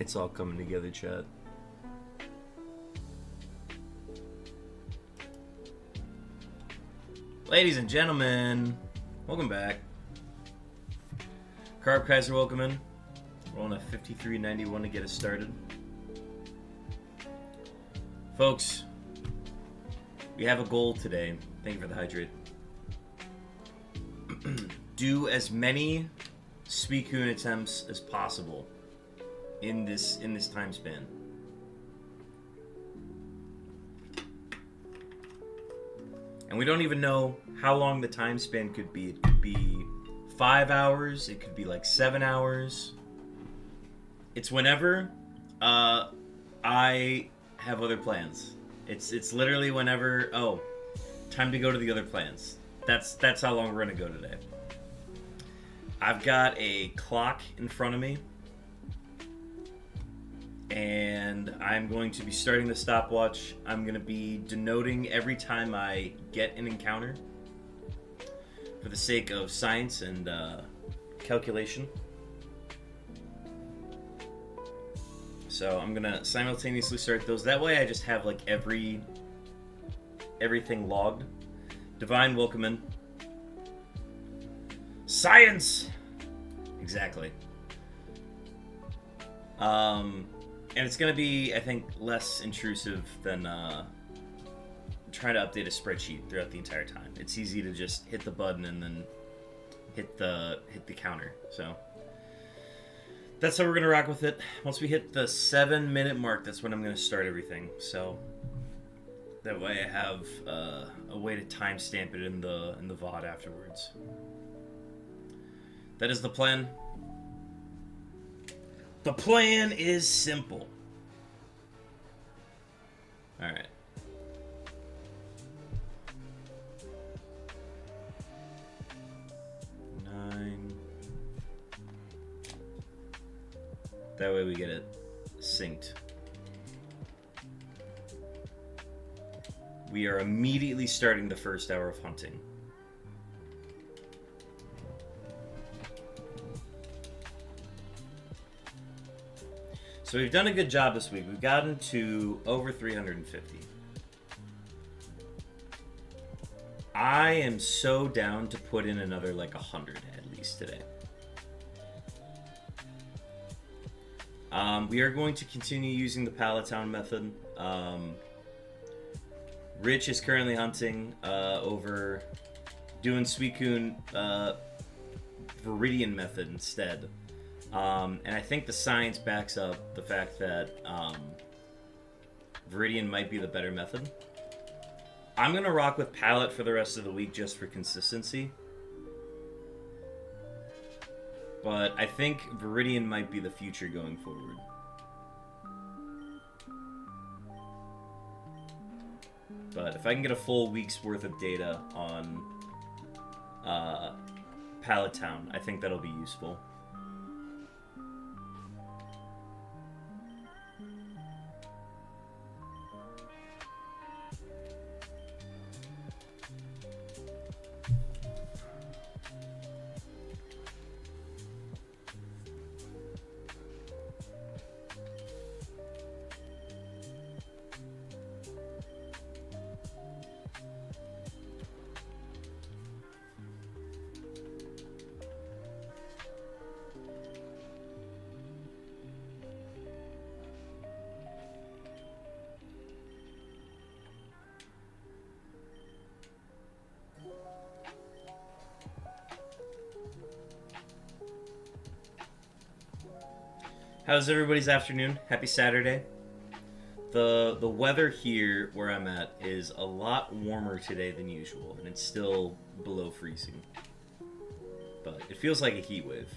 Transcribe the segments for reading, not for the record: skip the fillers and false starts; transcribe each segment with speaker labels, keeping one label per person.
Speaker 1: It's all coming together, chat. Ladies and gentlemen, welcome back. Carb Kaiser, welcome in. We're on a 53.91 to get us started. Folks, we have a goal today. Thank you for the hydrate. Do as many SUICUNE attempts as possible in this time span. And we don't even know how long the time span could be. It could be 5 hours. It could be like 7 hours. It's whenever I have other plans. It's literally whenever, oh, time to go to the other plans. That's how long we're gonna go today. I've got a clock in front of me, and I'm going to be starting the stopwatch. I'm going to be denoting every time I get an encounter for the sake of science and calculation. So I'm going to simultaneously start those. That way I just have like everything logged. Divine, welcome in. Science! Exactly. And it's going to be, I think, less intrusive than trying to update a spreadsheet throughout the entire time. It's easy to just hit the button and then hit the counter. So that's how we're going to rock with it. Once we hit the 7-minute mark, that's when I'm going to start everything. So that way I have a way to timestamp it in the VOD afterwards. That is the plan. The plan is simple. Alright. Nine. That way we get it synced. We are immediately starting the first hour of hunting. So we've done a good job this week. We've gotten to over 350. I am so down to put in another like 100 at least today. We are going to continue using the Palatown method. Rich is currently hunting over doing SUICUNE Viridian method instead. And I think the science backs up the fact that Viridian might be the better method. I'm going to rock with Pallet for the rest of the week just for consistency. But I think Viridian might be the future going forward. But if I can get a full week's worth of data on Palatown, I think that'll be useful. How's everybody's afternoon? Happy Saturday. The weather here where I'm at is a lot warmer today than usual, and it's still below freezing. But it feels like a heat wave.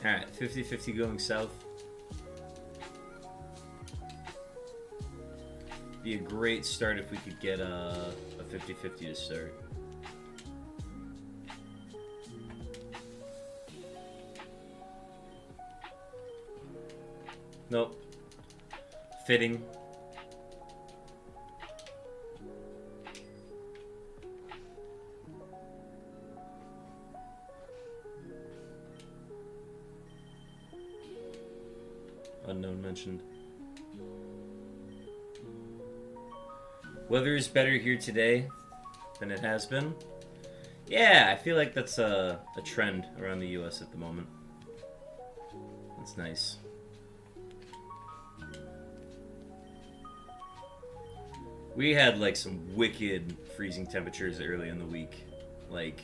Speaker 1: Alright, 50-50 going south. Be a great start if we could get a 50-50 to start. Nope. Fitting. Unknown mentioned. Weather is better here today than it has been. Yeah, I feel like that's a trend around the US at the moment. That's nice. We had like some wicked freezing temperatures early in the week. Like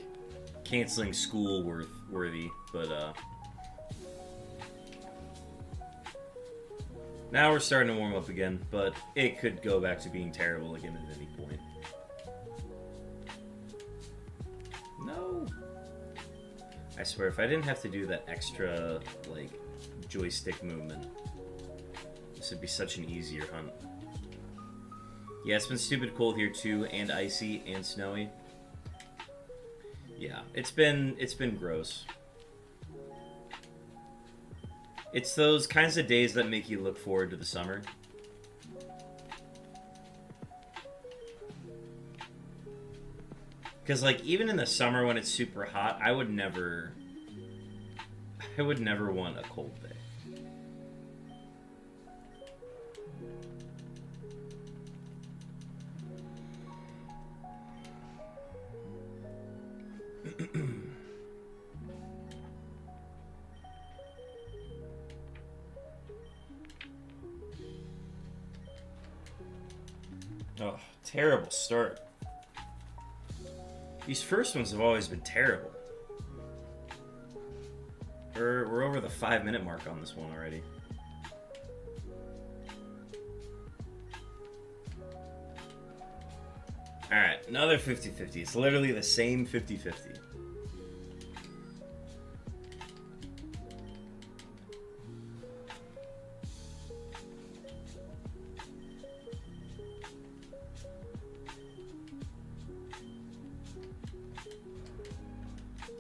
Speaker 1: canceling school worthy, but now we're starting to warm up again, but it could go back to being terrible again at any point. No. I swear, if I didn't have to do that extra, like, joystick movement, this would be such an easier hunt. Yeah, it's been stupid cold here too, and icy, and snowy. Yeah, it's been gross. It's those kinds of days that make you look forward to the summer. Because, like, even in the summer when it's super hot, I would never want a cold day. Oh, terrible start. These first ones have always been terrible. We're over the 5-minute mark on this one already. Alright, another 50-50. It's literally the same 50-50.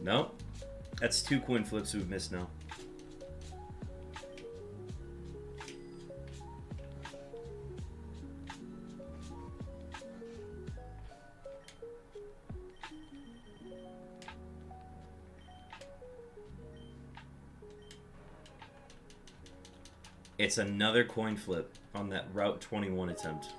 Speaker 1: Nope. That's 2 coin flips we've missed now. It's another coin flip on that Route 21 attempt.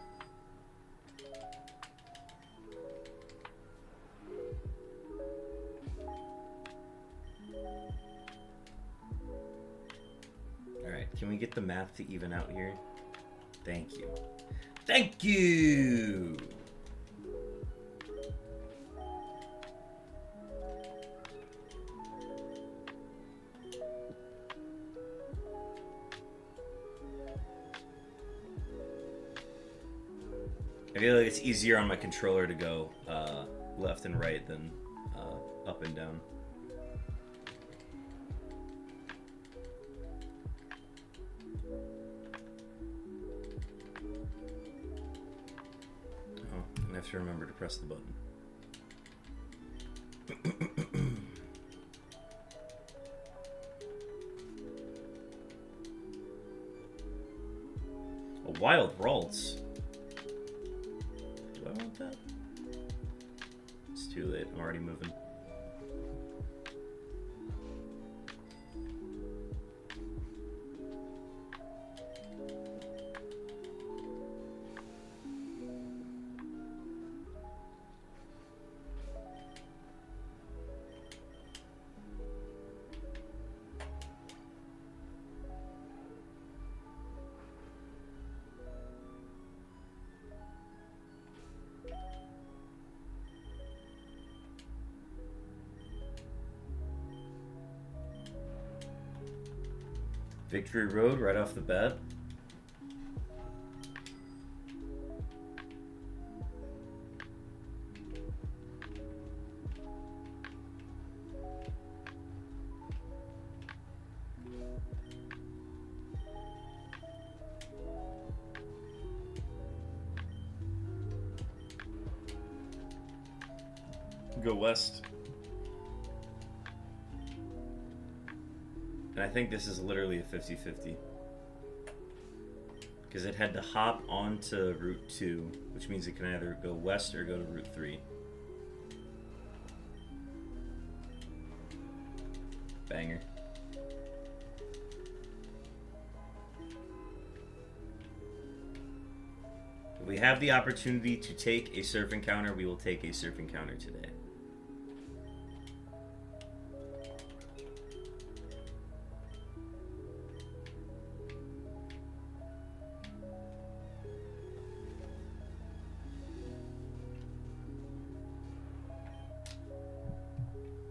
Speaker 1: Can we get the math to even out here? Thank you. Thank you! I feel like it's easier on my controller to go left and right than up and down. I have to remember to press the button. A wild waltz. Do I want that? It's too late. I'm already moving. Victory Road right off the bat. Go west. And I think this is literally a 50-50. Because it had to hop onto Route 2, which means it can either go west or go to Route 3. Banger. If we have the opportunity to take a surf encounter, we will take a surf encounter today.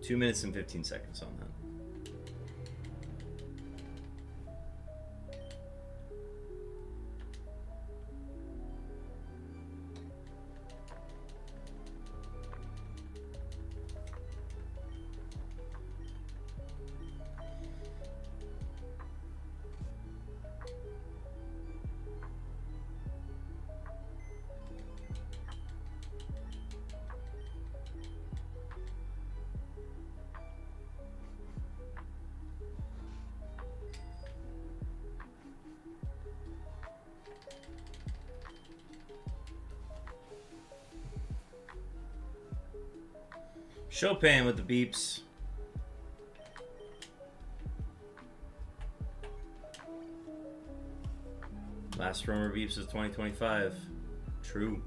Speaker 1: Two minutes and 15 seconds on that. Chopin with the beeps. Last Romer beeps is 2025. True.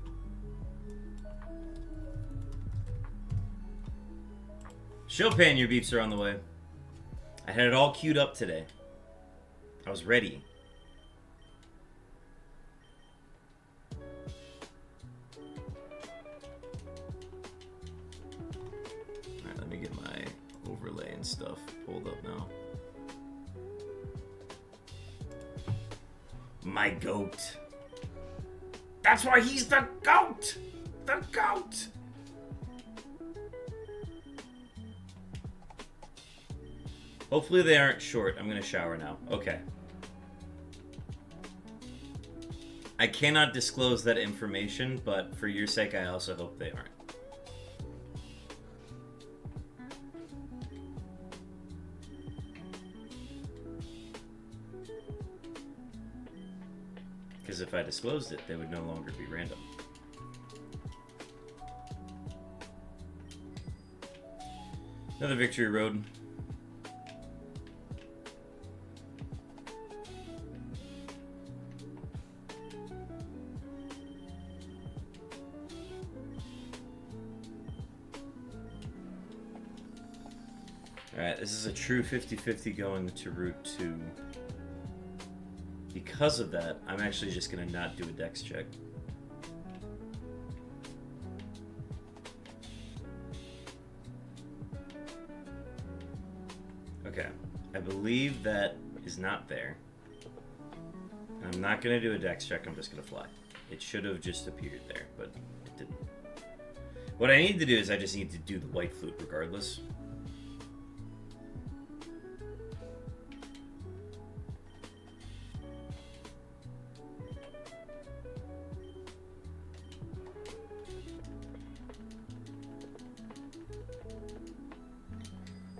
Speaker 1: Chopin, your beeps are on the way. I had it all queued up today. I was ready. Alright, let me get my overlay and stuff pulled up now. My goat. That's why he's the goat! The goat! Hopefully they aren't short. I'm gonna shower now. Okay. I cannot disclose that information, but for your sake, I also hope they aren't. Because if I disclosed it, they would no longer be random. Another victory road. Alright, this is a true 50-50 going to Route 2. Because of that, I'm actually just going to not do a dex check. Okay, I believe that is not there. And I'm not going to do a dex check, I'm just going to fly. It should have just appeared there, but it didn't. What I need to do is I just need to do the white flute regardless.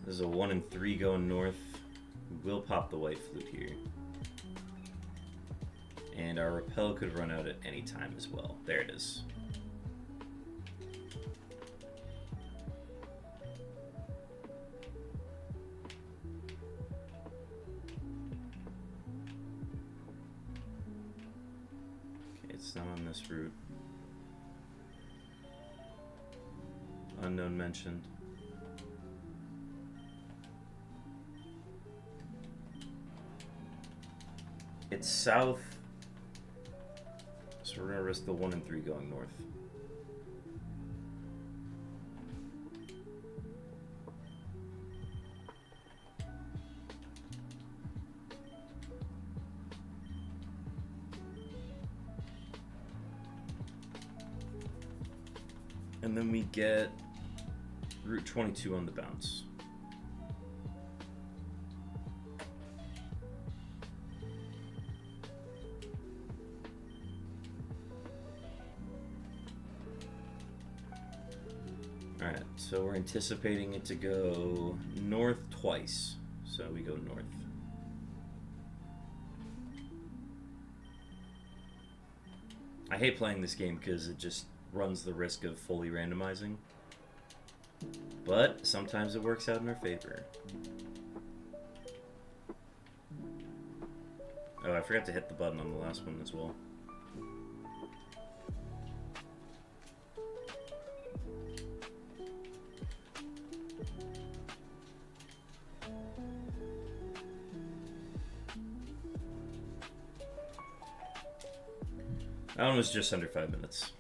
Speaker 1: There's a 1 and 3 going north. We'll pop the white flute here. And our repel could run out at any time as well. There it is. Okay, it's not on this route. Unknown mentioned. It's south, so we're gonna risk the 1 and 3 going north. And then we get Route 22 on the bounce. Alright, so we're anticipating it to go north twice. So we go north. I hate playing this game because it just runs the risk of fully randomizing. But sometimes it works out in our favor. Oh, I forgot to hit the button on the last one as well. That one was just under 5 minutes.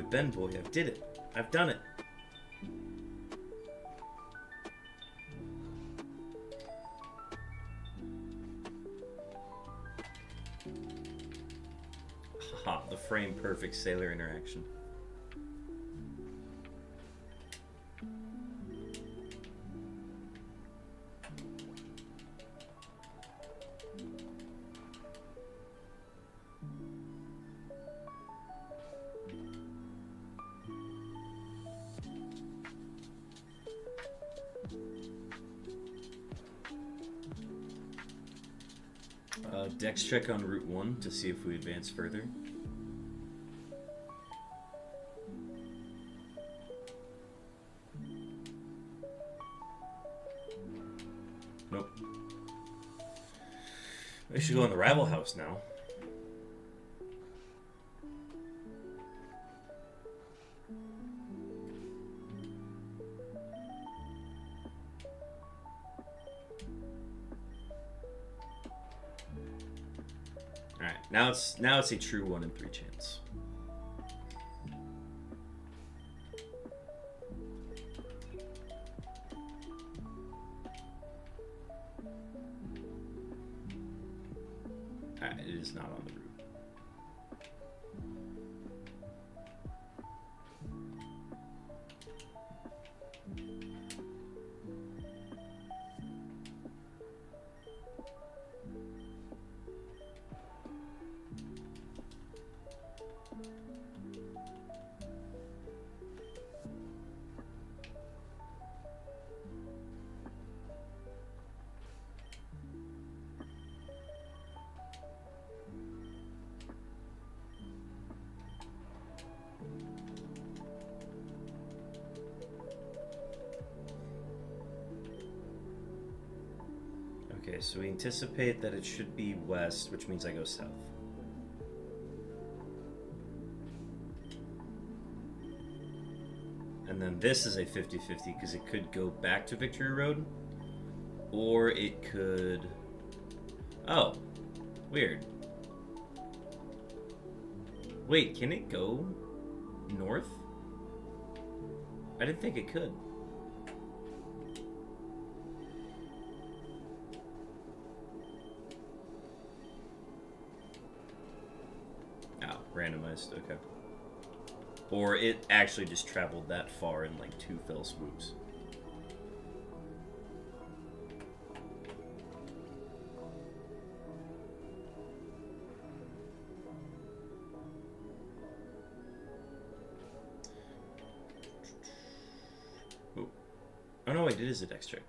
Speaker 1: Ben boy, I did it. I've done it. Haha, the frame perfect sailor interaction. Dex check on Route 1 to see if we advance further. Nope. We should go in the rival house now. Now it's a true 1 in 3 chance. Alright, it is not on the route. Okay, so we anticipate that it should be west, which means I go south. And then this is a 50-50 because it could go back to Victory Road, or it could... Oh, weird. Wait, can it go north? I didn't think it could. Oh, randomized, okay. Or it actually just traveled that far in like 2 fell swoops. Oh no, wait, it is a dex check.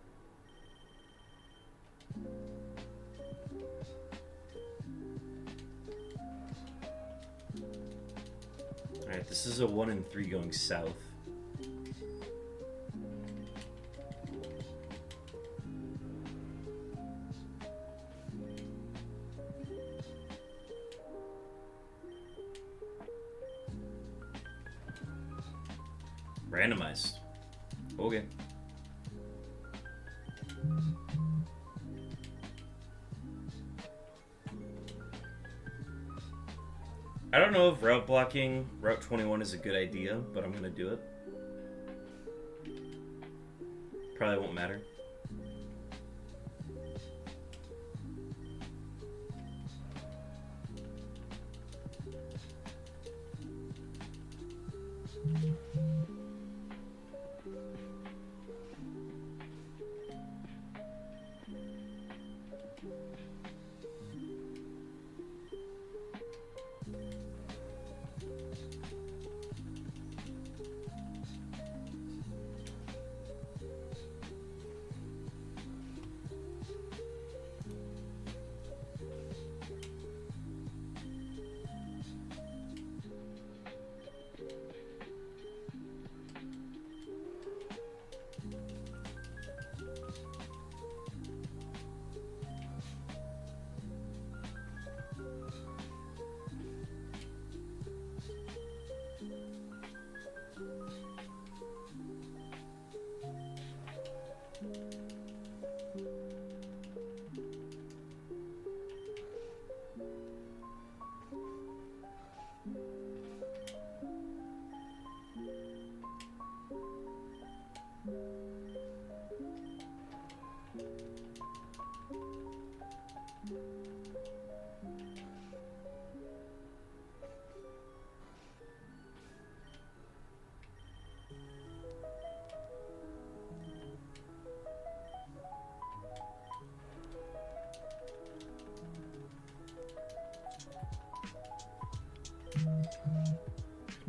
Speaker 1: Alright, this is a 1 in 3 going south. Randomized. Okay. I don't know if route blocking Route 21 is a good idea, but I'm gonna do it. Probably won't matter.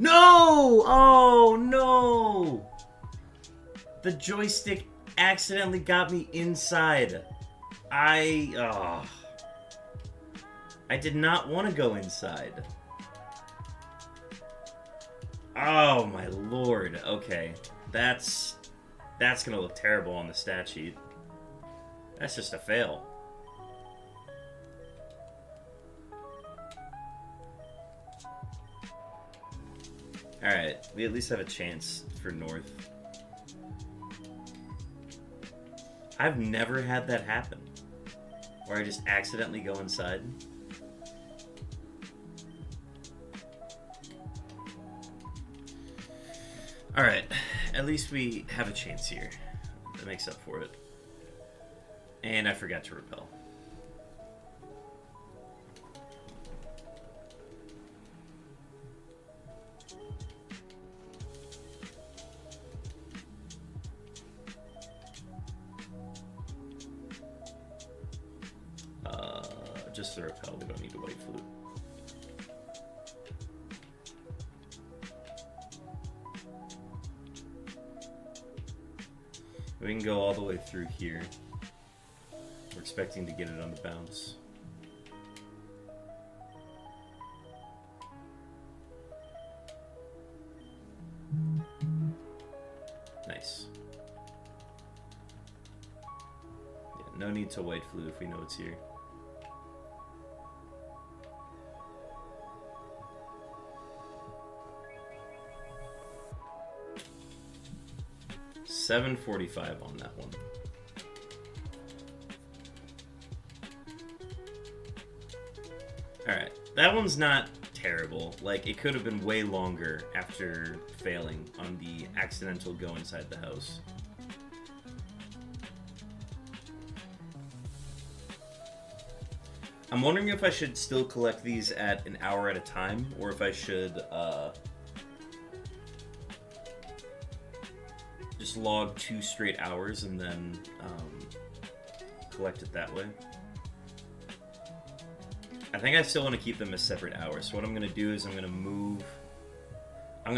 Speaker 1: No! Oh, no! The joystick accidentally got me inside. I did not want to go inside. Oh, my lord. Okay. That's gonna look terrible on the stat sheet. That's just a fail. Alright, we at least have a chance for North. I've never had that happen. Where I just accidentally go inside. Alright, at least we have a chance here. That makes up for it. And I forgot to repel. Just the repel, we don't need a white flute. We can go all the way through here. We're expecting to get it on the bounce. Nice. Yeah, no need to white flute if we know it's here. $7.45 on that one. Alright, that one's not terrible. Like, it could have been way longer after failing on the accidental go inside the house. I'm wondering if I should still collect these at an hour at a time, or if I should, just log 2 straight hours and then collect it that way. I think I still want to keep them as separate hours. So what I'm going to do is I'm going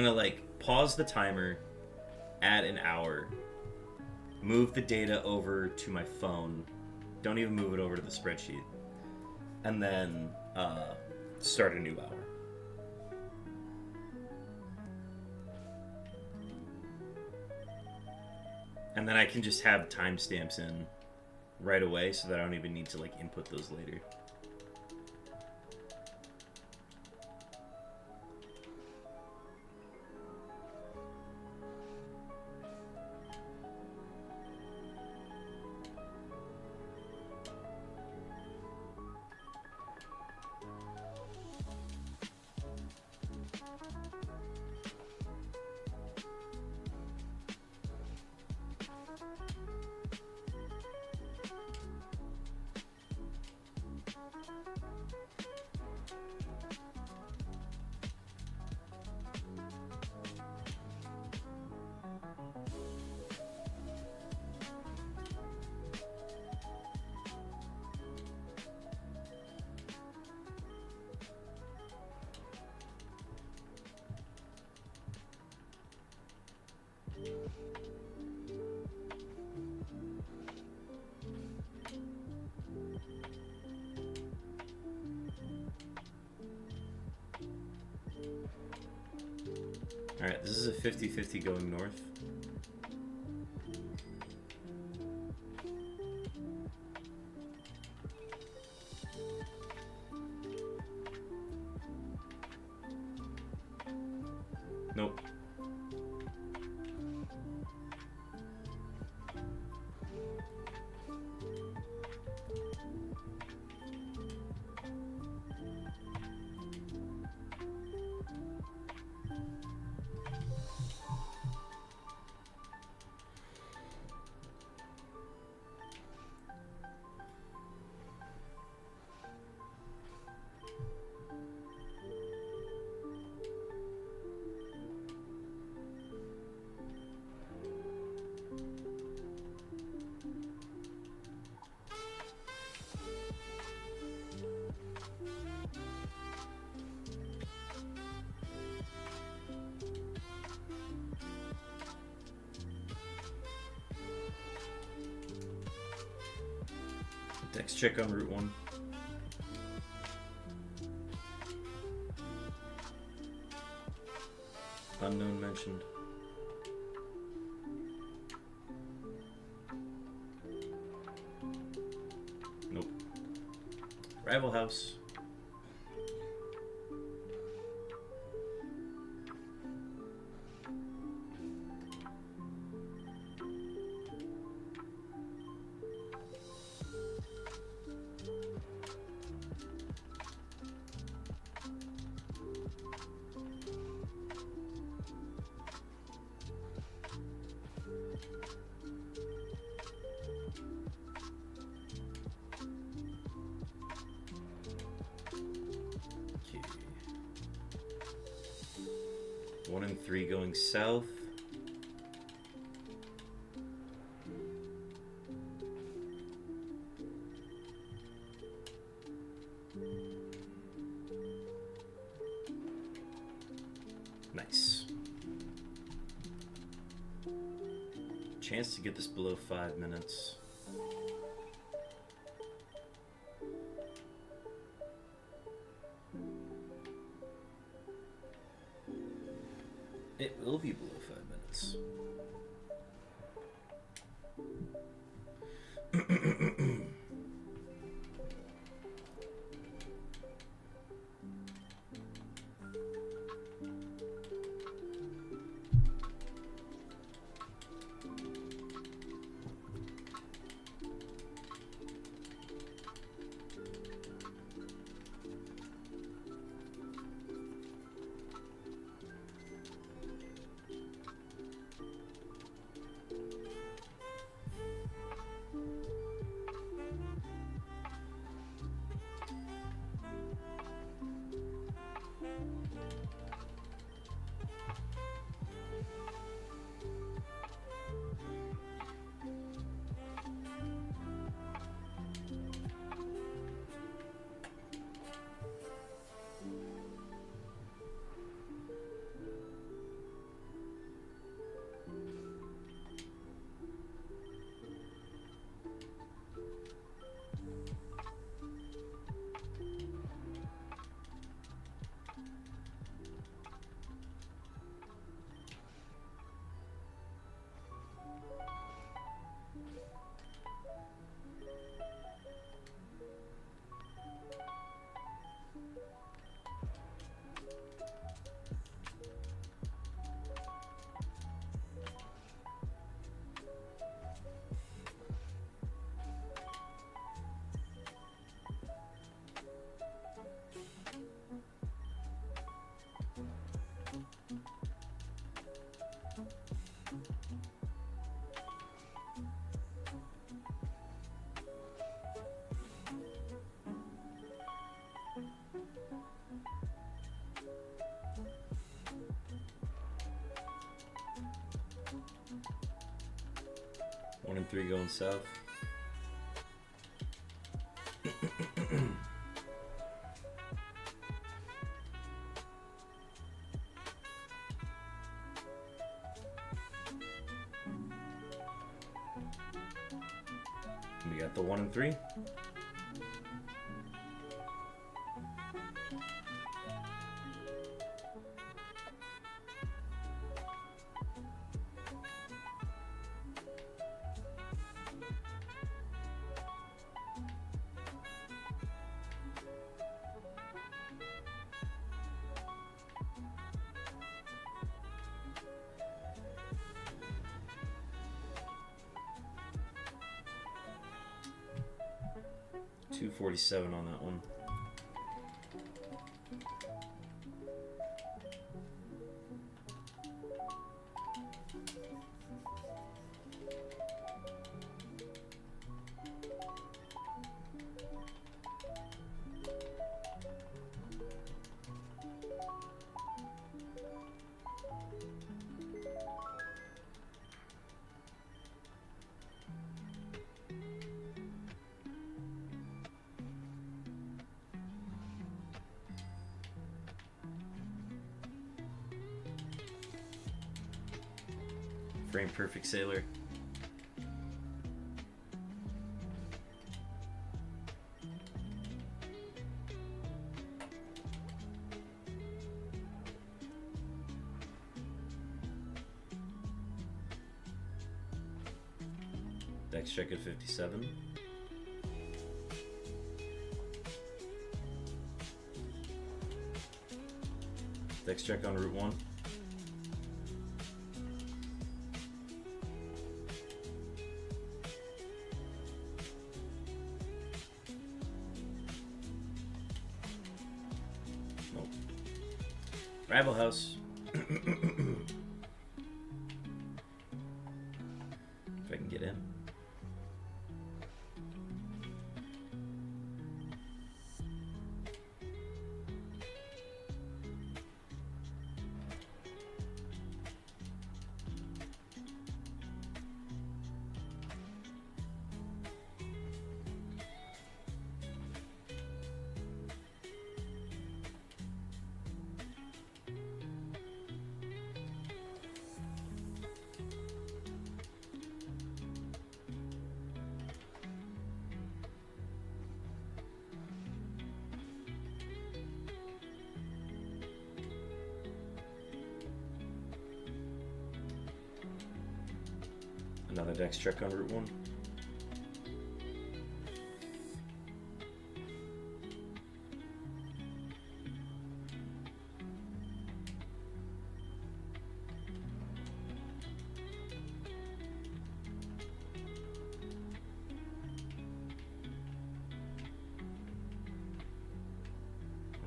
Speaker 1: to like pause the timer at an hour, move the data over to my phone, don't even move it over to the spreadsheet, and then start a new hour. And then I can just have timestamps in right away so that I don't even need to like input those later. Alright, this is a 50-50 going north. Nope. Dex check on Route 1. Unknown mentioned. Nope. Rival house. Okay. 1 and 3 going south. Nice. Chance to get this below 5 minutes. It will be below 5 minutes. One and 3 going south. We got the 1 and 3. $247 on that one. Frame perfect sailor. Dex check at 57. Dex check on Route 1. Nope. Rival house. If I can get in. Another dex check on Route 1.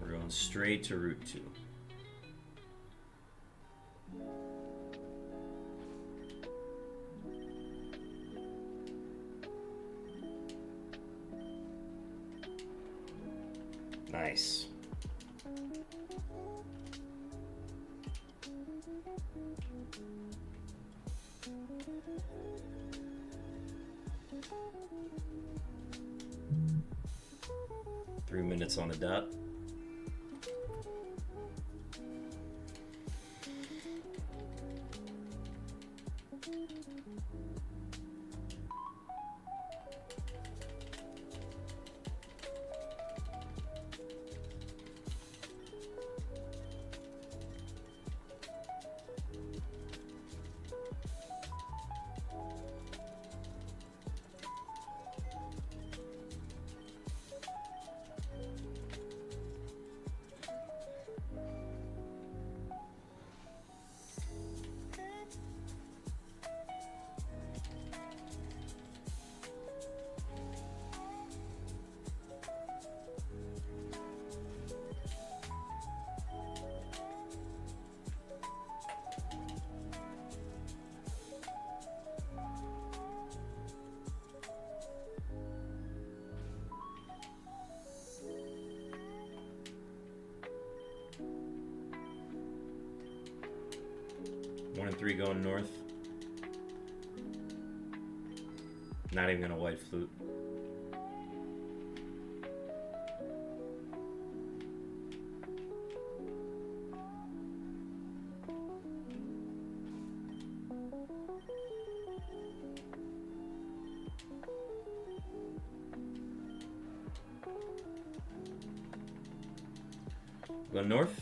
Speaker 1: We're going straight to Route 2. Nice. Three minutes on the dot. One and three going north. Not even gonna white flute. Go north.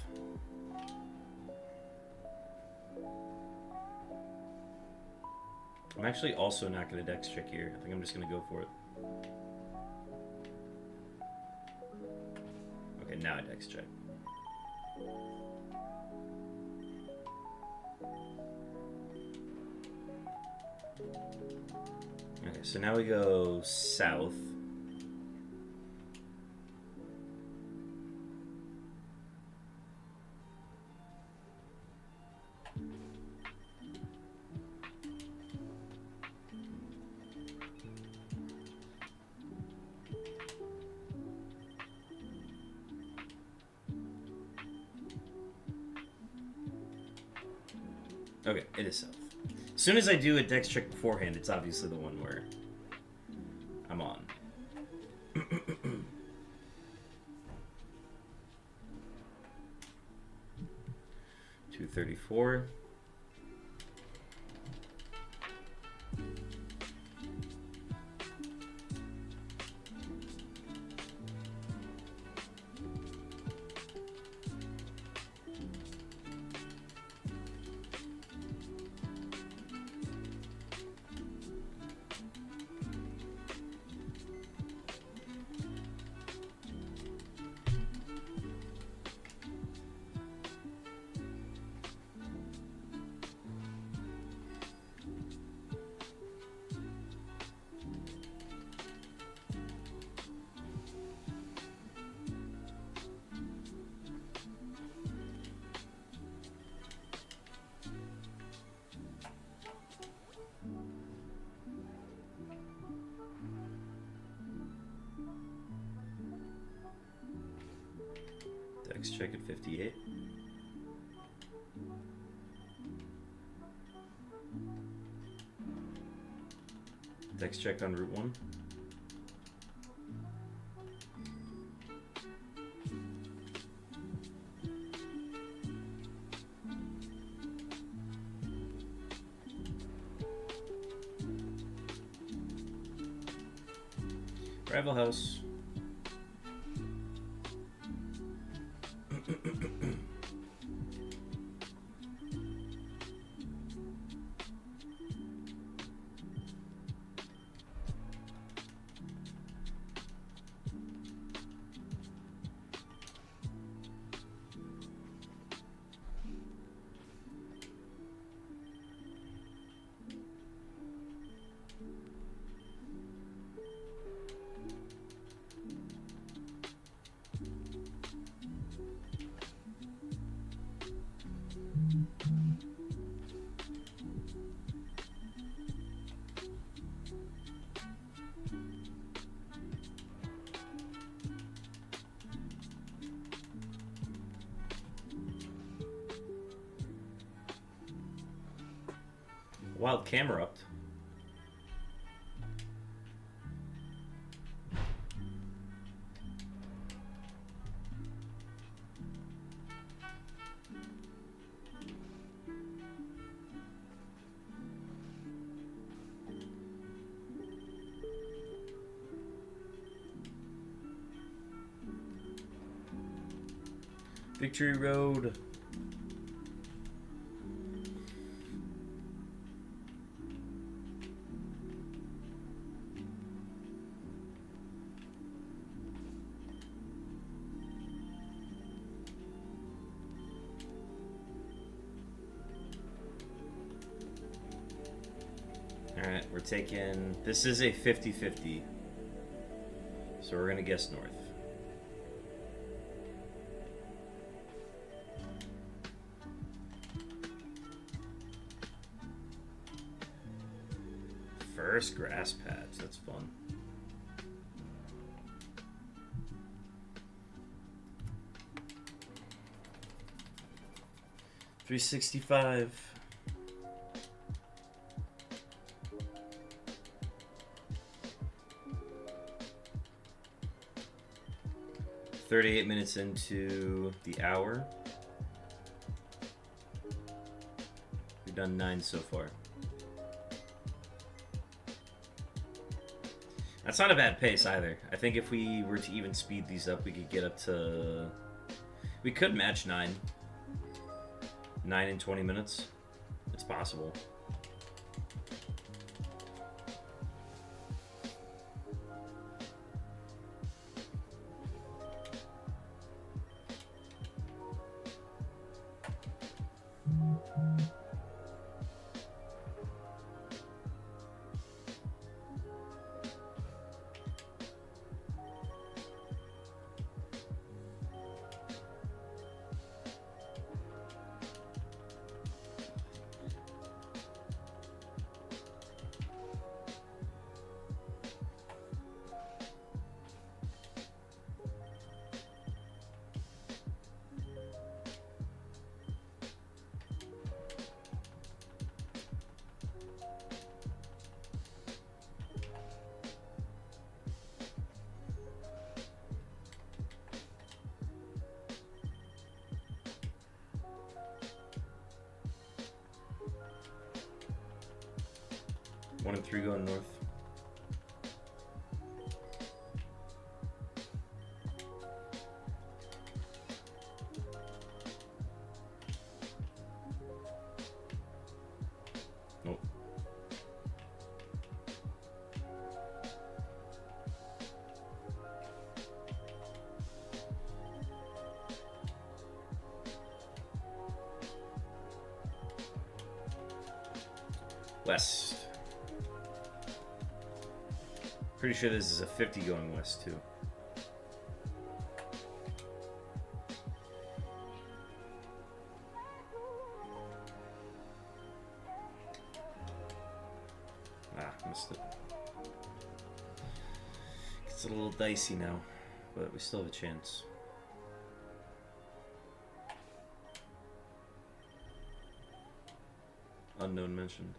Speaker 1: I'm actually also not going to dex check here. I think I'm just going to go for it. Okay, now I dex check. Okay, so now we go south. Okay, it is south. As soon as I do a dex check beforehand, it's obviously the one where I'm on. 234. Text check at 58. Text check on Route 1. Rival house. Wild camera up. Victory Road. Alright, we're taking... This is a 50-50. So we're gonna guess north. First grass patch, that's fun. $365. $38 into the hour. We've done 9 so far. That's not a bad pace either. I think if we were to even speed these up, we could get up to... We could match 9. 9 in 20 minutes. It's possible. One and 3 going north. Nope. West. Pretty sure this is a 50 going west too. Ah, missed it. It's a little dicey now, but we still have a chance. Unknown mentioned.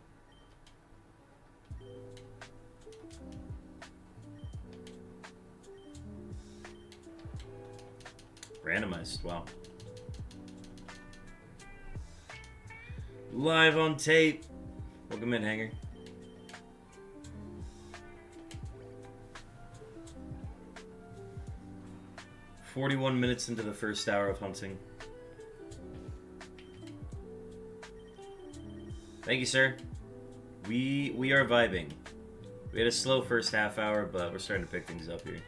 Speaker 1: Randomized, wow. Live on tape. Welcome in, Hanger. "41 minutes into the first hour of hunting." Thank you, sir. We are vibing. We had a slow first half hour, but we're starting to pick things up here.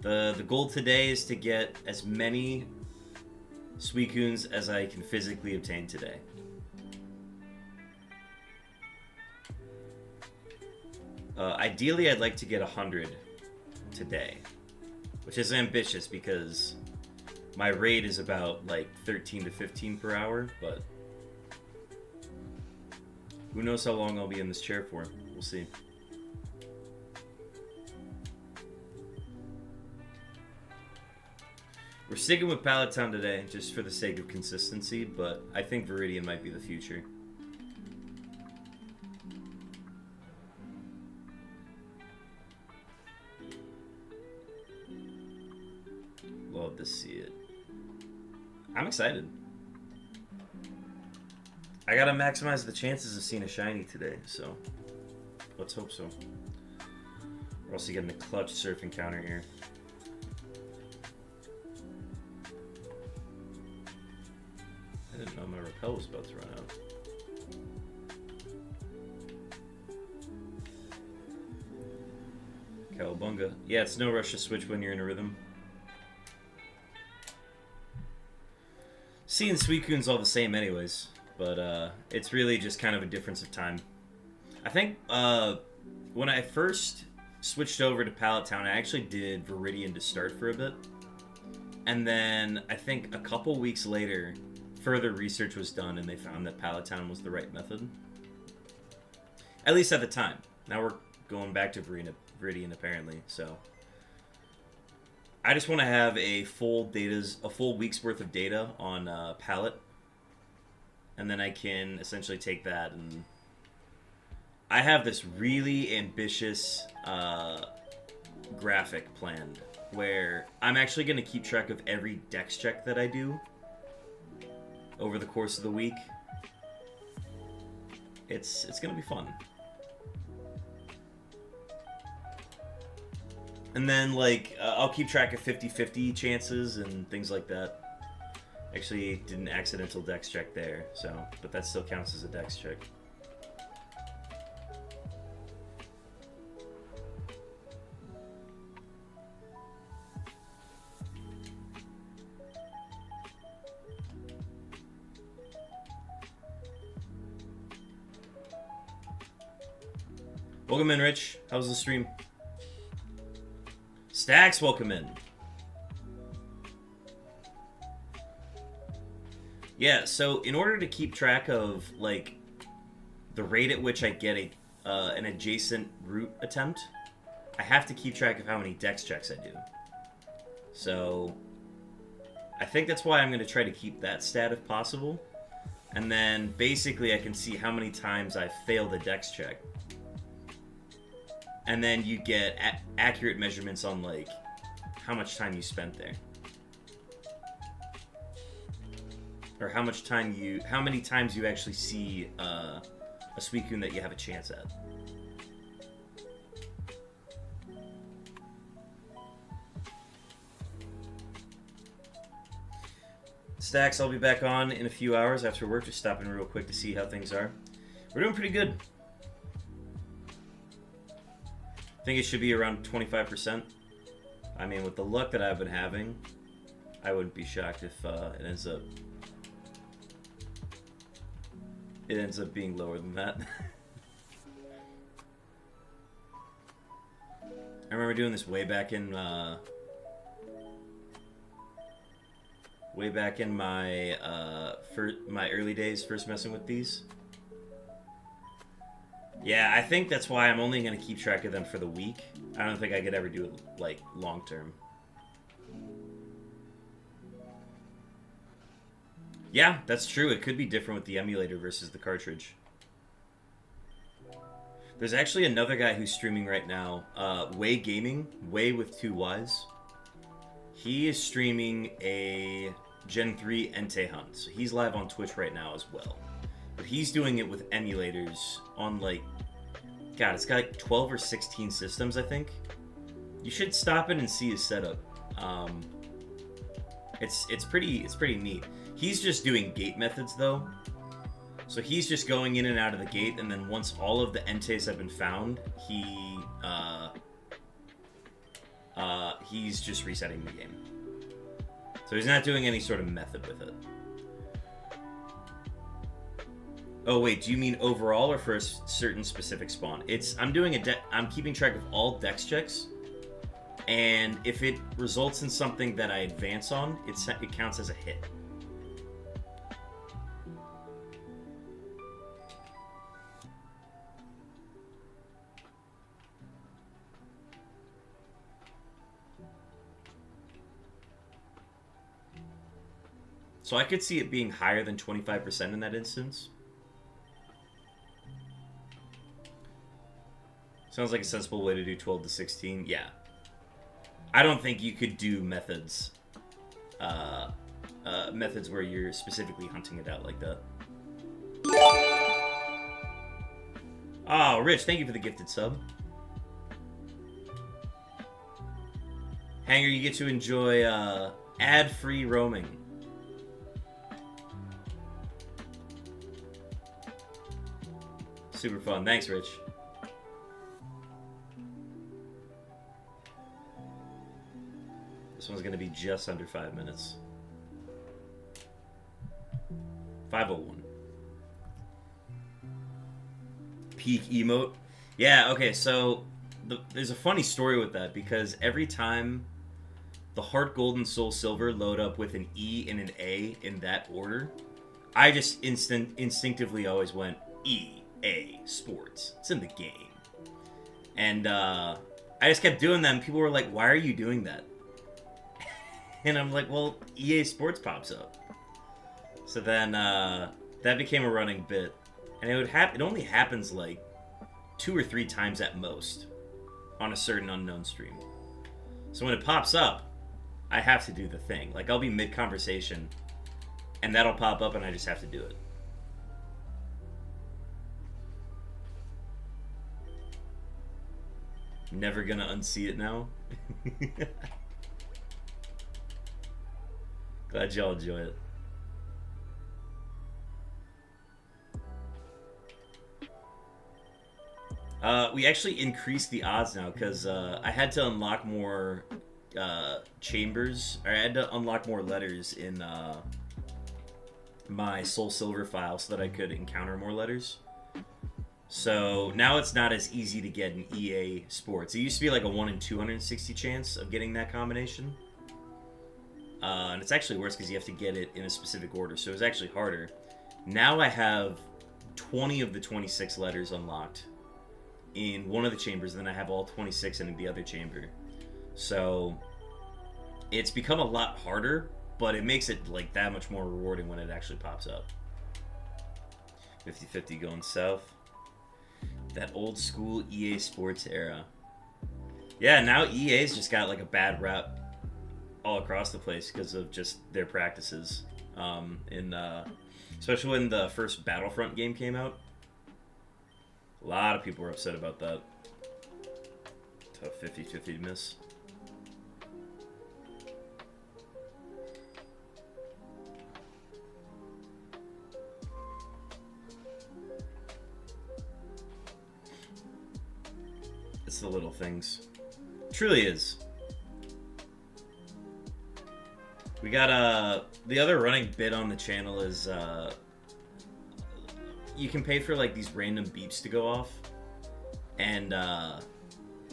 Speaker 1: The goal today is to get as many SUICUNEs as I can physically obtain today. Ideally, I'd like to get 100 today, which is ambitious because my rate is about like 13 to 15 per hour, but who knows how long I'll be in this chair for. We'll see. We're sticking with Pallet Town today, just for the sake of consistency, but I think Viridian might be the future. Love to see it. I'm excited. I gotta maximize the chances of seeing a shiny today, so let's hope so. We're also getting a clutch surf encounter here. I didn't know my repel was about to run out. Cowabunga. Yeah, it's no rush to switch when you're in a rhythm. Seeing SUICUNE's all the same anyways, but it's really just kind of a difference of time. I think when I first switched over to Pallet Town, I actually did Viridian to start for a bit. And then I think a couple weeks later, further research was done and they found that Pallet Town was the right method. At least at the time. Now we're going back to Viridian apparently, so I just want to have a full week's worth of data on Pallet, and then I can essentially take that, and I have this really ambitious graphic planned where I'm actually going to keep track of every dex check that I do over the course of the week. It's going to be fun. And then, like, I'll keep track of 50-50 chances and things like that. Actually, did an accidental dex check there, so, but that still counts as a dex check. Welcome in, Rich. How's the stream? Stacks, welcome in. Yeah, so in order to keep track of, like, the rate at which I get an adjacent route attempt, I have to keep track of how many dex checks I do. So I think that's why I'm going to try to keep that stat if possible. And then basically I can see how many times I failed a dex check. And then you get accurate measurements on, like, how much time you spent there. Or how many times you actually see a SUICUNE that you have a chance at. Stacks, I'll be back on in a few hours after work. Just stopping real quick to see how things are. We're doing pretty good. I think it should be around 25%. I mean, with the luck that I've been having, I wouldn't be shocked if it ends up being lower than that. I remember doing this way back in my my early days, first messing with these. Yeah, I think that's why I'm only going to keep track of them for the week. I don't think I could ever do it, like, long term. Yeah, that's true. It could be different with the emulator versus the cartridge. There's actually another guy who's streaming right now, Way Gaming, Way with two Ys. He is streaming a Gen 3 Entei Hunt, so he's live on Twitch right now as well. But he's doing it with emulators on like, God, it's got like 12 or 16 systems, I think. You should stop in and see his setup. It's pretty neat. He's just doing gate methods though. So he's just going in and out of the gate, and then once all of the Enteis have been found, he's just resetting the game. So he's not doing any sort of method with it. Oh wait, do you mean overall or for a certain specific spawn? I'm keeping track of all dex checks, and if it results in something that I advance on, it counts as a hit. So I could see it being higher than 25% in that instance. Sounds like a sensible way to do 12 to 16. Yeah. I don't think you could do methods. Methods where you're specifically hunting it out like that. Oh, Rich, thank you for the gifted sub. Hanger, you get to enjoy ad-free roaming. Super fun. Thanks, Rich. This one's going to be just under 5 minutes. 5:01. Peak emote. Yeah, okay, so there's a funny story with that, because every time the Heart Gold and Soul Silver load up with an E and an A in that order, I just instinctively always went EA Sports. It's in the game. And I just kept doing that, and people were like, why are you doing that? And I'm like, well, EA Sports pops up. So then that became a running bit. And it only happens like 2 or 3 times at most on a certain unknown stream. So when it pops up, I have to do the thing. Like, I'll be mid-conversation, and that'll pop up, and I just have to do it. Never gonna unsee it now. Glad y'all enjoy it. We actually increased the odds now because I had to unlock more chambers, or I had to unlock more letters in my Soul Silver file so that I could encounter more letters. So now it's not as easy to get in EA Sports. It used to be like a 1 in 260 chance of getting that combination. And it's actually worse because you have to get it in a specific order, so it was actually harder. Now I have 20 of the 26 letters unlocked in one of the chambers, and then I have all 26 in the other chamber. So it's become a lot harder, but it makes it like that much more rewarding when it actually pops up. 50-50 going south. That old school EA Sports era. Yeah, now EA's just got like a bad rap all across the place because of just their practices. Especially when the first Battlefront game came out. A lot of people were upset about that. Tough 50-50 miss. It's the little things. Truly is. We got the other running bit on the channel is you can pay for like these random beeps to go off, and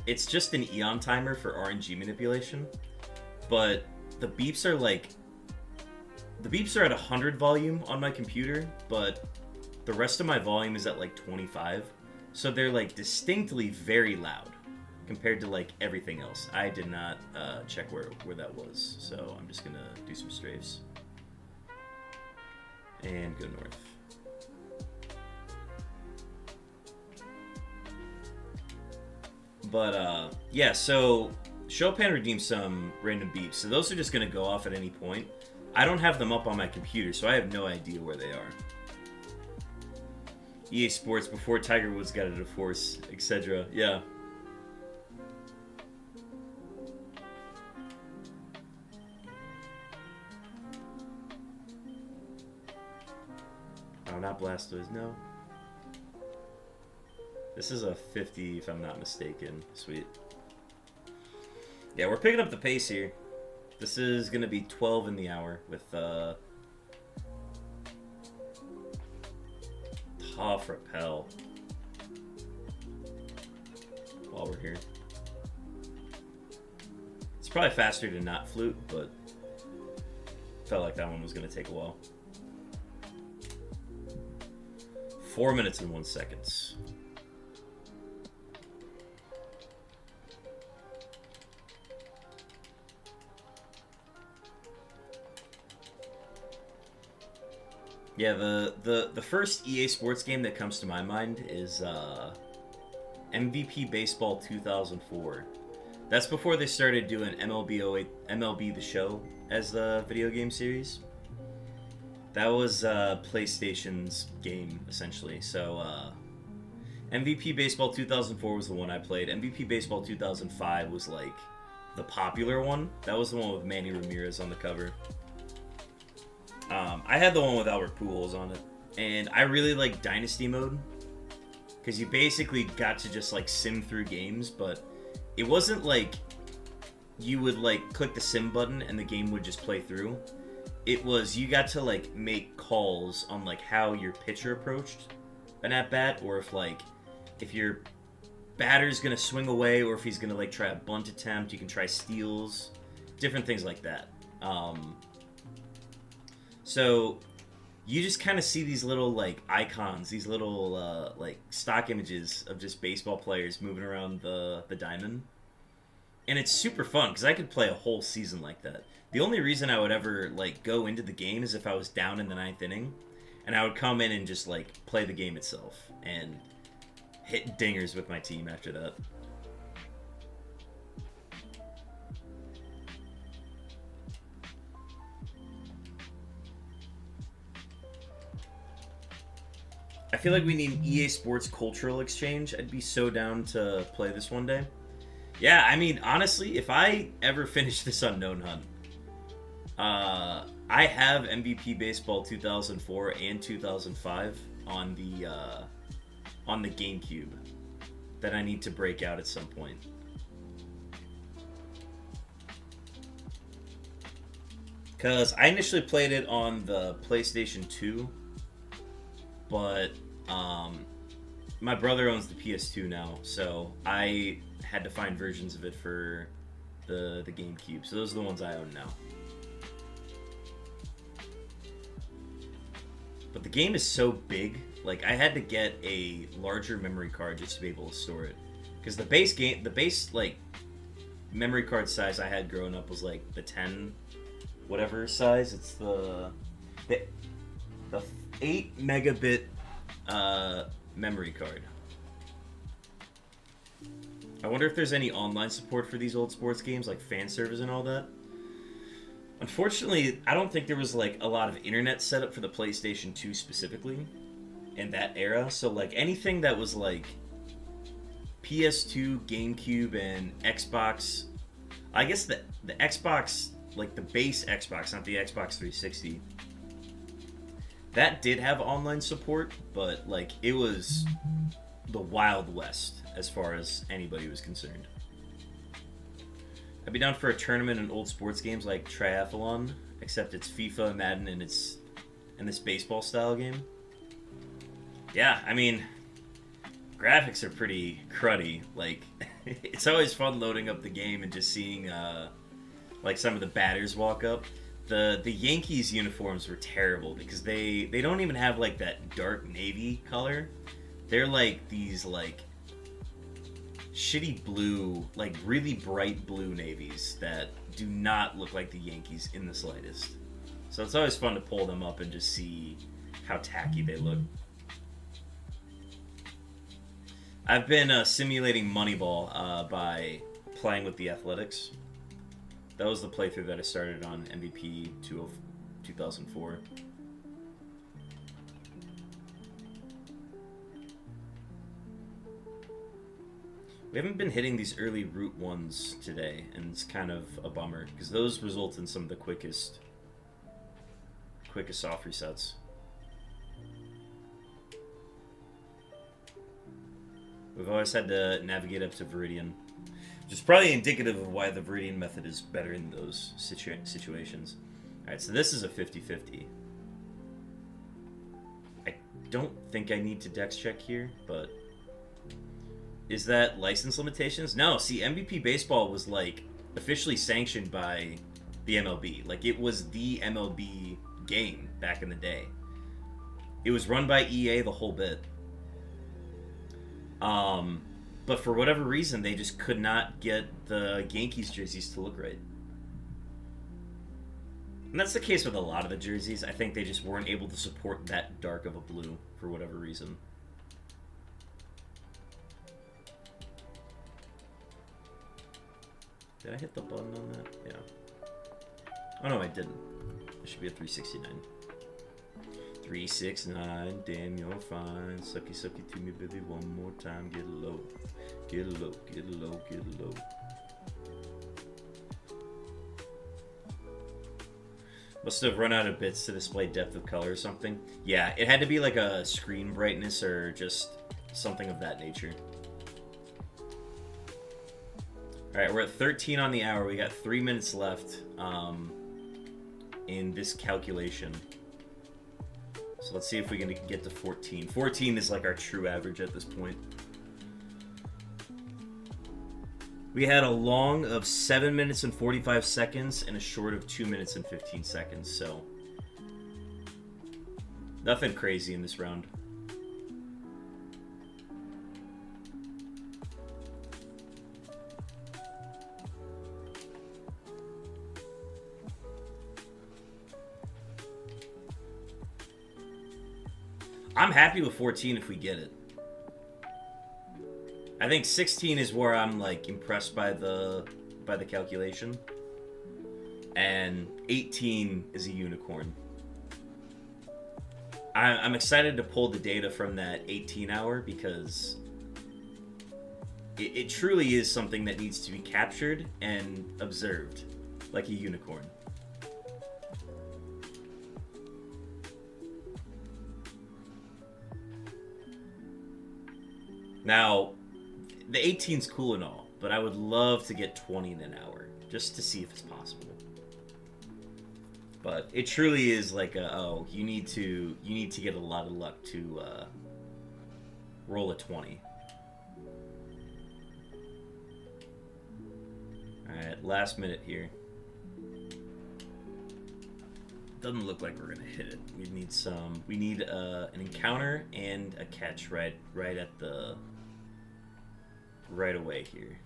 Speaker 1: it's just an Eon timer for RNG manipulation, but the beeps are at 100 volume on my computer, but the rest of my volume is at like 25, so they're like distinctly very loud compared to like everything else. I did not check where that was, so I'm just gonna do some strafes. And go north. But, yeah, so Chopin redeemed some random beeps. So those are just going to go off at any point. I don't have them up on my computer, so I have no idea where they are. EA Sports before Tiger Woods got a divorce, etc. Yeah. Oh, not Blastoise, no. This is a 50, if I'm not mistaken. Sweet. Yeah, we're picking up the pace here. This is going to be 12 in the hour with tough repel while we're here. It's probably faster to not flute, but felt like that one was going to take a while. 4 minutes and 1 second. Yeah, the first EA Sports game that comes to my mind is MVP Baseball 2004. That's before they started doing MLB The Show as the video game series. That was PlayStation's game, essentially. So, MVP Baseball 2004 was the one I played. MVP Baseball 2005 was, like, the popular one. That was the one with Manny Ramirez on the cover. I had the one with Albert Pujols on it. And I really like Dynasty mode. Because you basically got to just, like, sim through games. But it wasn't like you would, like, click the sim button and the game would just play through. It was, you got to, like, make calls on, like, how your pitcher approached an at-bat, or if your batter's gonna swing away, or if he's gonna, like, try a bunt attempt, you can try steals, different things like that. So, you just kind of see these little, like, icons, these little, like, stock images of just baseball players moving around the diamond. And it's super fun, because I could play a whole season like that. The only reason I would ever, like, go into the game is if I was down in the 9th inning, and I would come in and just, like, play the game itself, and hit dingers with my team after that. I feel like we need an EA Sports cultural exchange. I'd be so down to play this one day. Yeah, I mean, honestly, if I ever finish this Unknown Hunt, I have MVP Baseball 2004 and 2005 on the GameCube that I need to break out at some point. Because I initially played it on the PlayStation 2, but my brother owns the PS2 now, so I had to find versions of it for the GameCube. So those are the ones I own now. But the game is so big, like, I had to get a larger memory card just to be able to store it. Because the base, like, memory card size I had growing up was, like, the 10 whatever size. It's the 8 megabit memory card. I wonder if there's any online support for these old sports games, like fan servers and all that. Unfortunately, I don't think there was, like, a lot of internet set up for the PlayStation 2 specifically in that era. So, like, anything that was, like, PS2, GameCube, and Xbox... I guess the Xbox, like, the base Xbox, not the Xbox 360... that did have online support, but, like, it was the Wild West as far as anybody was concerned. I'd be down for a tournament in old sports games like Triathlon, except it's FIFA, Madden, and this baseball style game. Yeah, I mean, graphics are pretty cruddy. Like, it's always fun loading up the game and just seeing, like, some of the batters walk up. The Yankees uniforms were terrible because they don't even have, like, that dark navy color. They're like these, like, shitty blue, like, really bright blue navies that do not look like the Yankees in the slightest. So it's always fun to pull them up and just see how tacky they look. I've been simulating Moneyball by playing with the Athletics. That was the playthrough that I started on MVP 2004. We haven't been hitting these early Route 1s today, and it's kind of a bummer, because those result in some of the quickest soft resets. We've always had to navigate up to Viridian, which is probably indicative of why the Viridian method is better in those situations. Alright, so this is a 50-50. I don't think I need to dex check here, but... Is that license limitations? No, see, MVP Baseball was, like, officially sanctioned by the MLB. Like, it was the MLB game back in the day. It was run by EA the whole bit. But for whatever reason, they just could not get the Yankees jerseys to look right. And that's the case with a lot of the jerseys. I think they just weren't able to support that dark of a blue for whatever reason. Did I hit the button on that? Yeah. Oh no, I didn't. It should be a 369. 369, damn, you're fine. Sucky, sucky to me, baby, one more time. Get low. Get low, get low, get low. Must have run out of bits to display depth of color or something. Yeah, it had to be like a screen brightness or just something of that nature. Alright, we're at 13 on the hour. We got 3 minutes left in this calculation. So let's see if we can get to 14. 14 is like our true average at this point. We had a long of 7 minutes and 45 seconds and a short of 2 minutes and 15 seconds, so... Nothing crazy in this round. I'm happy with 14 if we get it. I think 16 is where I'm like impressed by the calculation, and 18 is a unicorn. I'm excited to pull the data from that 18 hour because it truly is something that needs to be captured and observed like a unicorn. Now, the 18's cool and all, but I would love to get 20 in an hour, just to see if it's possible. But it truly is like you need to get a lot of luck to roll a 20. Alright, last minute here. Doesn't look like we're gonna hit it. We need an encounter and a catch right at the right away here.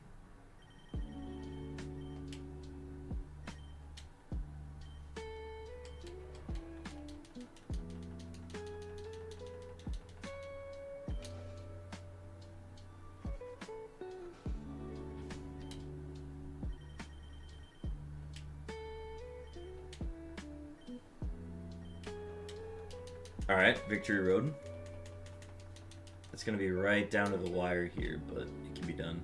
Speaker 1: Alright, Victory Road. It's going to be right down to the wire here, but it can be done.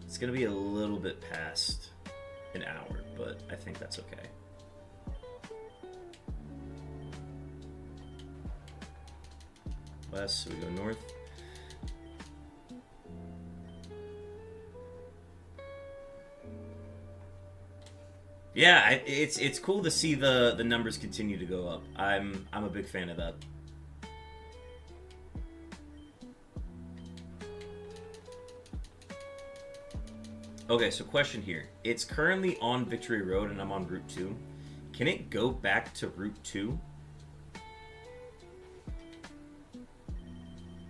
Speaker 1: It's going to be a little bit past an hour, but I think that's okay. West, so we go north. Yeah, it's cool to see the numbers continue to go up. I'm a big fan of that. Okay, so question here. It's currently on Victory Road and I'm on Route 2. Can it go back to Route 2?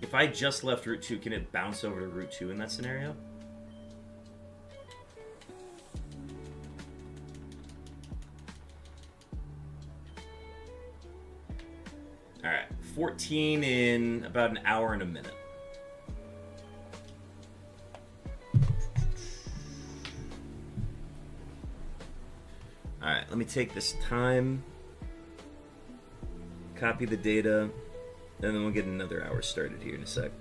Speaker 1: If I just left Route 2, can it bounce over to Route 2 in that scenario? Alright, 14 in about an hour and a minute. Alright, let me take this time, copy the data, and then we'll get another hour started here in a sec.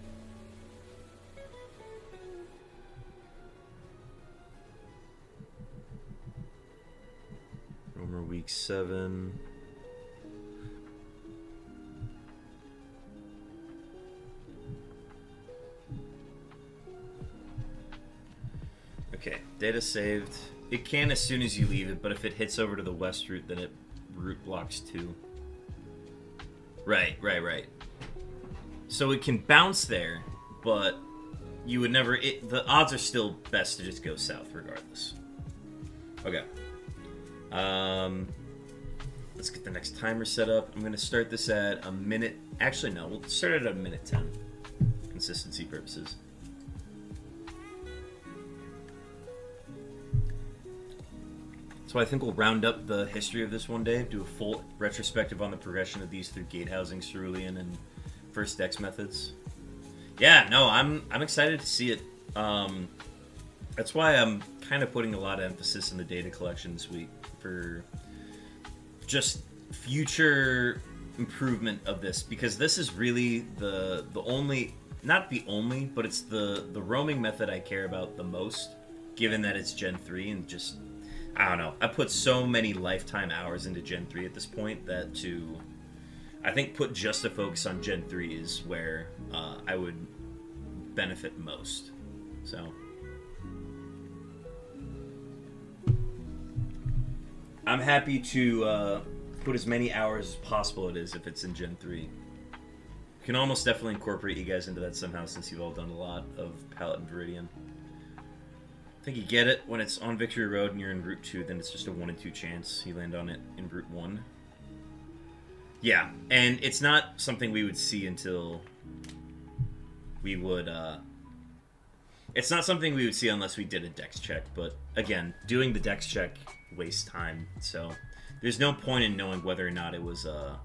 Speaker 1: Romer week 7. Okay, data saved. It can as soon as you leave it, but if it hits over to the west route, then it route blocks too. Right. So it can bounce there, but you would never... the odds are still best to just go south regardless. Okay. Let's get the next timer set up. I'm going to start this at a minute... Actually, no. We'll start it at a minute 10. Consistency purposes. So I think we'll round up the history of this one day, do a full retrospective on the progression of these through gate housing, cerulean, and first dex methods. Yeah, no, I'm excited to see it. That's why I'm kind of putting a lot of emphasis in the data collection this week for just future improvement of this, because this is really the only, not the only, but it's the roaming method I care about the most, given that it's Gen 3 and just... I don't know. I put so many lifetime hours into Gen 3 at this point that I think put just a focus on Gen 3 is where I would benefit most. So I'm happy to put as many hours as possible it is if it's in Gen 3. You can almost definitely incorporate you guys into that somehow since you've all done a lot of Palette and Viridian. I think you get it when it's on Victory Road and you're in Route 2, then it's just a 1 in 2 chance you land on it in Route 1. Yeah, and it's not something we would see until we would, it's not something we would see unless we did a dex check, but again, doing the dex check wastes time, so there's no point in knowing whether or not it was a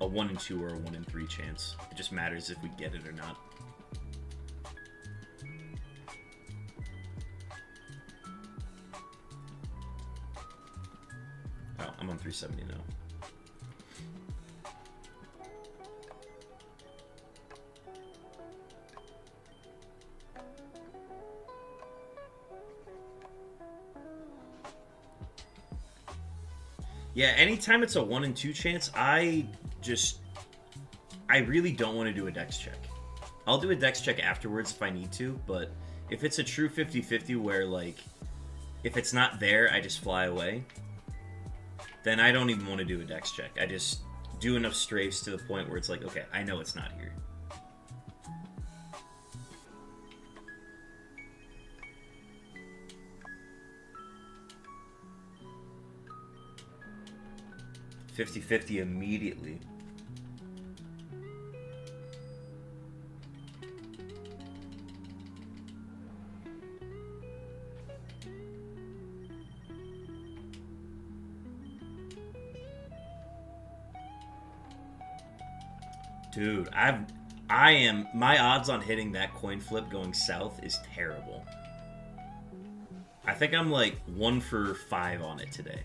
Speaker 1: 1 in 2 or a 1 in 3 chance. It just matters if we get it or not. Oh, I'm on 370 now. Yeah, anytime it's a 1 in 2 chance, I really don't want to do a dex check. I'll do a dex check afterwards if I need to, but if it's a true 50-50 where, like, if it's not there, I just fly away, then I don't even want to do a dex check. I just do enough strafes to the point where it's like, okay, I know it's not here. $50-50 immediately. Dude, my odds on hitting that coin flip going south is terrible. I think I'm like 1 for 5 on it today.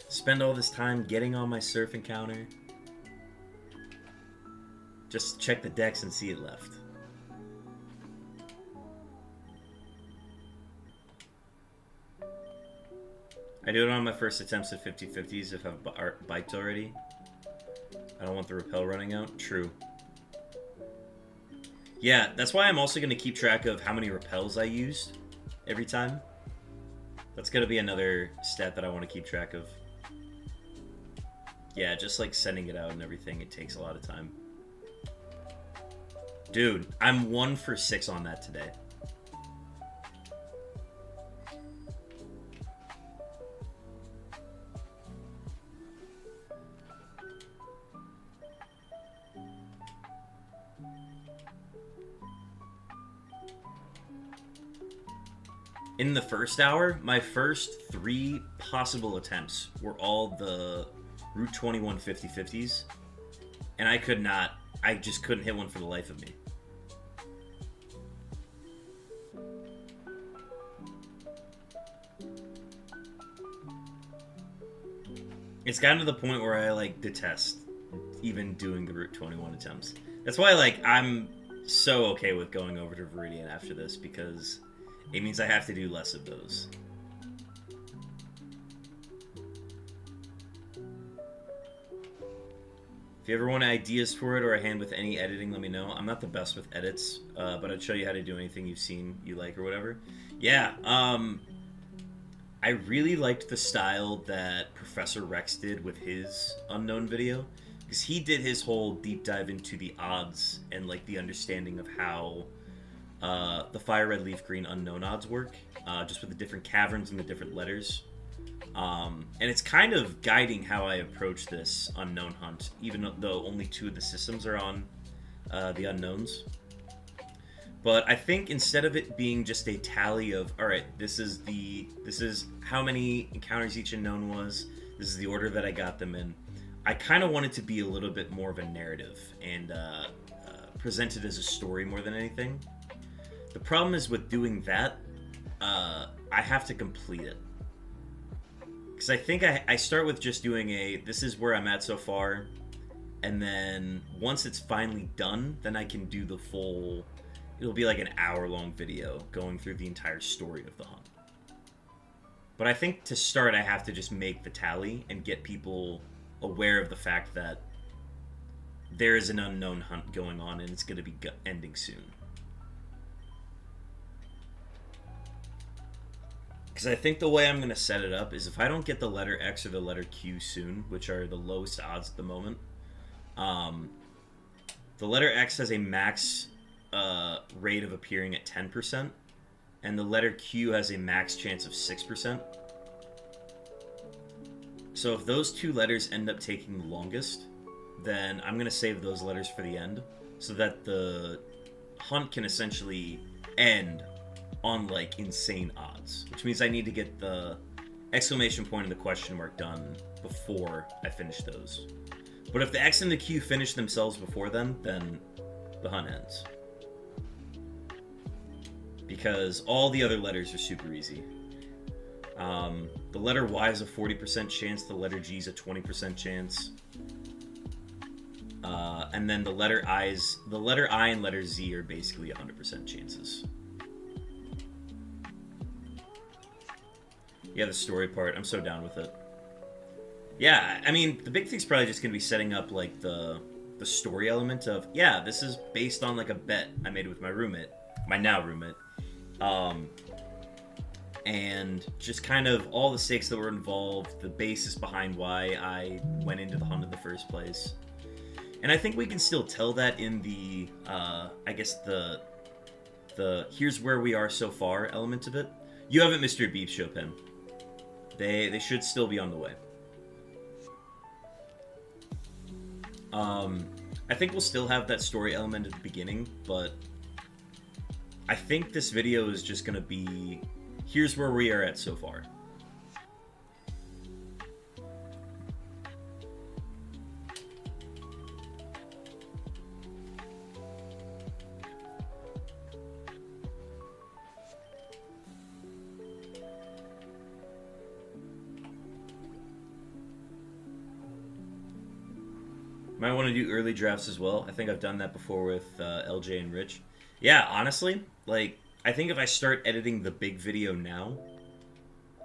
Speaker 1: Spend all this time getting on my surf encounter. Just check the decks and see it left. I do it on my first attempts at 50-50s if I've biked already. I don't want the rappel running out. True. Yeah, that's why I'm also going to keep track of how many rappels I used every time. That's going to be another stat that I want to keep track of. Yeah, just like sending it out and everything, it takes a lot of time. Dude, I'm 1 for 6 on that today. in the first hour, my first 3 possible attempts were all the Route 21 50/50s, and I just couldn't hit one for the life of me. It's gotten to the point where I, like, detest even doing the Route 21 attempts. That's why, like, I'm so okay with going over to Viridian after this, because it means I have to do less of those. If you ever want ideas for it or a hand with any editing, let me know. I'm not the best with edits, but I'd show you how to do anything you've seen you like or whatever. Yeah, I really liked the style that Professor Rex did with his Unknown video, because he did his whole deep dive into the odds and, like, the understanding of how the Fire Red Leaf Green Unknown odds work, just with the different caverns and the different letters. And it's kind of guiding how I approach this Unknown hunt, even though only 2 of the systems are on the Unknowns. But I think instead of it being just a tally of, alright, this is how many encounters each Unknown was, this is the order that I got them in, I kind of want it to be a little bit more of a narrative and presented as a story more than anything. The problem is with doing that, I have to complete it. Because I think I start with just doing this is where I'm at so far, and then once it's finally done, then I can do the full, it'll be like an hour-long video going through the entire story of the hunt. But I think to start, I have to just make the tally and get people aware of the fact that there is an Unknown hunt going on and it's going to be ending soon. Because I think the way I'm going to set it up is if I don't get the letter X or the letter Q soon, which are the lowest odds at the moment, the letter X has a max rate of appearing at 10%, and the letter Q has a max chance of 6%. So if those 2 letters end up taking the longest, then I'm going to save those letters for the end, so that the hunt can essentially end on, like, insane odds. Which means I need to get the exclamation point and the question mark done before I finish those. But if the X and the Q finish themselves before then the hunt ends. Because all the other letters are super easy. The letter Y is a 40% chance, the letter G is a 20% chance. And then the letter I and letter Z are basically 100% chances. Yeah, the story part, I'm so down with it. Yeah, I mean, the big thing's probably just going to be setting up, like, the story element of, yeah, this is based on, like, a bet I made with my roommate, my now roommate. And just kind of all the stakes that were involved, the basis behind why I went into the hunt in the first place. And I think we can still tell that in the, I guess the here's where we are so far element of it. You haven't missed your beeps, Chopin. They should still be on the way. I think we'll still have that story element at the beginning, but I think this video is just going to be, here's where we are at so far. Might want to do early drafts as well. I think I've done that before with LJ and Rich. Yeah, honestly, like, I think if I start editing the big video now,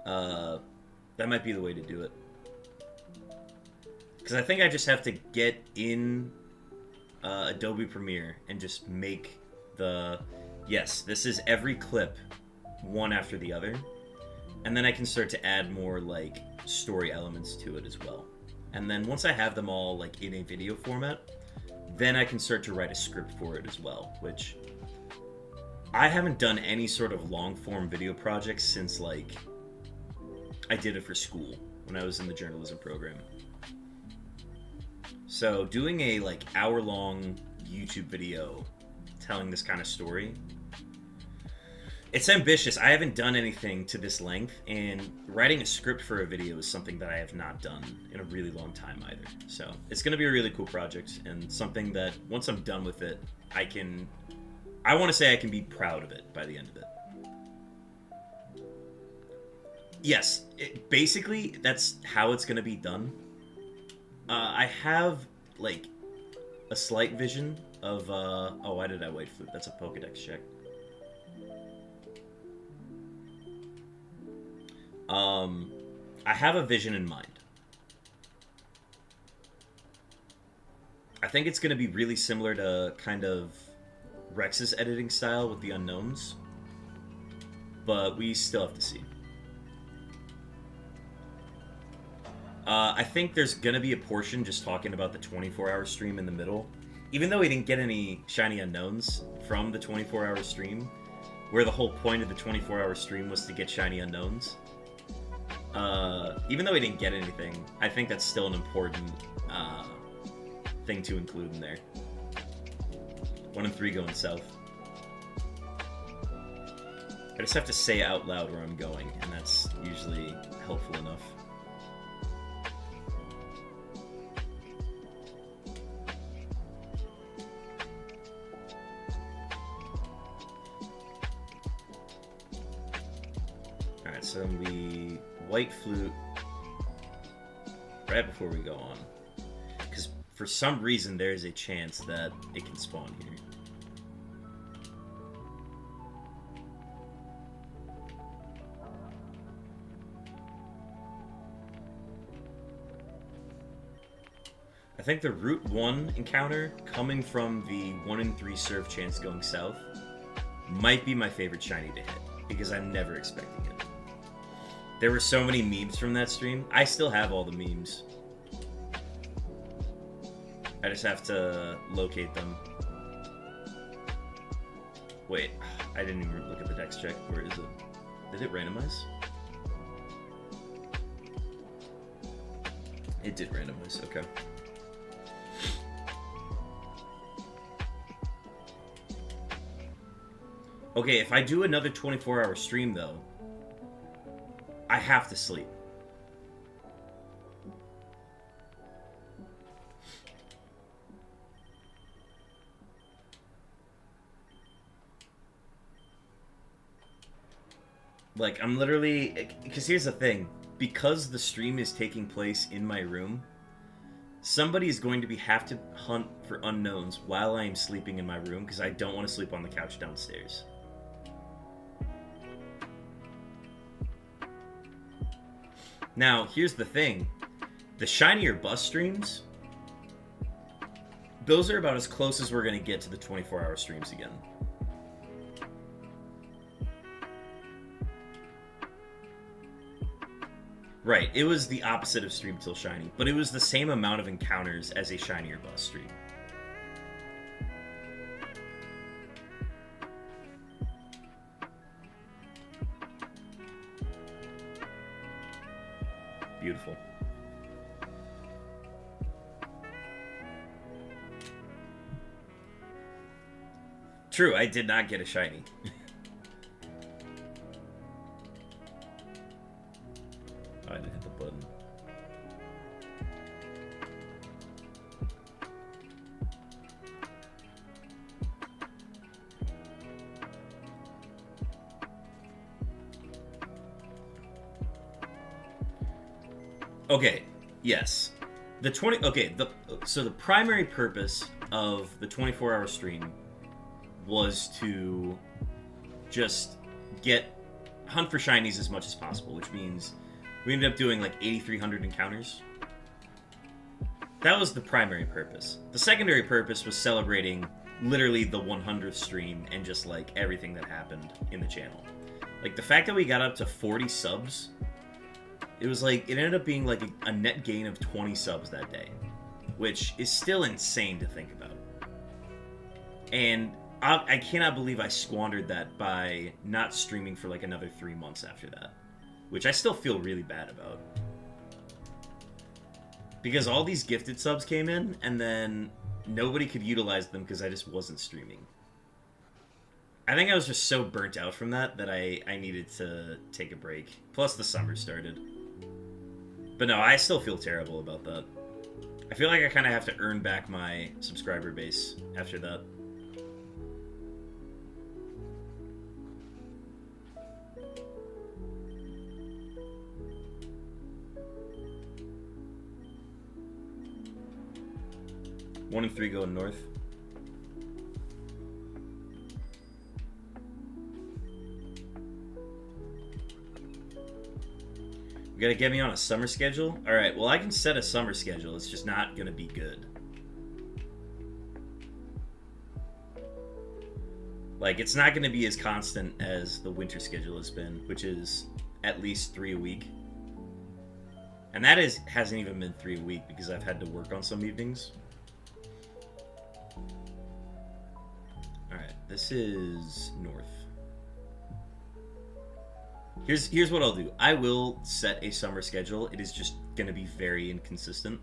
Speaker 1: that might be the way to do it. Because I think I just have to get in Adobe Premiere and just make yes, this is every clip one after the other. And then I can start to add more, like, story elements to it as well. And then once I have them all, like, in a video format, then I can start to write a script for it as well, which I haven't done any sort of long-form video projects since, like, I did it for school when I was in the journalism program. So doing a, like, hour-long YouTube video telling this kind of story, It's ambitious. I haven't done anything to this length, and writing a script for a video is something that I have not done in a really long time either. So it's going to be a really cool project, and something that once I'm done with it, I want to say I can be proud of it by the end of it. Yes, basically that's how it's going to be done. I have like a slight vision of oh, why did I white flute? That's a Pokedex check. I have a vision in mind. I think it's going to be really similar to kind of Rex's editing style with the unknowns, but we still have to see. I think there's going to be a portion just talking about the 24-hour stream in the middle, even though we didn't get any shiny unknowns from the 24-hour stream, where the whole point of the 24-hour stream was to get shiny unknowns. Even though we didn't get anything, I think that's still an important thing to include in there. 1 and 3 going south. I just have to say out loud where I'm going, and that's usually helpful enough. Alright, so we white flute right before we go on, because for some reason there is a chance that it can spawn here. I think the Route 1 encounter coming from the 1 in 3 serve chance going south might be my favorite shiny to hit, because I'm never expecting it. There were so many memes from that stream. I still have all the memes. I just have to locate them. Wait, I didn't even look at the dex check. Where is it? Did it randomize? It did randomize, okay. Okay, if I do another 24-hour stream, though, I have to sleep. Like, I'm literally... Because here's the thing. Because the stream is taking place in my room, somebody is going to have to hunt for unknowns while I am sleeping in my room, because I don't want to sleep on the couch downstairs. Now, here's the thing. The Shinier Bus streams, those are about as close as we're going to get to the 24-hour streams again. Right, it was the opposite of Stream Till Shiny, but it was the same amount of encounters as a Shinier Bus stream. Beautiful. True, I did not get a shiny. Oh, I didn't hit the button. Okay, yes. So the primary purpose of the 24-hour stream was to just hunt for shinies as much as possible, which means we ended up doing like 8,300 encounters. That was the primary purpose. The secondary purpose was celebrating literally the 100th stream and just like everything that happened in the channel. Like the fact that we got up to 40 subs, it was like, it ended up being like a net gain of 20 subs that day, which is still insane to think about. And I cannot believe I squandered that by not streaming for like another 3 months after that, which I still feel really bad about. Because all these gifted subs came in, and then nobody could utilize them because I just wasn't streaming. I think I was just so burnt out from that I needed to take a break. Plus the summer started. But no, I still feel terrible about that. I feel like I kind of have to earn back my subscriber base after that. One and three going north. You gotta get me on a summer schedule? Alright, well I can set a summer schedule, it's just not gonna be good. Like, it's not gonna be as constant as the winter schedule has been, which is at least 3 a week. And that hasn't even been 3 a week because I've had to work on some evenings. Alright, this is north. Here's what I'll do. I will set a summer schedule. It is just going to be very inconsistent.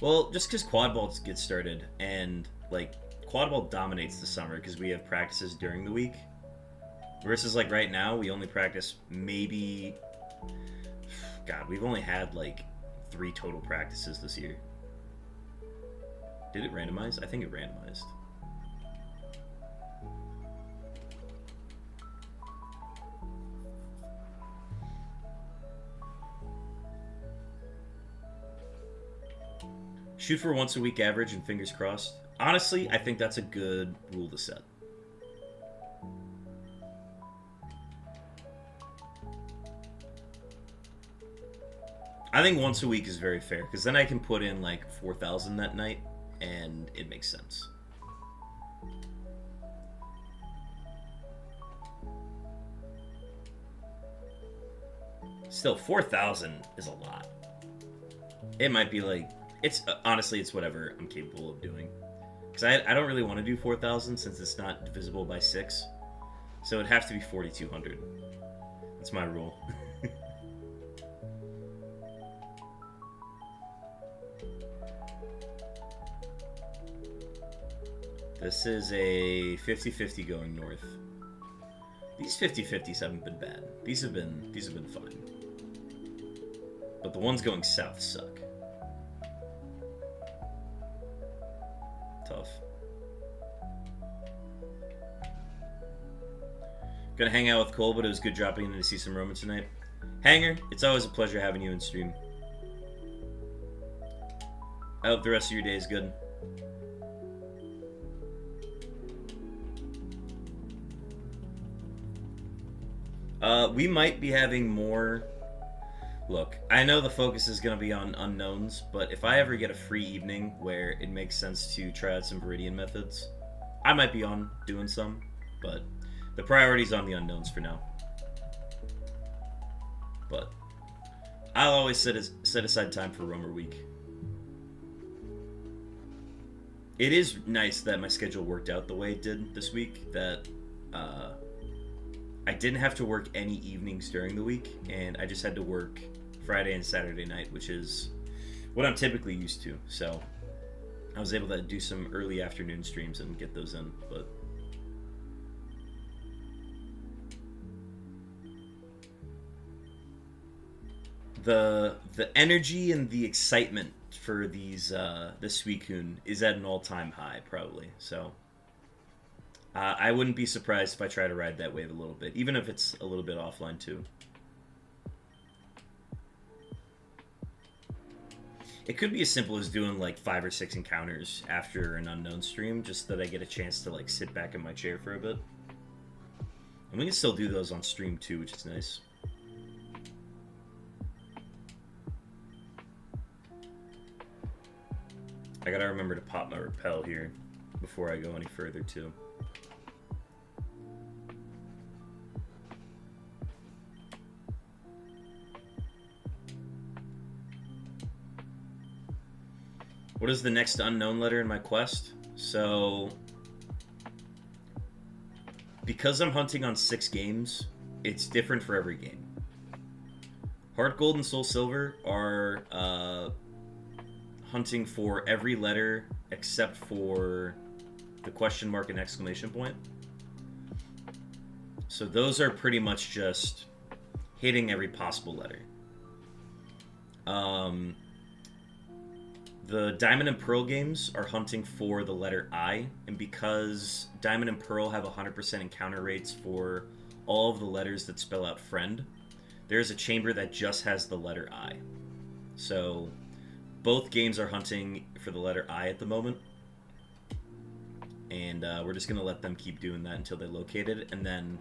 Speaker 1: Well, just because quad ball gets started, and like quad ball dominates the summer because we have practices during the week. Versus like right now, we only practice maybe... God, we've only had like 3 total practices this year. Did it randomize? I think it randomized. Shoot for once a week average and fingers crossed. Honestly, I think that's a good rule to set. I think once a week is very fair, because then I can put in like 4,000 that night, and it makes sense. Still, 4,000 is a lot. It might be like... It's honestly, it's whatever I'm capable of doing. Because I don't really want to do 4,000 since it's not divisible by 6. So it'd have to be 4,200. That's my rule. This is a 50-50 going north. These 50-50s haven't been bad. These have been fine. But the ones going south suck. Tough. Gonna hang out with Cole, but it was good dropping in to see some Roman tonight. Hanger, it's always a pleasure having you in stream. I hope the rest of your day is good. We might be having more... Look, I know the focus is going to be on unknowns, but if I ever get a free evening where it makes sense to try out some Viridian methods, I might be on doing some, but the priority's on the unknowns for now. But I'll always set aside time for Roamer Week. It is nice that my schedule worked out the way it did this week, that I didn't have to work any evenings during the week, and I just had to work Friday and Saturday night, which is what I'm typically used to. So I was able to do some early afternoon streams and get those in, but the energy and the excitement for these the SUICUNE is at an all-time high, probably. So I wouldn't be surprised if I try to ride that wave a little bit, even if it's a little bit offline too. It could be as simple as doing like 5 or 6 encounters after an unknown stream, just that I get a chance to like sit back in my chair for a bit. And we can still do those on stream too, which is nice. I gotta remember to pop my repel here before I go any further too. What is the next unknown letter in my quest? So, because I'm hunting on 6 games, it's different for every game. Heart Gold and Soul Silver are hunting for every letter except for the question mark and exclamation point. So those are pretty much just hitting every possible letter. The Diamond and Pearl games are hunting for the letter I, and because Diamond and Pearl have 100% encounter rates for all of the letters that spell out friend, there's a chamber that just has the letter I. So both games are hunting for the letter I at the moment, and we're just going to let them keep doing that until they locate it, and then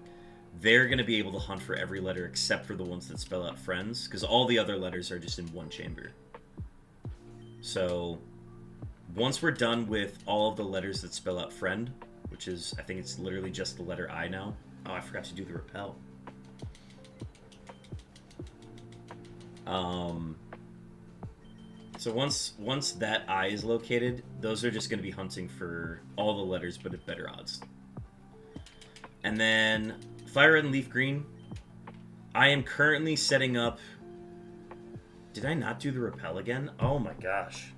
Speaker 1: they're going to be able to hunt for every letter except for the ones that spell out friends, because all the other letters are just in one chamber. So once we're done with all of the letters that spell out friend, which is, I think it's literally just the letter I now. Oh, I forgot to do the repel. So once that I is located, those are just going to be hunting for all the letters, but at better odds. And then Fire Red and Leaf Green, I am currently setting up... Did I not do the repel again? Oh my gosh.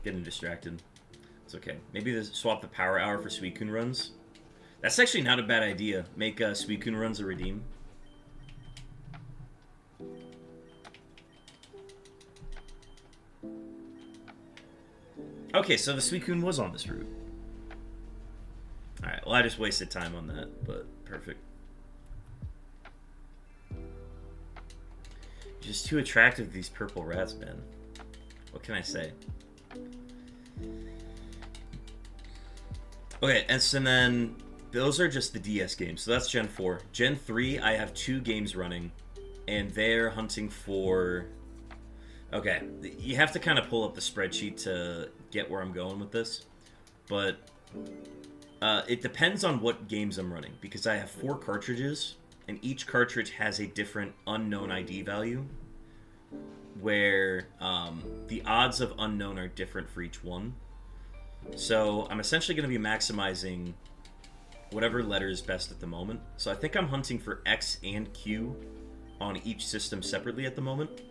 Speaker 1: Getting distracted. It's okay. Maybe swap the Power Hour for SUICUNE runs. That's actually not a bad idea. Make SUICUNE runs a redeem. Okay, so the SUICUNE was on this route. Alright, well I just wasted time on that, but perfect. Just too attractive, these purple rats, man. What can I say? Okay, and so then those are just the DS games. So that's Gen 4. Gen 3, I have 2 games running, and they're hunting for... Okay, you have to kind of pull up the spreadsheet to get where I'm going with this, but it depends on what games I'm running, because I have 4 cartridges, and each cartridge has a different unknown ID value, where the odds of unknown are different for each one. So I'm essentially going to be maximizing whatever letter is best at the moment. So I think I'm hunting for X and Q on each system separately at the moment.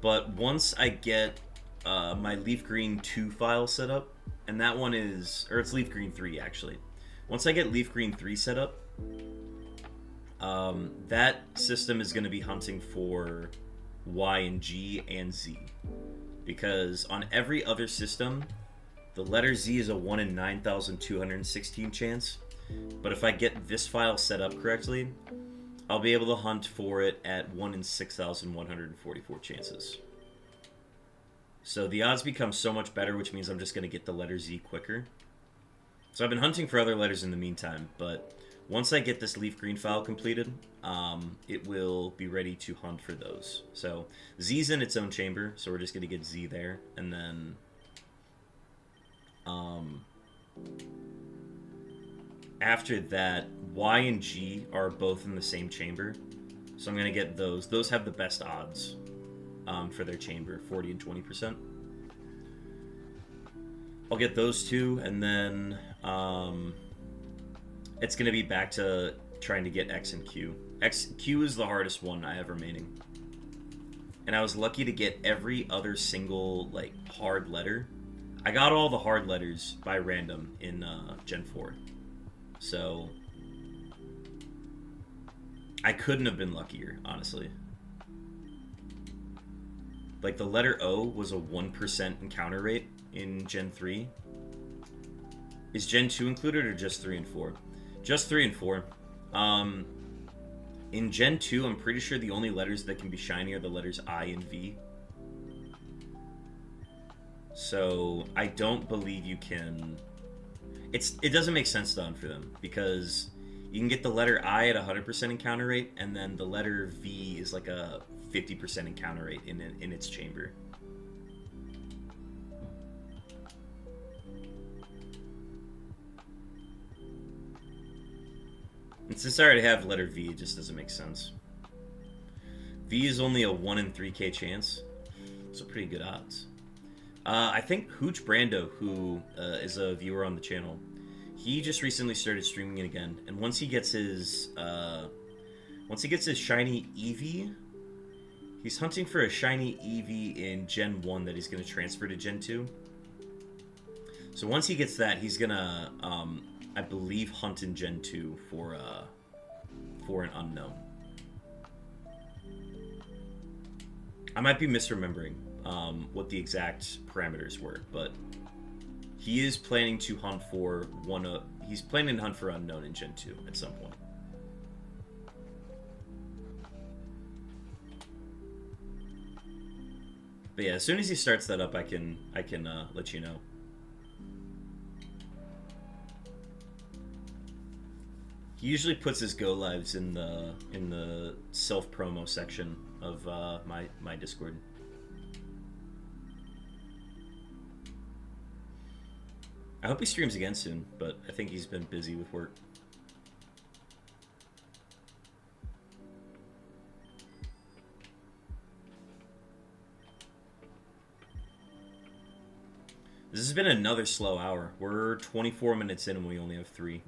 Speaker 1: But once I get my Leaf Green 2 file set up, and that one is, or it's Leaf Green 3 actually. Once I get Leaf Green 3 set up, that system is going to be hunting for Y and G and Z. Because on every other system, the letter Z is a 1 in 9,216 chance. But if I get this file set up correctly, I'll be able to hunt for it at 1 in 6,144 chances. So the odds become so much better, which means I'm just going to get the letter Z quicker. So I've been hunting for other letters in the meantime, but once I get this Leaf Green file completed, it will be ready to hunt for those. So Z's in its own chamber, so we're just going to get Z there, and then after that, Y and G are both in the same chamber, so I'm going to get those. Those have the best odds for their chamber, 40 and 20%. I'll get those 2, and then it's going to be back to trying to get X and Q. Q is the hardest one I have remaining. And I was lucky to get every other single, like, hard letter. I got all the hard letters by random in Gen 4. So I couldn't have been luckier, honestly. Like, the letter O was a 1% encounter rate in Gen 3. Is Gen 2 included, or just 3 and 4? Just 3 and 4. In Gen 2, I'm pretty sure the only letters that can be shiny are the letters I and V. So I don't believe you can... It doesn't make sense to hunt for them, because you can get the letter I at 100% encounter rate, and then the letter V is like a 50% encounter rate in its chamber. And since I already have letter V, it just doesn't make sense. V is only a 1 in 3k chance, so pretty good odds. I think Hooch Brando, who is a viewer on the channel, he just recently started streaming it again, and once he gets his shiny Eevee, he's hunting for a shiny Eevee in Gen 1 that he's going to transfer to Gen 2. So once he gets that, he's gonna, I believe, hunt in Gen 2 for an unknown. I might be misremembering what the exact parameters were, but he is planning to hunt for he's planning to hunt for unknown in Gen 2 at some point. But yeah, as soon as he starts that up, I can let you know. He usually puts his go lives in the self promo section of my Discord. I hope he streams again soon, but I think he's been busy with work. This has been another slow hour. We're 24 minutes in and we only have 3.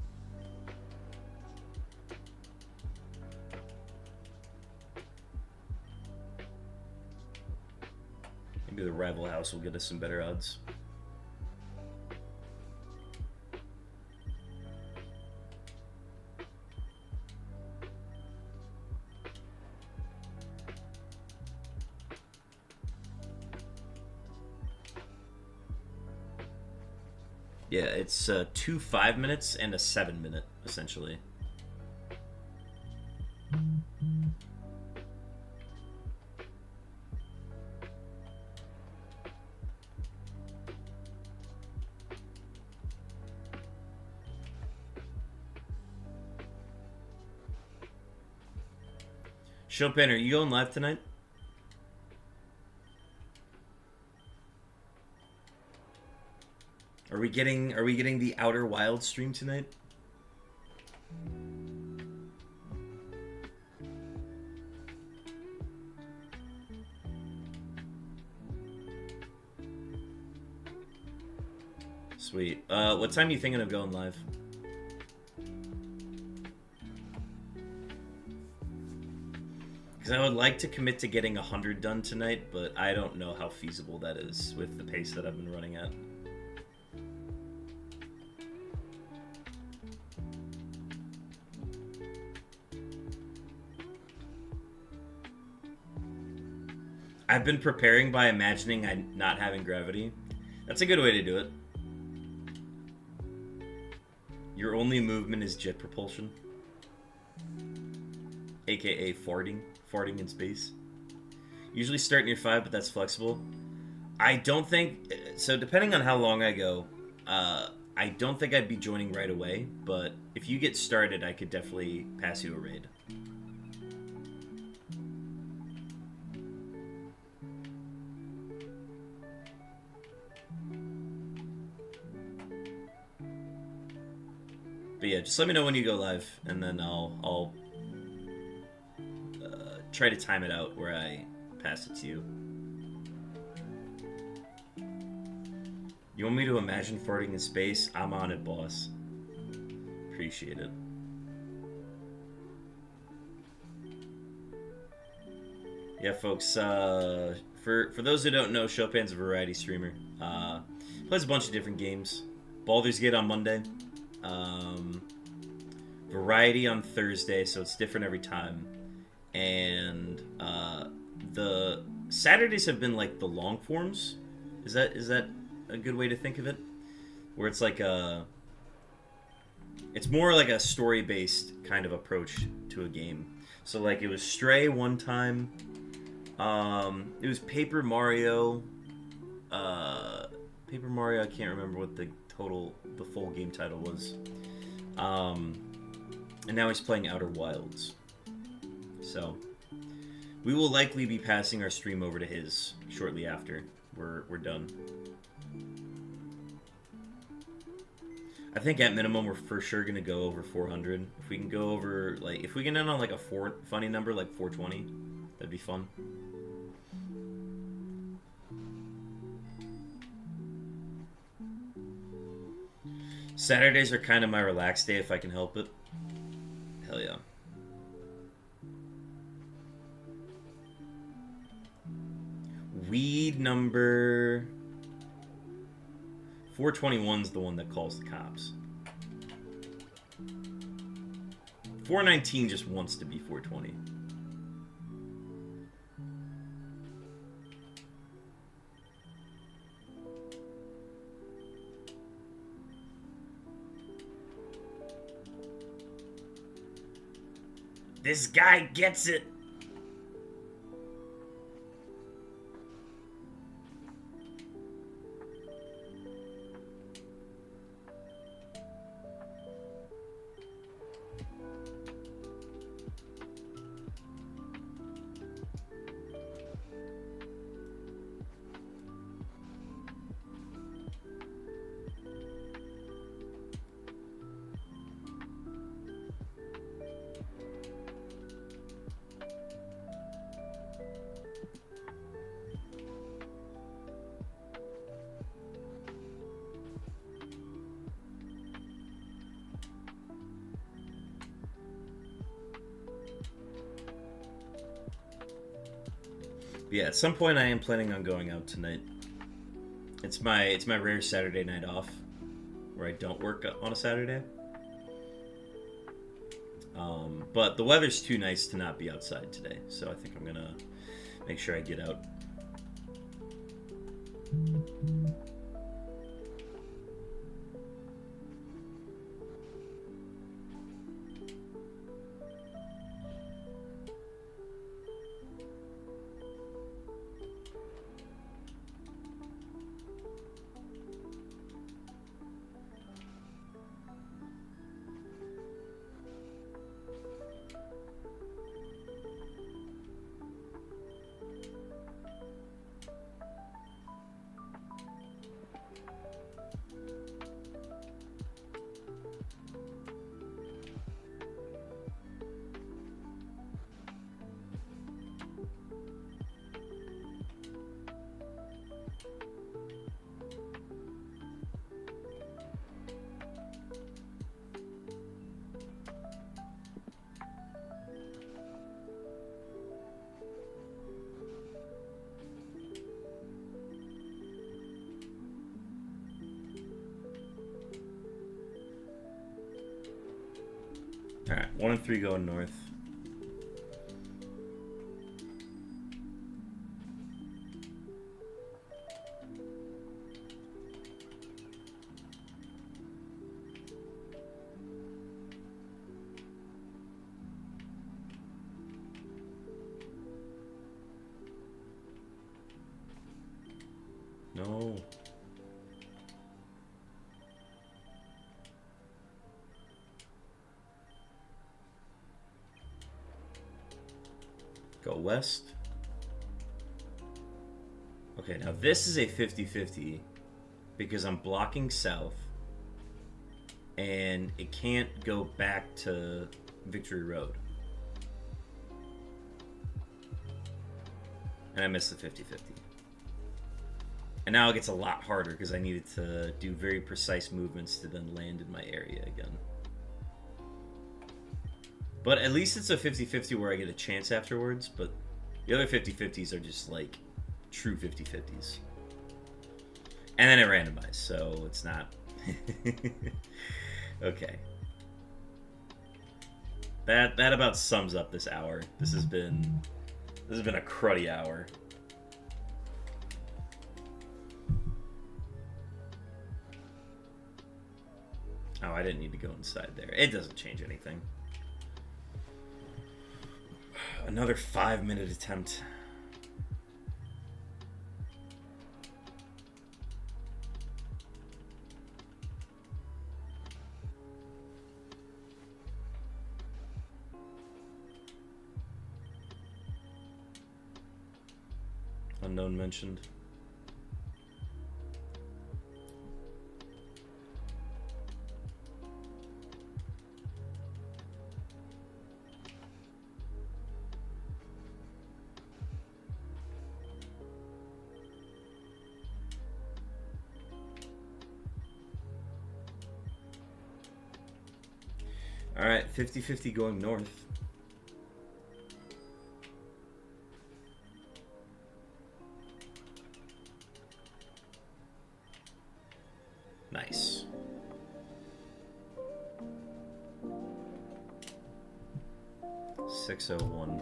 Speaker 1: Maybe the rival house will get us some better odds. Yeah, it's 2 5-minutes and a 7-minute, essentially. Chopin, are you going live tonight? Are we getting the Outer Wild stream tonight? Sweet. What time are you thinking of going live? Because I would like to commit to getting 100 done tonight, but I don't know how feasible that is with the pace that I've been running at. I've been preparing by imagining I'm not having gravity. That's a good way to do it. Your only movement is jet propulsion. AKA farting. Farting in space. Usually start near 5, but that's flexible. I don't think... So depending on how long I go, I don't think I'd be joining right away, but if you get started, I could definitely pass you a raid. But yeah, just let me know when you go live, and then I'll try to time it out where I pass it to you. You want me to imagine farting in space? I'm on it, boss. Appreciate it. Yeah, folks, for those who don't know, Chopin's a variety streamer. Plays a bunch of different games. Baldur's Gate on Monday. Variety on Thursday, so it's different every time. And the Saturdays have been like the long forms. Is that a good way to think of it? Where it's like it's more like a story-based kind of approach to a game. So like it was Stray one time. It was Paper Mario. Paper Mario, I can't remember what the full game title was. And now he's playing Outer Wilds. So, we will likely be passing our stream over to his shortly after we're done. I think at minimum we're for sure gonna go over 400. If we can go over, like, if we can end on like a funny number like 420, that'd be fun. Saturdays are kind of my relaxed day if I can help it. Hell yeah. Weed number 421's the one that calls the cops. 419 just wants to be 420. This guy gets it. Yeah, at some point I am planning on going out tonight. It's my rare Saturday night off, where I don't work on a Saturday. But the weather's too nice to not be outside today, so I think I'm gonna make sure I get out. Alright, 1 and 3 going north. No. Go west. Okay, now this is a 50-50 because I'm blocking south and it can't go back to Victory Road. And I missed the 50-50. And now it gets a lot harder because I needed to do very precise movements to then land in my area again. But at least it's a 50-50 where I get a chance afterwards, but the other 50-50s are just like true 50-50s. And then it randomized, so it's not... Okay. That about sums up this hour. This has been a cruddy hour. Oh, I didn't need to go inside there. It doesn't change anything. Another 5-minute attempt. Unknown mentioned. Alright, 50-50 going north. 6:01.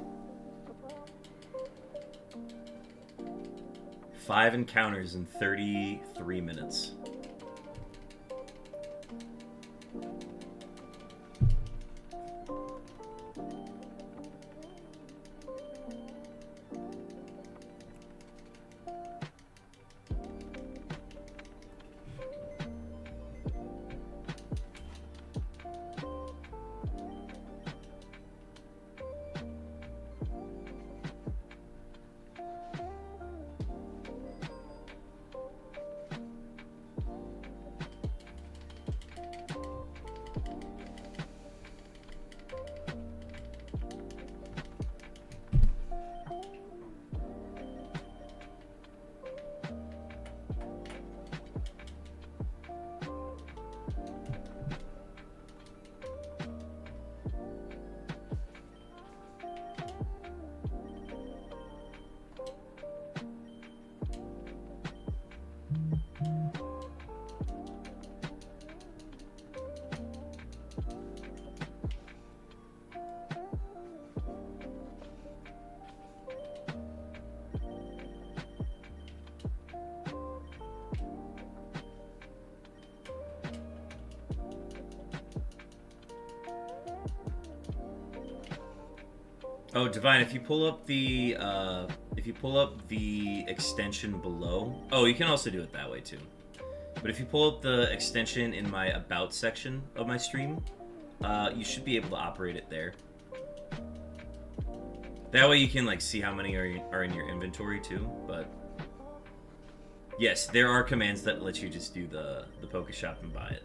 Speaker 1: 5 encounters in 33 minutes. Oh, Divine, if you pull up the extension below, oh, you can also do it that way too. But if you pull up the extension in my about section of my stream, you should be able to operate it there. That way you can like see how many are in your inventory too. But yes, there are commands that let you just do the Poké Shop and buy it.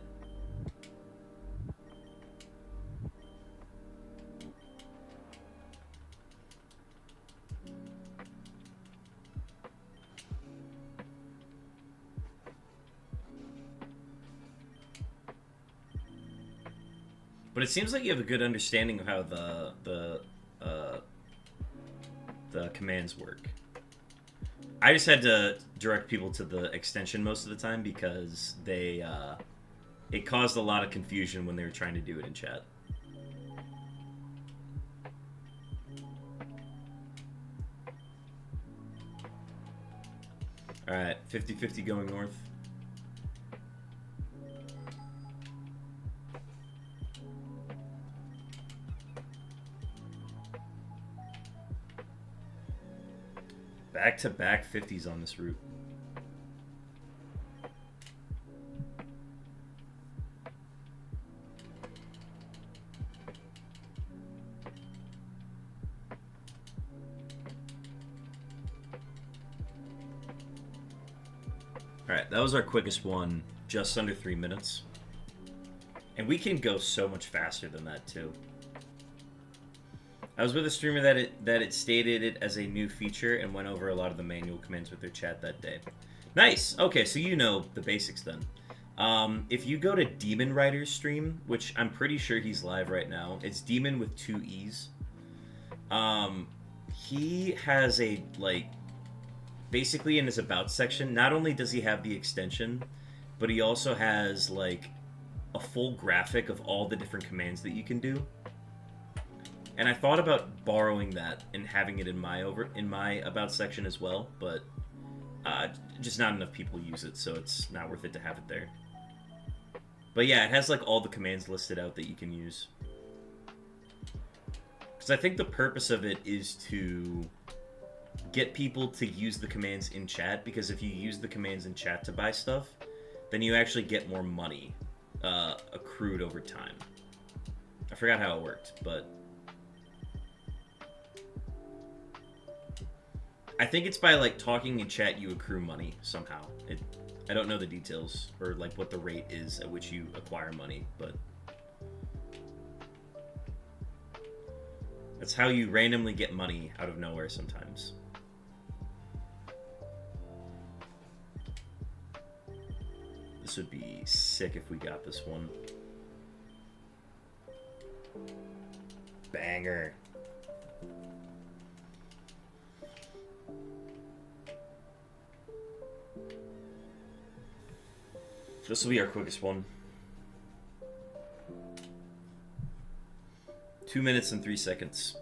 Speaker 1: But it seems like you have a good understanding of how the commands work. I just had to direct people to the extension most of the time because it caused a lot of confusion when they were trying to do it in chat. Alright, 50-50 going north. Back-to-back 50s on this route. Alright, that was our quickest one, just under 3 minutes. And we can go so much faster than that, too. I was with a streamer that it stated it as a new feature and went over a lot of the manual commands with their chat that day. Nice! Okay, so you know the basics then. If you go to Demon Rider's stream, which I'm pretty sure he's live right now, it's Demon with 2 E's. He has a, like, basically in his About section, not only does he have the extension, but he also has, like, a full graphic of all the different commands that you can do. And I thought about borrowing that and having it in my About section as well, but just not enough people use it, so it's not worth it to have it there. But yeah, it has like all the commands listed out that you can use. Because I think the purpose of it is to get people to use the commands in chat, because if you use the commands in chat to buy stuff, then you actually get more money accrued over time. I forgot how it worked, but I think it's by, like, talking in chat you accrue money somehow. I don't know the details, or, like, what the rate is at which you acquire money, but that's how you randomly get money out of nowhere sometimes. This would be sick if we got this one. Banger. This will be our quickest one. 2 minutes and 3 seconds.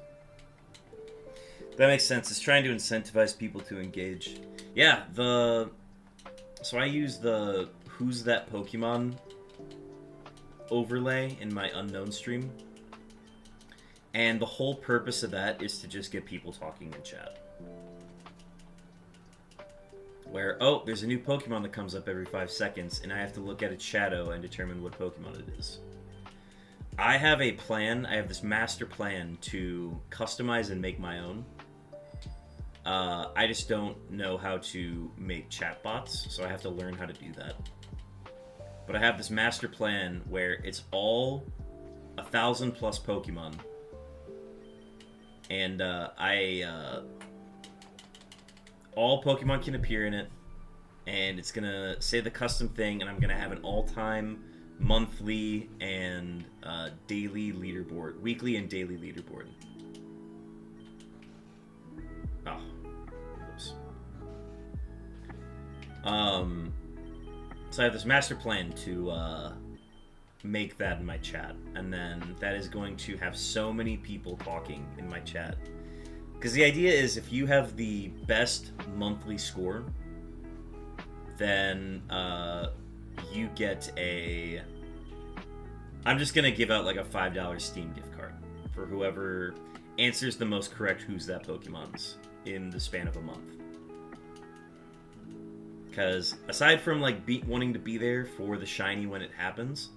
Speaker 1: That makes sense. It's trying to incentivize people to engage. Yeah, so I use the Who's That Pokemon overlay in my unknown stream. And the whole purpose of that is to just get people talking in chat. Where, oh, there's a new Pokemon that comes up every 5 seconds, and I have to look at its shadow and determine what Pokemon it is. I have a plan, I have this master plan to customize and make my own. I just don't know how to make chatbots, so I have to learn how to do that. But I have this master plan where it's all 1,000 plus Pokemon. And all Pokemon can appear in it, and it's gonna say the custom thing, and I'm gonna have an all-time, monthly, and daily leaderboard, weekly and daily leaderboard. Oh, oops. So I have this master plan to make that in my chat, and then that is going to have so many people talking in my chat. Because the idea is, if you have the best monthly score, then you get a... I'm just going to give out like a $5 Steam gift card for whoever answers the most correct Who's That Pokemons in the span of a month. Because aside from like wanting to be there for the shiny when it happens,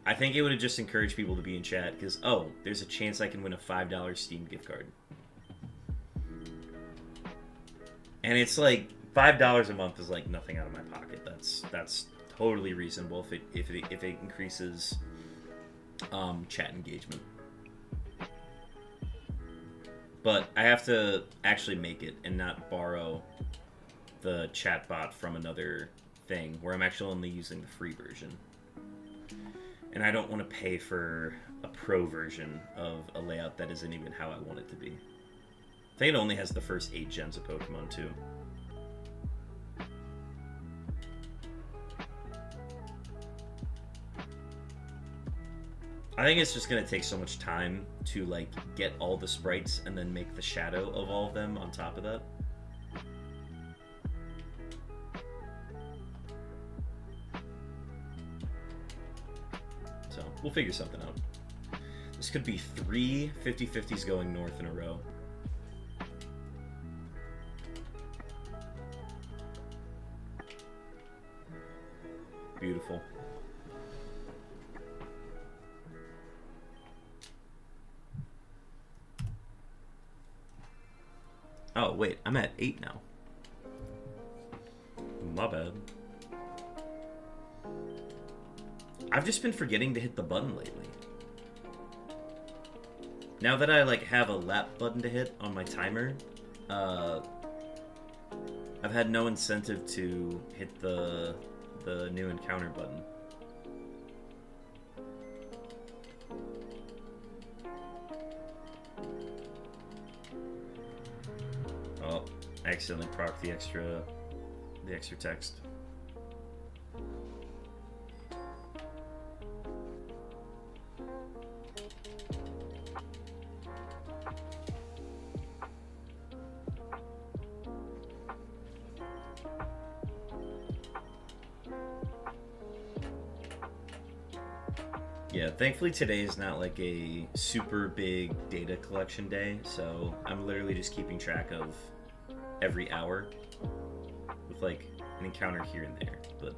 Speaker 1: I think it would have just encouraged people to be in chat because, oh, there's a chance I can win a $5 Steam gift card. And it's like $5 a month is like nothing out of my pocket. That's totally reasonable if it increases chat engagement. But I have to actually make it and not borrow the chatbot from another thing where I'm actually only using the free version. And I don't want to pay for a pro version of a layout that isn't even how I want it to be. I think it only has the first 8 gens of Pokemon, too. I think it's just going to take so much time to, like, get all the sprites and then make the shadow of all of them on top of that. So, we'll figure something out. This could be 3 50-50s going north in a row. Beautiful. Oh, wait, I'm at 8 now. My bad. I've just been forgetting to hit the button lately. Now that I like have a lap button to hit on my timer, I've had no incentive to hit the new encounter button. Oh, I accidentally procced the extra text. Yeah, thankfully today is not like a super big data collection day, so I'm literally just keeping track of every hour with like an encounter here and there, but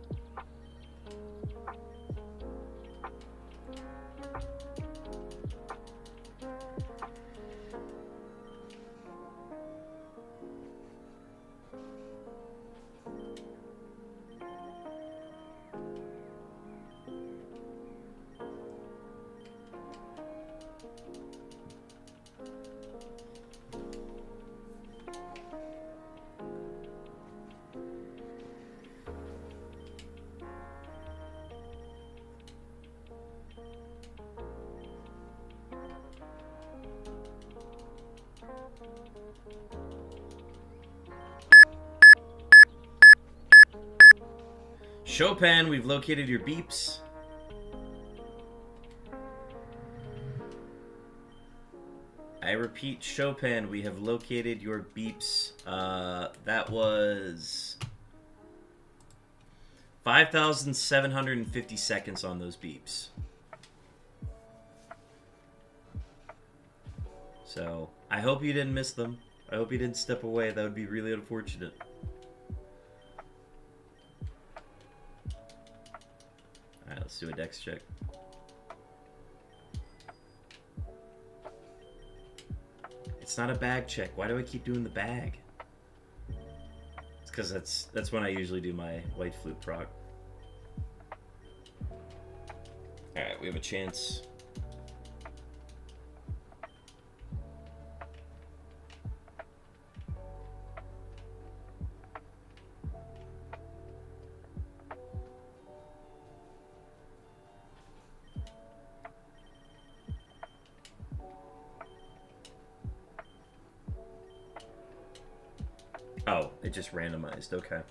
Speaker 1: Chopin, we've located your beeps. I repeat, Chopin, we have located your beeps. That was 5,750 seconds on those beeps. So, I hope you didn't miss them. I hope you didn't step away. That would be really unfortunate. Alright, let's do a dex check. It's not a bag check. Why do I keep doing the bag? It's because that's when I usually do my white flute proc. Alright, we have a chance. Oh, it just randomized. Okay.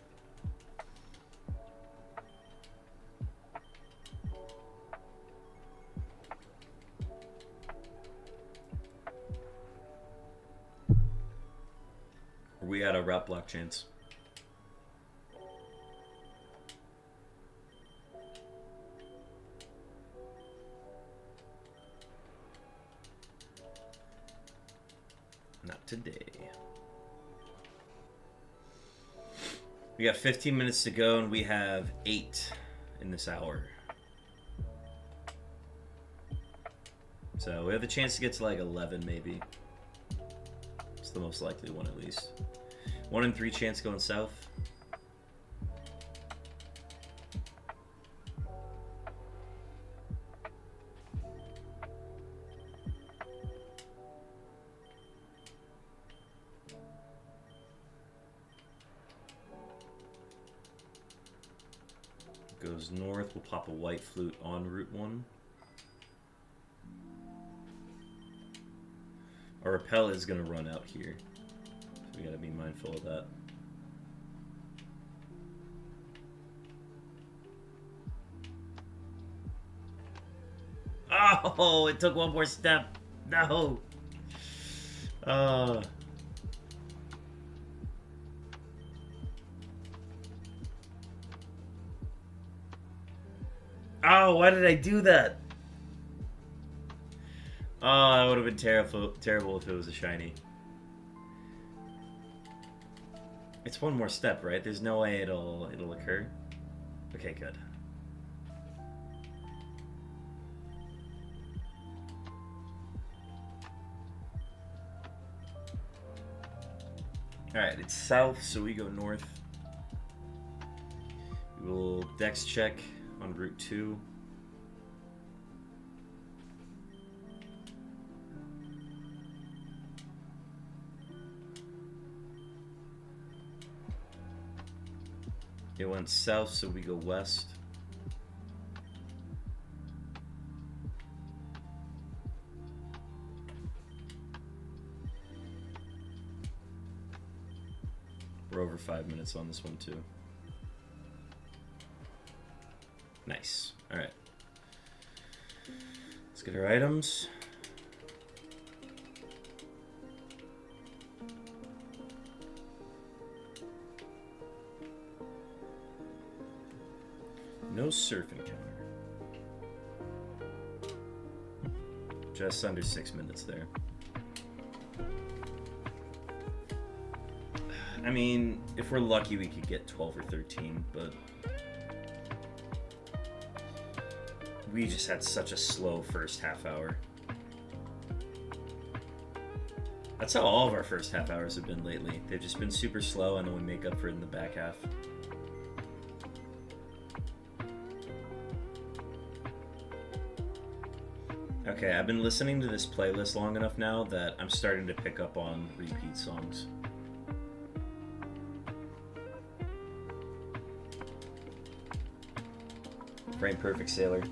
Speaker 1: We got a route block chance. Not today. We got 15 minutes to go, and we have 8 in this hour. So we have the chance to get to like 11, maybe. It's the most likely one, at least. 1 in 3 chance going south. Goes north, we'll pop a white flute on Route 1. Our rappel is going to run out here, so we got to be mindful of that. Oh, it took one more step. No. Oh, why did I do that? Oh, that would have been terrible if it was a shiny. It's one more step, right? There's no way it'll occur. Okay, good. Alright, it's south, so we go north. We will dex check on Route 2. It went south, so we go west. We're over 5 minutes on this one, too. Nice. Alright. Let's get our items. No surf encounter. Just under 6 minutes there. I mean, if we're lucky, we could get 12 or 13, but we just had such a slow first half hour. That's how all of our first half hours have been lately. They've just been super slow, and then we make up for it in the back half. Okay, I've been listening to this playlist long enough now that I'm starting to pick up on repeat songs. Frame Perfect Sailor.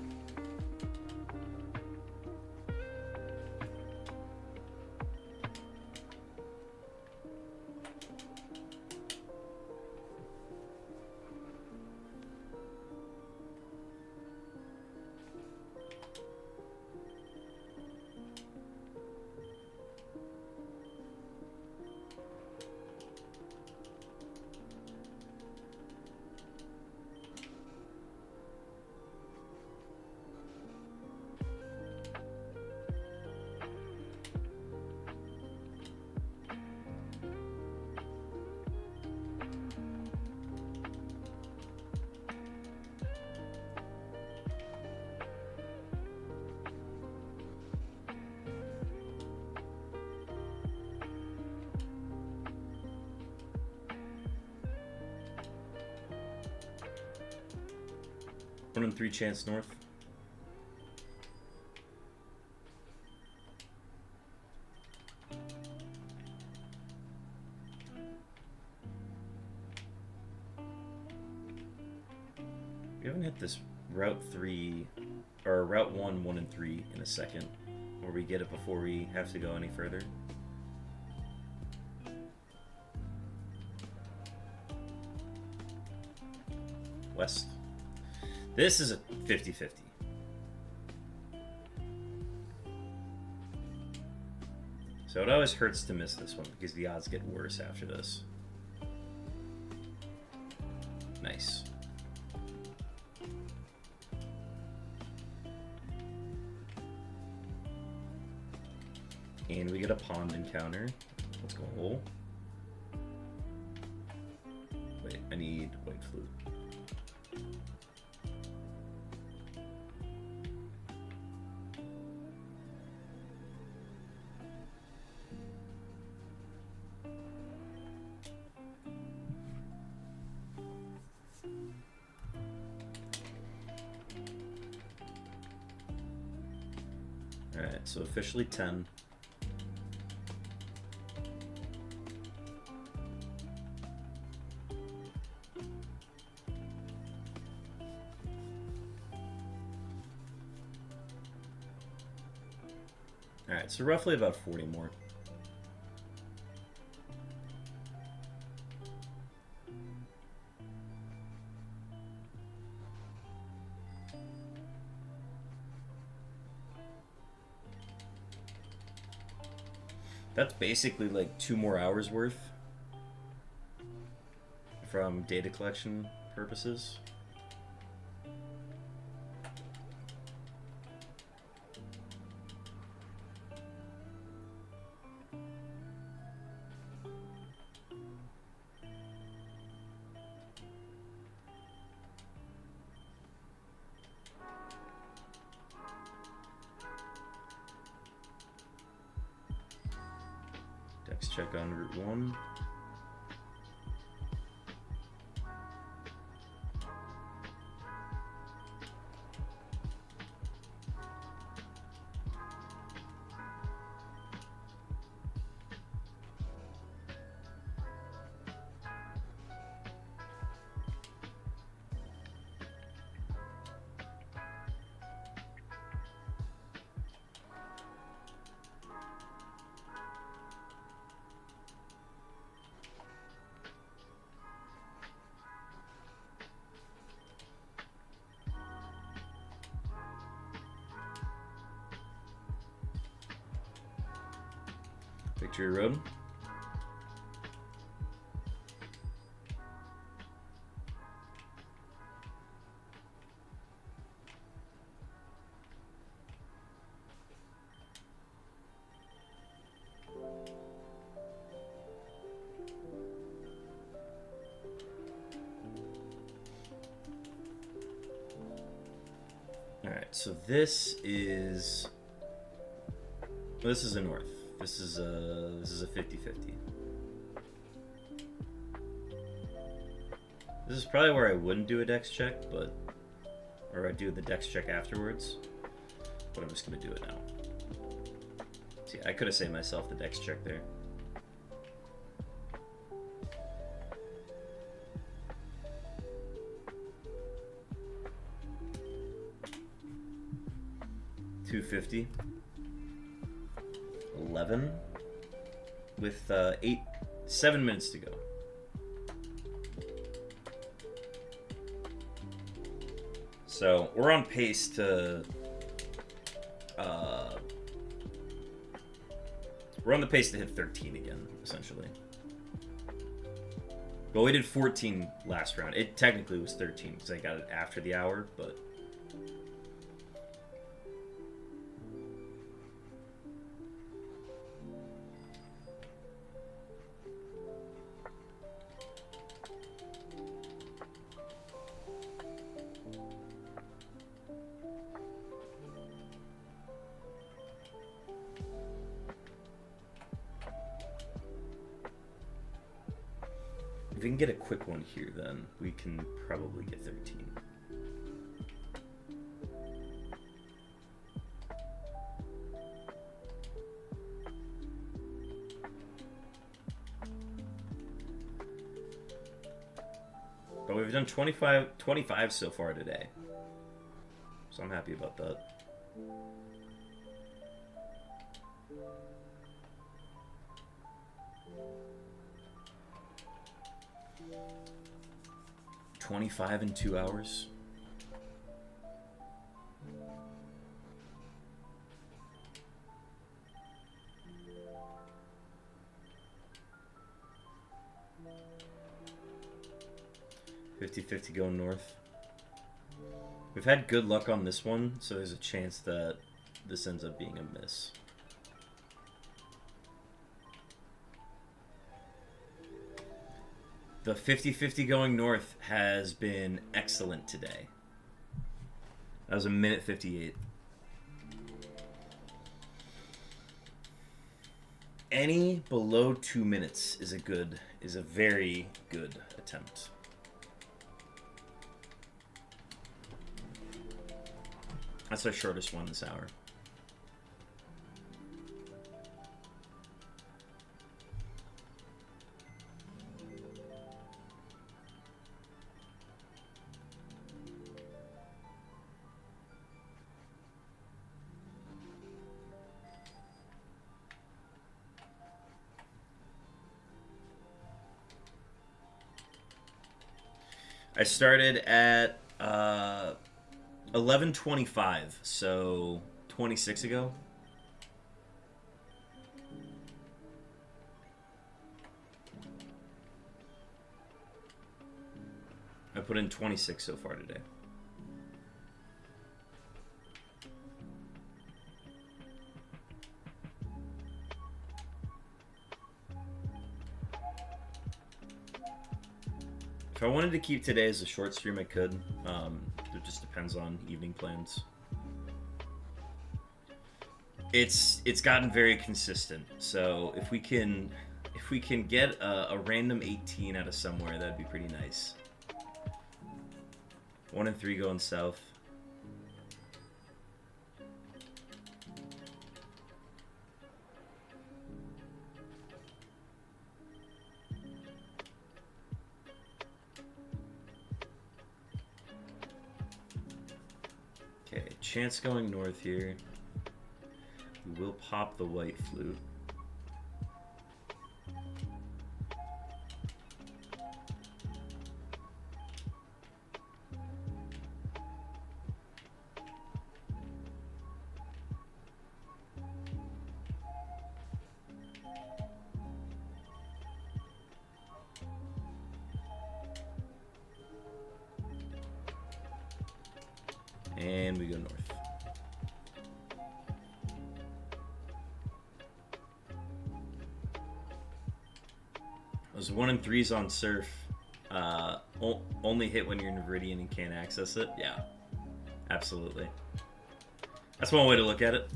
Speaker 1: 1 in 3 chance north. We haven't hit this Route 3, or Route 1, 1 in 3 in a second, where we get it before we have to go any further. West. This is a 50-50. So it always hurts to miss this one because the odds get worse after this. Nice. And we get a pond encounter. Let's go. Wait, I need white flute. Alright, so officially 10. Alright, so roughly about 40 more. That's basically like 2 more hours worth from data collection purposes. Dex check on Route 1. Victory Road. All right, so this is a north. This is a 50-50. This is probably where I wouldn't do a dex check, or I'd do the dex check afterwards. But I'm just gonna do it now. See, I could have saved myself the dex check there. $250. 11 with 7 minutes to go. So we're on pace to hit 13 again, essentially. Well, we did 14 last round. It technically was 13 because I got it after the hour, but if we can get a quick one here, then we can probably get 13. we've done 25 so far today. So I'm happy about that. $25 in 2 hours. $50-50 going north. We've had good luck on this one, so there's a chance that this ends up being a miss. The 50-50 going north has been excellent today. That was a minute 58. Any below 2 minutes is a very good attempt. That's our shortest one this hour. I started at 11:25, so 26 ago. I put in 26 so far today. If I wanted to keep today as a short stream, I could. It just depends on evening plans. It's gotten very consistent. So if we can get a random 18 out of somewhere, that'd be pretty nice. 1 and 3 going south. Okay, chance going north here. We will pop the white flute. And we go north. Those 1 and 3s on surf only hit when you're in Viridian and can't access it. Yeah, absolutely. That's one way to look at it.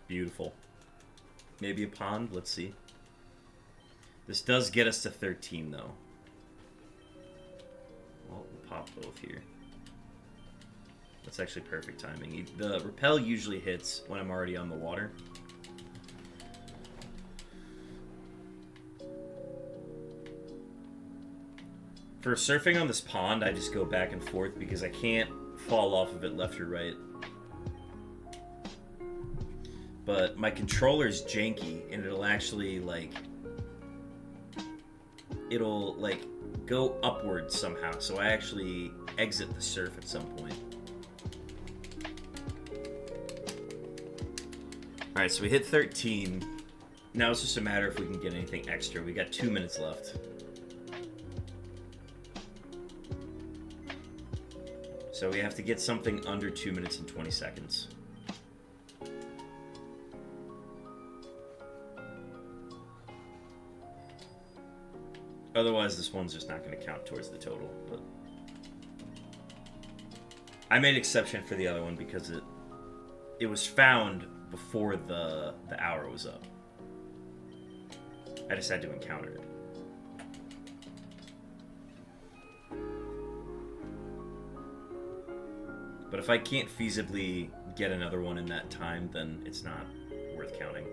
Speaker 1: Beautiful. Maybe a pond. Let's see. This does get us to 13, though. Well, we'll pop both here. That's actually perfect timing. The rappel usually hits when I'm already on the water. For surfing on this pond, I just go back and forth because I can't fall off of it left or right. But my controller's janky, and it'll actually, like... It'll, like, go upwards somehow, so I actually exit the surf at some point. Alright, so we hit 13. Now it's just a matter if we can get anything extra. We got 2 minutes left. So we have to get something under 2 minutes and 20 seconds. Otherwise, this one's just not going to count towards the total. But I made exception for the other one because it was found before the hour was up. I just had to encounter it. But if I can't feasibly get another one in that time, then it's not worth counting.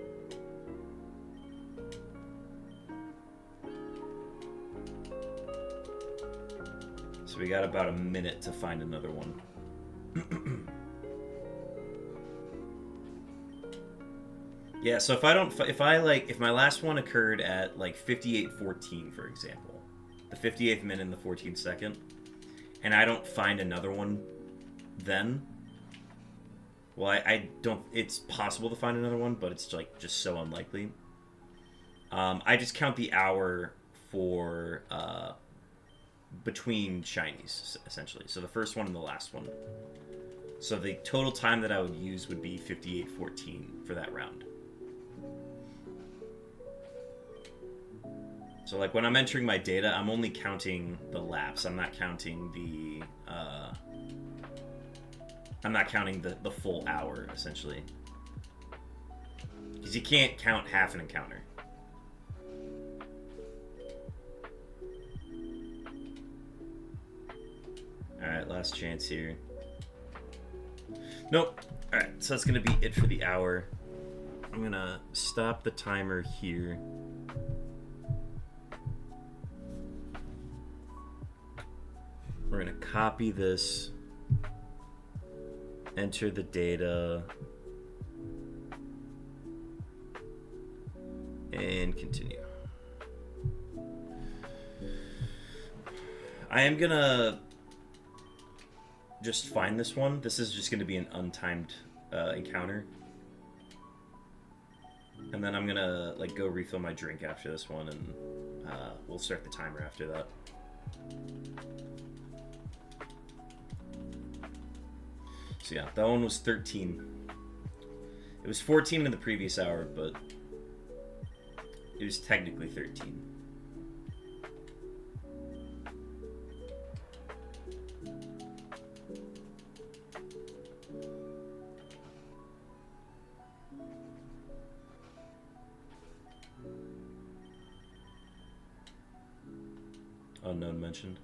Speaker 1: So we got about a minute to find another one. Yeah, so if my last one occurred at like 58:14, for example, the 58th minute and the 14th second, and I don't find another one then, well, I don't, it's possible to find another one, but it's like just so unlikely. I just count the hour for between shinies, essentially. So the first one and the last one. So the total time that I would use would be 58:14 for that round. So like when I'm entering my data, I'm only counting the laps. I'm not counting the full hour, essentially. Because you can't count half an encounter. Alright, last chance here. Nope. Alright, so that's going to be it for the hour. I'm going to stop the timer here. We're going to copy this, enter the data, and continue. I am going to just find this one. This is just going to be an untimed encounter. And then I'm going to like go refill my drink after this one, and we'll start the timer after that. So yeah, that one was 13. It was 14 in the previous hour, but it was technically 13. Unknown mentioned.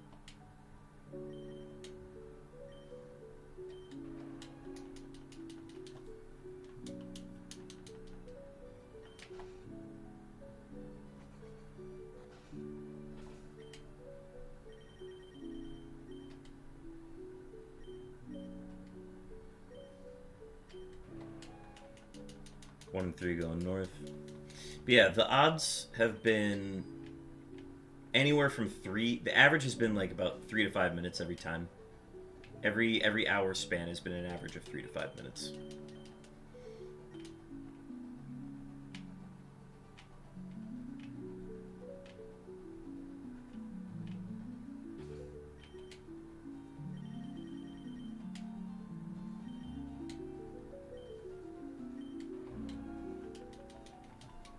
Speaker 1: One and three going north. But yeah, the odds have been anywhere from 3. The average has been like about 3 to 5 minutes every time. Every hour span has been an average of 3 to 5 minutes.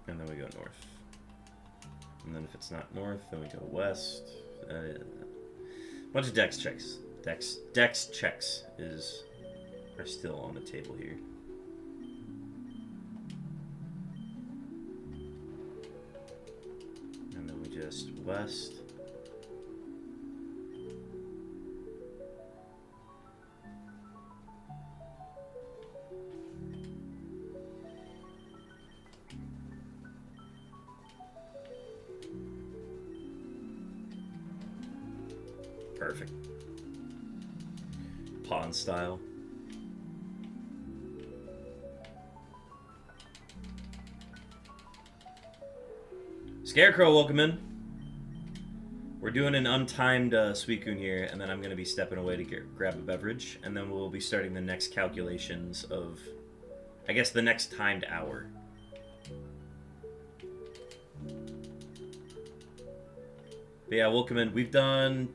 Speaker 1: And then we go north. And then if it's not north, then we go west. Bunch of dex checks. Dex checks are still on the table here. And then we just west. Perfect. Pawn style. Scarecrow, welcome in. We're doing an untimed SUICUNE here, and then I'm going to be stepping away to grab a beverage, and then we'll be starting the next calculations of, I guess, the next timed hour. But yeah, welcome in. We've done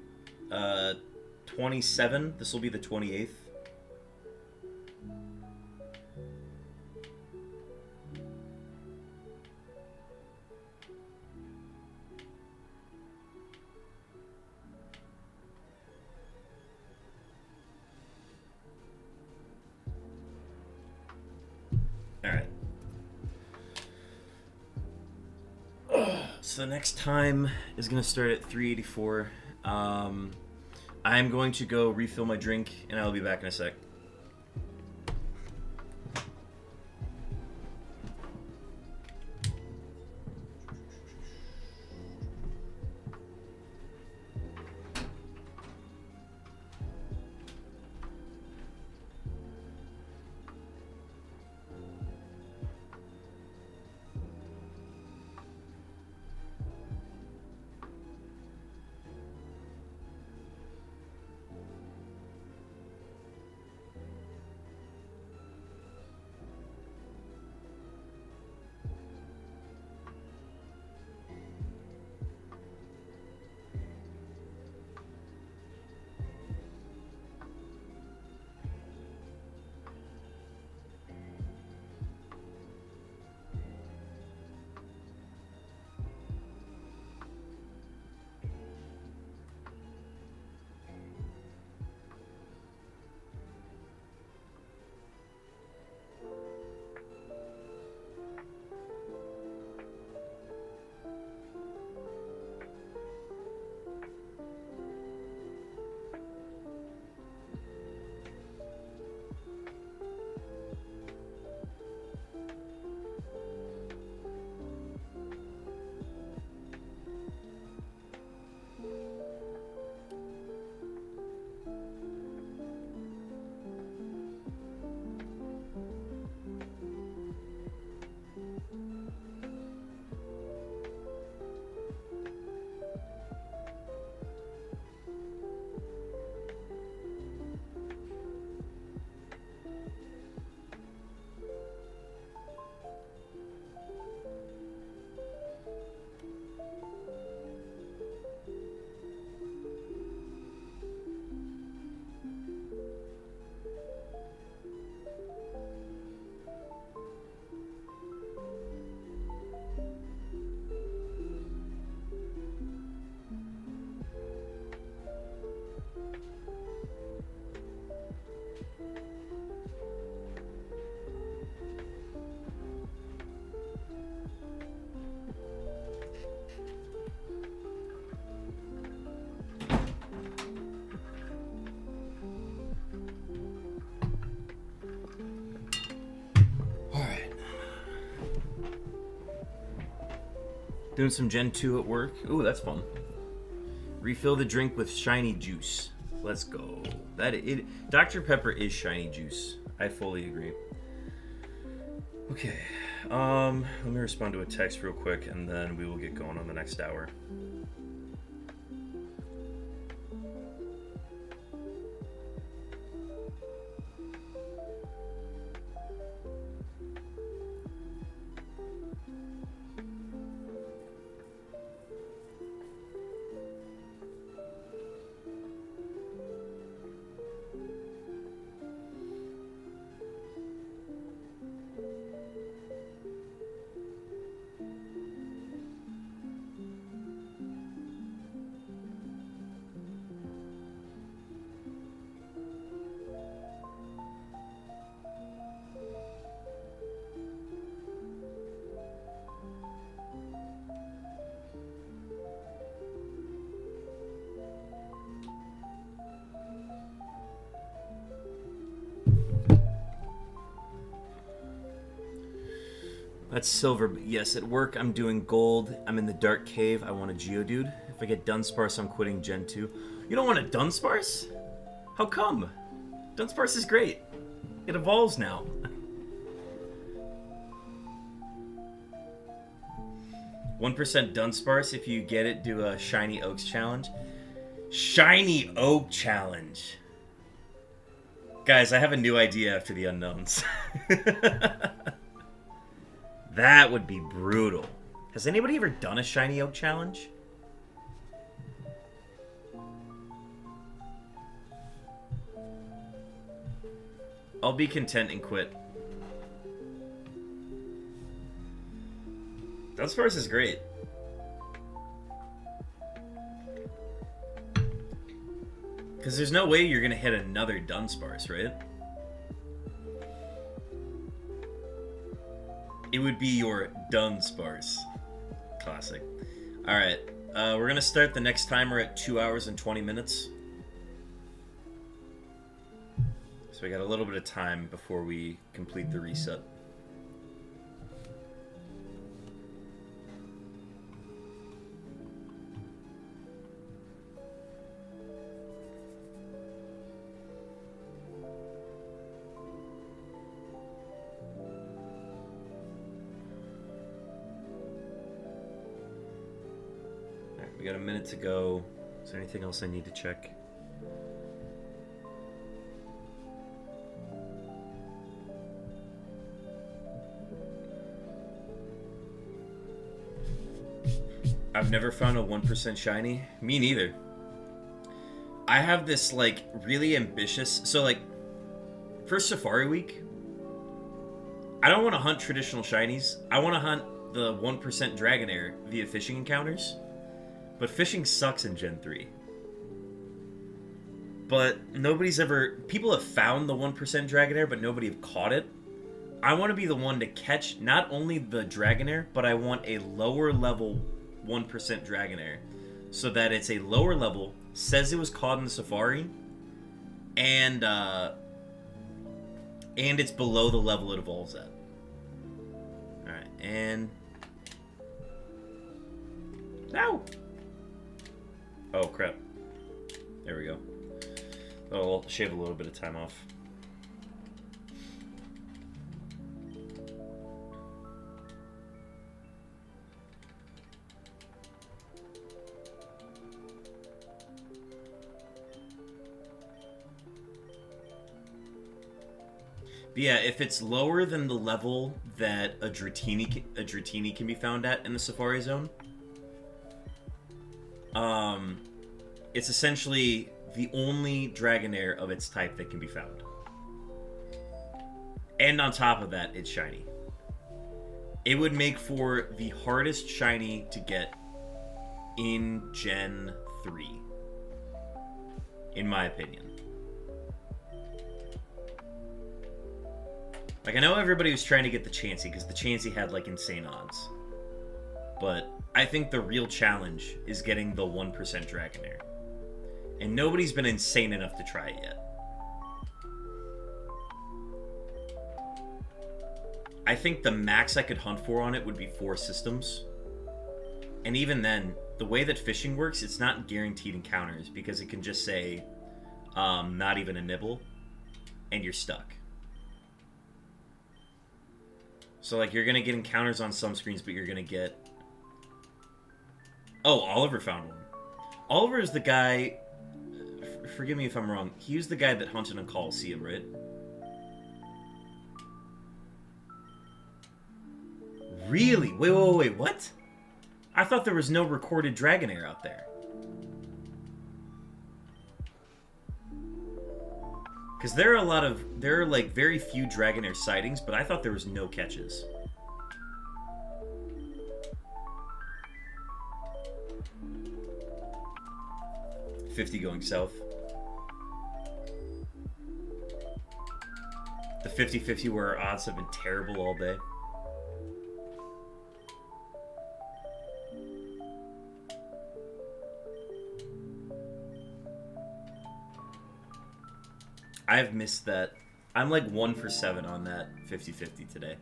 Speaker 1: 27. This will be the 28th. Alright. So the next time is going to start at 384. I'm going to go refill my drink, and I'll be back in a sec. Doing some Gen 2 at work. Ooh, that's fun. Refill the drink with shiny juice. Let's go. Dr. Pepper is shiny juice. I fully agree. Okay. Let me respond to a text real quick, and then we will get going on the next hour. That's silver, but yes, at work I'm doing gold. I'm in the dark cave. I want a Geodude. If I get Dunsparce, I'm quitting Gen 2. You don't want a Dunsparce? How come? Dunsparce is great. It evolves now. 1% Dunsparce if you get it, do a Shiny Oaks challenge. Shiny Oak challenge. Guys, I have a new idea after the unknowns. That would be brutal. Has anybody ever done a Shiny Oak challenge? I'll be content and quit. Dunsparce is great. Because there's no way you're going to hit another Dunsparce, right? It would be your Dunsparce. Classic. Alright, we're going to start the next timer at 2 hours and 20 minutes. So we got a little bit of time before we complete the reset. We got a minute to go. Is there anything else I need to check? I've never found a 1% shiny. Me neither. I have this, like, really ambitious... So, like, for Safari Week, I don't want to hunt traditional shinies. I want to hunt the 1% Dragonair via fishing encounters. But fishing sucks in Gen 3. But nobody's ever... People have found the 1% Dragonair, but nobody have caught it. I want to be the one to catch not only the Dragonair, but I want a lower level 1% Dragonair. So that it's a lower level, says it was caught in the Safari, and it's below the level it evolves at. Alright, and... Ow! Oh, crap. There we go. Oh, we'll shave a little bit of time off. But yeah, if it's lower than the level that a Dratini can be found at in the Safari Zone, it's essentially the only Dragonair of its type that can be found. And on top of that, it's shiny. It would make for the hardest shiny to get in Gen 3. In my opinion. Like, I know everybody was trying to get the Chansey, because the Chansey had, like, insane odds. But I think the real challenge is getting the 1% Dragonair. And nobody's been insane enough to try it yet. I think the max I could hunt for on it would be 4 systems. And even then, the way that fishing works, it's not guaranteed encounters because it can just say, not even a nibble, and you're stuck. So, like, you're going to get encounters on some screens, but you're going to get... Oh, Oliver found one. Oliver is the guy... Forgive me if I'm wrong. He was the guy that hunted on Coliseum, right? Really? Wait, what? I thought there was no recorded Dragonair out there. Because there are like very few Dragonair sightings, but I thought there was no catches. $50 going south. The 50-50 where our odds have been terrible all day. I've missed that. I'm like 1 for 7 on that 50-50 today.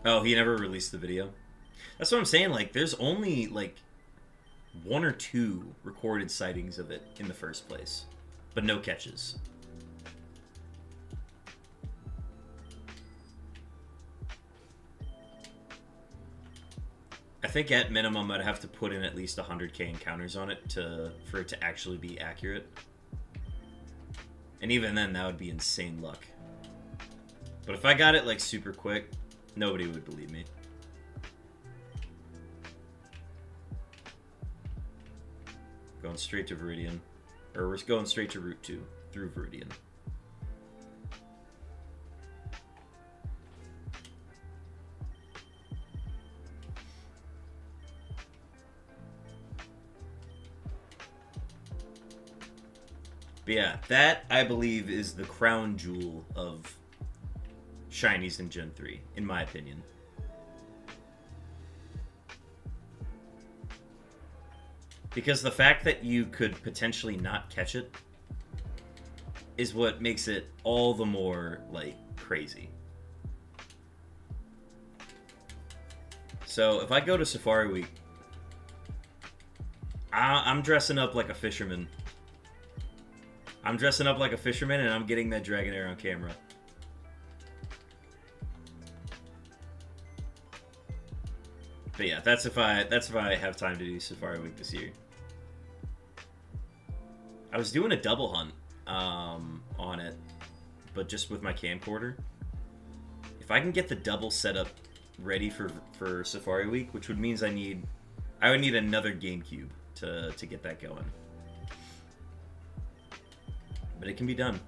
Speaker 1: Oh, he never released the video? That's what I'm saying, like, there's only, like, 1 or 2 recorded sightings of it in the first place. But no catches. I think at minimum I'd have to put in at least 100k encounters on it for it to actually be accurate. And even then, that would be insane luck. But if I got it, like, super quick, nobody would believe me. Going straight to Viridian. Or we're going straight to Route 2 through Viridian. But yeah, that, I believe, is the crown jewel of shinies in Gen 3, in my opinion. Because the fact that you could potentially not catch it is what makes it all the more, like, crazy. So, if I go to Safari Week, I'm dressing up like a fisherman. I'm dressing up like a fisherman, and I'm getting that Dragonair on camera. But yeah, that's if I have time to do Safari Week this year. I was doing a double hunt on it, but just with my camcorder. If I can get the double setup ready for Safari Week, which would means I would need another GameCube to get that going. But it can be done.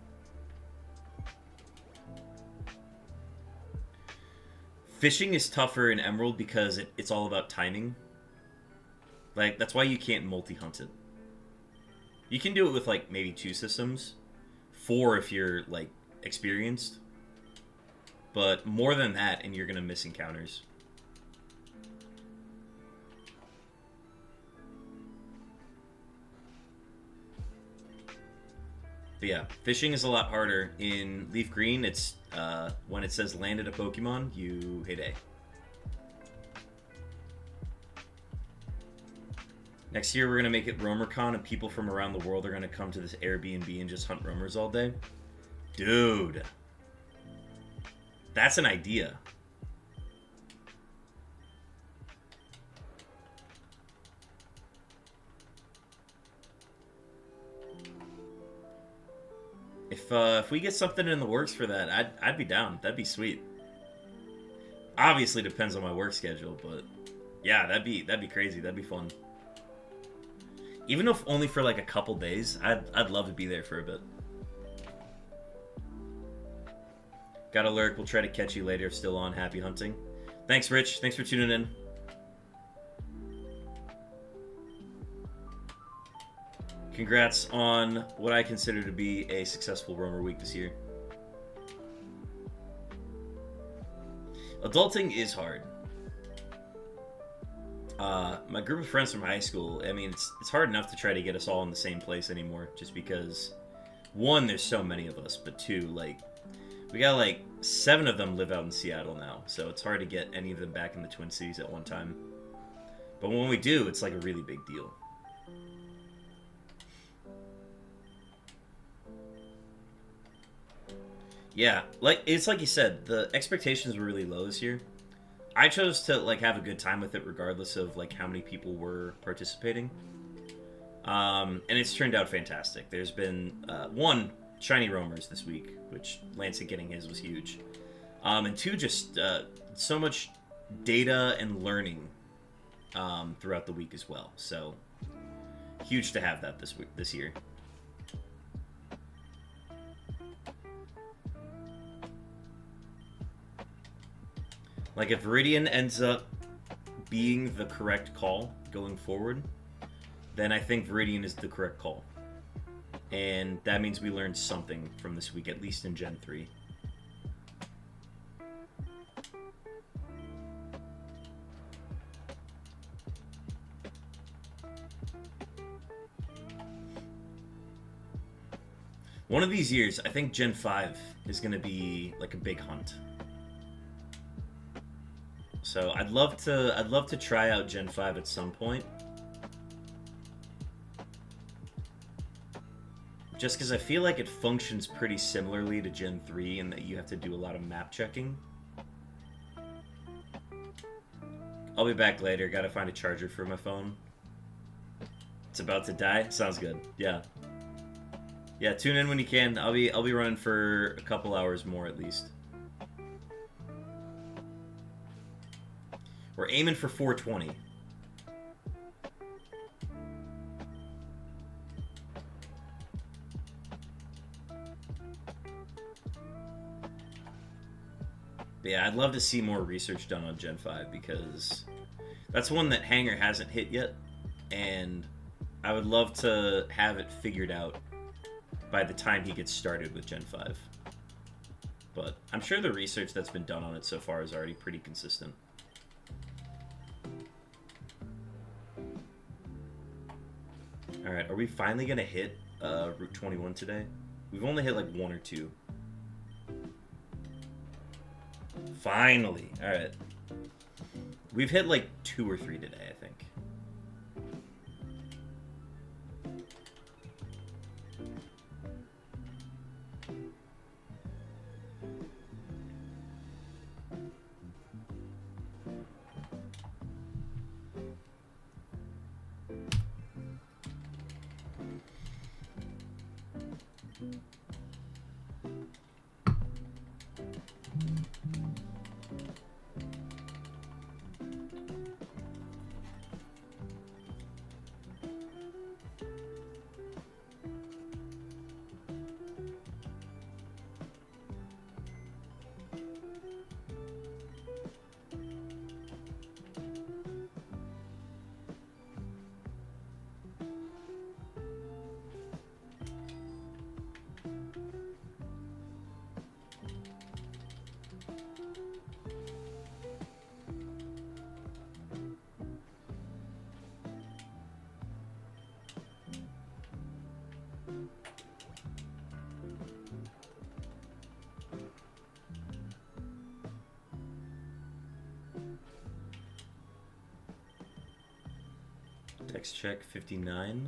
Speaker 1: Fishing is tougher in Emerald because it's all about timing. Like, that's why you can't multi-hunt it. You can do it with, like, maybe 2 systems. 4 if you're, like, experienced. But more than that, and you're gonna miss encounters. But yeah, fishing is a lot harder. In Leaf Green, it's when it says landed a Pokemon, you hit A. Next year, we're going to make it RoamerCon, and people from around the world are going to come to this Airbnb and just hunt roamers all day. Dude. That's an idea. If we get something in the works for that, I'd be down. That'd be sweet. Obviously depends on my work schedule, but yeah, that'd be crazy. That'd be fun. Even if only for like a couple days, I'd love to be there for a bit. Got a lurk. We'll try to catch you later if still on. Happy hunting. Thanks, Rich. Thanks for tuning in. Congrats on what I consider to be a successful Roamer week this year. Adulting is hard. My group of friends from high school, I mean, it's hard enough to try to get us all in the same place anymore, just because, one, there's so many of us, but two, like, We got like 7 of them live out in Seattle now, so it's hard to get any of them back in the Twin Cities at one time. But when we do, it's like a really big deal. Yeah, like it's like you said, the expectations were really low this year. I chose to like have a good time with it regardless of like how many people were participating. And it's turned out fantastic. There's been one, shiny roamers this week, which Lancet getting his was huge. And two, just so much data and learning throughout the week as well. So huge to have that this year. Like if Viridian ends up being the correct call going forward, then I think Viridian is the correct call. And that means we learned something from this week, at least in Gen 3. One of these years, I think Gen 5 is going to be like a big hunt. So I'd love to try out Gen 5 at some point. Just because I feel like it functions pretty similarly to Gen 3 in that you have to do a lot of map checking. I'll be back later. Gotta find a charger for my phone. It's about to die? Sounds good. Yeah. Yeah, tune in when you can. I'll be running for a couple hours more at least. We're aiming for 420. But yeah, I'd love to see more research done on Gen 5 because that's one that Hanger hasn't hit yet, and I would love to have it figured out by the time he gets started with Gen 5. But I'm sure the research that's been done on it so far is already pretty consistent. Alright, are we finally going to hit Route 21 today? We've only hit like 1 or 2. Finally! Alright. We've hit like 2 or 3 today, I think. Text check 59.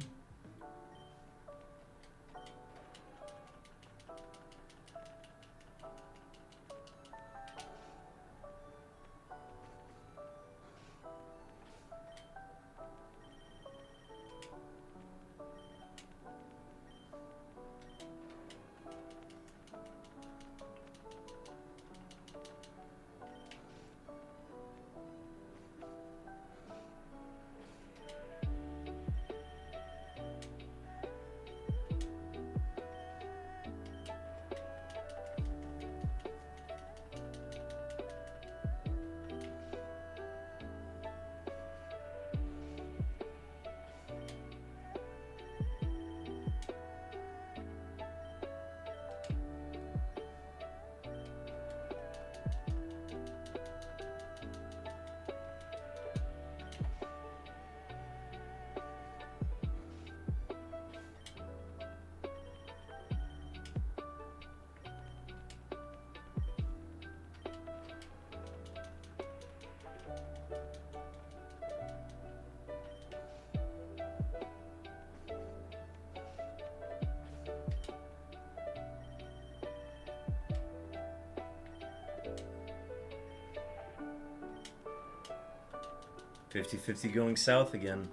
Speaker 1: 50-50 going south again.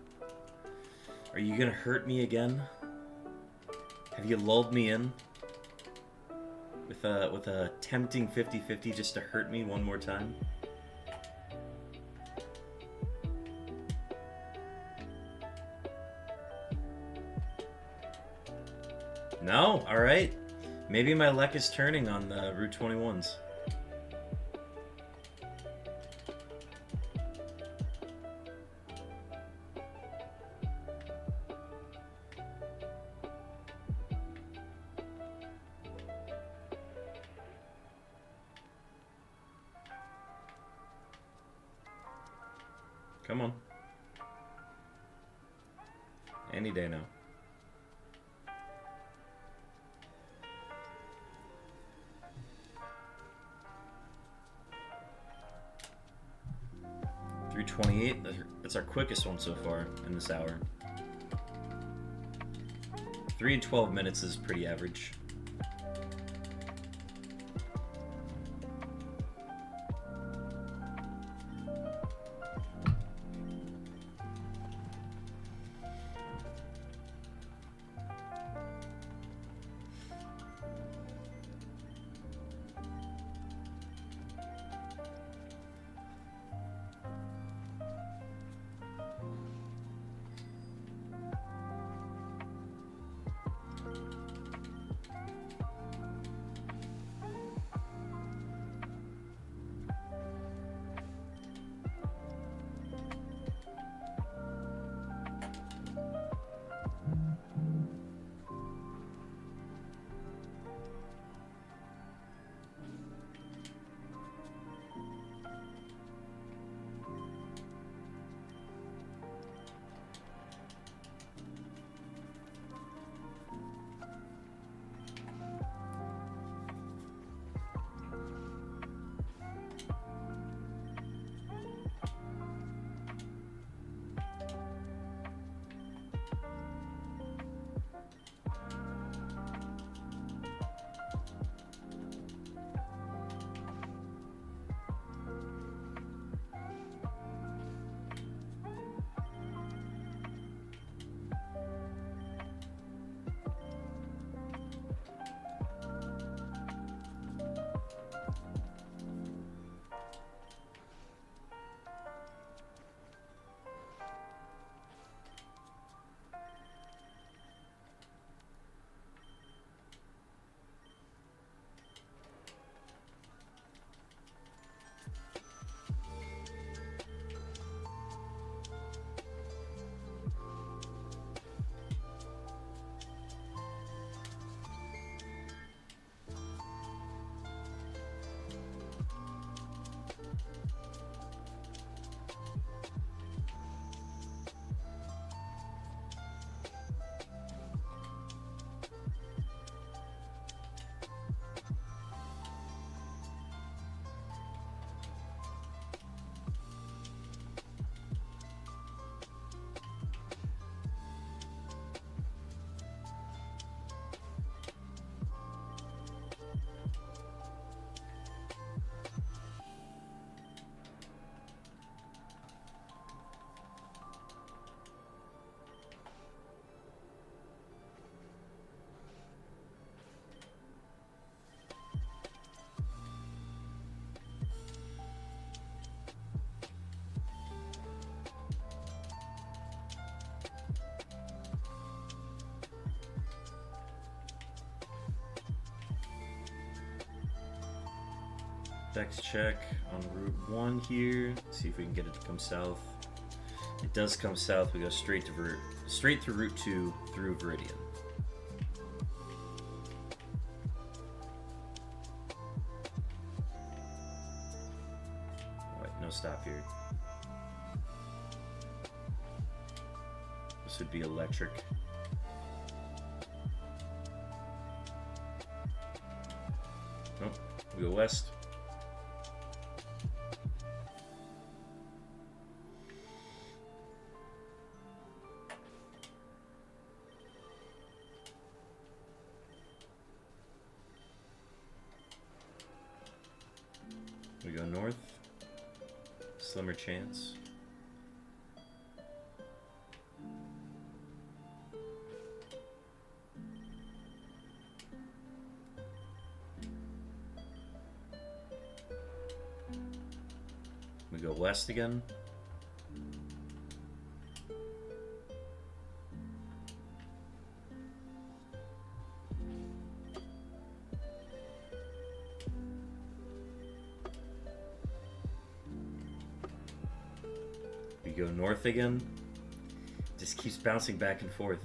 Speaker 1: Are you gonna hurt me again? Have you lulled me in? With a tempting 50-50 just to hurt me one more time? No? Alright. Maybe my luck is turning on the Route 21s. Come on. Any day now. $3.28. That's our quickest one so far in this hour. 3 and 12 minutes is pretty average. Dex check on Route 1 here. See if we can get it to come south. It does come south. We go straight through Route 2 through Viridian. Oh, wait, no stop here. This would be electric. Nope. We go west. We go north. Slimmer chance. We go west again. We go north again. Just keeps bouncing back and forth.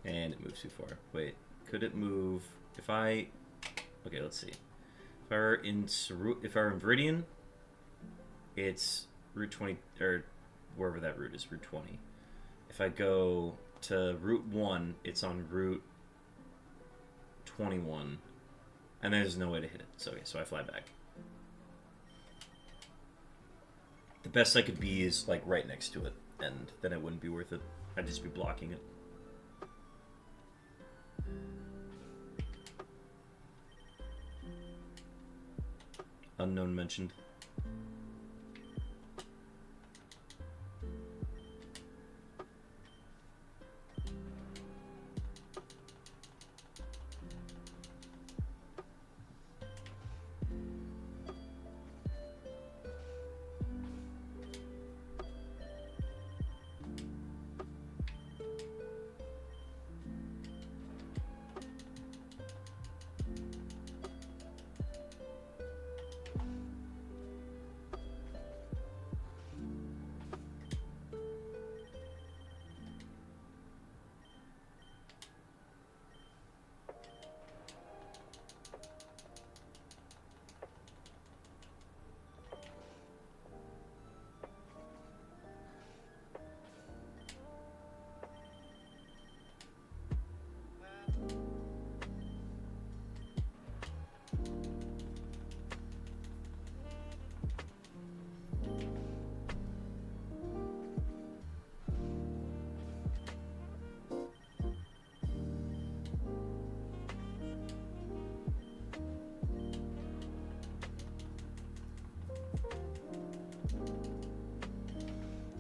Speaker 1: And it moves too far. Wait, could it move if I... Okay, let's see. If I were in Viridian, it's Route 20, or wherever that route is, Route 20. If I go to Route 1, it's on Route 21, and there's no way to hit it. So, okay, so I fly back. The best I could be is, like, right next to it, and then it wouldn't be worth it. I'd just be blocking it. Unknown mentioned.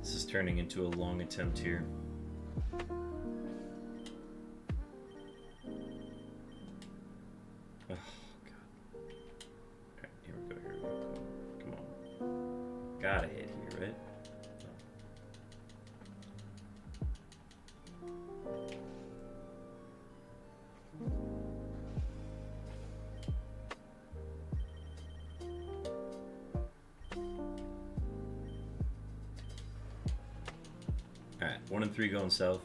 Speaker 1: This is turning into a long attempt here. Oh, God. Alright, here we go, here we go. Come on. Gotta hit here, right? Alright, 1 and 3 going south.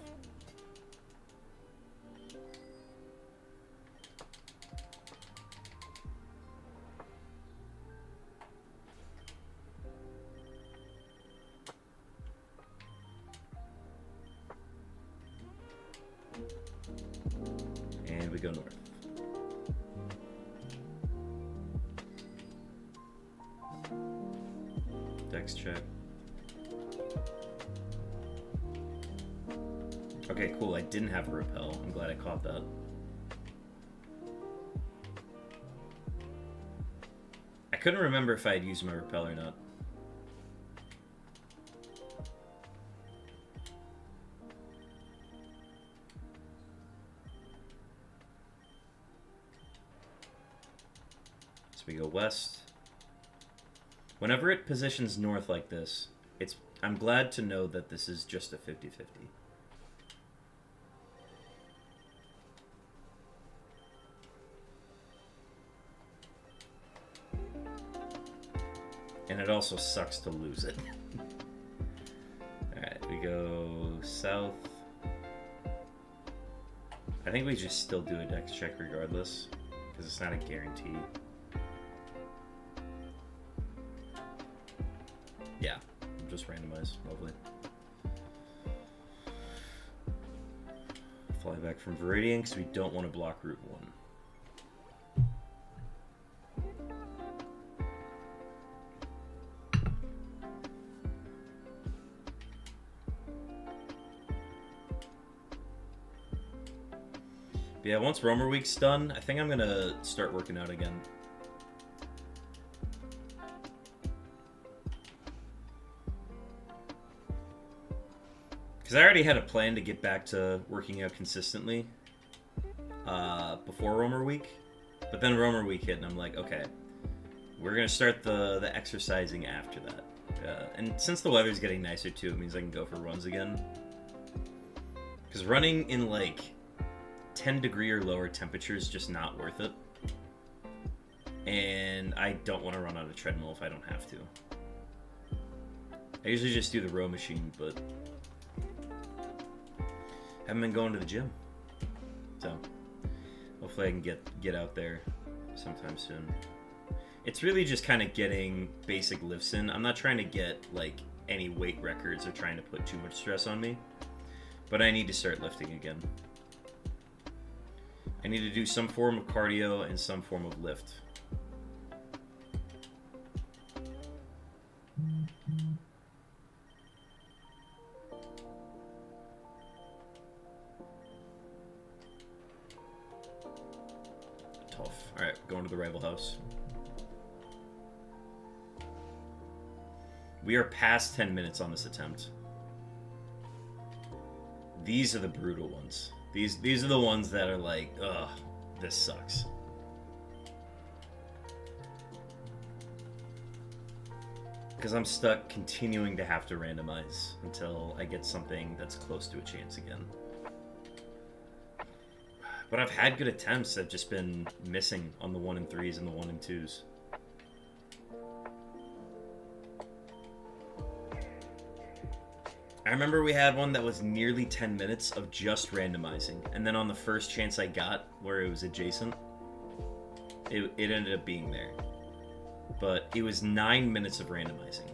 Speaker 1: And we go north. Dex check. Okay, cool. I didn't have a repel. I'm glad I caught that. I couldn't remember if I had used my repel or not. So we go west. Whenever it positions north like this, I'm glad to know that this is just a 50-50. And it also sucks to lose it. Alright, we go south. I think we just still do a dex check regardless, because it's not a guarantee. Yeah, just randomize. Lovely. Fly back from Viridian, because we don't want to block Route 1. Yeah, once Roamer Week's done, I think I'm gonna start working out again. Because I already had a plan to get back to working out consistently before Romer Week. But then Romer Week hit, and I'm like, okay, we're going to start the exercising after that. And since the weather's getting nicer, too, it means I can go for runs again. Because running in, like, 10-degree or lower temperature is just not worth it. And I don't want to run on a treadmill if I don't have to. I usually just do the row machine, but haven't been going to the gym. So hopefully I can get out there sometime soon. It's really just kind of getting basic lifts in. I'm not trying to get like any weight records or trying to put too much stress on me, but I need to start lifting again. I need to do some form of cardio and some form of lift. Tough. Alright, going to the rival house. We are past 10 minutes on this attempt. These are the brutal ones. These are the ones that are like, ugh, this sucks. Because I'm stuck continuing to have to randomize until I get something that's close to a chance again. But I've had good attempts. I've just been missing on the 1 and 3s and the 1 and 2s. I remember we had one that was nearly 10 minutes of just randomizing. And then on the first chance I got, where it was adjacent, it ended up being there. But it was 9 minutes of randomizing.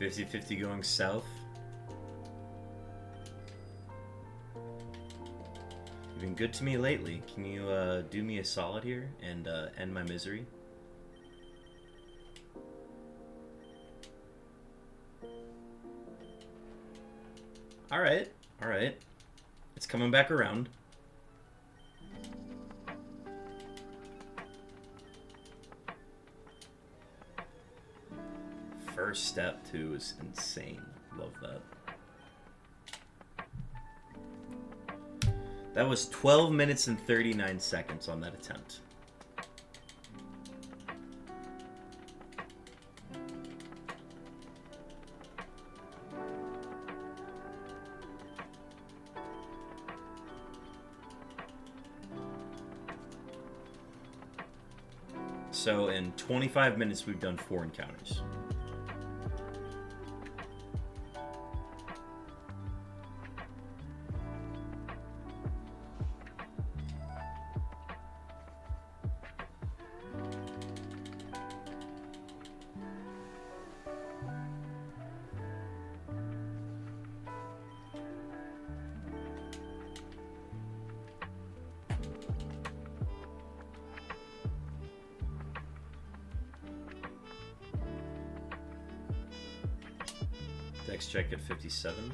Speaker 1: $50-50 going south. You've been good to me lately. Can you do me a solid here and end my misery? Alright, alright. It's coming back around. First step, too, is insane. Love that. That was 12 minutes and 39 seconds on that attempt. So in 25 minutes, we've done 4 encounters. Dex check at 57.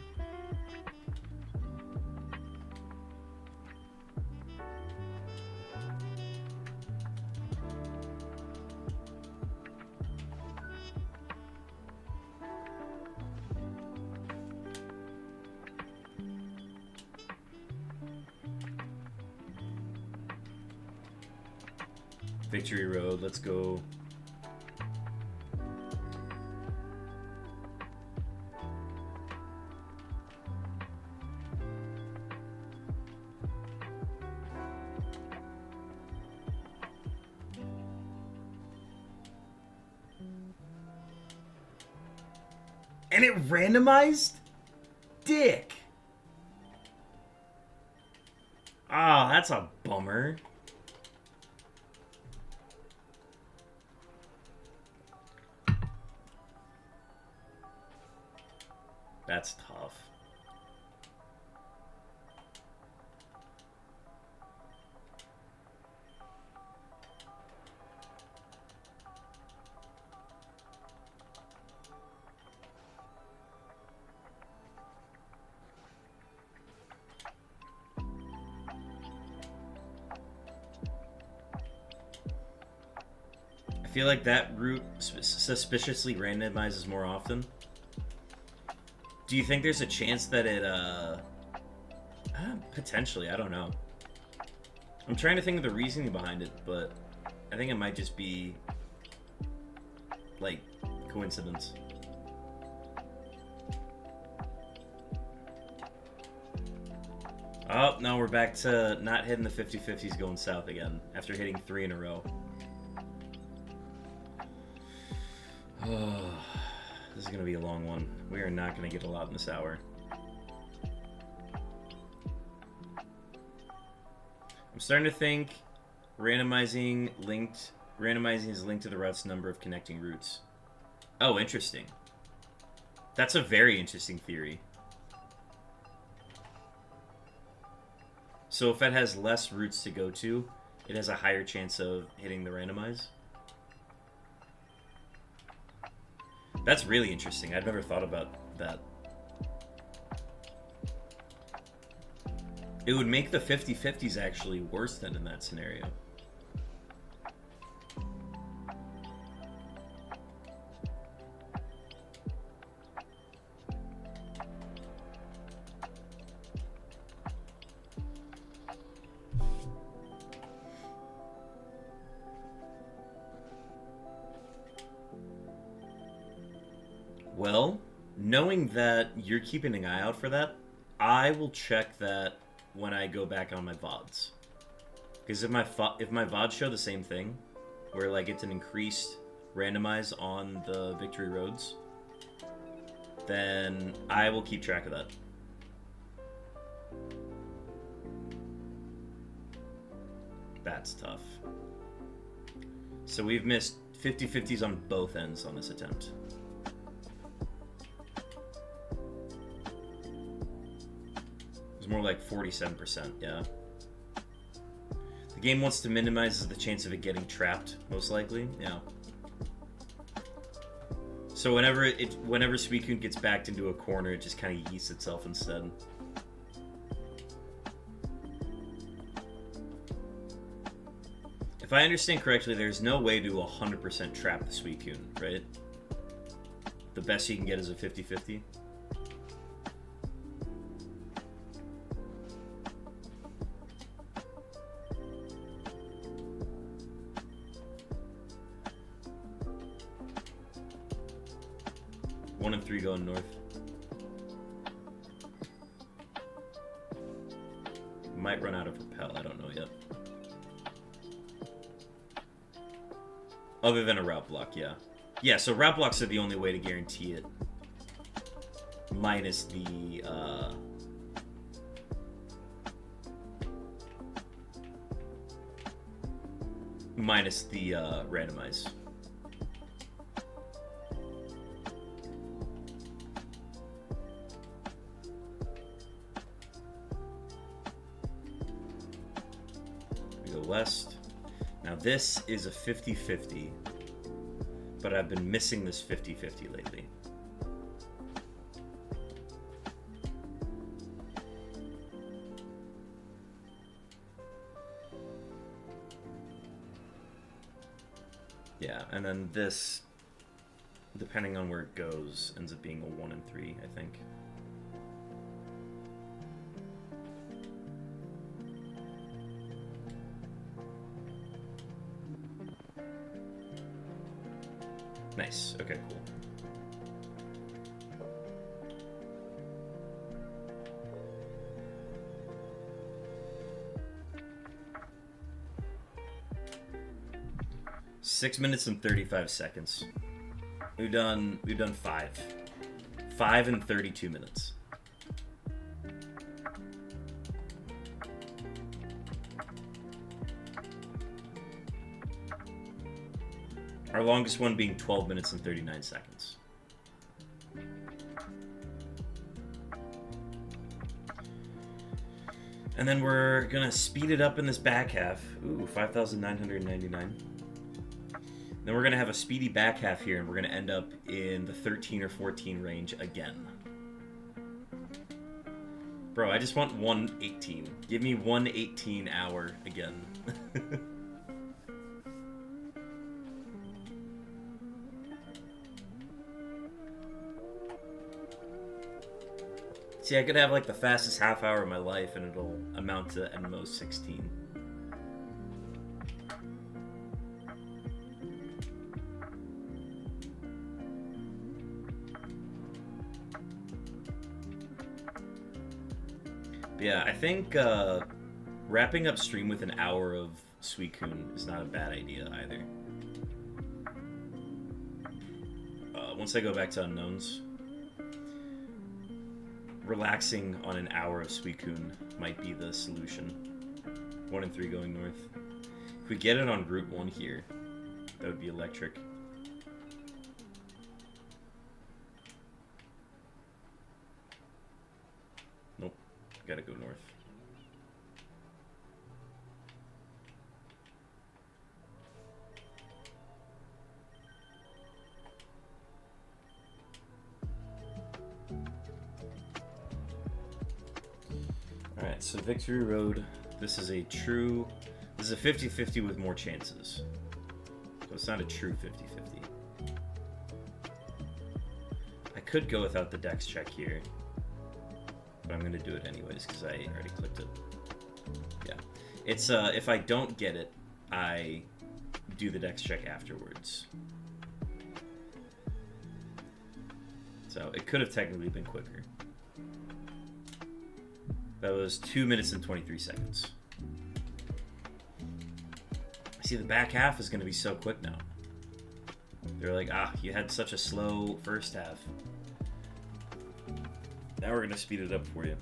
Speaker 1: Victory Road, let's go. And it randomized? Dick. Ah, oh, that's a bummer. That's tough. I feel like that route suspiciously randomizes more often. Do you think there's a chance that it, potentially, I don't know. I'm trying to think of the reasoning behind it, but I think it might just be, like, coincidence. Oh, no, we're back to not hitting the 50-50s going south again, after hitting 3 in a row. Oh, this is going to be a long one. We are not going to get a lot in this hour. I'm starting to think randomizing is linked to the route's number of connecting routes. Oh, interesting. That's a very interesting theory. So if it has less routes to go to, it has a higher chance of hitting the randomize? That's really interesting. I've never thought about that. It would make the 50-50s actually worse than in that scenario. Well, knowing that you're keeping an eye out for that, I will check that when I go back on my VODs. Because if my VODs show the same thing, where like it's an increased randomize on the victory roads, then I will keep track of that. That's tough. So we've missed 50-50s on both ends on this attempt. More like 47%, yeah. The game wants to minimize the chance of it getting trapped, most likely, yeah. So whenever SUICUNE gets backed into a corner, it just kind of yeets itself instead. If I understand correctly, there's no way to 100% trap the SUICUNE, right? The best you can get is a 50-50. One and 3 going north. Might run out of repel, I don't know yet. Other than a route block, yeah. Yeah, so route blocks are the only way to guarantee it. Minus the, randomize. West. Now this is a 50-50, but I've been missing this 50-50 lately. Yeah, and then this, depending on where it goes, ends up being a 1 and 3, I think. Nice. Okay, cool. Six minutes and 35 seconds. We've done 5 5 and 32 minutes. Our longest one being 12 minutes and 39 seconds. And then we're gonna speed it up in this back half. Ooh, 5,999. Then we're gonna have a speedy back half here, and we're gonna end up in the 13 or 14 range again. Bro, I just want 118. Give me 118 hour again. See, I could have like the fastest half hour of my life and it'll amount to at most 16. But yeah, I think wrapping up stream with an hour of SUICUNE is not a bad idea either. Once I go back to Unknowns, relaxing on an hour of SUICUNE might be the solution. 1 and 3 going north. If we get it on Route 1 here, that would be electric. Nope, gotta go north. Alright, so Victory Road, this is a 50-50 with more chances. So it's not a true 50-50. I could go without the dex check here, but I'm going to do it anyways because I already clicked it. Yeah. It's, if I don't get it, I do the dex check afterwards. So it could have technically been quicker. That was 2 minutes and 23 seconds. See, the back half is going to be so quick now. They're like, you had such a slow first half. Now we're going to speed it up for you.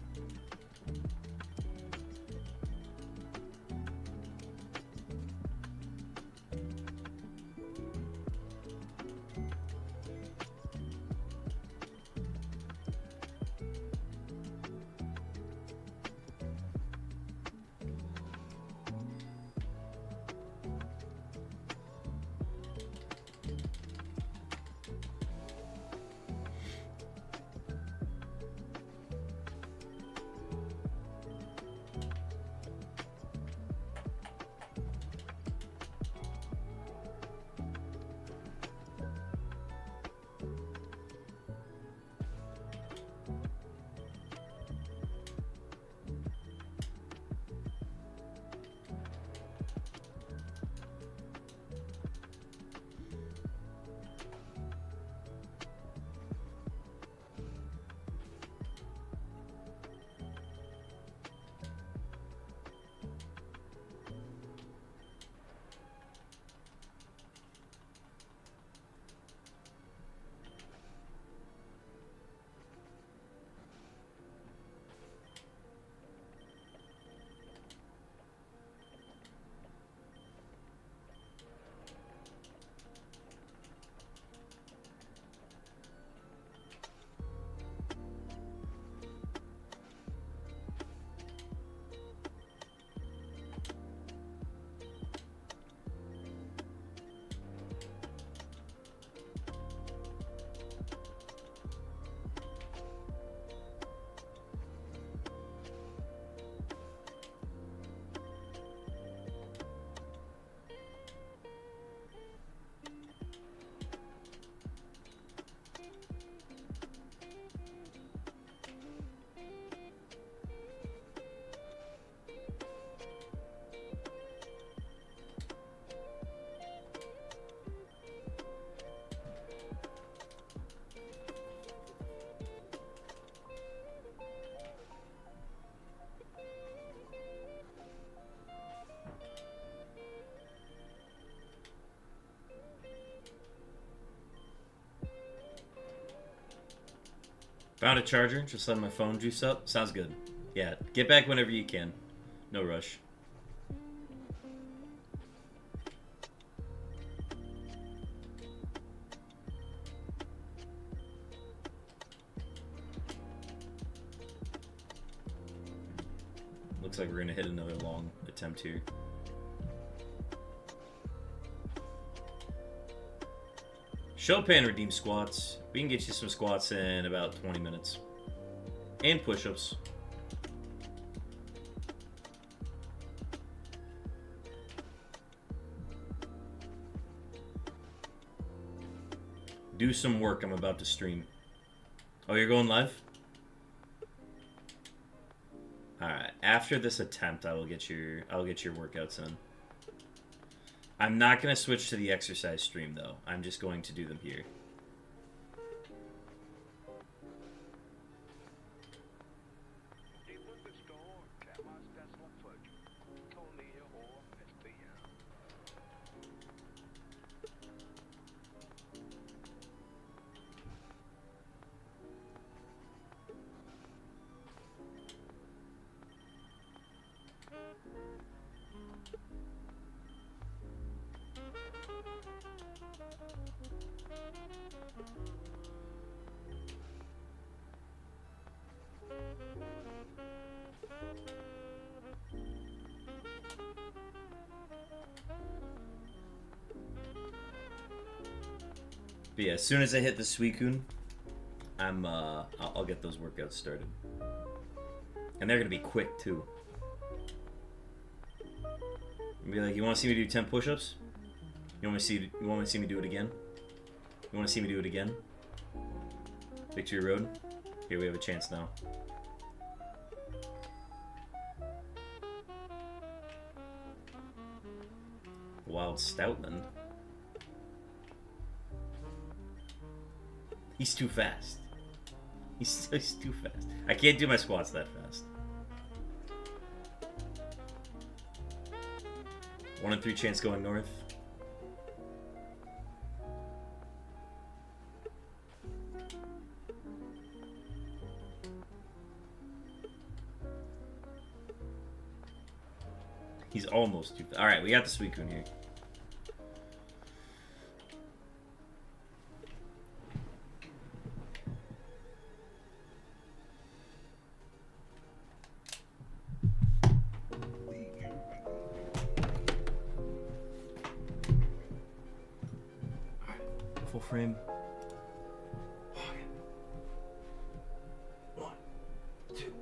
Speaker 1: Found a charger. Just letting my phone juice up. Sounds good. Yeah, get back whenever you can. No rush. Looks like we're gonna hit another long attempt here. Chopin redeem squats. We can get you some squats in about 20 minutes. And push-ups. Do some work. I'm about to stream. Oh, you're going live? Alright. After this attempt, I'll get your workouts in. I'm not going to switch to the exercise stream, though. I'm just going to do them here. But yeah, as soon as I hit the SUICUNE, I'll get those workouts started. And they're gonna be quick too. I'll be like, you want to see me do 10 push-ups? You want to see me do it again? You want to see me do it again? Victory Road. Here we have a chance now. Wild Stout then. He's too fast. He's too fast. I can't do my squats that fast. 1 in 3 chance going north. He's almost too fast. Alright, we got the SUICUNE here. Full frame. 1, 2,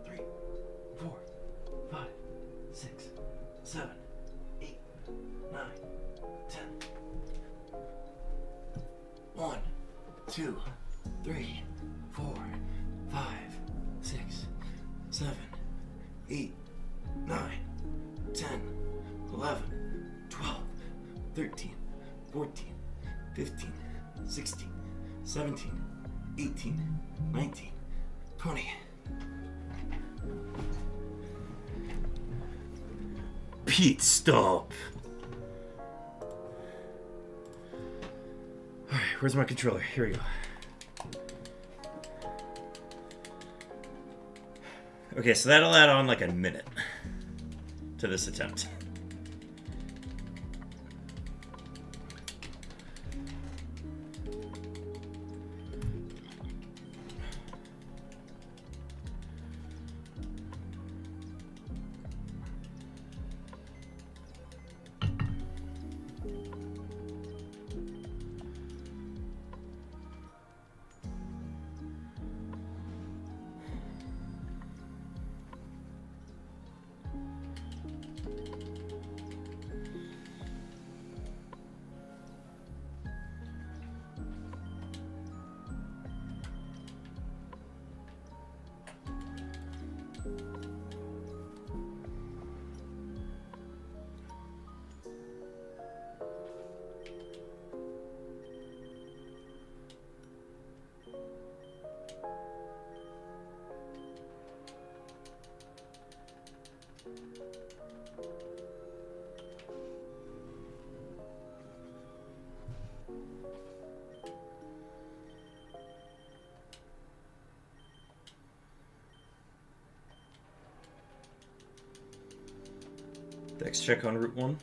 Speaker 1: 3, 4, 5, 6, 7, 8, 9, 10. 1, 2, 3, 4, 5, 6, 7, 8, 9, 10, 11, 12, 13, 14. 15, 16, 17, 18, 19, 20. Pete, stop. Alright, where's my controller? Here we go. Okay, so that'll add on like a minute to this attempt. Dex check on Route 1.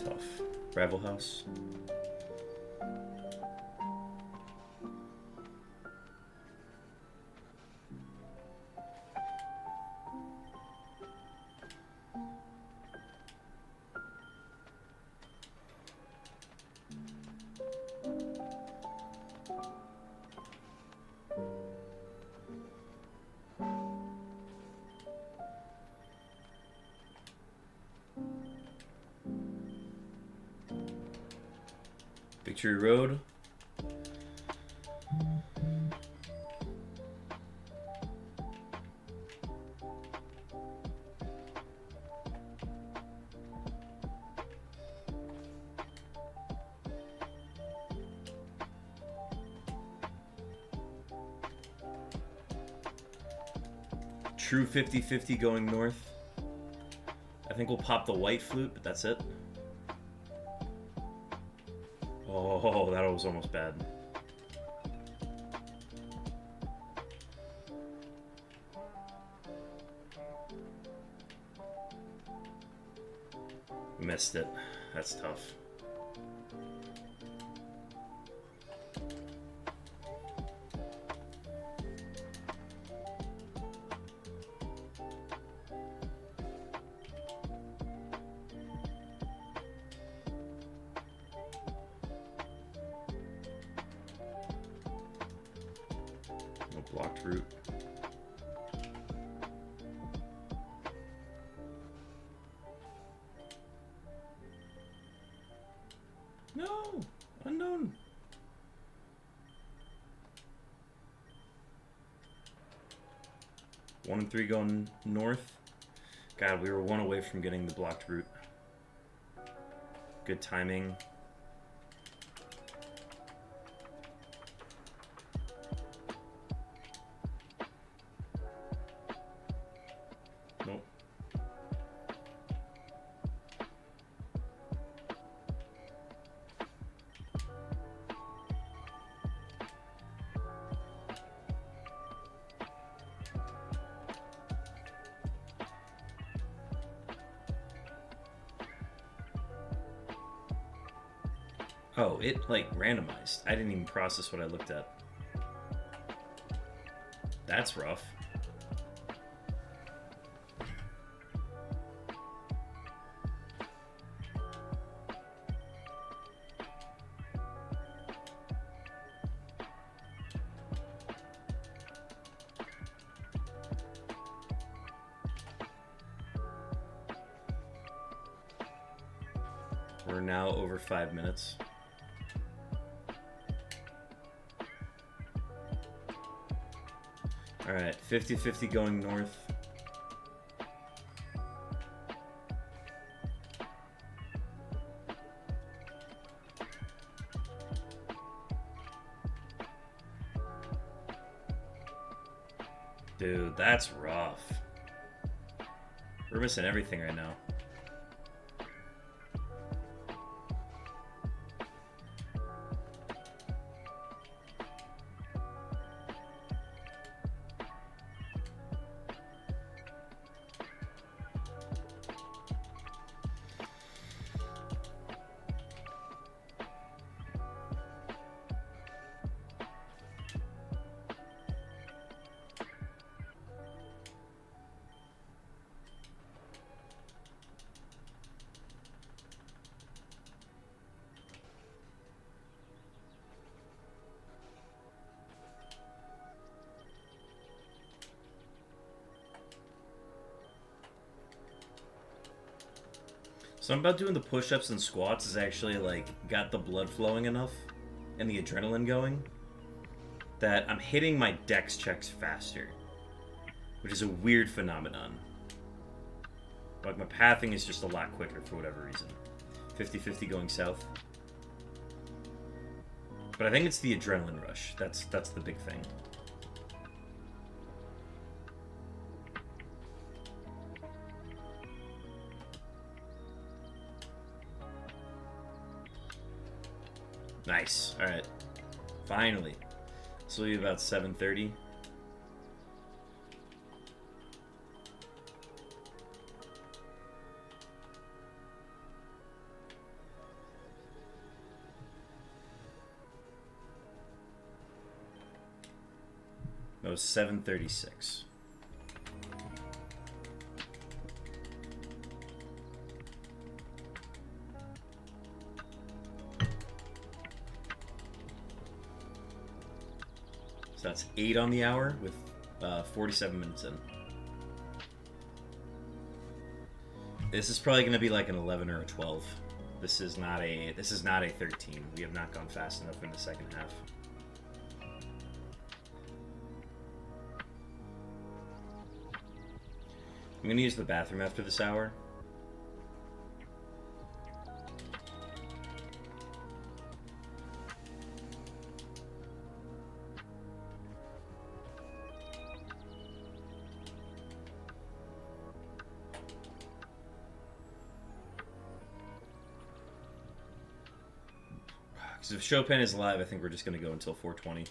Speaker 1: Tough. Rival House. Victory Road. True 50-50 going north. I think we'll pop the white flute, but that's it. Oh, that was almost bad. Missed it. That's tough. Blocked route. No! Unknown! One and three going north. God, we were one away from getting the blocked route. Good timing. Nope. Oh, it like randomized. I didn't even process what I looked at. That's rough. We're now over 5 minutes. All right, 50-50 going north. Dude, that's rough. We're missing everything right now. So I'm about doing the push-ups and squats is actually like got the blood flowing enough and the adrenaline going that I'm hitting my dex checks faster, which is a weird phenomenon. Like my pathing is just a lot quicker for whatever reason. 50-50 going south. But I think it's the adrenaline rush. That's the big thing. Nice. All right. Finally. This will be about 7:30. That was 7:36. So that's 8 on the hour with 47 minutes in. This is probably going to be like an 11 or a 12. This is not a 13. We have not gone fast enough in the second half. I'm going to use the bathroom after this hour. Because if Chopin is live, I think we're just going to go until 4:20.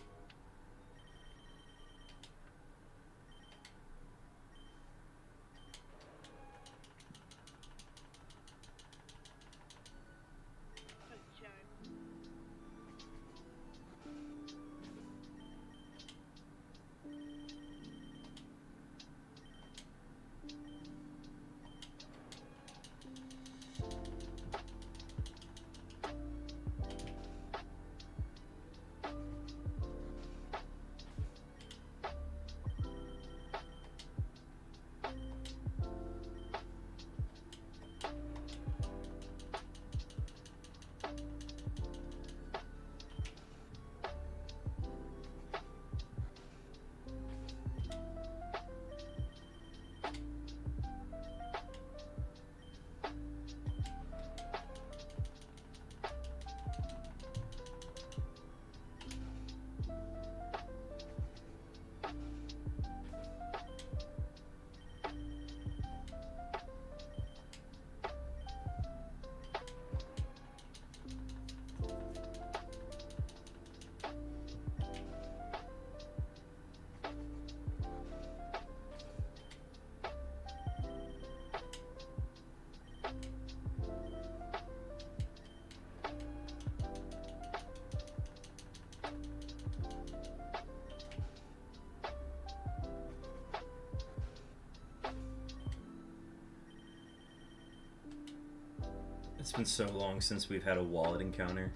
Speaker 1: It's been so long since we've had a wallet encounter.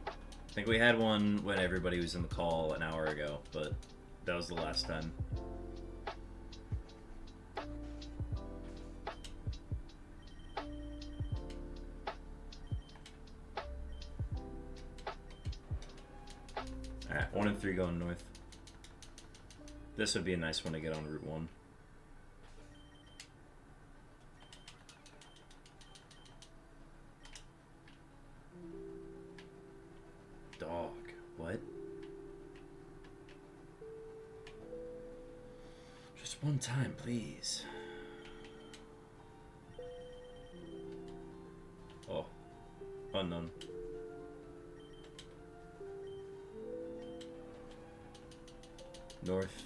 Speaker 1: I think we had one when everybody was in the call an hour ago, but that was the last time. Alright, 1 and 3 going north. This would be a nice one to get on Route 1. Dog. What? Just one time, please. Oh. Unknown. North.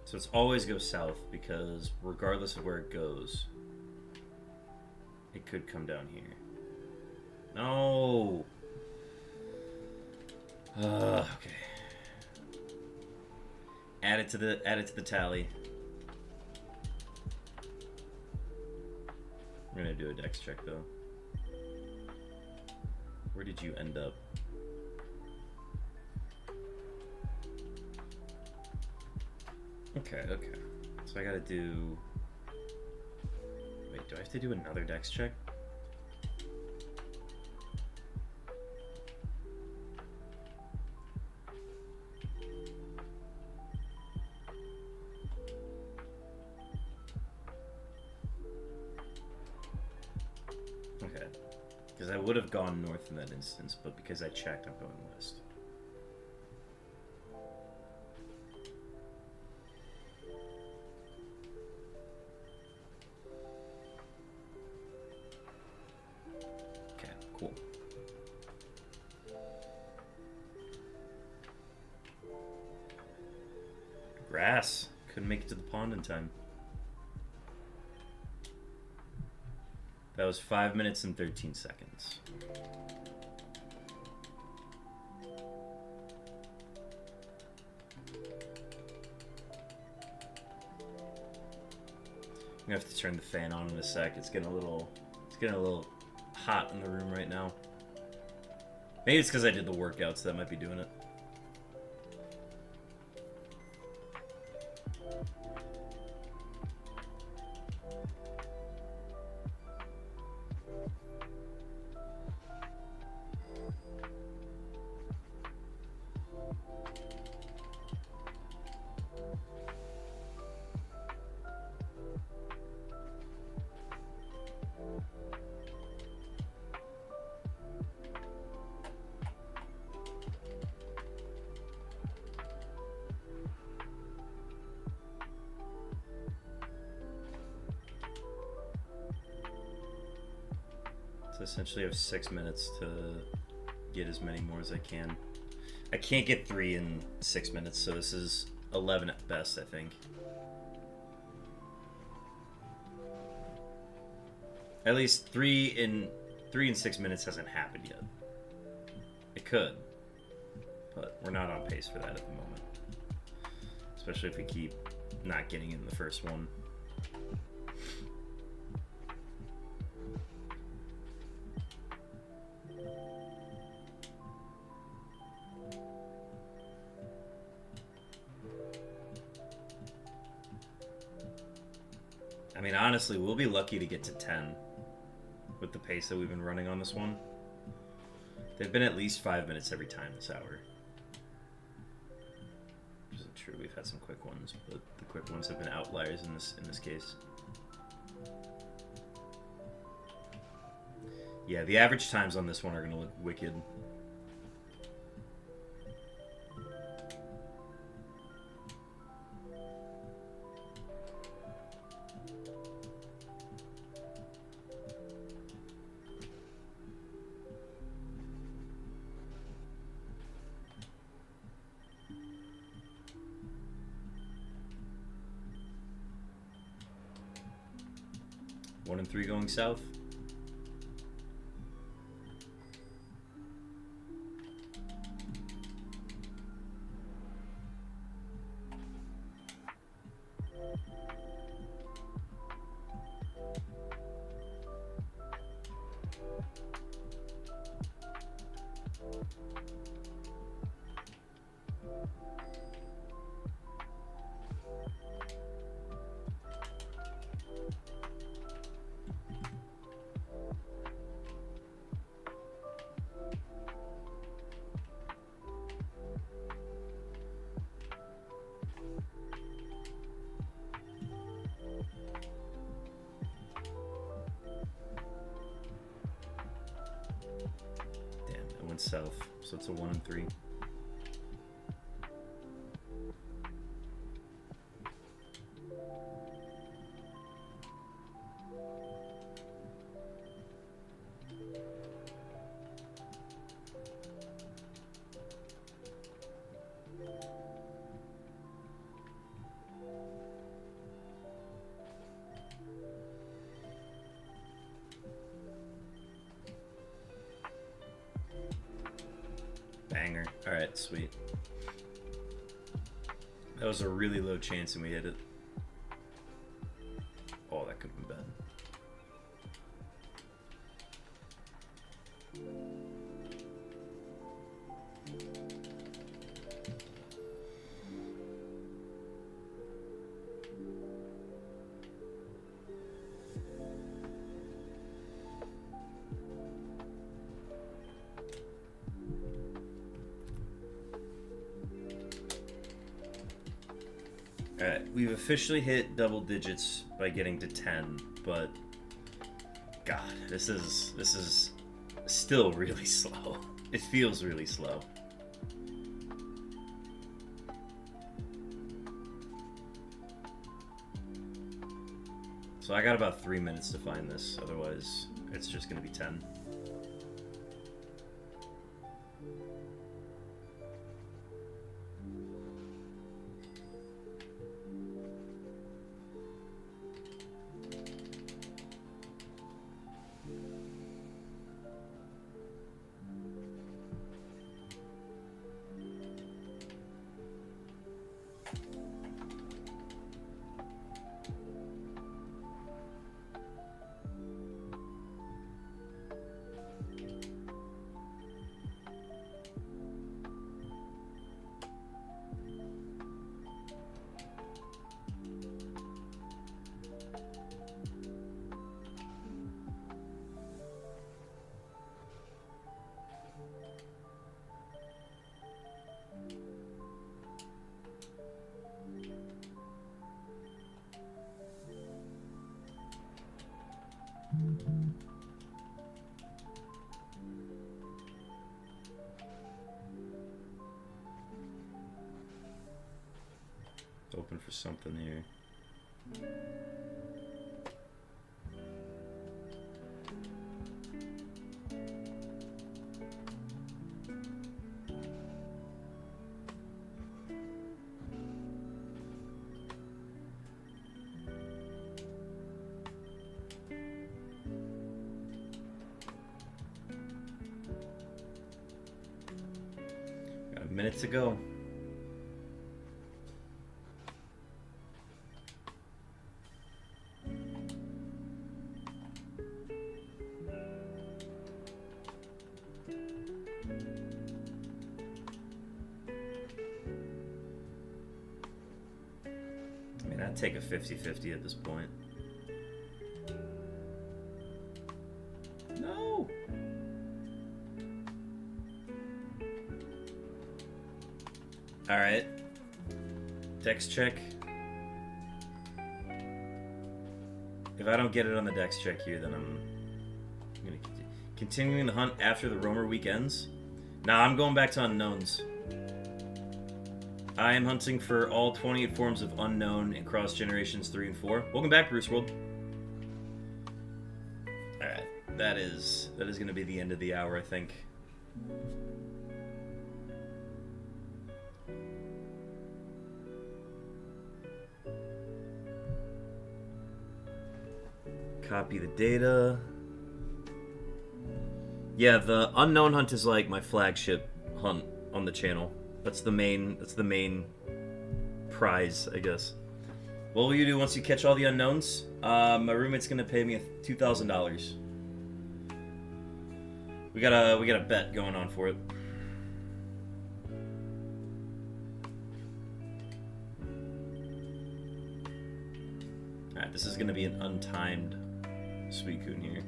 Speaker 1: So it's always go south because regardless of where it goes, it could come down here. No. Okay. Add it to the tally. I'm gonna do a dex check though. Where did you end up? Okay, okay. So I gotta do... Wait, do I have to do another dex check? Because I would have gone north in that instance, but because I checked, I'm going west. Okay, cool. Grass. Couldn't make it to the pond in time. That was 5 minutes and 13 seconds. I'm gonna have to turn the fan on in a sec. It's getting a little hot in the room right now. Maybe it's because I did the workouts that might be doing it. So essentially I have 6 minutes to get as many more as I can. I can't get 3 in 6 minutes, so this is 11 at best, I think. At least 3 in 6 minutes hasn't happened yet. It could, but we're not on pace for that at the moment. Especially if we keep not getting in the first one. I mean, honestly, we'll be lucky to get to 10 with the pace that we've been running on this one. They've been at least 5 minutes every time this hour. Which isn't true. We've had some quick ones, but the quick ones have been outliers in this case. Yeah, the average times on this one are going to look wicked. One and 3 going south. South, so it's a 1 and 3. Banger. Alright, sweet. That was a really low chance and we hit it. Oh, that could have been bad. Alright, we've officially hit double digits by getting to 10, but God, this is Still really slow. It feels really slow. So I got about 3 minutes to find this, otherwise it's just gonna be 10. Open for something here. Got a minute to go. I'd take a 50-50 at this point. No! Alright. Dex check. If I don't get it on the dex check here, then I'm gonna continuing the hunt after the roamer week ends. Nah, I'm going back to unknowns. I am hunting for all 28 forms of unknown in cross generations 3 and 4. Welcome back, Bruce World. Alright, that is gonna be the end of the hour, I think. Copy the data. Yeah, the unknown hunt is like my flagship hunt on the channel. That's the main prize, I guess. What will you do once you catch all the unknowns? My roommate's gonna pay me $2,000. We got a bet going on for it. Alright, this is gonna be an untimed SUICUNE here.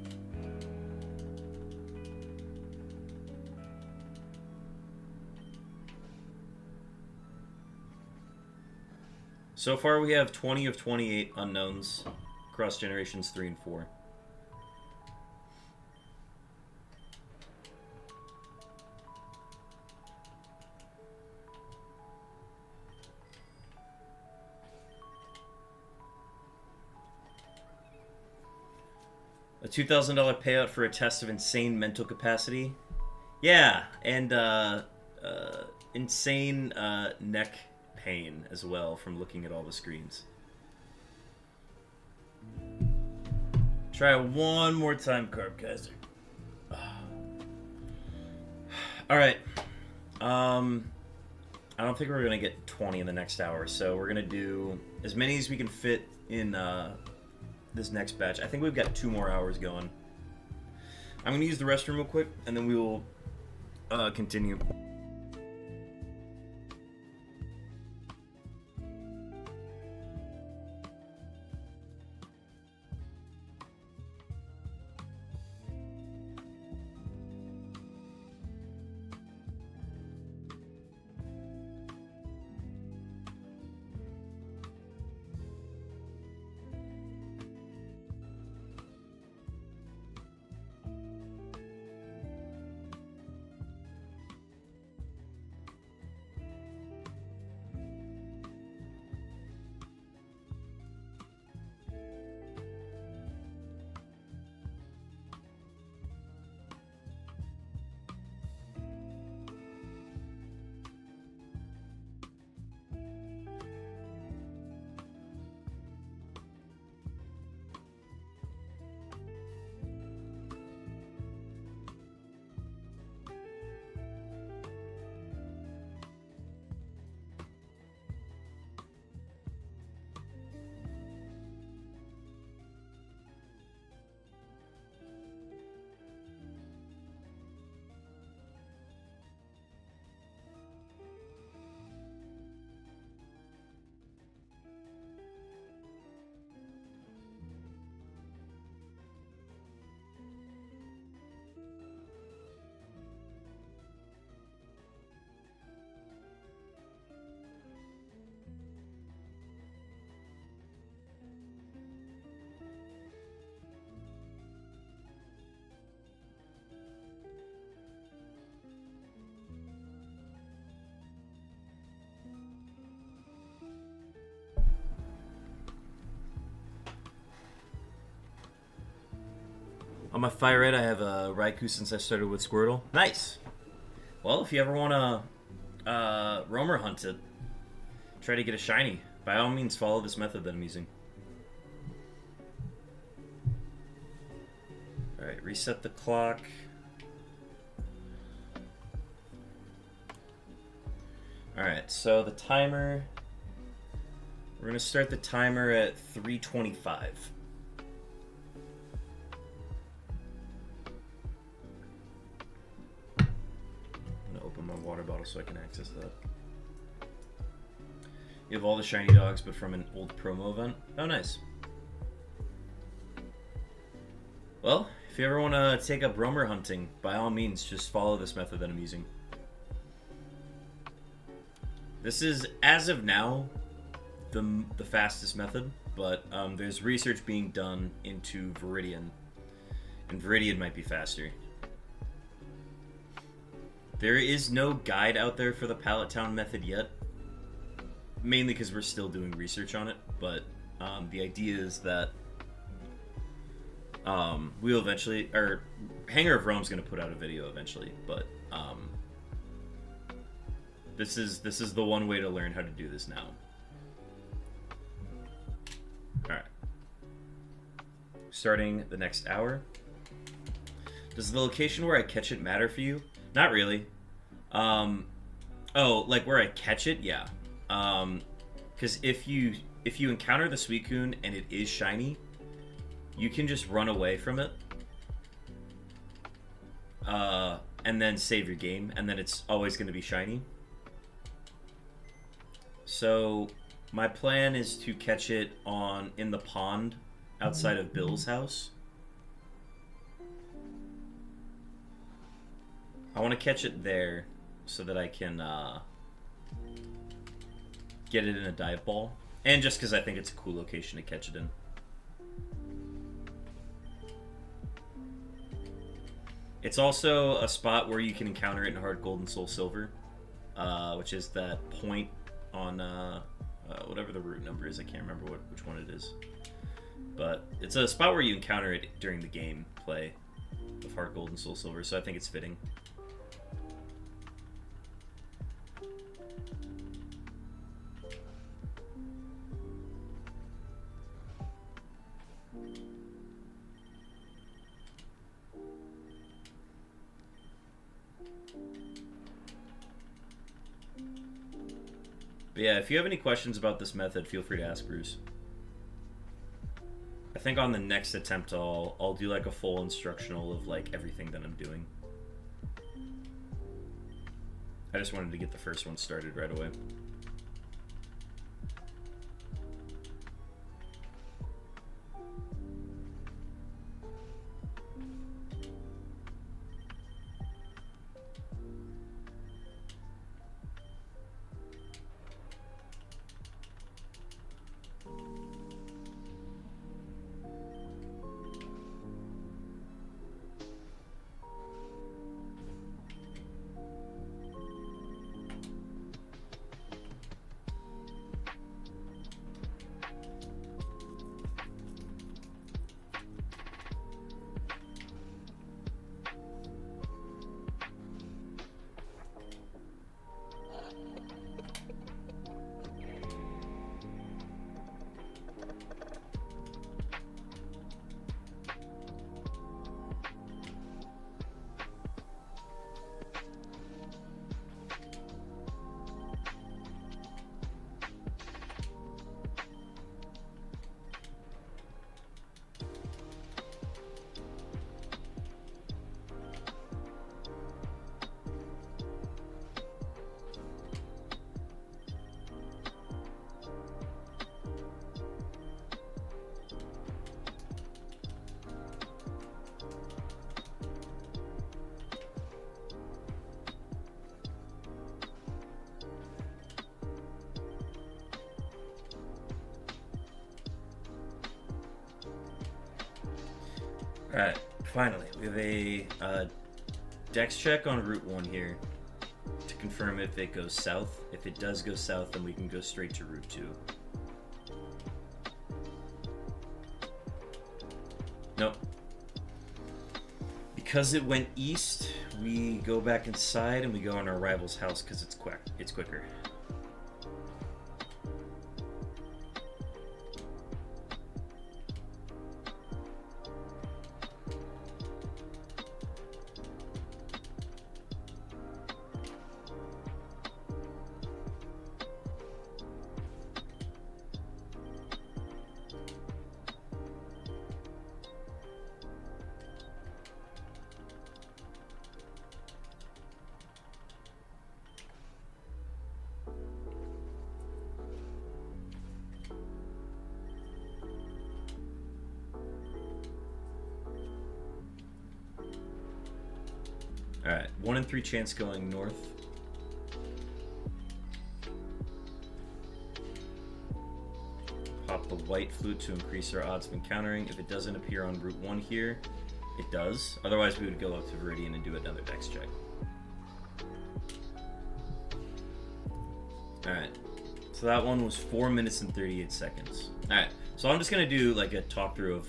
Speaker 1: So far we have 20 of 28 unknowns across generations 3 and 4. A $2,000 payout for a test of insane mental capacity. Yeah, and insane neck pain as well from looking at all the screens. Try one more time, Carb Kaiser. Alright. I don't think we're gonna get 20 in the next hour, so we're gonna do as many as we can fit in this next batch. I think we've got 2 more hours going. I'm gonna use the restroom real quick, and then we will continue. On my fire red, I have a Raikou since I started with Squirtle. Nice. Well, if you ever want to roamer hunt it, try to get a shiny. By all means, follow this method that I'm using. Alright, reset the clock. Alright, so the timer... We're going to start the timer at 3:25. I'm going to open my water bottle so I can access that. You have all the shiny dogs, but from an old promo event. Oh, nice. Well, if you ever want to take up roamer hunting, by all means, just follow this method that I'm using. This is, as of now, the fastest method, but there's research being done into Viridian, and Viridian might be faster. There is no guide out there for the Pallet Town method yet, mainly because we're still doing research on it, but the idea is that we'll eventually, or Hangar of Rome's going to put out a video eventually, but this is the one way to learn how to do this now. Alright. Starting the next hour. Does the location where I catch it matter for you? Not really. Oh, like where I catch it? Yeah. Because if you encounter the SUICUNE and it is shiny, you can just run away from it. And then save your game, and then it's always going to be shiny. So my plan is to catch it in the pond outside of Bill's house. I want to catch it there so that I can get it in a dive ball. And just because I think it's a cool location to catch it in. It's also a spot where you can encounter it in Hard Gold and Soul Silver, which is that point on whatever the route number is. I can't remember which one it is. But it's a spot where you encounter it during the game play of Hard Gold and Soul Silver, so I think it's fitting. But yeah, if you have any questions about this method, feel free to ask Bruce. I think on the next attempt I'll do like a full instructional of like everything that I'm doing. I just wanted to get the first one started right away. Alright, finally, we have a dex check on Route 1 here to confirm if it goes south. If it does go south, then we can go straight to Route 2. Nope. because it went east, we go back inside and we go in our rival's house because it's quick. It's quicker. Alright, 1 in 3 chance going north. Pop the white flute to increase our odds of encountering. If it doesn't appear on Route 1 here, it does. Otherwise, we would go up to Viridian and do another dex check. Alright, so that one was 4 minutes and 38 seconds. Alright, so I'm just going to do like a talk through of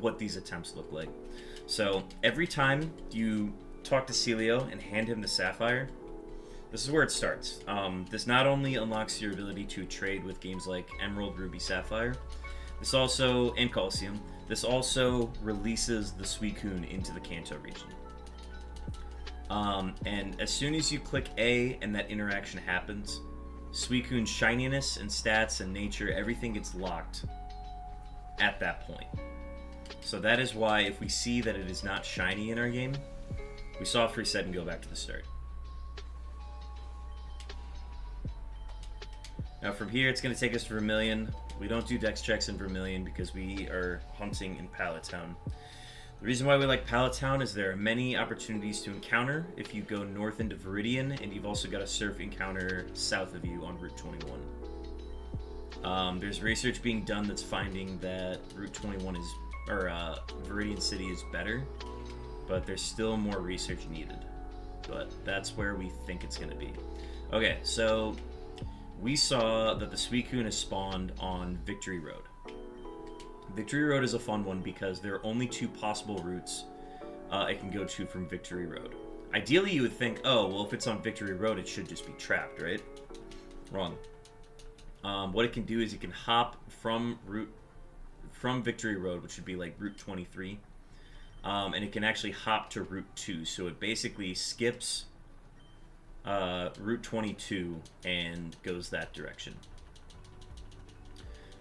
Speaker 1: what these attempts look like. So every time you talk to Celio and hand him the sapphire, this is where it starts. This not only unlocks your ability to trade with games like Emerald, Ruby, Sapphire, this also, and Colosseum, this also releases the SUICUNE into the Kanto region. And as soon as you click A and that interaction happens, SUICUNE's shininess and stats and nature, everything gets locked at that point. So that is why if we see that it is not shiny in our game, we soft reset and go back to the start. Now from here, it's going to take us to Vermilion. We don't do dex checks in Vermilion because we are hunting in Pallet Town. The reason why we like Pallet Town is there are many opportunities to encounter if you go north into Viridian, and you've also got a surf encounter south of you on Route 21. There's research being done that's finding that Route 21 is, or Viridian City is better, but there's still more research needed. But that's where we think it's going to be. Okay, so we saw that the SUICUNE is spawned on Victory Road. Victory Road is a fun one because there are only 2 possible routes it can go to from Victory Road. Ideally, you would think, oh, well, if it's on Victory Road, it should just be trapped, right? Wrong. What it can do is it can hop from Victory Road, which would be like Route 23, and it can actually hop to Route 2. So it basically skips Route 22 and goes that direction.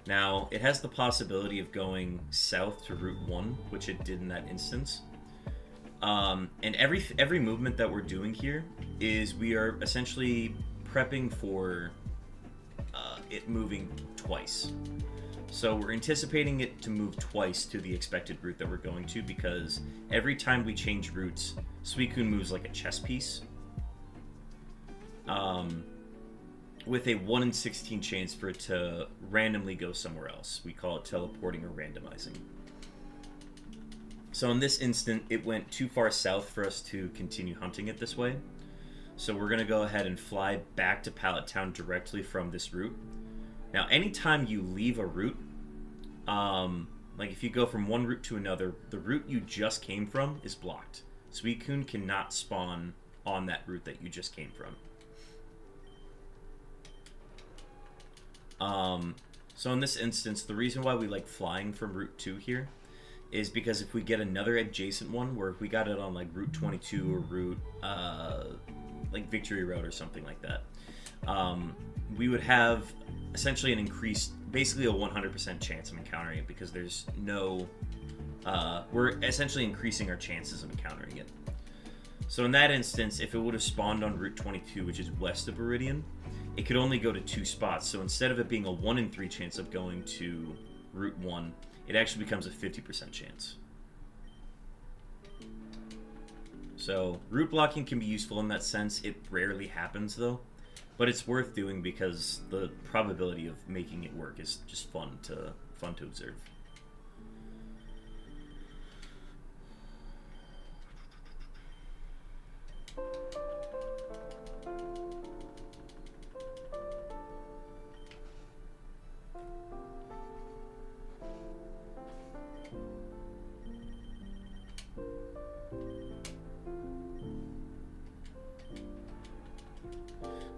Speaker 1: Now, it has the possibility of going south to Route 1, which it did in that instance. And every movement that we're doing here is we are essentially prepping for it moving twice. So we're anticipating it to move twice to the expected route that we're going to, because every time we change routes, SUICUNE moves like a chess piece. With a 1 in 16 chance for it to randomly go somewhere else. We call it teleporting or randomizing. So in this instant, it went too far south for us to continue hunting it this way. So we're going to go ahead and fly back to Pallet Town directly from this route. Now, anytime you leave a route, like if you go from one route to another, the route you just came from is blocked. SUICUNE cannot spawn on that route that you just came from. So in this instance, the reason why we like flying from Route 2 here is because if we get another adjacent one, where if we got it on like Route 22 or Route like Victory Road or something like that, we would have essentially an increased, basically a 100% chance of encountering it, because there's no, we're essentially increasing our chances of encountering it. So in that instance, if it would have spawned on Route 22, which is west of Viridian, it could only go to 2 spots. So instead of it being a 1 in 3 chance of going to Route 1, it actually becomes a 50% chance. So route blocking can be useful in that sense. It rarely happens though, but it's worth doing because the probability of making it work is just fun to observe.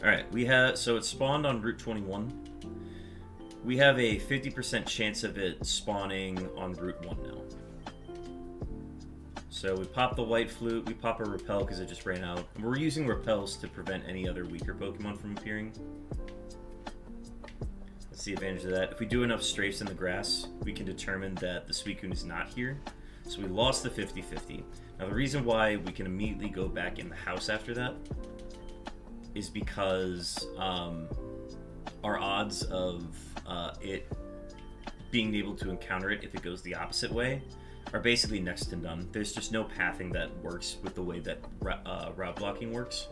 Speaker 1: Alright, we have... So it spawned on Route 21. We have a 50% chance of it spawning on Route 1 now. So we pop the White Flute, we pop a Repel because it just ran out. And we're using Repels to prevent any other weaker Pokemon from appearing. That's the advantage of that. If we do enough strafes in the grass, we can determine that the SUICUNE is not here. So we lost the 50-50. Now the reason why we can immediately go back in the house after that is because our odds of it being able to encounter it if it goes the opposite way are basically next to none. There's just no pathing that works with the way that route blocking works.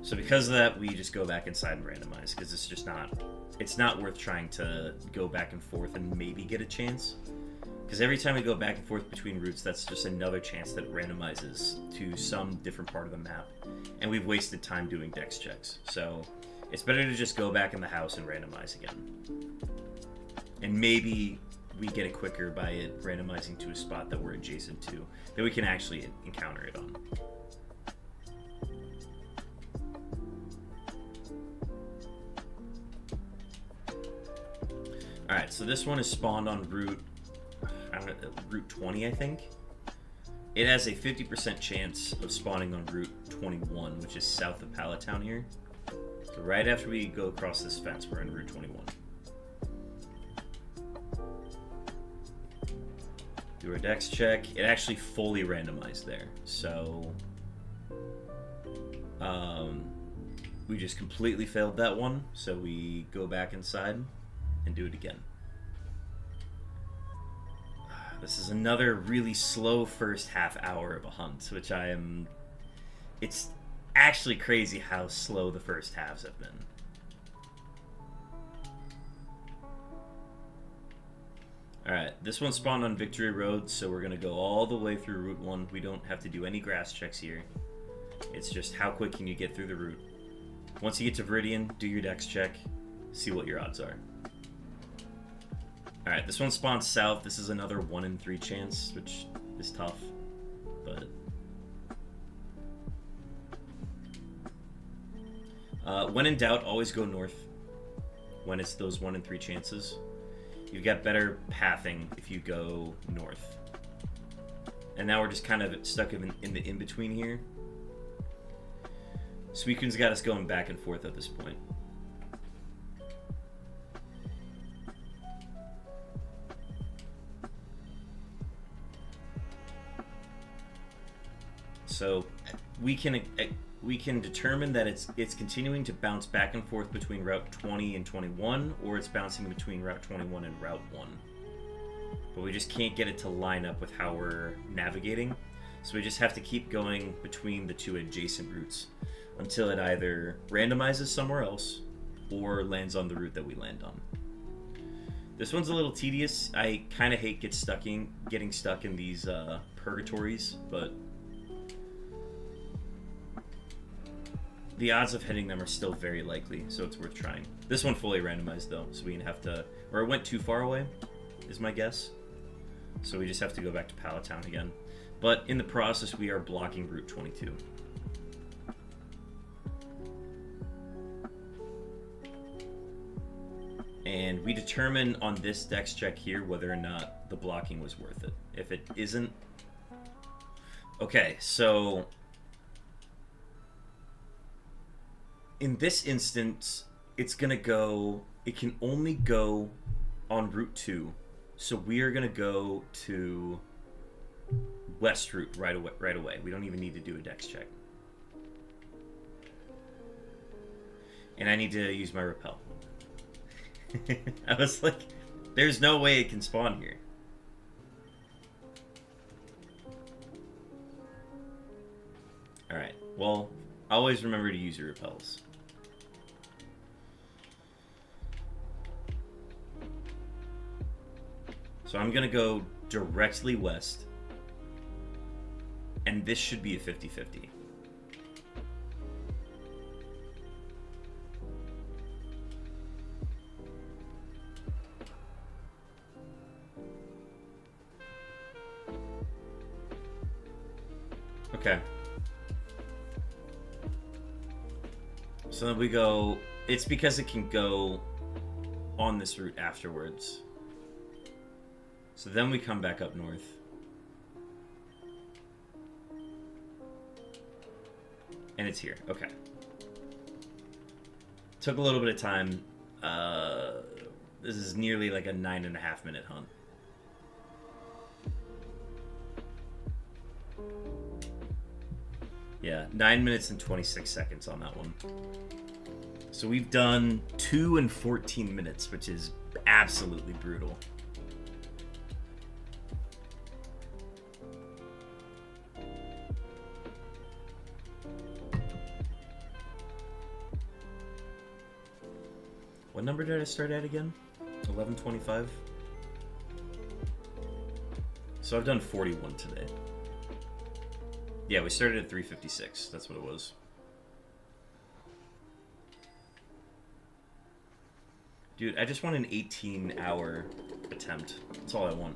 Speaker 1: So because of that, we just go back inside and randomize, because it's just not worth trying to go back and forth and maybe get a chance. Because every time we go back and forth between routes, that's just another chance that it randomizes to some different part of the map. And we've wasted time doing dex checks. So it's better to just go back in the house and randomize again. And maybe we get it quicker by it randomizing to a spot that we're adjacent to, that we can actually encounter it on. Alright, so this one is spawned on Route 20, I think. It has a 50% chance of spawning on Route 21, which is south of Palatown here. So right after we go across this fence, we're in Route 21. Do our dex check. It actually fully randomized there. So we just completely failed that one. So we go back inside and do it again. This is another really slow first half hour of a hunt, which it's actually crazy how slow the first halves have been. Alright, this one spawned on Victory Road, so we're going to go all the way through Route 1. We don't have to do any grass checks here. It's just how quick can you get through the route. Once you get to Viridian, do your dex check, see what your odds are. Alright, this one spawns south. This is another 1 in 3 chance, which is tough, but... when in doubt, always go north when it's those 1 in 3 chances. You've got better pathing if you go north. And now we're just kind of stuck in the in-between here. SUICUNE's got us going back and forth at this point. So we can determine that it's continuing to bounce back and forth between Route 20 and 21, or it's bouncing between Route 21 and Route 1. But we just can't get it to line up with how we're navigating. So we just have to keep going between the two adjacent routes until it either randomizes somewhere else or lands on the route that we land on. This one's a little tedious. I kind of hate getting stuck in these purgatories, but the odds of hitting them are still very likely, so it's worth trying. This one fully randomized though, so we didn't have to, or it went too far away, is my guess. So we just have to go back to Palatown again. But in the process, we are blocking Route 22. And we determine on this dex check here whether or not the blocking was worth it. If it isn't... Okay, so... in this instance, it's gonna go... It can only go on Route 2. So we are gonna go to West Route right away. We don't even need to do a dex check. And I need to use my repel. I was like, there's no way it can spawn here. Alright, well, always remember to use your repels. So I'm gonna go directly west, and this should be a 50-50. Okay. So then we go... It's because it can go on this route afterwards. So then we come back up north. And it's here. Okay. Took a little bit of time. This is nearly like a 9.5 minute hunt. Yeah, 9 minutes and 26 seconds on that one. So we've done 2 and 14 minutes, which is absolutely brutal. What number did I start at again? 11:25. So I've done 41 today. Yeah, we started at 3:56. That's what it was. Dude, I just want an 18-hour attempt. That's all I want.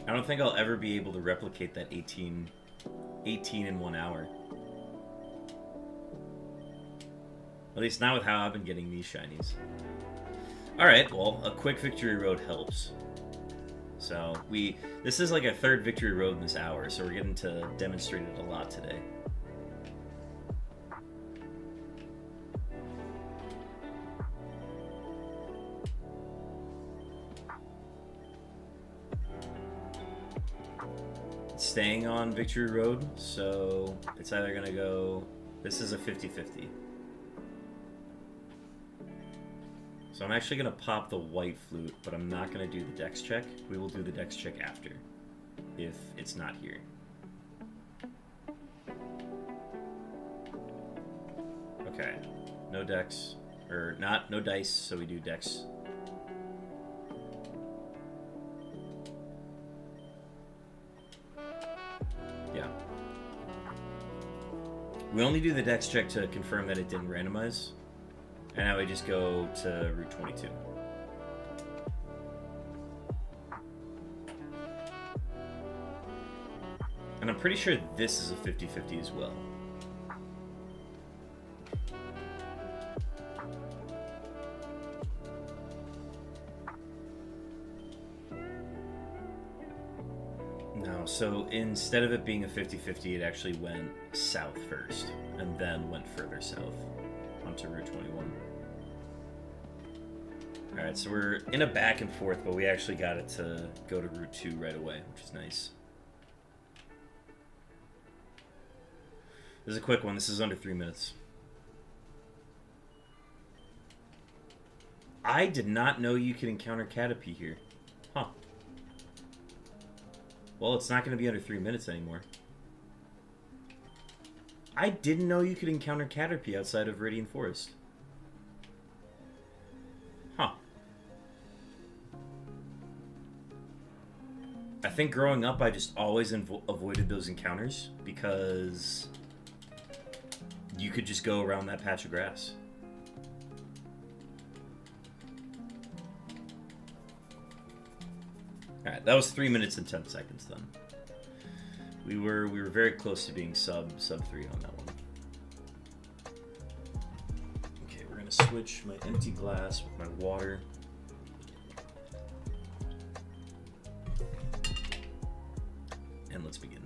Speaker 1: I don't think I'll ever be able to replicate that 18 in 1 hour. At least not with how I've been getting these shinies. Alright, well, a quick victory road helps. So, this is like a third victory road in this hour, so we're getting to demonstrate it a lot today. Staying on Victory Road, so it's either gonna go... This is a 50-50. So I'm actually gonna pop the white flute, but I'm not gonna do the dex check. We will do the dex check after, if it's not here. Okay, no dex, or no dice, so we do dex. Yeah. We only do the dex check to confirm that it didn't randomize. And now we just go to Route 22. And I'm pretty sure this is a 50-50 as well. No, so instead of it being a 50-50, it actually went south first, and then went further south onto Route 21. Alright, so we're in a back and forth, but we actually got it to go to Route 2 right away, which is nice. This is a quick one. This is under 3 minutes. I did not know you could encounter Caterpie here. Huh. Well, it's not going to be under 3 minutes anymore. I didn't know you could encounter Caterpie outside of Viridian Forest. Huh. I think growing up, I just always avoided those encounters because you could just go around that patch of grass. Alright, that was 3 minutes and 10 seconds then. We were very close to being sub 3 on that one. Okay, we're gonna switch my empty glass with my water. And let's begin.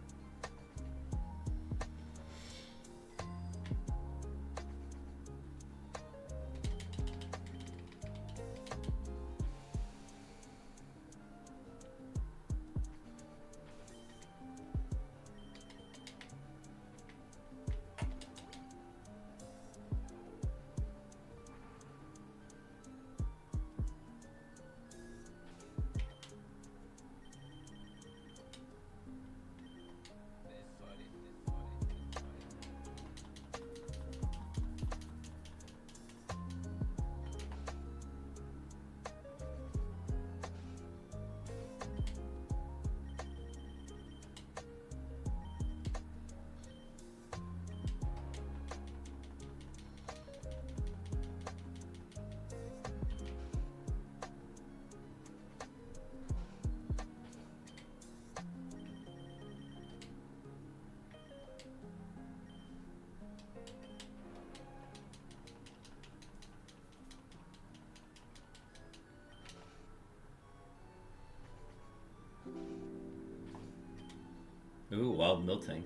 Speaker 1: Ooh, wild milk tank.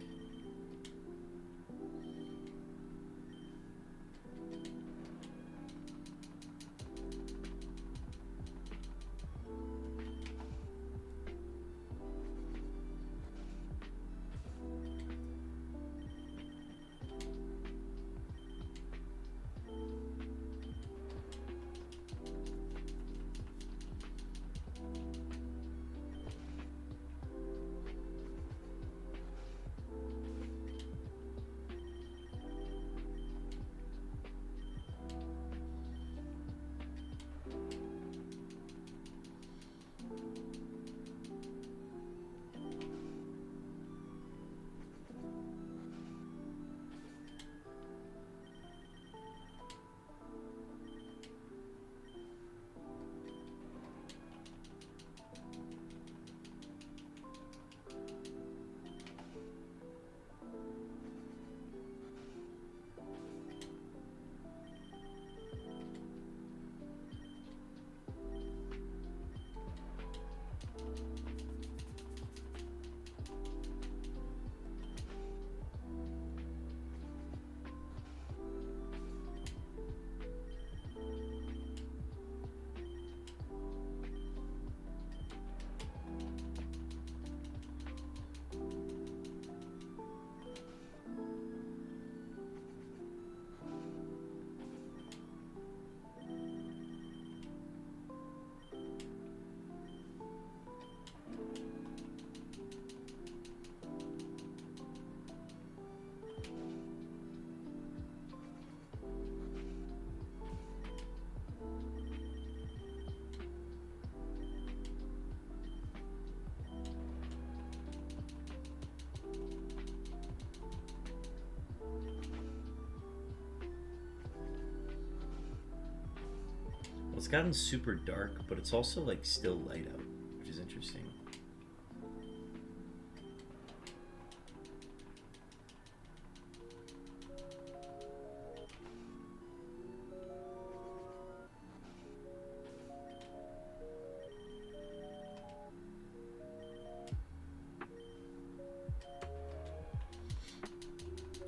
Speaker 1: Well, it's gotten super dark, but it's also like still light out, which is interesting.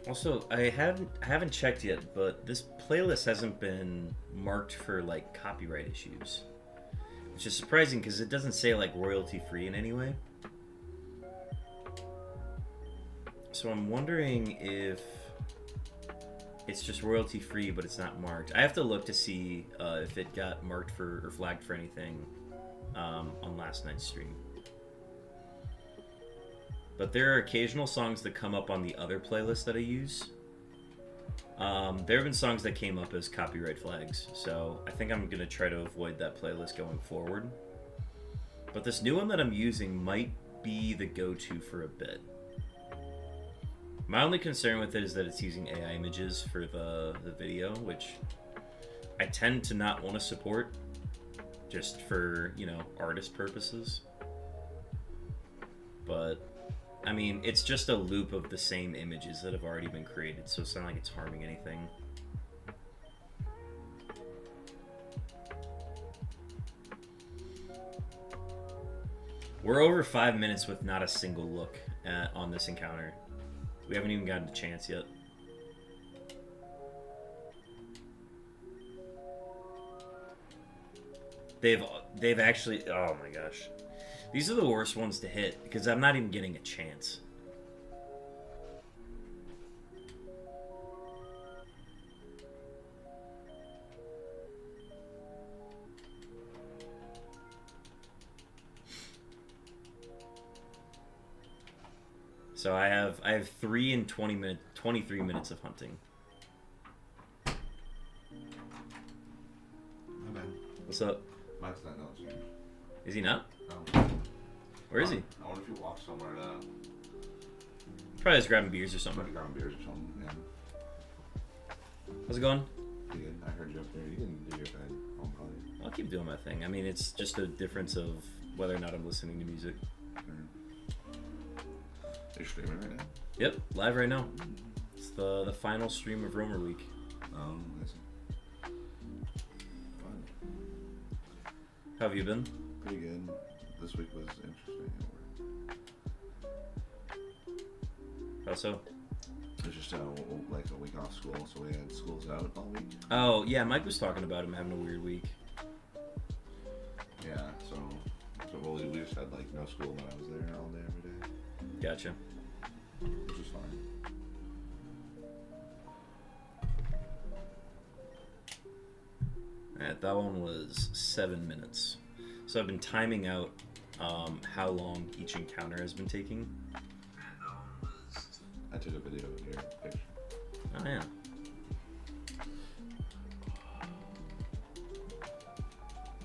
Speaker 1: Also, I haven't checked yet, but this playlist hasn't been marked for like copyright issues, which is surprising because it doesn't say like royalty free in any way. So I'm wondering if it's just royalty free, but it's not marked. I have to look to see if it got marked for or flagged for anything on last night's stream. But there are occasional songs that come up on the other playlist that I use. There have been songs that came up as copyright flags, so I think I'm going to try to avoid that playlist going forward. But this new one that I'm using might be the go-to for a bit. My only concern with it is that it's using AI images for the video, which I tend to not want to support, just for, you know, artist purposes. But I mean, it's just a loop of the same images that have already been created, so it's not like it's harming anything. We're over 5 minutes with not a single look on this encounter. We haven't even gotten a chance yet. They've actually, oh my gosh. These are the worst ones to hit because I'm not even getting a chance. So I have 3 and 23 minutes of hunting.
Speaker 2: My bad.
Speaker 1: What's up?
Speaker 2: Mike's not downstairs.
Speaker 1: Is he not?
Speaker 2: No.
Speaker 1: Where is he?
Speaker 2: I wonder if he walked somewhere to...
Speaker 1: Probably just grabbing beers or something.
Speaker 2: Probably grabbing beers or something, yeah.
Speaker 1: How's it going?
Speaker 2: Pretty good. I heard you up there. You didn't do your bed. Home party.
Speaker 1: I'll keep doing my thing. I mean, it's just a difference of whether or not I'm listening to music.
Speaker 2: You're streaming right now?
Speaker 1: Yep, live right now. It's the final stream of Romer Week.
Speaker 2: I see. Fun.
Speaker 1: How have you been?
Speaker 2: Pretty good. This week was interesting.
Speaker 1: How so?
Speaker 2: It's just like a week off school, so we had schools out all week.
Speaker 1: Oh, yeah, Mike was talking about him having a weird week.
Speaker 2: Yeah, so well, we just had like no school when I was there all day every day,
Speaker 1: Gotcha.
Speaker 2: which was fine.
Speaker 1: Alright, that one was 7 minutes. So I've been timing out how long each encounter has been taking.
Speaker 2: I took a video of your picture.
Speaker 1: Oh, yeah.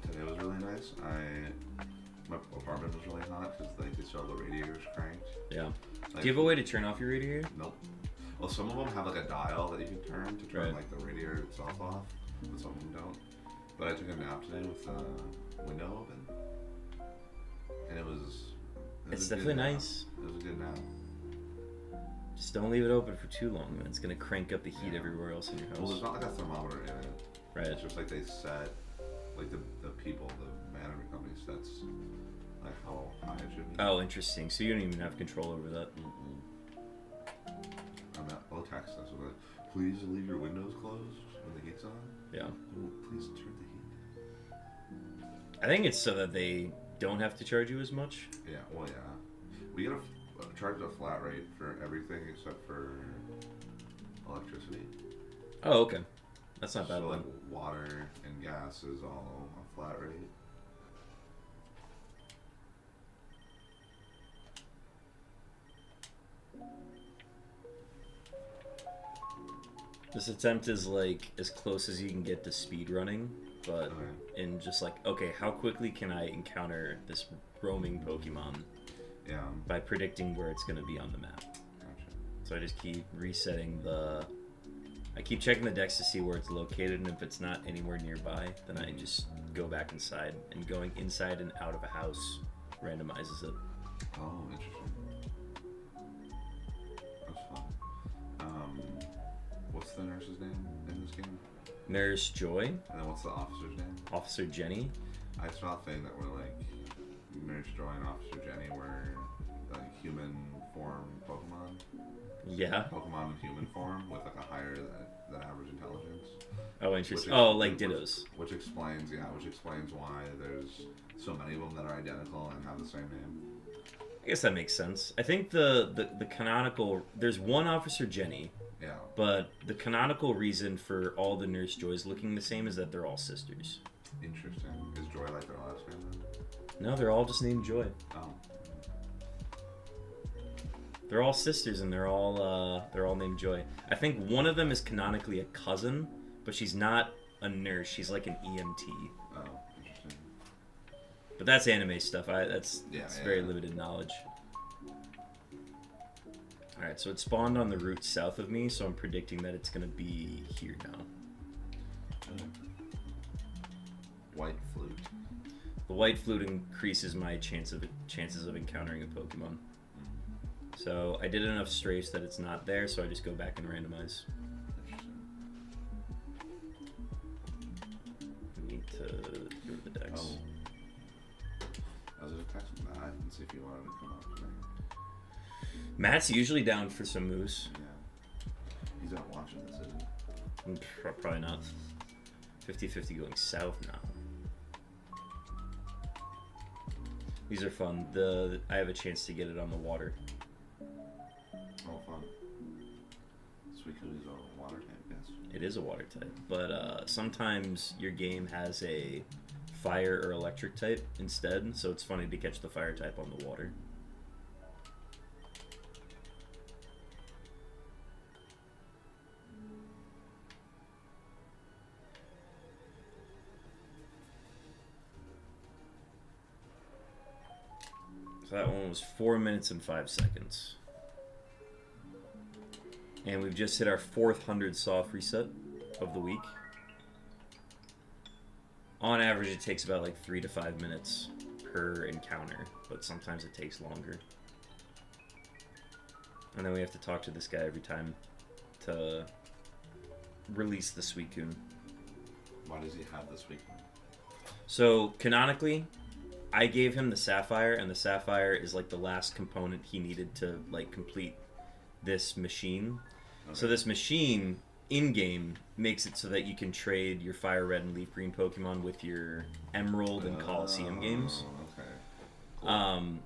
Speaker 2: Today was really nice. My apartment was really hot because like they still have the radiators cranked.
Speaker 1: Yeah.
Speaker 2: Like,
Speaker 1: Do you have a way to turn off your radiator?
Speaker 2: Nope. Well, some of them have like a dial that you can turn to turn
Speaker 1: Right.
Speaker 2: like the radiator itself off, but some of them don't. But I took a nap today with the window open, and it was
Speaker 1: It's
Speaker 2: a good
Speaker 1: definitely
Speaker 2: nap.
Speaker 1: nice.
Speaker 2: It was a good nap.
Speaker 1: Just don't leave it open for too long, man. It's gonna crank up the heat
Speaker 2: Yeah.
Speaker 1: everywhere else in your
Speaker 2: Well,
Speaker 1: house.
Speaker 2: there's not like a thermometer in it.
Speaker 1: Right.
Speaker 2: It's just like they set, like the people, the management company sets like how high it should be.
Speaker 1: Oh, interesting. So you don't even have control over that.
Speaker 2: I'll text us with like, please leave your windows closed when the heat's on.
Speaker 1: Yeah.
Speaker 2: Oh, please turn the heat down.
Speaker 1: I think it's so that they don't have to charge you as much.
Speaker 2: Yeah, well, yeah. We get charged a flat rate for everything except for electricity.
Speaker 1: Oh, okay. That's not bad.
Speaker 2: So
Speaker 1: Then.
Speaker 2: like water and gas is all a flat rate.
Speaker 1: This attempt is like as close as you can get to speed running, but
Speaker 2: Okay.
Speaker 1: in just like, okay, how quickly can I encounter this roaming Pokemon
Speaker 2: Yeah,
Speaker 1: by predicting where it's going to be on the map?
Speaker 2: gotcha.
Speaker 1: So I just keep resetting I keep checking the dex to see where it's located, and if it's not anywhere nearby, then I just go back inside, and going inside and out of a house randomizes it.
Speaker 2: Oh, interesting. That's fun. What's the nurse's name in this game?
Speaker 1: Nurse Joy,
Speaker 2: And then what's the officer's name?
Speaker 1: Officer Jenny.
Speaker 2: I saw a thing that were like Nurse Joy and Officer Jenny were like human form Pokemon.
Speaker 1: Yeah.
Speaker 2: Pokemon in human form with like a higher than average intelligence.
Speaker 1: Oh, interesting.
Speaker 2: Which
Speaker 1: Oh, like Dittos.
Speaker 2: Which explains why there's so many of them that are identical and have the same name.
Speaker 1: I guess that makes sense. I think the canonical, there's one Officer Jenny,
Speaker 2: Yeah.
Speaker 1: but the canonical reason for all the Nurse Joys looking the same is that they're all sisters.
Speaker 2: Interesting. Is Joy like their last name then?
Speaker 1: No, they're all just named Joy.
Speaker 2: Oh.
Speaker 1: They're all sisters, and they're all named Joy. I think one of them is canonically a cousin, but she's not a nurse. She's like an EMT.
Speaker 2: Oh, interesting.
Speaker 1: But that's anime stuff. That's
Speaker 2: Yeah,
Speaker 1: very
Speaker 2: yeah.
Speaker 1: limited knowledge. All right, so it spawned on the route south of me, so I'm predicting that it's gonna be here now.
Speaker 2: White flute.
Speaker 1: The white flute increases my chances of encountering a Pokemon. So I did enough strays that it's not there, so I just go back and randomize.
Speaker 2: Interesting.
Speaker 1: I need to go to the dex.
Speaker 2: Oh. I was gonna text Matt and see if he wanted to come up tonight.
Speaker 1: Matt's usually down for some moose.
Speaker 2: Yeah. He's not watching this, is he?
Speaker 1: Probably not. 50-50 going south now. These are fun. I have a chance to get it on the water.
Speaker 2: Oh, fun. SUICUNE is a water type, yes.
Speaker 1: It is a water type, but sometimes your game has a fire or electric type instead, so it's funny to catch the fire type on the water. So that one was 4 minutes and 5 seconds. And we've just hit our 400 soft reset of the week. On average, it takes about like 3 to 5 minutes per encounter, but sometimes it takes longer. And then we have to talk to this guy every time to release the SUICUNE.
Speaker 2: Why does he have this SUICUNE?
Speaker 1: So, canonically, I gave him the Sapphire, and the Sapphire is like the last component he needed to like complete this machine.
Speaker 2: Okay.
Speaker 1: So this machine in-game makes it so that you can trade your Fire Red and Leaf Green Pokemon with your Emerald and Coliseum games.
Speaker 2: Okay. Cool.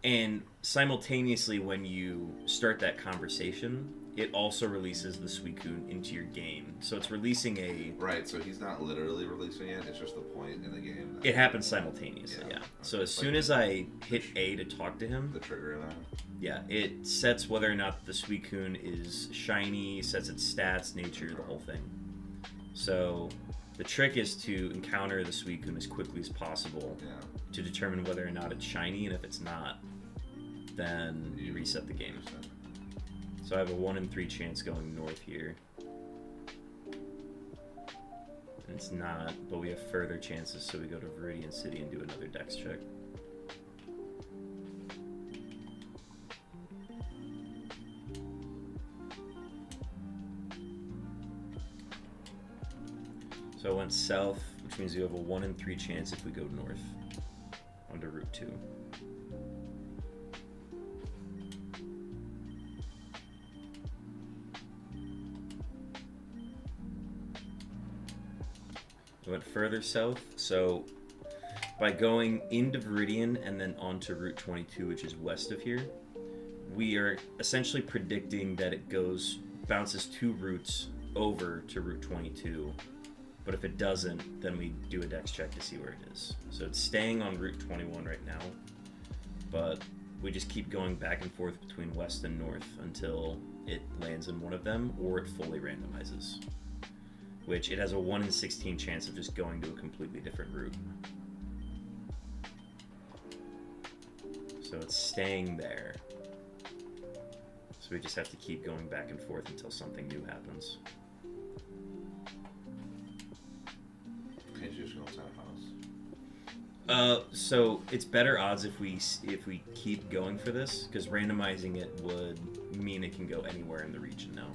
Speaker 1: And simultaneously, when you start that conversation, it also releases the SUICUNE into your game. So it's releasing a...
Speaker 2: Right, so he's not literally releasing it, it's just the point in the game. That
Speaker 1: It happens simultaneously, yeah.
Speaker 2: Okay.
Speaker 1: So as soon as I hit A to talk to him,
Speaker 2: The trigger of that.
Speaker 1: yeah, it sets whether or not the SUICUNE is shiny, sets its stats, nature, the whole thing. So the trick is to encounter the SUICUNE as quickly as possible
Speaker 2: Yeah.
Speaker 1: to determine whether or not it's shiny, and if it's not, then you reset the game.
Speaker 2: Reset.
Speaker 1: So I have a 1 in 3 chance going north here. And it's not, but we have further chances, so we go to Viridian City and do another dex check. So I went south, which means you have a 1 in 3 chance if we go north onto Route 2. I went further south, so by going into Viridian and then onto Route 22, which is west of here, we are essentially predicting that it bounces 2 routes over to Route 22. But if it doesn't, then we do a dex check to see where it is. So it's staying on Route 21 right now, but we just keep going back and forth between west and north until it lands in one of them or it fully randomizes. Which it has a 1 in 16 chance of just going to a completely different route. So it's staying there. So we just have to keep going back and forth until something new happens.
Speaker 2: Can't you just go inside a house?
Speaker 1: So it's better odds if we keep going for this, because randomizing it would mean it can go anywhere in the region now.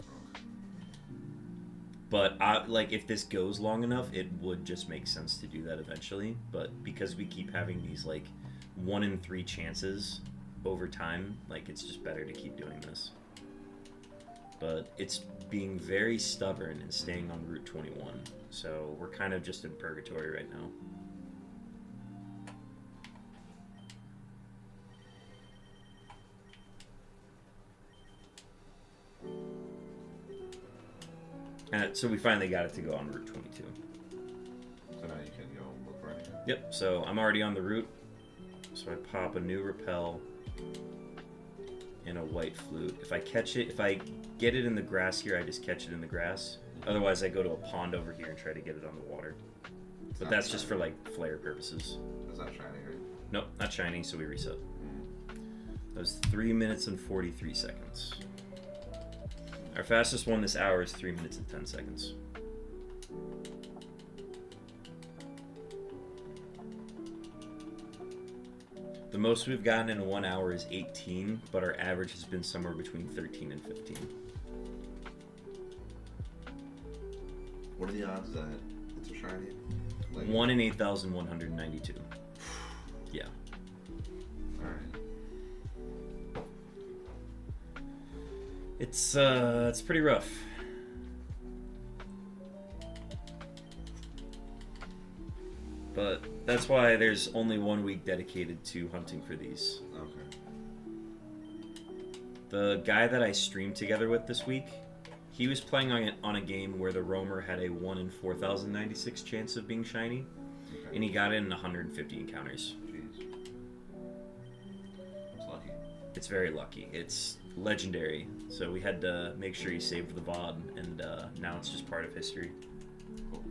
Speaker 1: But if this goes long enough, it would just make sense to do that eventually. But because we keep having these 1 in 3 chances over time, it's just better to keep doing this. But it's being very stubborn and staying on Route 21. So we're kind of just in purgatory right now. So we finally got it to go on Route 22.
Speaker 2: So now you can go look for anything?
Speaker 1: Yep, so I'm already on the route. So I pop a new repel and a white flute. If I get it in the grass here, I just catch it in the grass. Otherwise, I go to a pond over here and try to get it on the water. But that's just for flare purposes.
Speaker 2: It's not shiny, right?
Speaker 1: Nope, not shiny, so we reset. That was 3 minutes and 43 seconds. Our fastest one this hour is 3 minutes and 10 seconds. The most we've gotten in 1 hour is 18, but our average has been somewhere between 13 and 15.
Speaker 2: What are the odds that it's a shiny?
Speaker 1: 1 in 8,192. Yeah.
Speaker 2: Alright.
Speaker 1: It's pretty rough. But that's why there's only 1 week dedicated to hunting for these.
Speaker 2: Okay.
Speaker 1: The guy that I streamed together with this week, he was playing on a game where the roamer had a 1 in 4,096 chance of being shiny,
Speaker 2: Okay.
Speaker 1: and he got it in 150 encounters.
Speaker 2: Jeez. It's lucky.
Speaker 1: It's very lucky. It's legendary, so we had to make sure he saved the VOD, and now it's just part of history.
Speaker 2: Cool.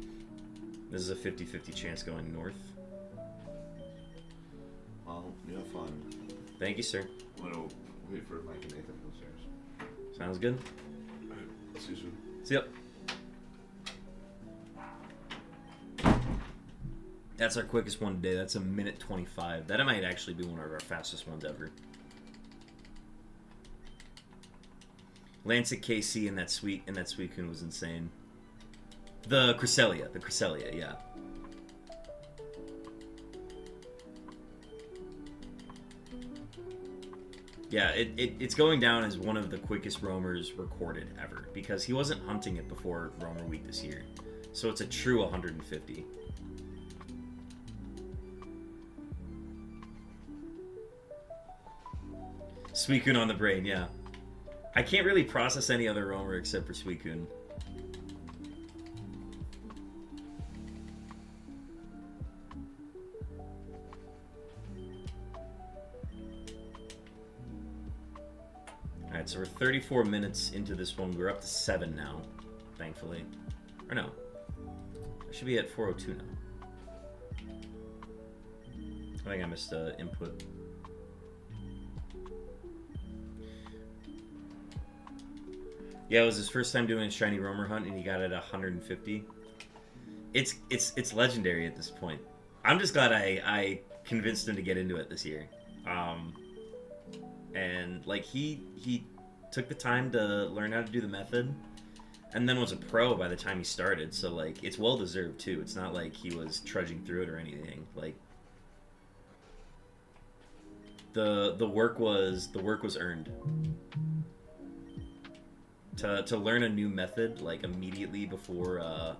Speaker 1: This is a 50-50 chance going north.
Speaker 2: Well, you have fun.
Speaker 1: Thank you, sir.
Speaker 2: I'm gonna wait for Mike and Nathan downstairs.
Speaker 1: Sounds good.
Speaker 2: Alright, see you soon.
Speaker 1: See ya. That's our quickest one today. That's a minute 25. That might actually be one of our fastest ones ever. Lancet KC and that SUICUNE was insane. The Cresselia, yeah. Yeah, it's going down as one of the quickest roamers recorded ever because he wasn't hunting it before Roamer Week this year. So it's a true 150. SUICUNE on the brain, yeah. I can't really process any other roamer except for SUICUNE. Alright, so we're 34 minutes into this one. We're up to 7 now, thankfully. Or no. I should be at 402 now. I think I missed input. Yeah, it was his first time doing a shiny roamer hunt, and he got it at 150. It's legendary at this point. I'm just glad I convinced him to get into it this year. And like he took the time to learn how to do the method, and then was a pro by the time he started. So like it's well deserved too. It's not like he was trudging through it or anything. Like the work was earned. To learn a new method like immediately before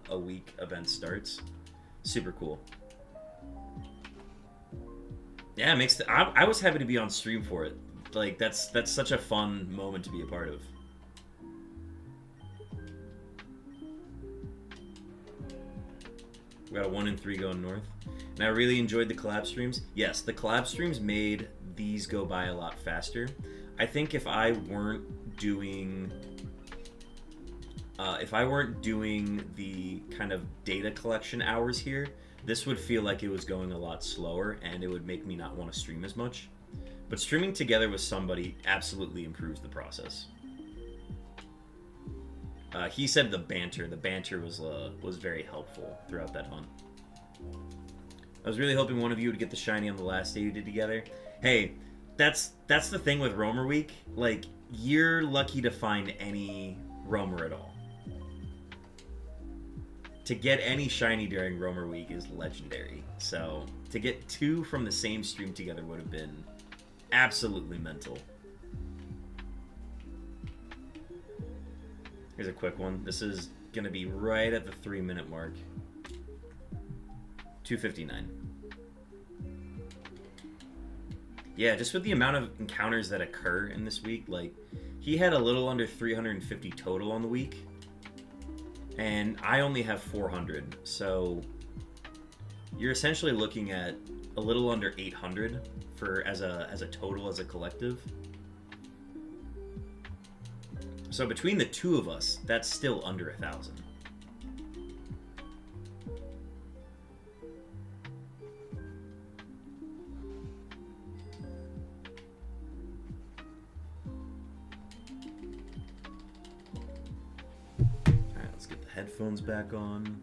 Speaker 1: a week event starts, super cool. Yeah, it makes I was happy to be on stream for it. Like that's such a fun moment to be a part of. We got a 1 in 3 going north. And I really enjoyed the collab streams. Yes, the collab streams made these go by a lot faster. I think if I weren't doing the kind of data collection hours here, this would feel like it was going a lot slower and it would make me not want to stream as much. But streaming together with somebody absolutely improves the process. He said the banter was very helpful throughout that hunt. I was really hoping one of you would get the shiny on the last day you did together. Hey, that's the thing with Roamer Week. Like, you're lucky to find any roamer at all. To get any shiny during Roamer Week is legendary. So to get 2 from the same stream together would have been absolutely mental. Here's a quick one. This is gonna be right at the 3-minute mark. 259. Yeah, just with the amount of encounters that occur in this week, like, he had a little under 350 total on the week, and I only have 400, so you're essentially looking at a little under 800 for as a total, as a collective. So between the two of us, that's still under 1,000. Alright, let's get the headphones back on.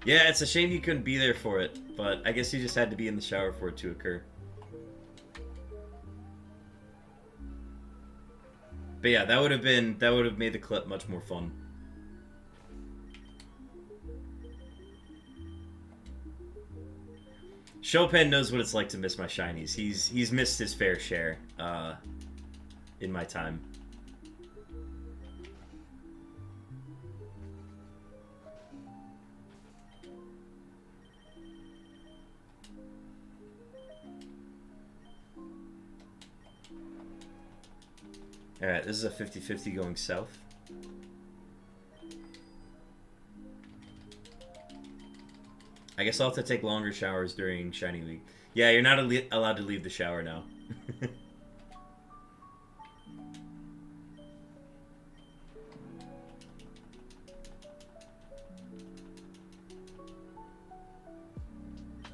Speaker 1: Yeah, it's a shame you couldn't be there for it, but I guess you just had to be in the shower for it to occur. But yeah, that would have made the clip much more fun. Chopin knows what it's like to miss my shinies. He's missed his fair share in my time. Alright, this is a 50-50 going south. I guess I'll have to take longer showers during Shiny Week. Yeah, you're not allowed to leave the shower now.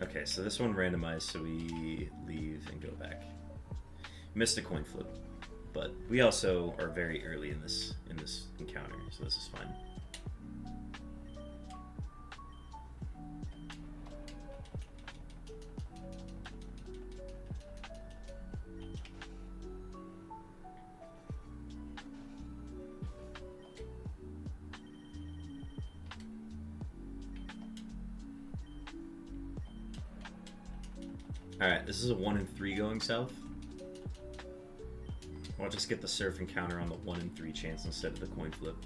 Speaker 1: Okay, so this one randomized, so we leave and go back. Missed a coin flip. But we also are very early in this encounter, so this is fine. Alright, this is a 1 in 3 going south. I'll just get the surf encounter on the 1 in 3 chance instead of the coin flip.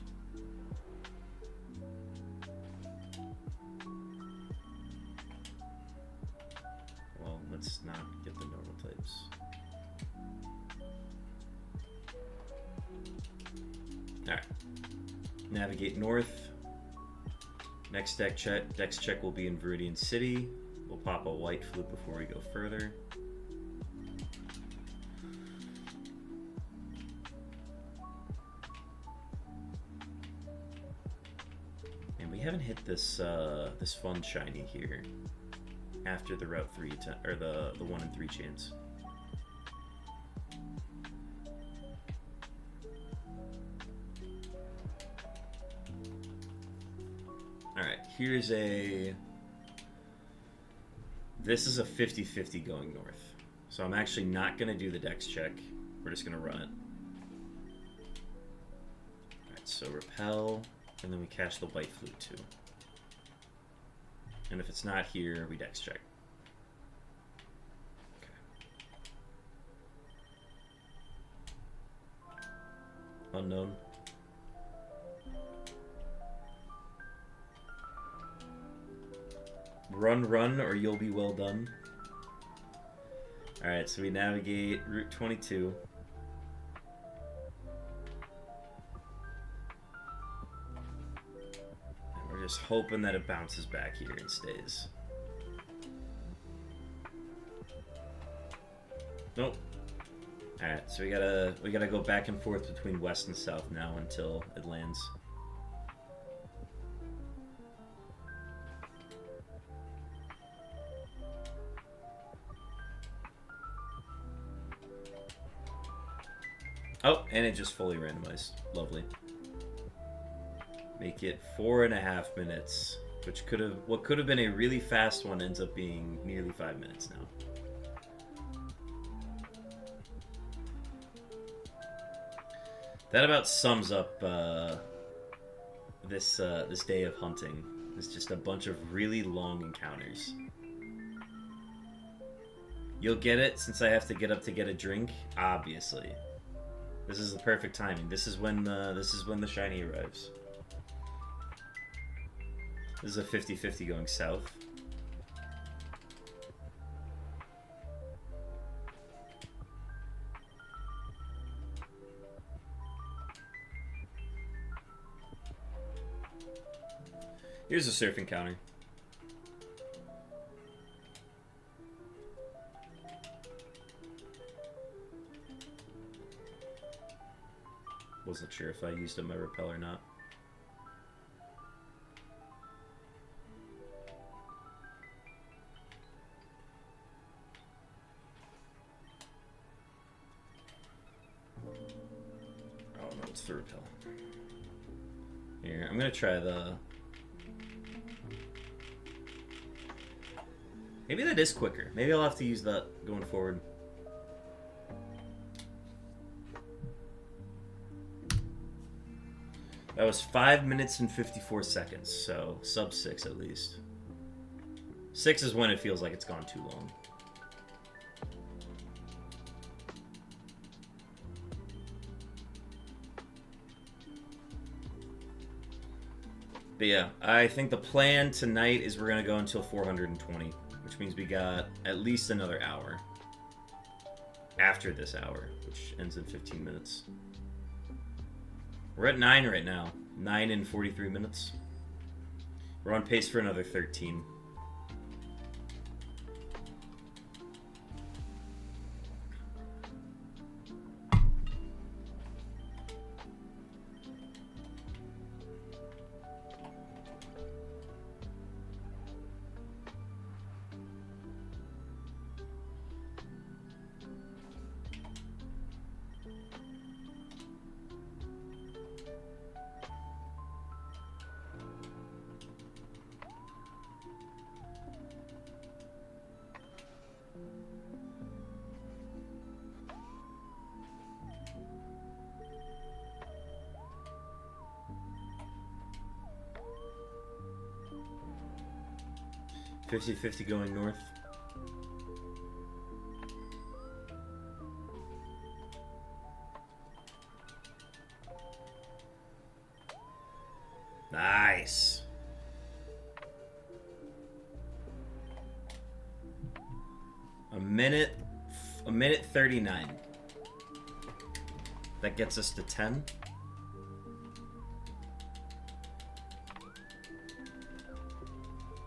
Speaker 1: Well, let's not get the normal types. Alright. Navigate north. Next dex check will be in Viridian City. We'll pop a white flip before we go further. And we haven't hit this this fun shiny here after the Route 3 or the 1 in 3 chance. Alright, here's a... This is a 50-50 going north. So I'm actually not going to do the dex check. We're just going to run it. Alright, so repel, and then we catch the white flute too. And if it's not here, we dex check. Okay. Unknown. Run, run, or you'll be well done. Alright, so we navigate Route 22. And we're just hoping that it bounces back here and stays. Nope. Alright, so we gotta go back and forth between west and south now until it lands. Oh, and it just fully randomized. Lovely. Make it 4.5 minutes, which what could have been a really fast one ends up being nearly 5 minutes now. That about sums up this day of hunting. It's just a bunch of really long encounters. You'll get it since I have to get up to get a drink, obviously. This is the perfect timing. This is when the shiny arrives. This is a 50-50 going south. Here's a surf encounter. Wasn't sure if I used my repel or not. Oh no, it's the repel. Here, I'm gonna try the... Maybe that is quicker. Maybe I'll have to use that going forward. That was 5 minutes and 54 seconds, so sub 6 at least. 6 is when it feels like it's gone too long. But yeah, I think the plan tonight is we're going to go until 420, which means we got at least another hour after this hour, which ends in 15 minutes. We're at 9 right now. 9 in 43 minutes. We're on pace for another 13. $50-50 going north. A minute 39. That gets us to 10.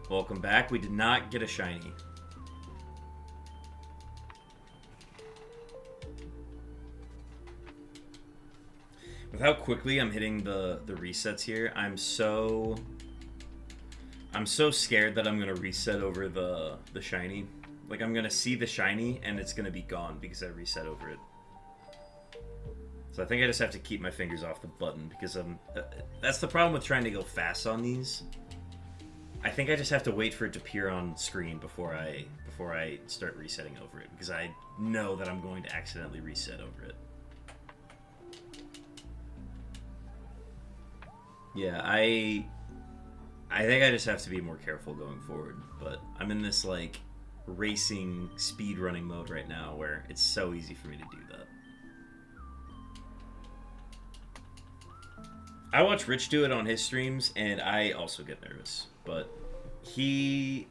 Speaker 1: Welcome back. We did not get a shiny. With how quickly I'm hitting the resets here, I'm so scared that I'm gonna reset over the shiny. Like, I'm gonna see the shiny and it's gonna be gone because I reset over it. So I think I just have to keep my fingers off the button because that's the problem with trying to go fast on these. I think I just have to wait for it to appear on screen before I start resetting over it because I know that I'm going to accidentally reset over it. Yeah, I think I just have to be more careful going forward, but I'm in this like racing speed running mode right now where it's so easy for me to do that. I watch Rich do it on his streams and I also get nervous, but he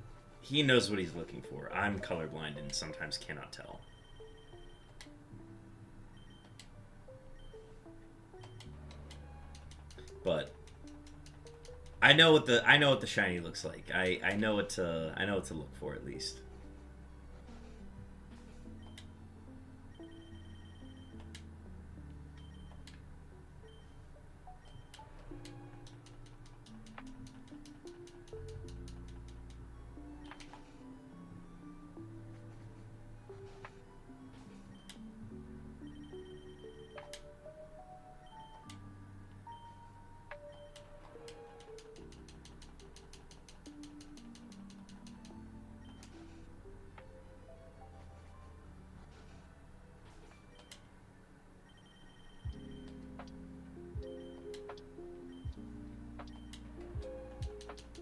Speaker 1: knows what he's looking for. I'm colorblind and sometimes cannot tell. But I know what the shiny looks like. I know what to look for at least.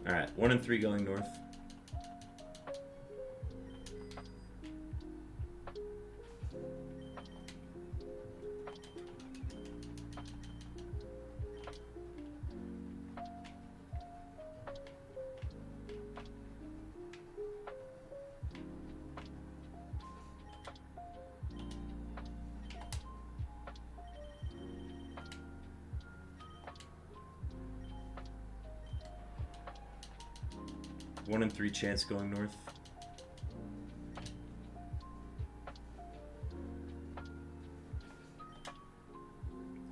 Speaker 1: Alright, 1 and 3 going north. One and 3 chance going north.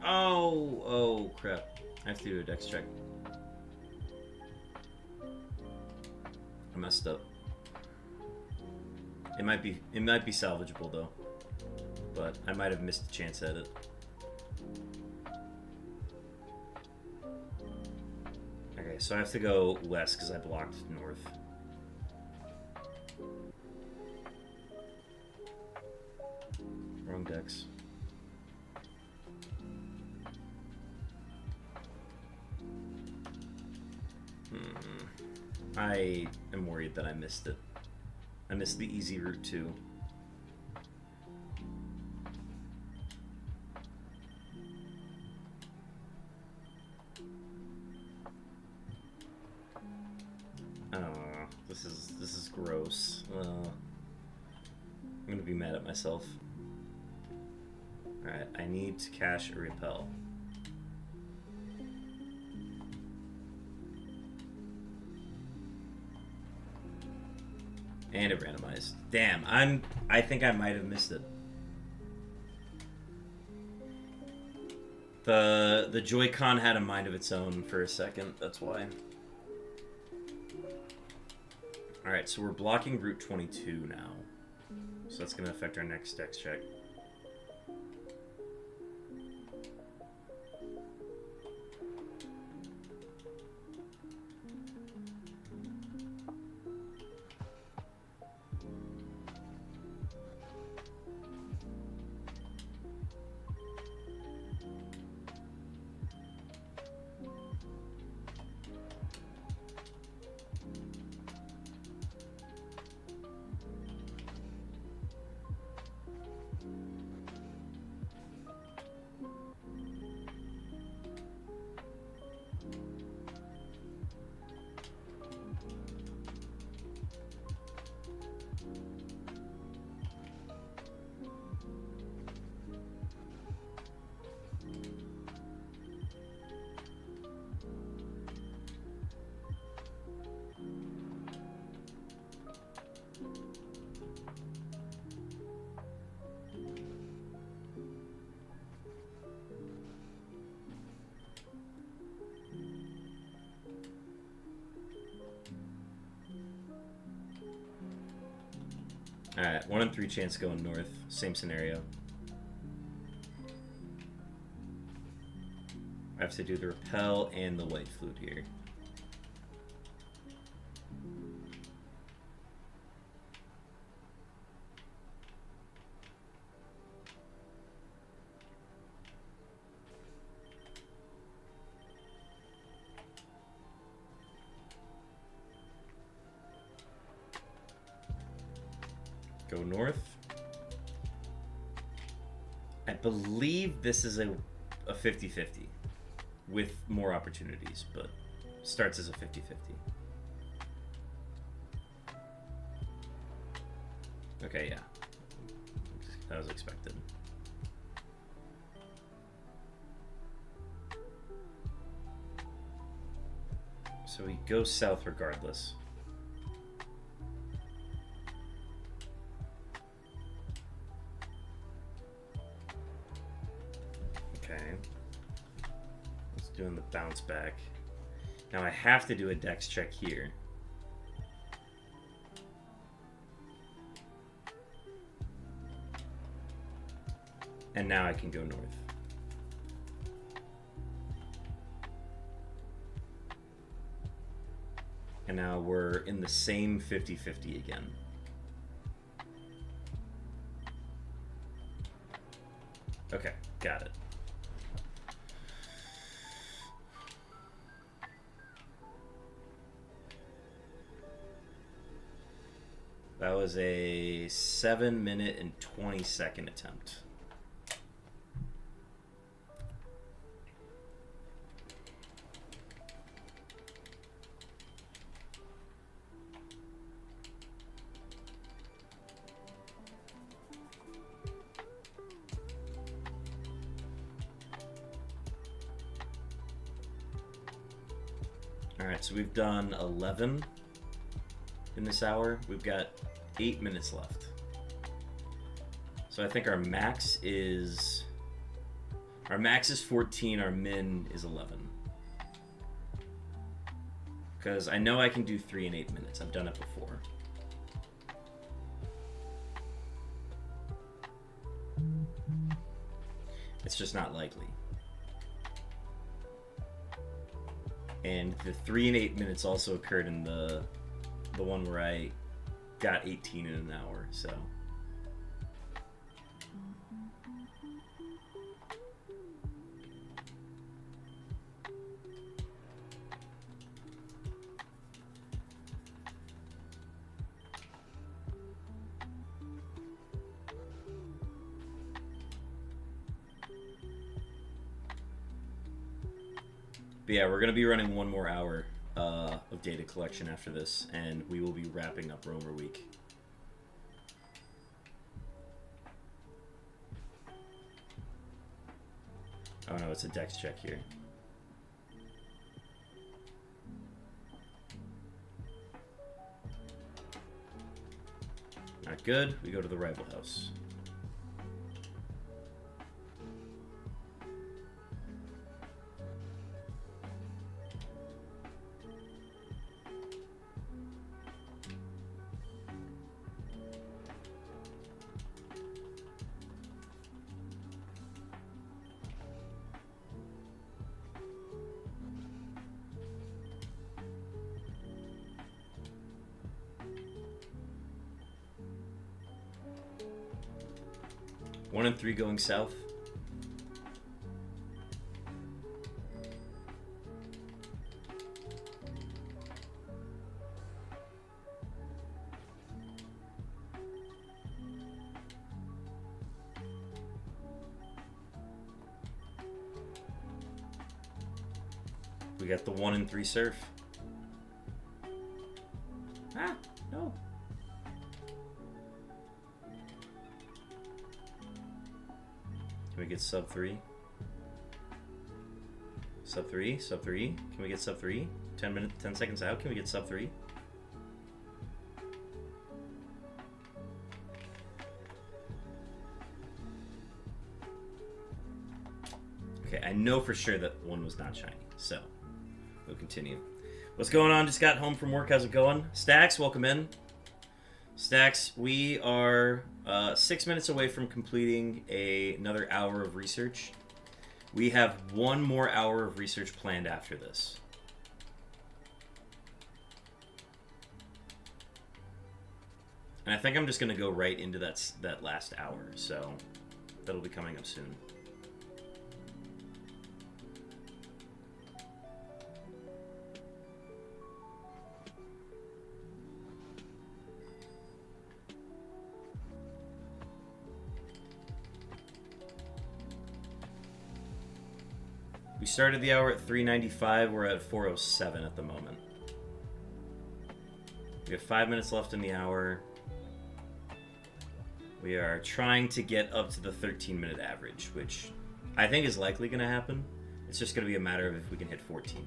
Speaker 1: Oh crap. I have to do a dex check. I messed up. It might be salvageable though. But I might have missed a chance at it. Okay, so I have to go west because I blocked north. Wrong dex. I am worried that I missed it. I missed the easy route too. This is gross. I'm gonna be mad at myself. Alright, I need to cash a repel. And it randomized. Damn, I think I might have missed it. The Joy-Con had a mind of its own for a second, that's why. Alright, so we're blocking Route 22 now. So that's gonna affect our next dex check. Alright, 1 in 3 chance going north. Same scenario. I have to do the repel and the white flute here. Go north. I believe this is a 50-50 with more opportunities, but starts as a 50-50. Okay, yeah. That was expected. So we go south regardless. Doing the bounce back. Now I have to do a dex check here. And now I can go north. And now we're in the same 50-50 again. Okay, got it. That was a 7-minute and 20-second attempt. All right, so we've done 11 in this hour. We've got 8 minutes left. So I think our max is 14, our min is 11. Because I know I can do 3 in 8 minutes. I've done it before. It's just not likely. And the 3 in 8 minutes also occurred in the one where I got 18 in an hour, so. But yeah, we're going to be running 1 more hour of data collection after this, and we will be wrapping up Roamer Week. Oh no, it's a dex check here. Not good. We go to the rival house. One and 3 going south. We got the 1 and 3 surf. Ah, no. Can we get sub 3? Sub 3? Sub 3? Can we get sub 3? 10 seconds out, can we get sub 3? Okay, I know for sure that 1 was not shiny, so we'll continue. What's going on? Just got home from work. How's it going? Stacks, welcome in. Stacks, we are 6 minutes away from completing another hour of research. We have one more hour of research planned after this. And I think I'm just going to go right into that last hour, so that'll be coming up soon. We started the hour at 3:95. We're at 4:07 at the moment. We have 5 minutes left in the hour. We are trying to get up to the 13-minute average, which I think is likely going to happen. It's just going to be a matter of if we can hit 14.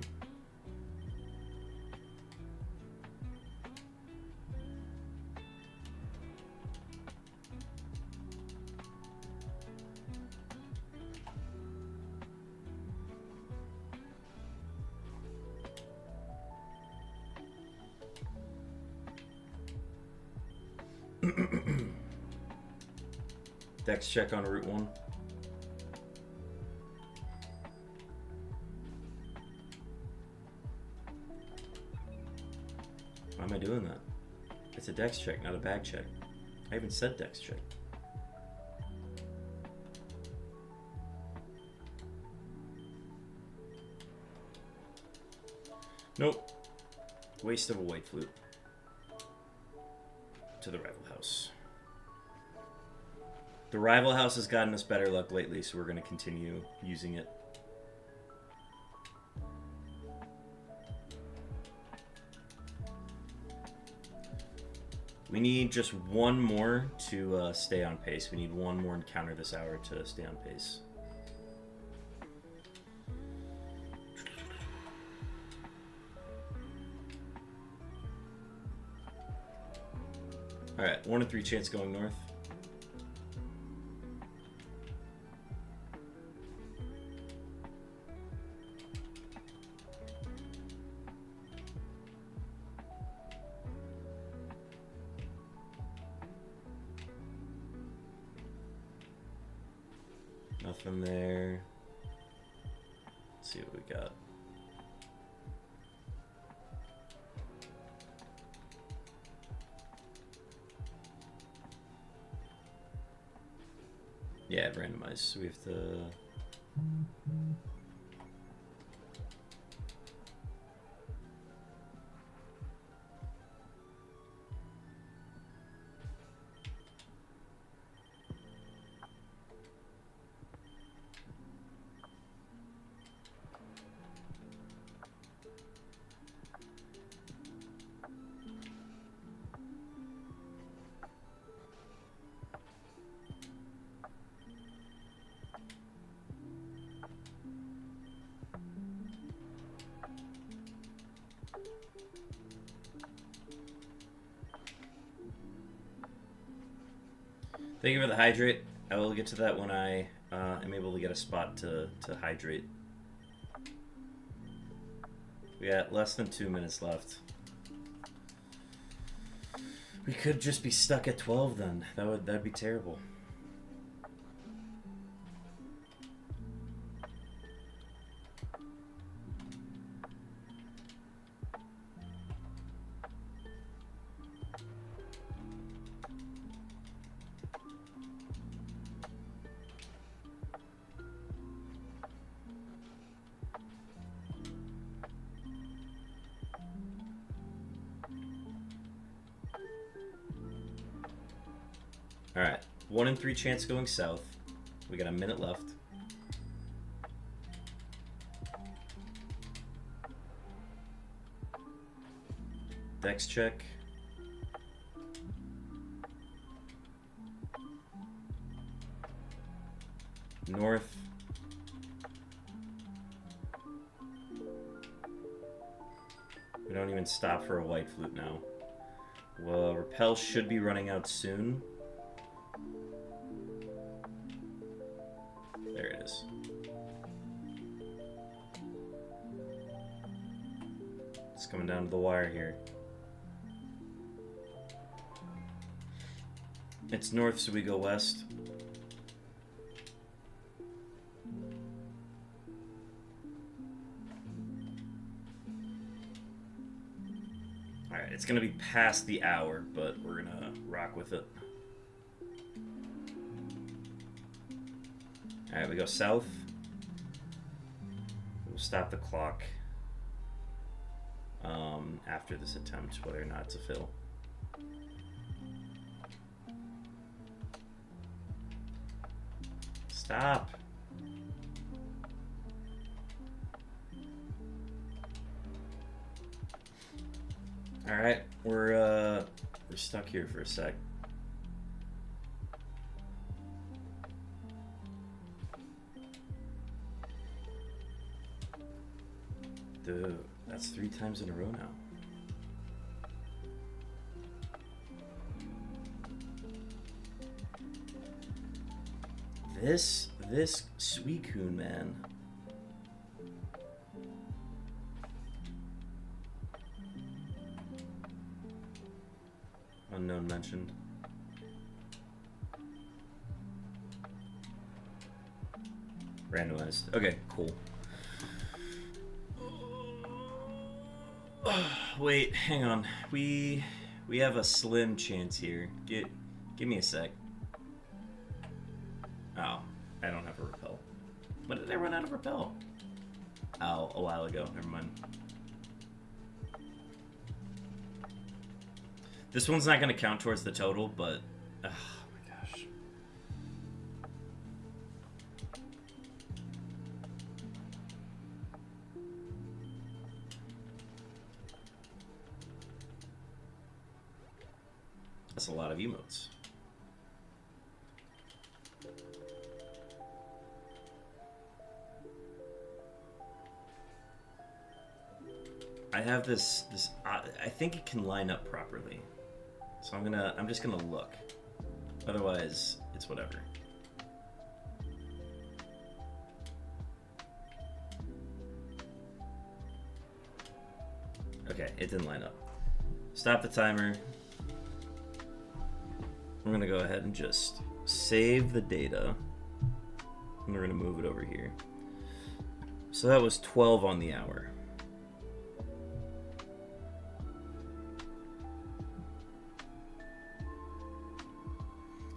Speaker 1: Dex check on Route 1. Why am I doing that? It's a Dex check, not a bag check. I even said Dex check. Nope. Waste of a white flute. To the rival house. The rival house has gotten us better luck lately, so we're going to continue using it. We need just one more to stay on pace. We need one more encounter this hour to stay on pace. Alright, 1 in 3 chance going north. Nothing there. Let's see what we got. Yeah, randomized. So we have to. Thank you for the hydrate. I will get to that when I am able to get a spot to hydrate. We got less than 2 minutes left. We could just be stuck at 12 then. That'd be terrible. Alright, 1 in 3 chance going south. We got a minute left. Dex check. North. We don't even stop for a white flute now. Well, repel should be running out soon. There it is. It's coming down to the wire here. It's north, so we go west. Alright, it's gonna be past the hour, but we're gonna rock with it. Alright, we go south. We'll stop the clock after this attempt, whether or not it's a fill. Stop. Alright, we're stuck here for a sec. Dude, that's 3 times in a row now. This SUICUNE, man. Unknown mentioned. Randomized. Okay, cool. Wait, hang on. We have a slim chance here. Give me a sec. Oh, I don't have a repel. When did I run out of repel? Oh, a while ago. Never mind. This one's not going to count towards the total, but... Oh my gosh. That's a lot of emotes. I have this I think it can line up properly. So I'm just gonna look. Otherwise, it's whatever. Okay, it didn't line up. Stop the timer. I'm gonna go ahead and just save the data. And we're gonna move it over here. So that was 12 on the hour.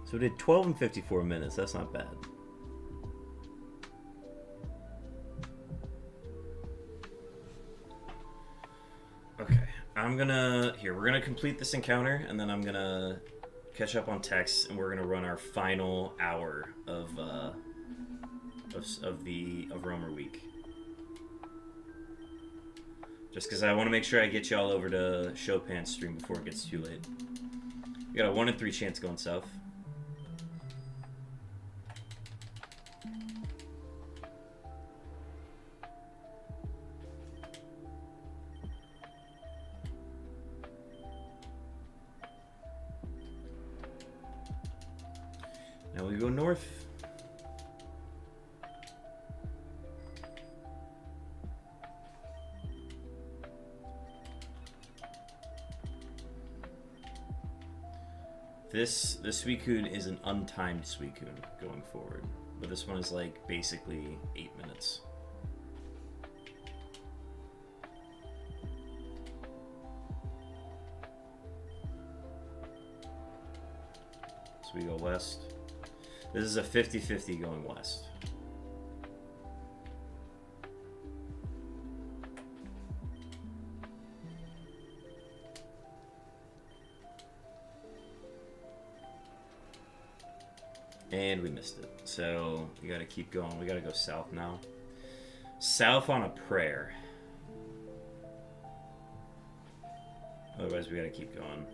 Speaker 1: So we did 12 and 54 minutes. That's not bad. Okay, we're gonna complete this encounter, and then I'm gonna catch up on text, and we're gonna run our final hour of Roamer Week. Just because I want to make sure I get y'all over to Chopin's stream before it gets too late. We got a 1 in 3 chance going south. Now we go north. This SUICUNE is an untimed SUICUNE going forward, but this one is like basically 8 minutes. So we go west. This is a 50-50 going west. And we missed it. So we gotta keep going. We gotta go south now. South on a prayer. Otherwise we gotta keep going.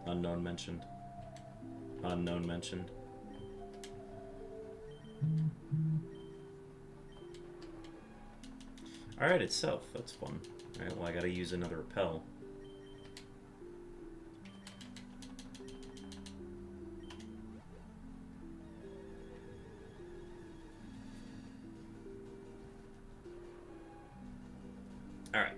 Speaker 1: Unknown mentioned. Unknown mentioned. Alright, it's south. That's fun. Alright, well I gotta use another repel. Alright.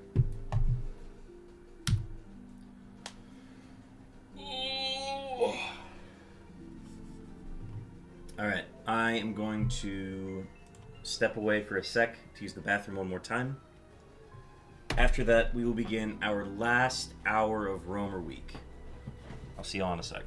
Speaker 1: going to step away for a sec to use the bathroom one more time. After that, we will begin our last hour of Roamer Week. I'll see you all in a sec.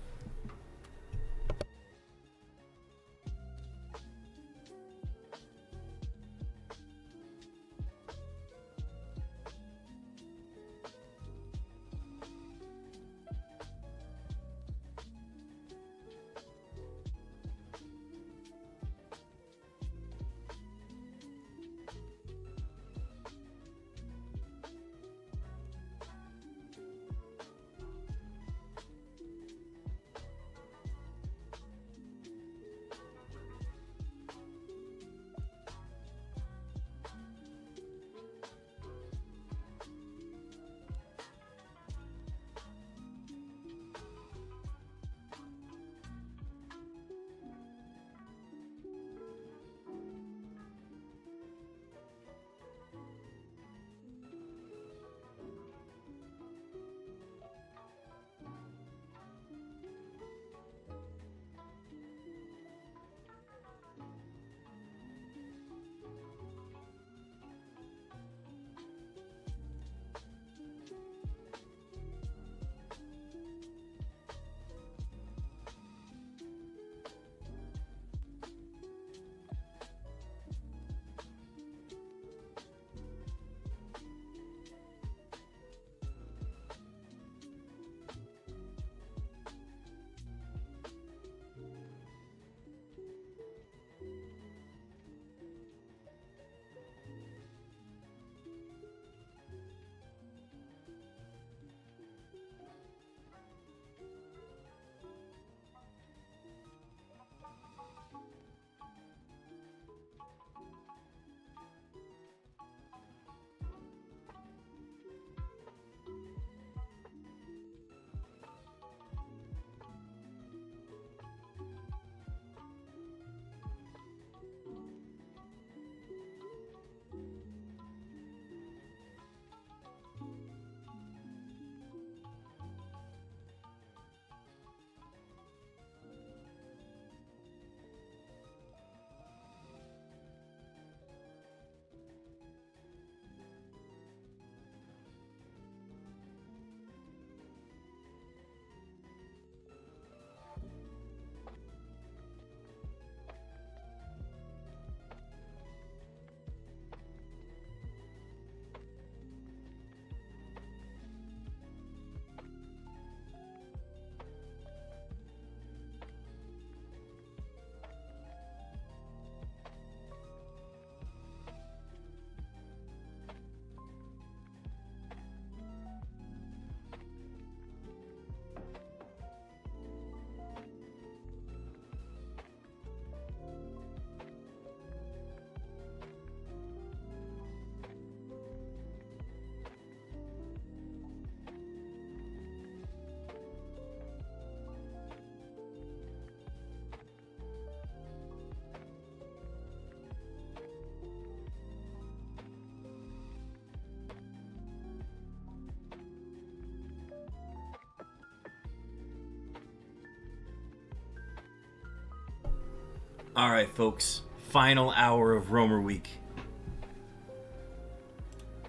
Speaker 1: All right, folks. Final hour of Roamer Week.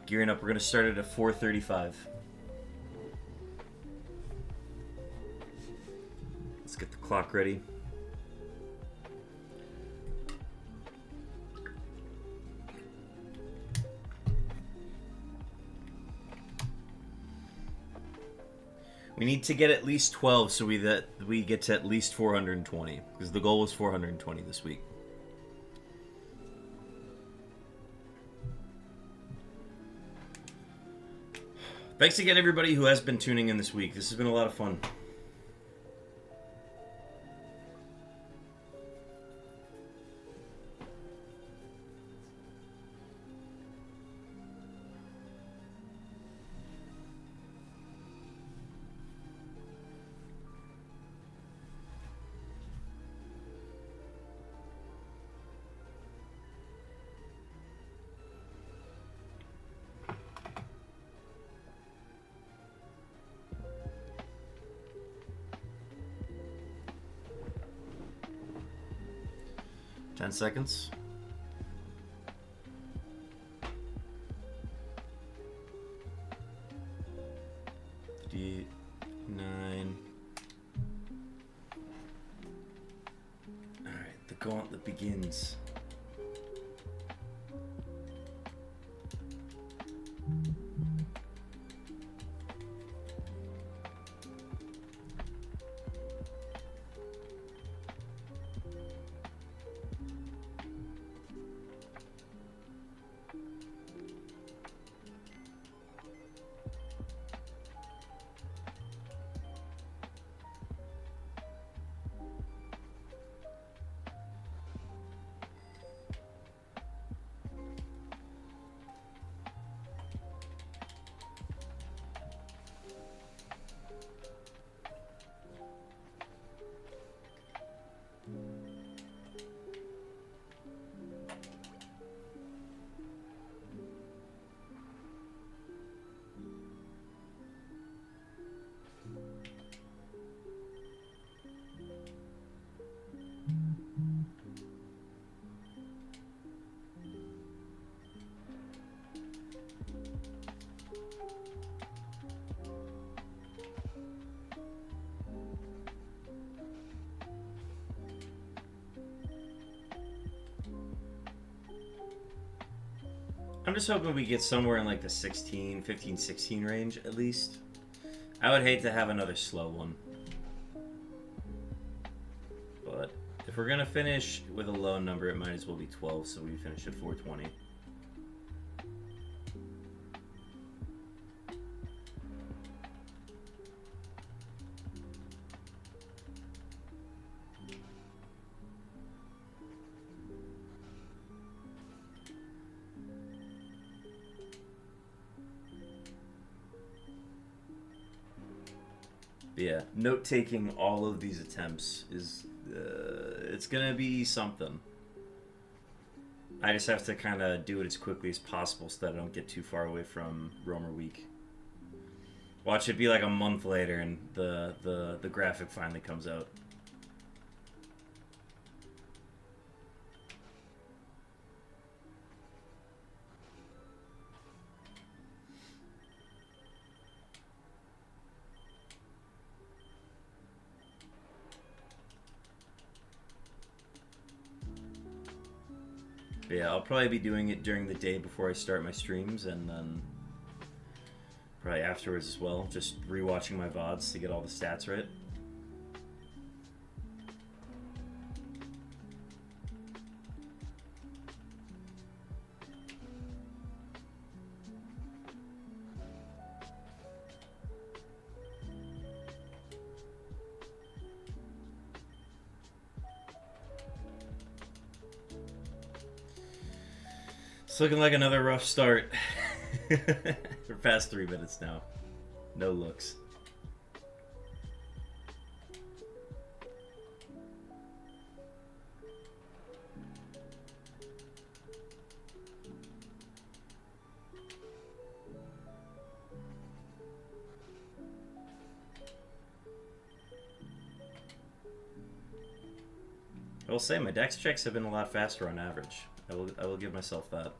Speaker 1: Gearing up. We're going to start it at 4:35. Let's get the clock ready. We need to get at least 12 so we get to at least 420, because the goal was 420 this week. Thanks again, everybody who has been tuning in this week. This has been a lot of fun. 10 seconds. D9. Alright, the gauntlet begins. I'm just hoping we get somewhere in like the 16, 15, 16 range at least. I would hate to have another slow one. But if we're going to finish with a low number, it might as well be 12, so we finish at 420. Yeah, note-taking all of these attempts is, it's gonna be something. I just have to kind of do it as quickly as possible so that I don't get too far away from Roamer Week. Watch it be like a month later and the graphic finally comes out. But yeah, I'll probably be doing it during the day before I start my streams, and then probably afterwards as well, just rewatching my VODs to get all the stats right. It's looking like another rough start. We're past 3 minutes now. No looks. I will say my dex checks have been a lot faster on average. I will give myself that.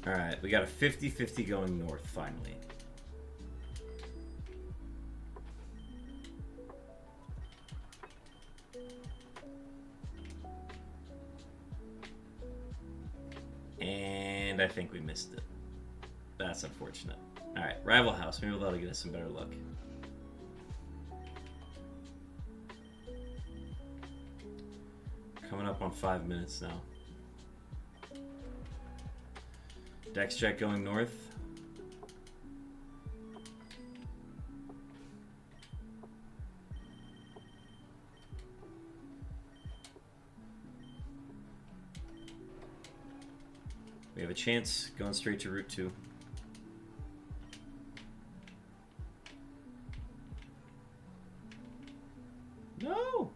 Speaker 1: Alright, we got a 50-50 going north, finally. And I think we missed it. That's unfortunate. Alright, rival house. Maybe that'll get us some better luck. Coming up on 5 minutes now. Dex check going north. We have a chance going straight to Route 2. No!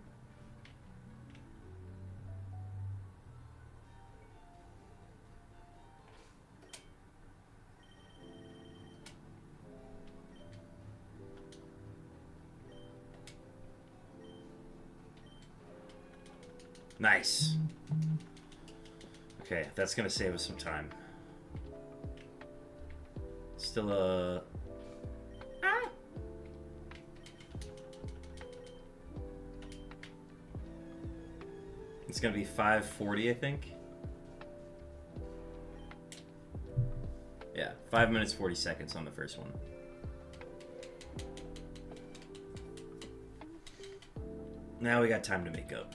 Speaker 1: Nice. Okay, that's gonna save us some time. Still a... Ah! It's gonna be 5:40, I think. Yeah, 5 minutes 40 seconds on the first one. Now we got time to make up.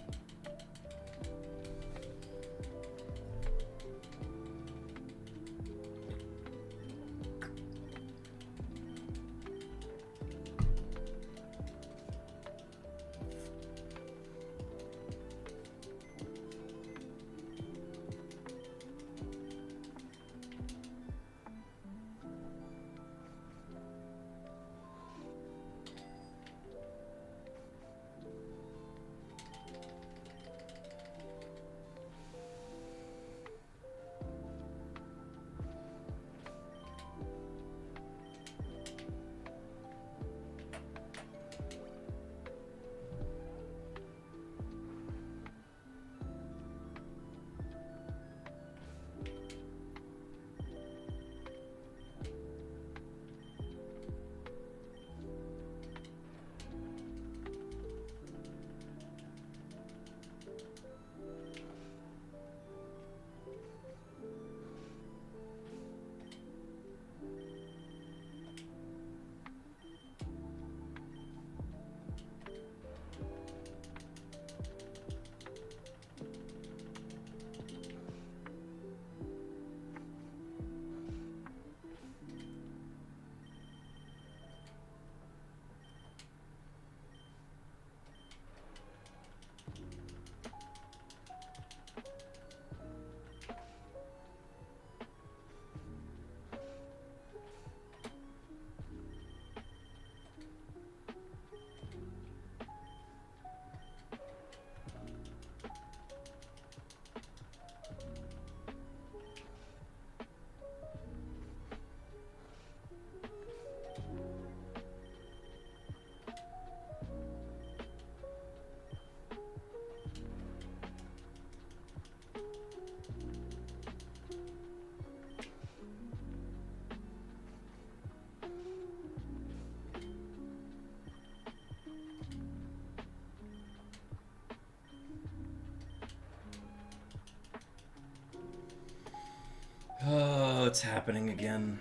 Speaker 1: Oh, it's happening again.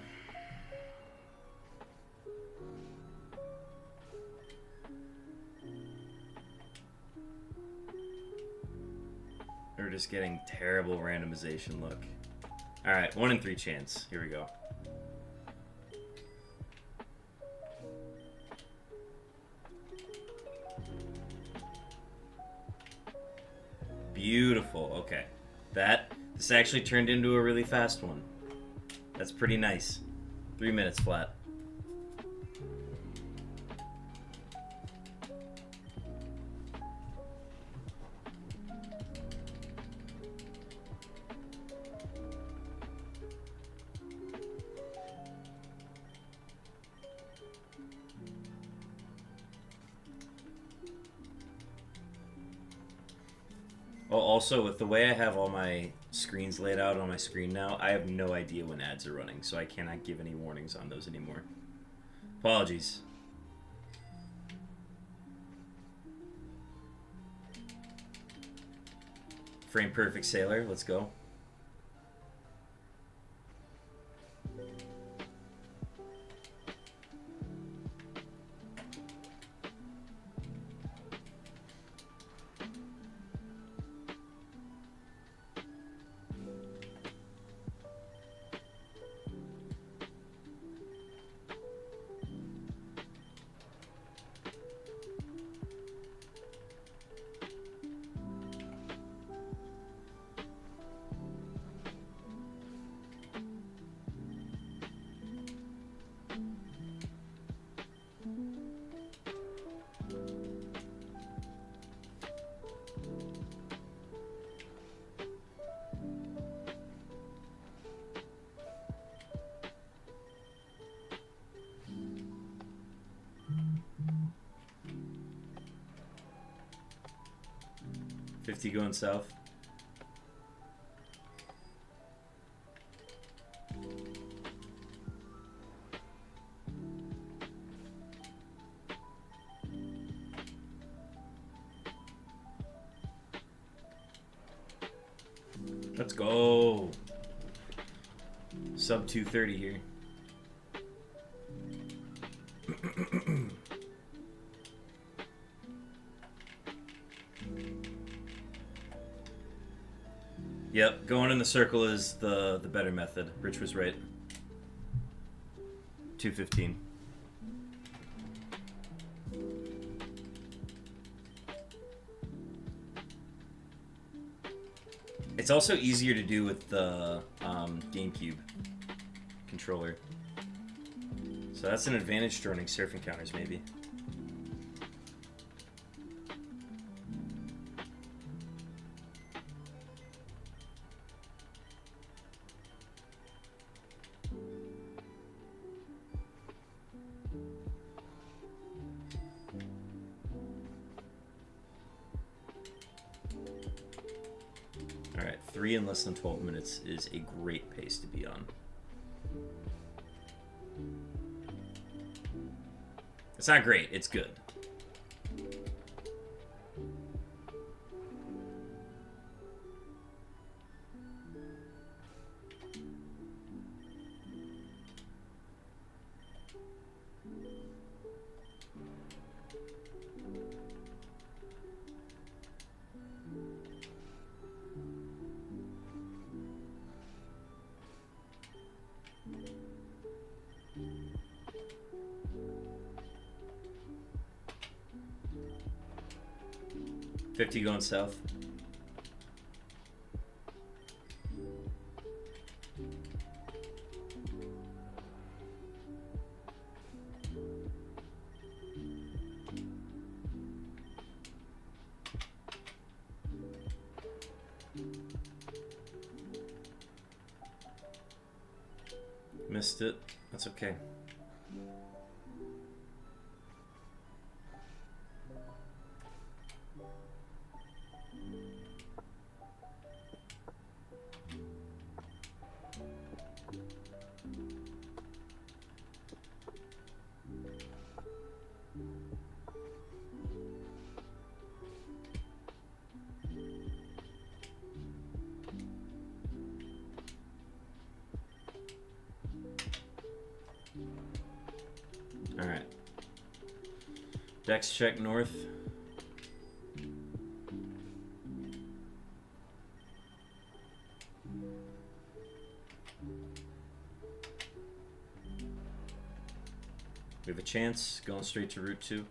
Speaker 1: We're just getting terrible randomization look. Alright, 1 in 3 chance. Here we go. Beautiful. Okay. This actually turned into a really fast one. That's pretty nice. 3 minutes flat. Oh, also, with the way I have all my screens laid out on my screen now, I have no idea when ads are running, so I cannot give any warnings on those anymore. Apologies. Frame Perfect Sailor, let's go. 50 going south. Let's go. Sub 230 here. Yep, going in the circle is the better method. Rich was right. 215. It's also easier to do with the GameCube controller. So that's an advantage to running surf encounters, maybe. Alright, 3 in less than 12 minutes is a great pace to be on. It's not great, it's good. $50 going south. Missed it. That's okay. Alright. Dex check north. We have a chance going straight to Route 2.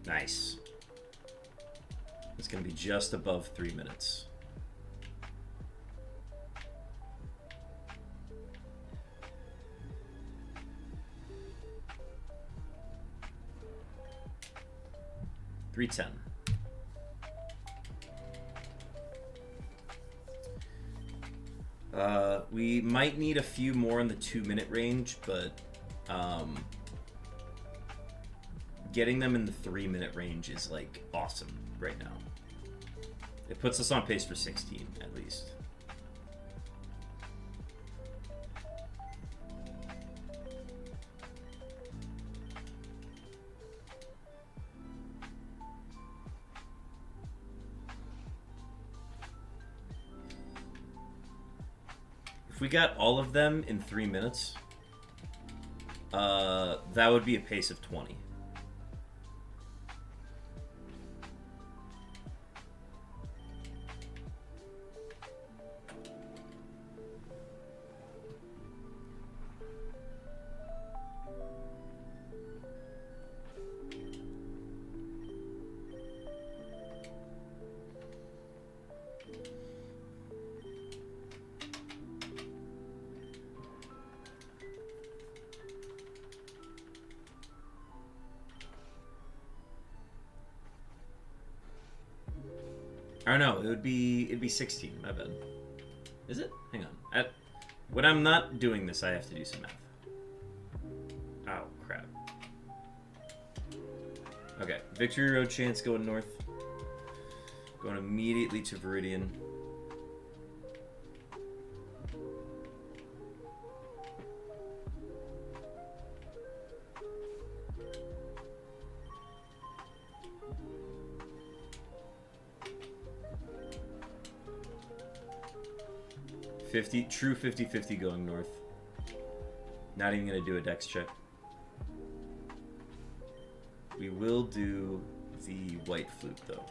Speaker 1: Nice. It's going to be just above 3 minutes. $310. We might need a few more in the 2-minute range, but getting them in the 3-minute range is like awesome right now. It puts us on pace for 16 at least. If we got all of them in 3 minutes, that would be a pace of 20. Or no, it'd be 16. My bad. Is it? Hang on. When I'm not doing this, I have to do some math. Oh crap. Okay, Victory Road chance going north. Going immediately to Viridian. True 50-50 going north. Not even gonna do a dex check. We will do the white flute though.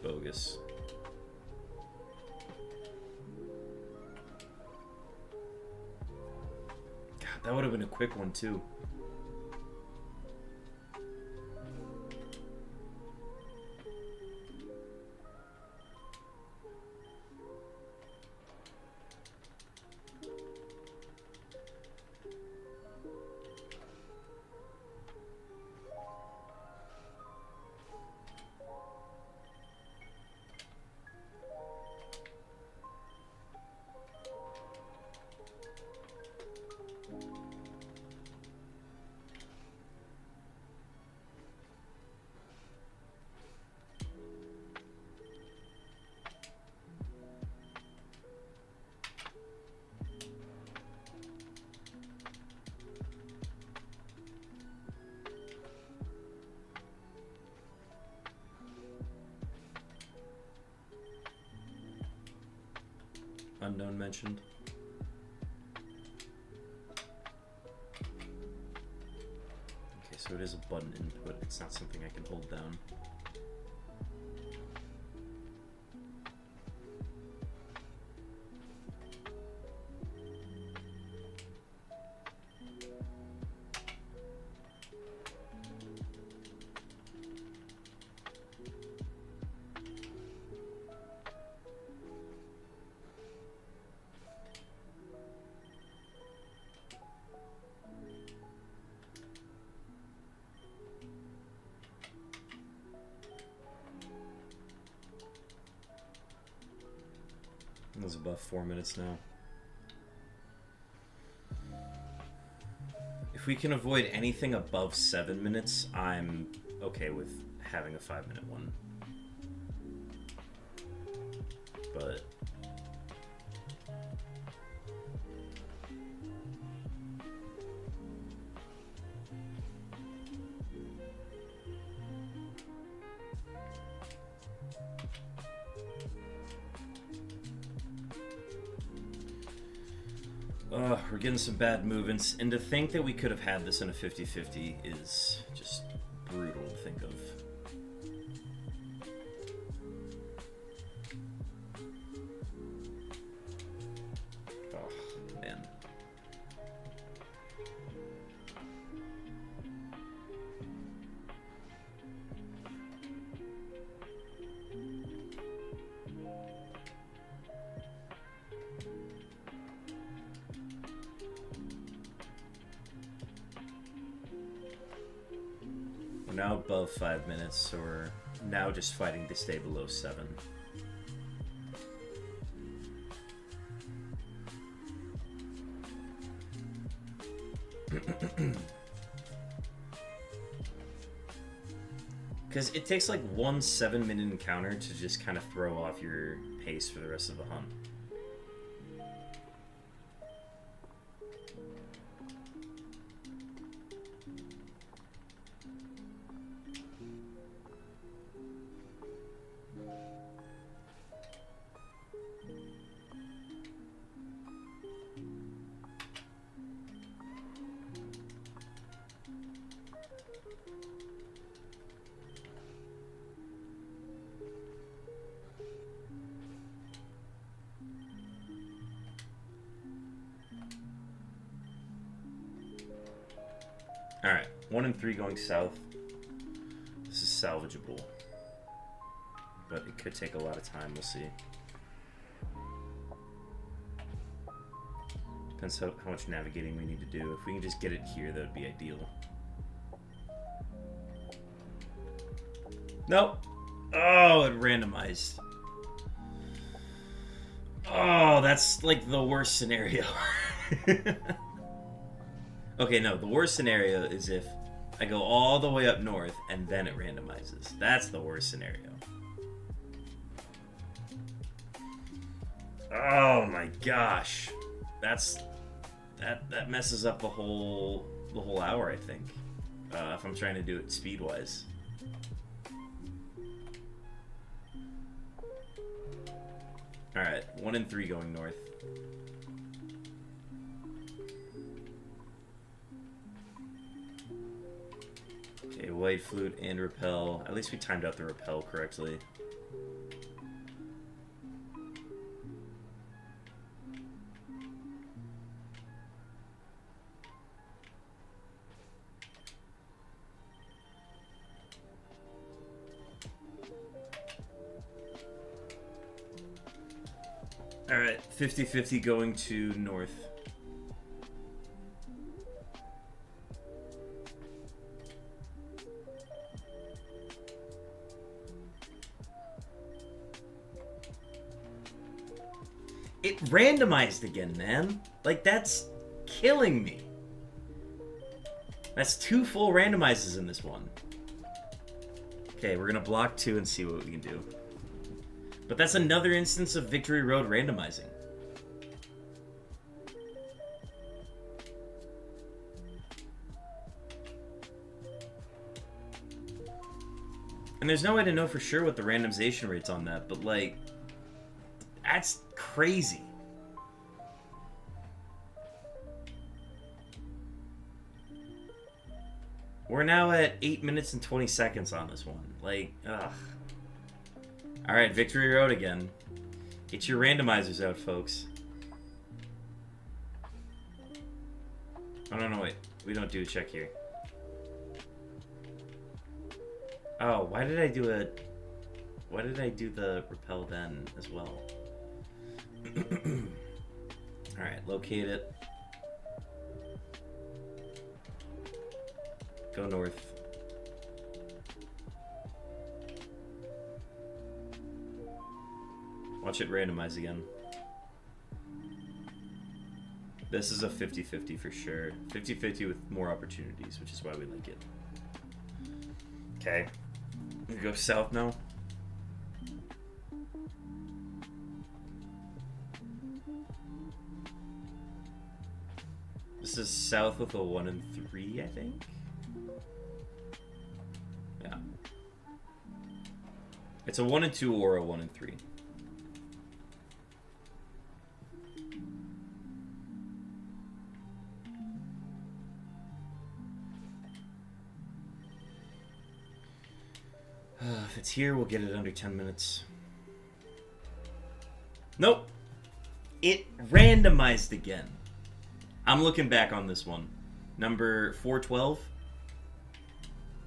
Speaker 1: Bogus. God, that would have been a quick one too. Unknown mentioned. Okay, so it is a button input. It's not something I can hold down. It was above 4 minutes now. If we can avoid anything above 7 minutes, I'm okay with having a 5-minute one. But we're getting some bad movements, and to think that we could have had this in a 50-50 is just brutal to think of. Oh, man. We're now above 5 minutes, so we're now just fighting to stay below 7. Because it takes like one 7-minute encounter to just kind of throw off your pace for the rest of the hunt. Alright, 1 and 3 going south. This is salvageable. But it could take a lot of time, we'll see. Depends how much navigating we need to do. If we can just get it here, that would be ideal. Nope. Oh, it randomized. Oh, that's like the worst scenario. Okay, no, the worst scenario is if I go all the way up north and then it randomizes. That's the worst scenario. Oh my gosh. That messes up the whole hour, I think. If I'm trying to do it speed-wise. Alright, 1 and 3 going north. Okay, white flute and repel. At least we timed out the repel correctly. Alright, 50-50 going to north. It randomized again, man. Like, that's killing me. That's 2 full randomizes in this one. Okay, we're gonna block 2 and see what we can do. But that's another instance of Victory Road randomizing. And there's no way to know for sure what the randomization rate's on that, but like, that's crazy. We're now at 8 minutes and 20 seconds on this one. Like, ugh. Alright, Victory Road again. Get your randomizers out, folks. Oh, no, wait. We don't do a check here. Oh, why did I do the repel then as well? Alright, locate it. Go north. Watch it randomize again. This is a 50-50 for sure. 50-50 with more opportunities, which is why we like it. Okay. We go south now. This is south with a 1 and 3, I think. Yeah. It's a 1 and 2 or a 1 and 3. If it's here, we'll get it under 10 minutes. Nope. It randomized again. I'm looking back on this one. Number 412.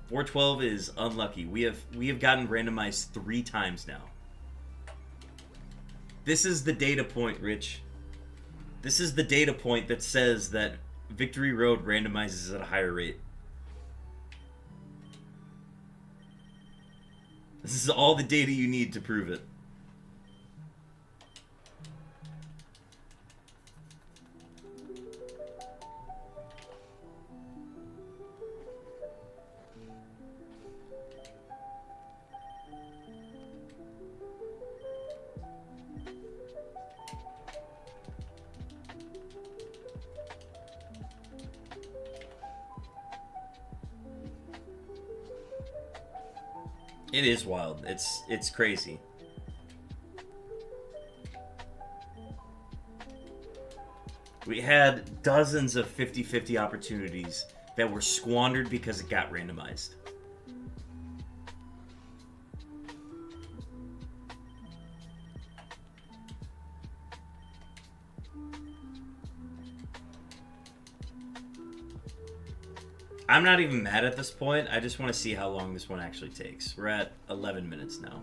Speaker 1: 412 is unlucky. We have gotten randomized 3 times now. This is the data point, Rich. This is the data point that says that Victory Road randomizes at a higher rate. This is all the data you need to prove it. It is wild. It's crazy. We had dozens of 50-50 opportunities that were squandered because it got randomized. I'm not even mad at this point. I just want to see how long this one actually takes. We're at 11 minutes now.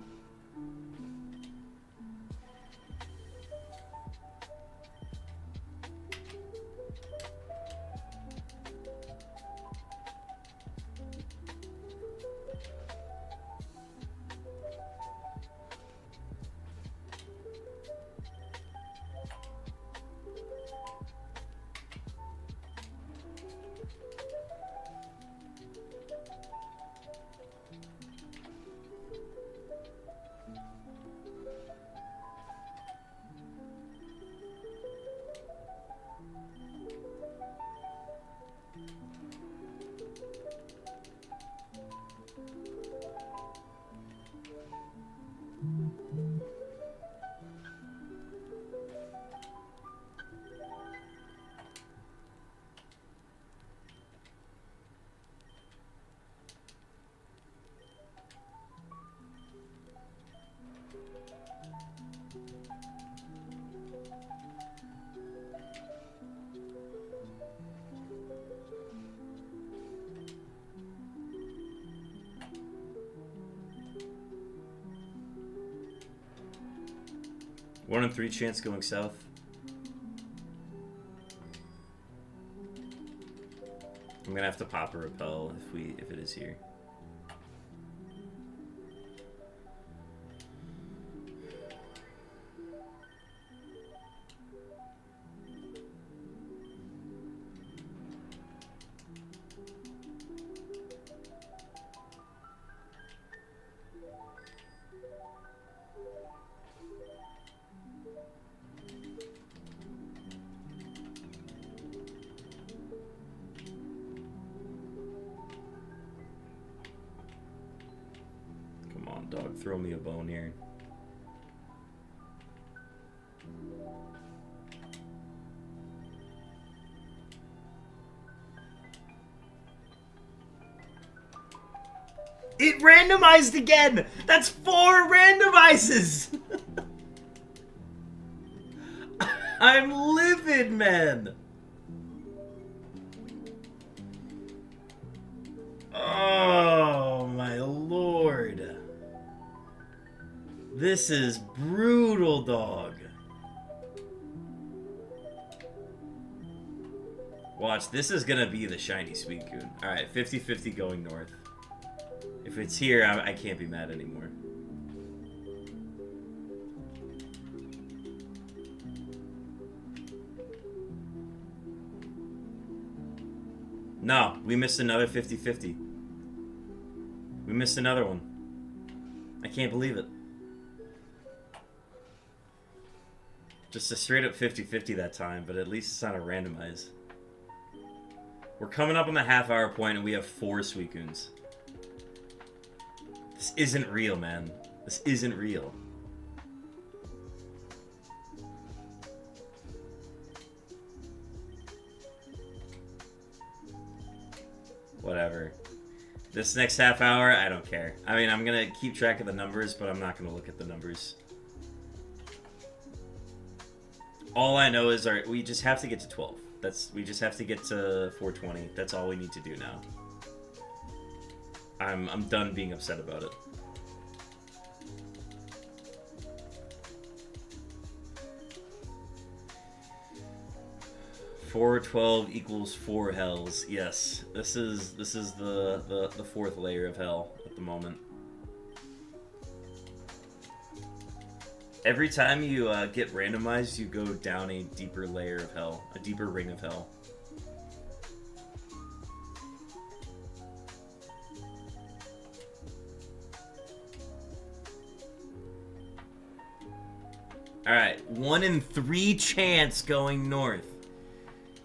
Speaker 1: 1 in 3 chance going south. I'm gonna have to pop a repel if it is here. Dog, throw me a bone here. It randomized again! That's 4 randomizes! I'm livid, man! Oh, my lord. This is brutal, dog. Watch, this is gonna be the shiny SUICUNE. Alright, 50-50 going north. If it's here, I can't be mad anymore. No, we missed another 50-50. We missed another one. I can't believe it. Just a straight up 50-50 that time, but at least it's not a randomize. We're coming up on the half-hour point and we have 4 SUICUNEs. This isn't real, man. This isn't real. Whatever. This next half hour, I don't care. I mean, I'm gonna keep track of the numbers, but I'm not gonna look at the numbers. All I know is we just have to get to 12. We just have to get to 420. That's all we need to do now. I'm done being upset about it. $412 equals 4 hells. Yes, this is the 4th layer of hell at the moment. Every time you get randomized, you go down a deeper layer of hell, a deeper ring of hell. Alright, 1 in 3 chance going north.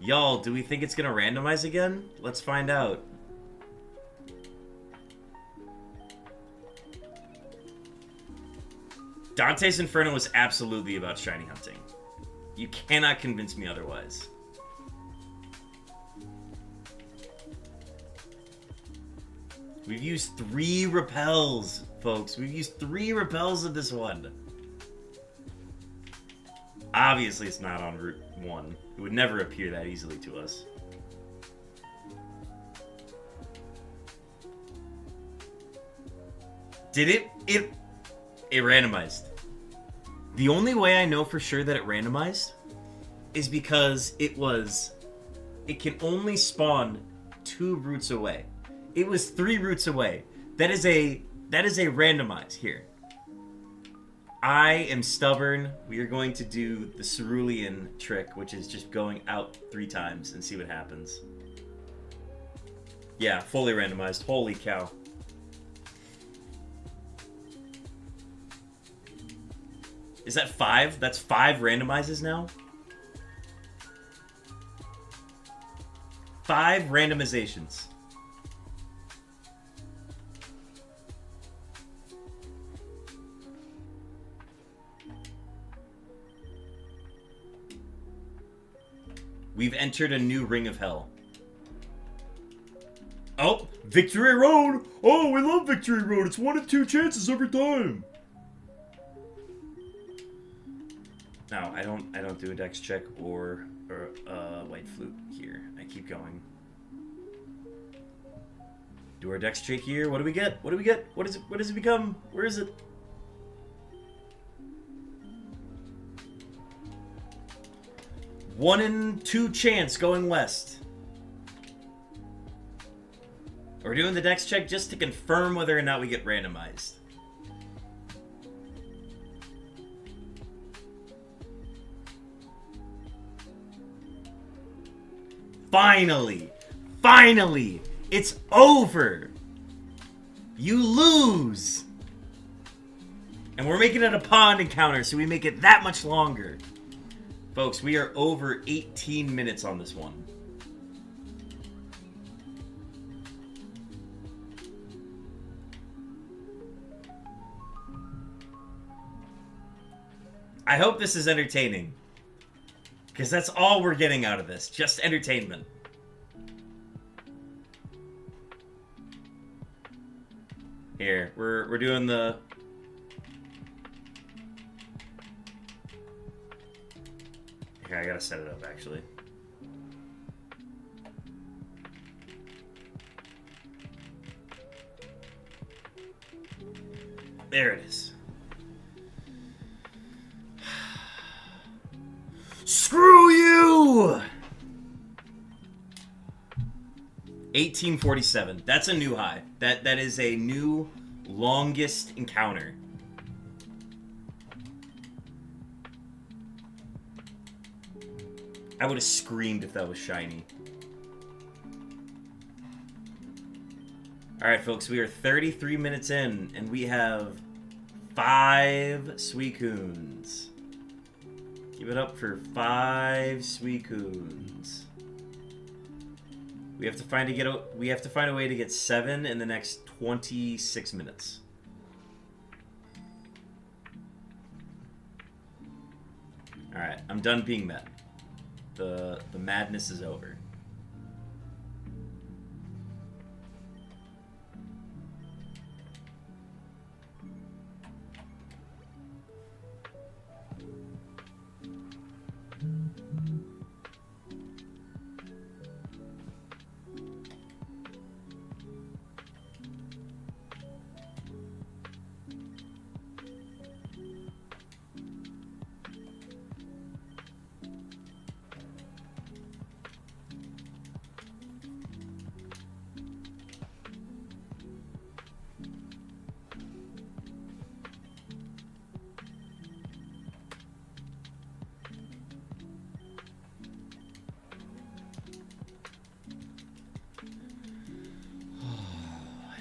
Speaker 1: Y'all, do we think it's gonna randomize again? Let's find out. Dante's Inferno is absolutely about shiny hunting. You cannot convince me otherwise. We've used 3 repels, folks. We've used 3 repels of this one. Obviously, it's not on Route 1. It would never appear that easily to us. Did it? It randomized. The only way I know for sure that it randomized is because it can only spawn 2 routes away. It was 3 routes away. That is a randomize here. I am stubborn. We are going to do the cerulean trick, which is just going out 3 times and see what happens. Yeah, fully randomized. Holy cow. Is that 5? That's 5 randomizes now? 5 randomizations. We've entered a new ring of hell. Oh, Victory Road! Oh, we love Victory Road. It's 1 in 2 chances every time. No, I don't do a dex check or white flute here. I keep going. Do our dex check here. What do we get? What do we get? What does it become? Where is it? 1 in 2 chance going west. We're doing the dex check just to confirm whether or not we get randomized. Finally! Finally! It's over! You lose! And we're making it a pond encounter, so we make it that much longer. Folks, we are over 18 minutes on this one. I hope this is entertaining. Because that's all we're getting out of this. Just entertainment. Here, we're doing the... Here, I gotta set it up, actually. There it is. Screw you! 1847. That's a new high. That is a new longest encounter. I would have screamed if that was shiny. Alright, folks, we are 33 minutes in, and we have 5 SUICUNEs. Give it up for 5 SUICUNEs. We have to find a way to get 7 in the next 26 minutes. Alright, I'm done being met. The madness is over.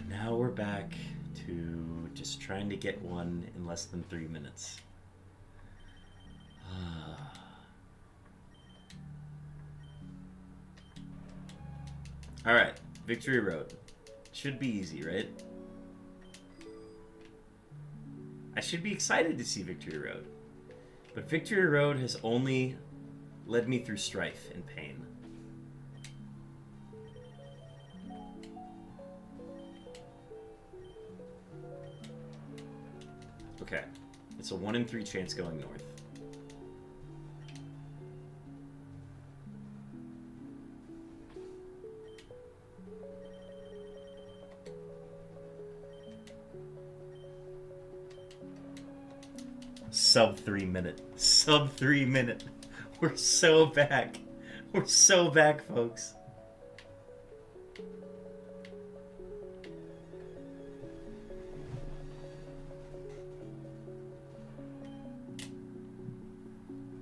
Speaker 1: Now we're back to just trying to get one in less than 3 minutes. Alright, Victory Road. Should be easy, right? I should be excited to see Victory Road. But Victory Road has only led me through strife and pain. Okay, it's a 1 in 3 chance going north. Sub 3 minute. Sub 3 minute. We're so back. We're so back, folks.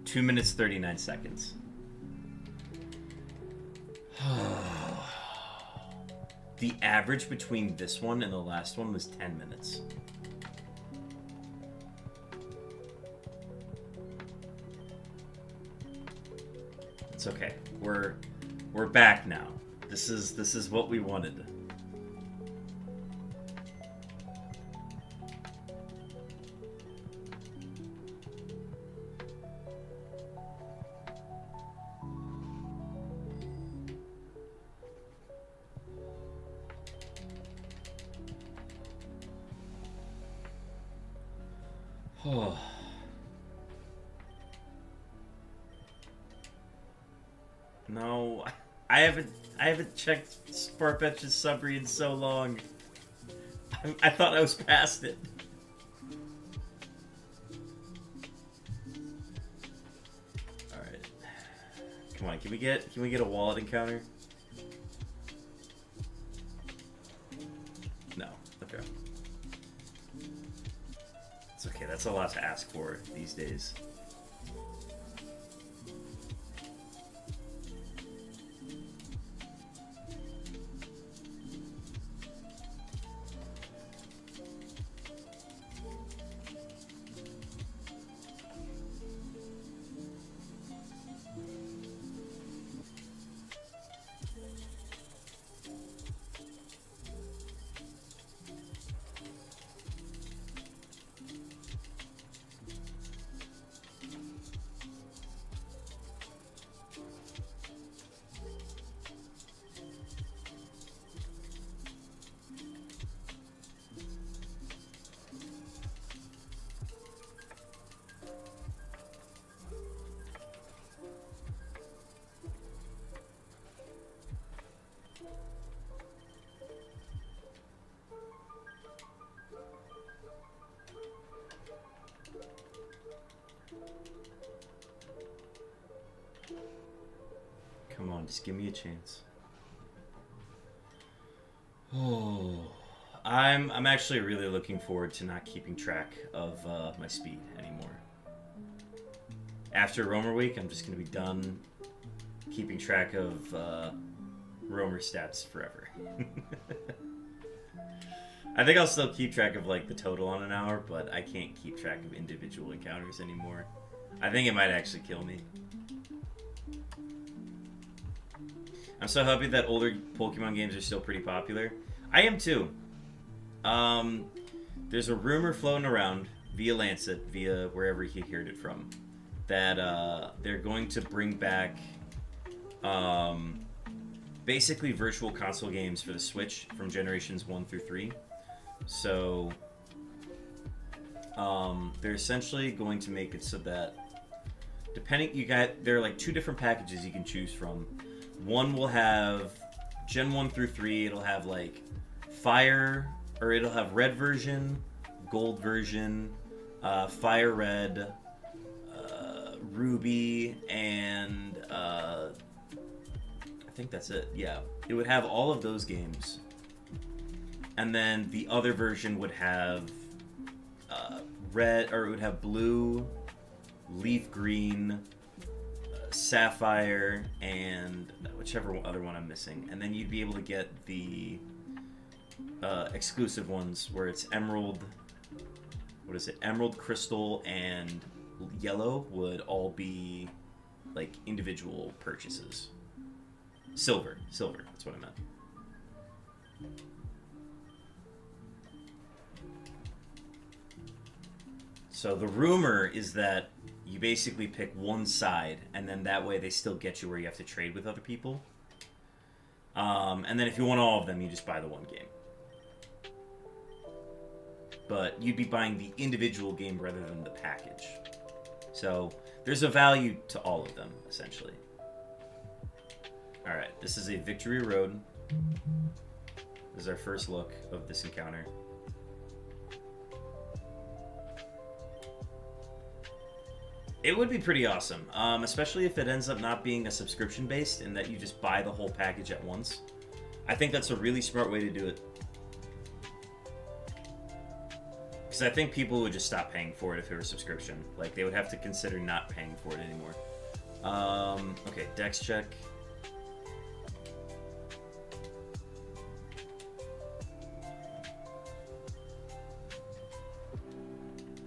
Speaker 1: Two minutes, 39 seconds. The average between this one and the last one was 10 minutes. It's okay. We're back now. This is what we wanted. Oh. No, I haven't checked Farfetch's summary in so long. I thought I was past it. Alright. Come on, can we get a wallet encounter? No. Okay. It's okay. That's a lot to ask for these days. Come on, just give me a chance. Oh, I'm actually really looking forward to not keeping track of my speed anymore. After Roamer Week, I'm just gonna be done keeping track of Roamer stats forever. I think I'll still keep track of like the total on an hour, but I can't keep track of individual encounters anymore. I think it might actually kill me. I'm so happy that older Pokemon games are still pretty popular. I am too. There's a rumor floating around via Lancet, via wherever he heard it from, that they're going to bring back basically virtual console games for the Switch from generations 1 through 3. So they're essentially going to make it so that there are like 2 different packages you can choose from. One will have Gen 1 through 3, it'll have like it'll have red version, gold version, fire red, ruby, and I think that's it. Yeah, it would have all of those games. And then the other version would have red, or it would have blue, leaf green, sapphire, and whichever other one I'm missing. And then you'd be able to get the exclusive ones where it's emerald, emerald, crystal, and yellow would all be like individual purchases. Silver, that's what I meant. So the rumor is that you basically pick one side, and then that way they still get you where you have to trade with other people. And then if you want all of them, you just buy the one game. But you'd be buying the individual game rather than the package. So there's a value to all of them, essentially. Alright, this is a Victory Road. This is our first look of this encounter. It would be pretty awesome, especially if it ends up not being a subscription-based and that you just buy the whole package at once. I think that's a really smart way to do it. Because I think people would just stop paying for it if it were a subscription. Like, they would have to consider not paying for it anymore. Okay, Dex check.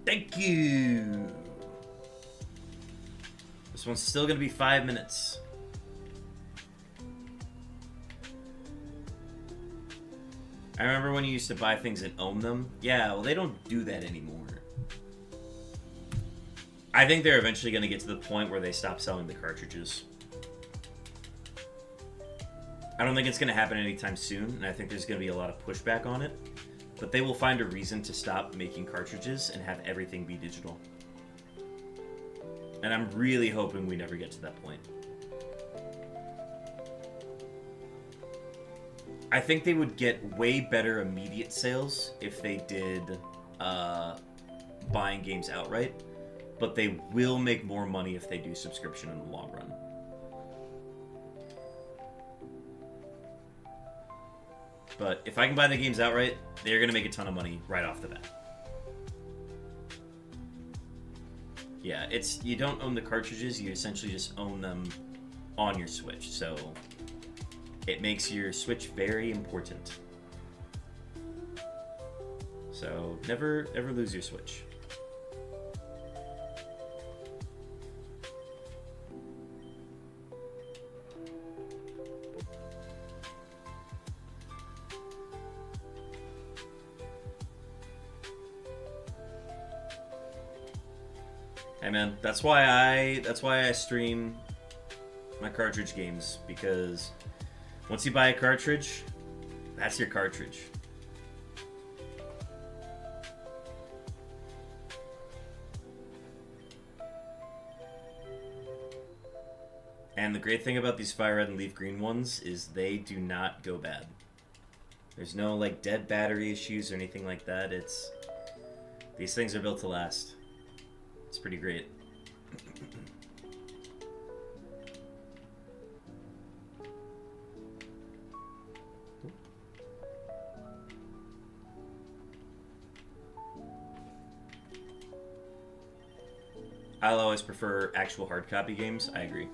Speaker 1: Thank you! This one's still gonna be 5 minutes. I remember when you used to buy things and own them. Yeah, well, they don't do that anymore. I think they're eventually gonna get to the point where they stop selling the cartridges. I don't think it's gonna happen anytime soon, and I think there's gonna be a lot of pushback on it. But they will find a reason to stop making cartridges and have everything be digital. And I'm really hoping we never get to that point. I think they would get way better immediate sales if they did buying games outright, but they will make more money if they do subscription in the long run. But if I can buy the games outright, they're going to make a ton of money right off the bat. Yeah, you don't own the cartridges, you essentially just own them on your Switch. So it makes your Switch very important. So never ever lose your Switch. Hey man, that's why I stream my cartridge games, because once you buy a cartridge, that's your cartridge. And the great thing about these Fire Red and Leaf Green ones is they do not go bad. There's no like dead battery issues or anything like that. These things are built to last. It's pretty great. I'll always prefer actual hard copy games. I agree.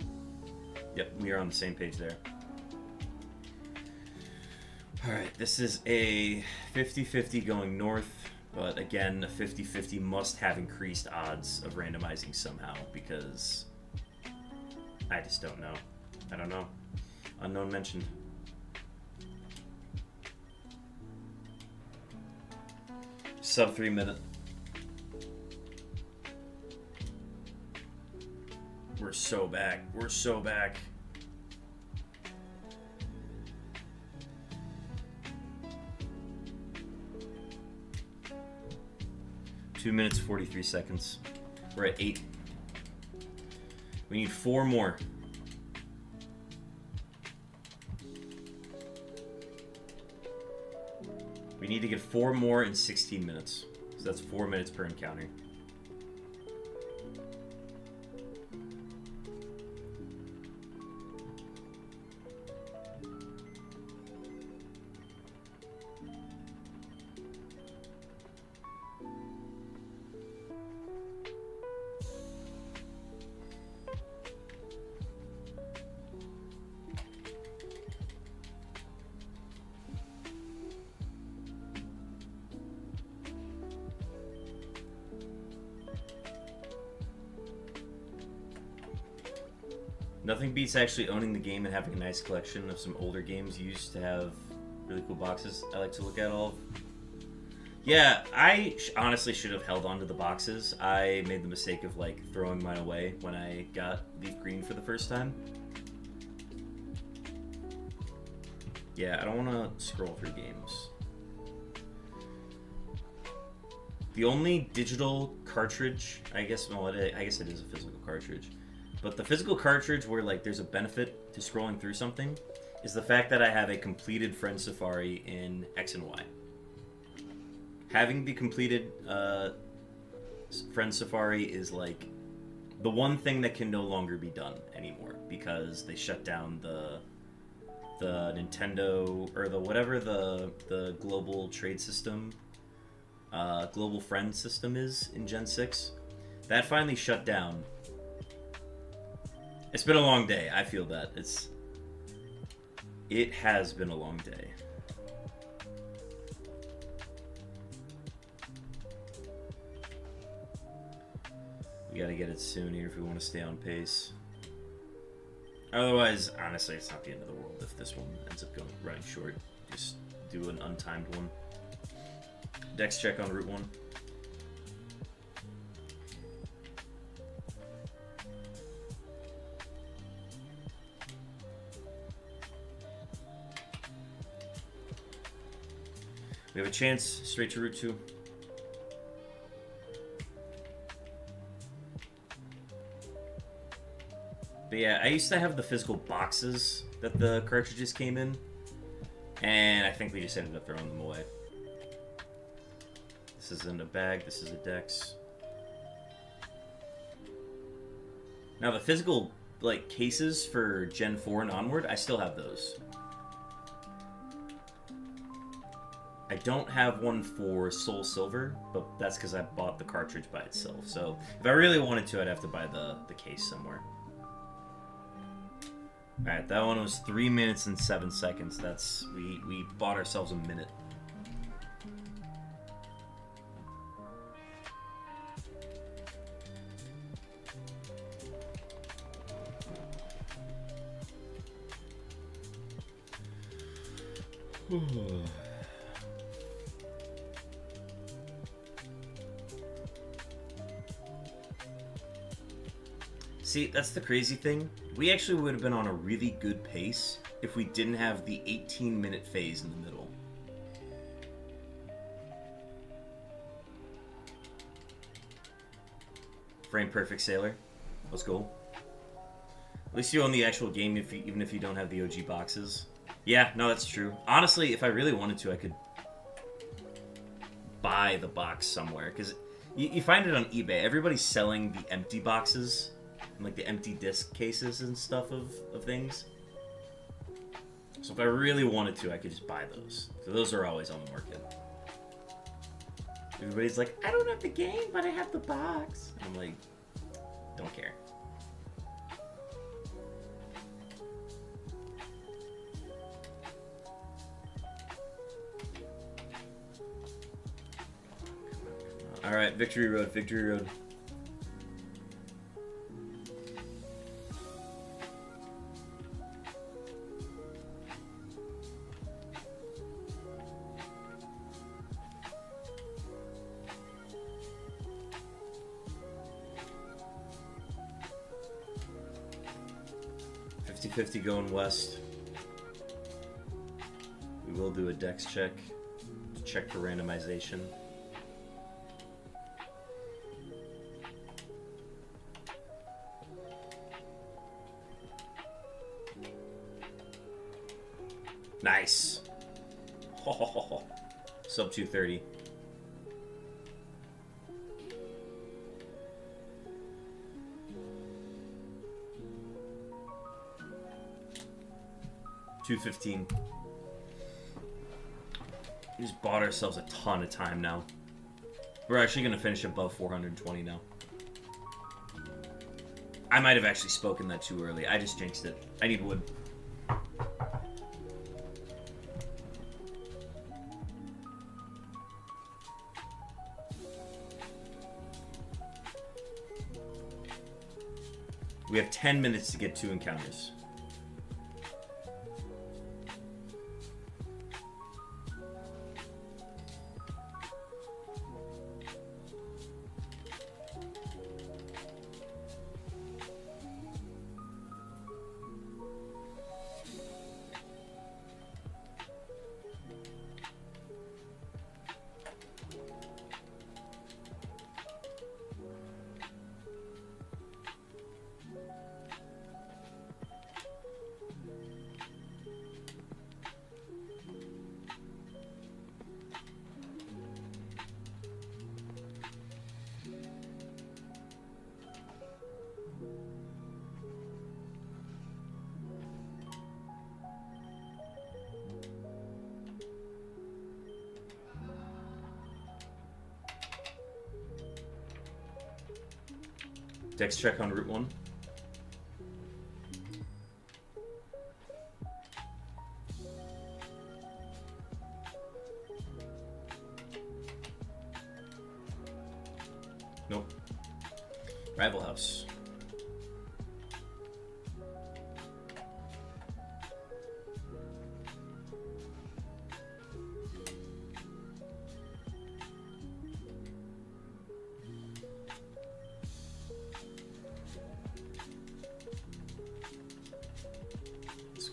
Speaker 1: Yep, we are on the same page there. Alright, this is a 50-50 going north, but again, a 50-50 must have increased odds of randomizing somehow, because I just don't know. I don't know. Unknown mentioned. Sub 3 minute. We're so back. We're so back. Two minutes, 43 seconds. We're at 8. We need 4 more. We need to get 4 more in 16 minutes. So that's 4 minutes per encounter. Nothing beats actually owning the game and having a nice collection of some older games used to have really cool boxes. I like to look at all of. Yeah, I honestly should have held on to the boxes. I made the mistake of like throwing mine away when I got Leaf Green for the first time. Yeah, I don't want to scroll through games. The only digital cartridge, I guess it is a physical cartridge. But the physical cartridge where like there's a benefit to scrolling through something is the fact that I have a completed Friend Safari in X and Y. Having the completed Friend Safari is like the one thing that can no longer be done anymore, because they shut down the Nintendo or the global trade system, global friend system is in Gen 6. That finally shut down. It's been a long day. I feel that. It has been a long day. We gotta get it soon here if we want to stay on pace. Otherwise, honestly, it's not the end of the world if this one ends up running short. Just do an untimed one. Dex check on Route 1. We have a chance straight to Route 2. But yeah, I used to have the physical boxes that the cartridges came in, and I think we just ended up throwing them away. This isn't a bag, this is a Dex. Now the physical like cases for Gen 4 and onward, I still have those. don't have one for Soul Silver, but that's because I bought the cartridge by itself. So if I really wanted to, I'd have to buy the case somewhere. Alright, that one was 3 minutes and 7 seconds. That's we bought ourselves a minute. See, that's the crazy thing. We actually would have been on a really good pace if we didn't have the 18-minute phase in the middle. Frame Perfect Sailor. Let's go. At least you own the actual game, even if you don't have the OG boxes. Yeah, no, that's true. Honestly, if I really wanted to, I could buy the box somewhere. Because you find it on eBay. Everybody's selling the empty boxes. And, like, the empty disc cases and stuff of things. So if I really wanted to, I could just buy those. So those are always on the market. Everybody's like, I don't have the game, but I have the box. I'm like, don't care. All right, Victory Road, Victory Road. $50 going west. We will do a dex check to check for randomization. Nice. Sub 230. $215. We just bought ourselves a ton of time now. We're actually going to finish above 420 now. I might have actually spoken that too early. I just jinxed it. I need wood. We have 10 minutes to get 2 encounters. Dex check on Route 1. Nope. Rival House.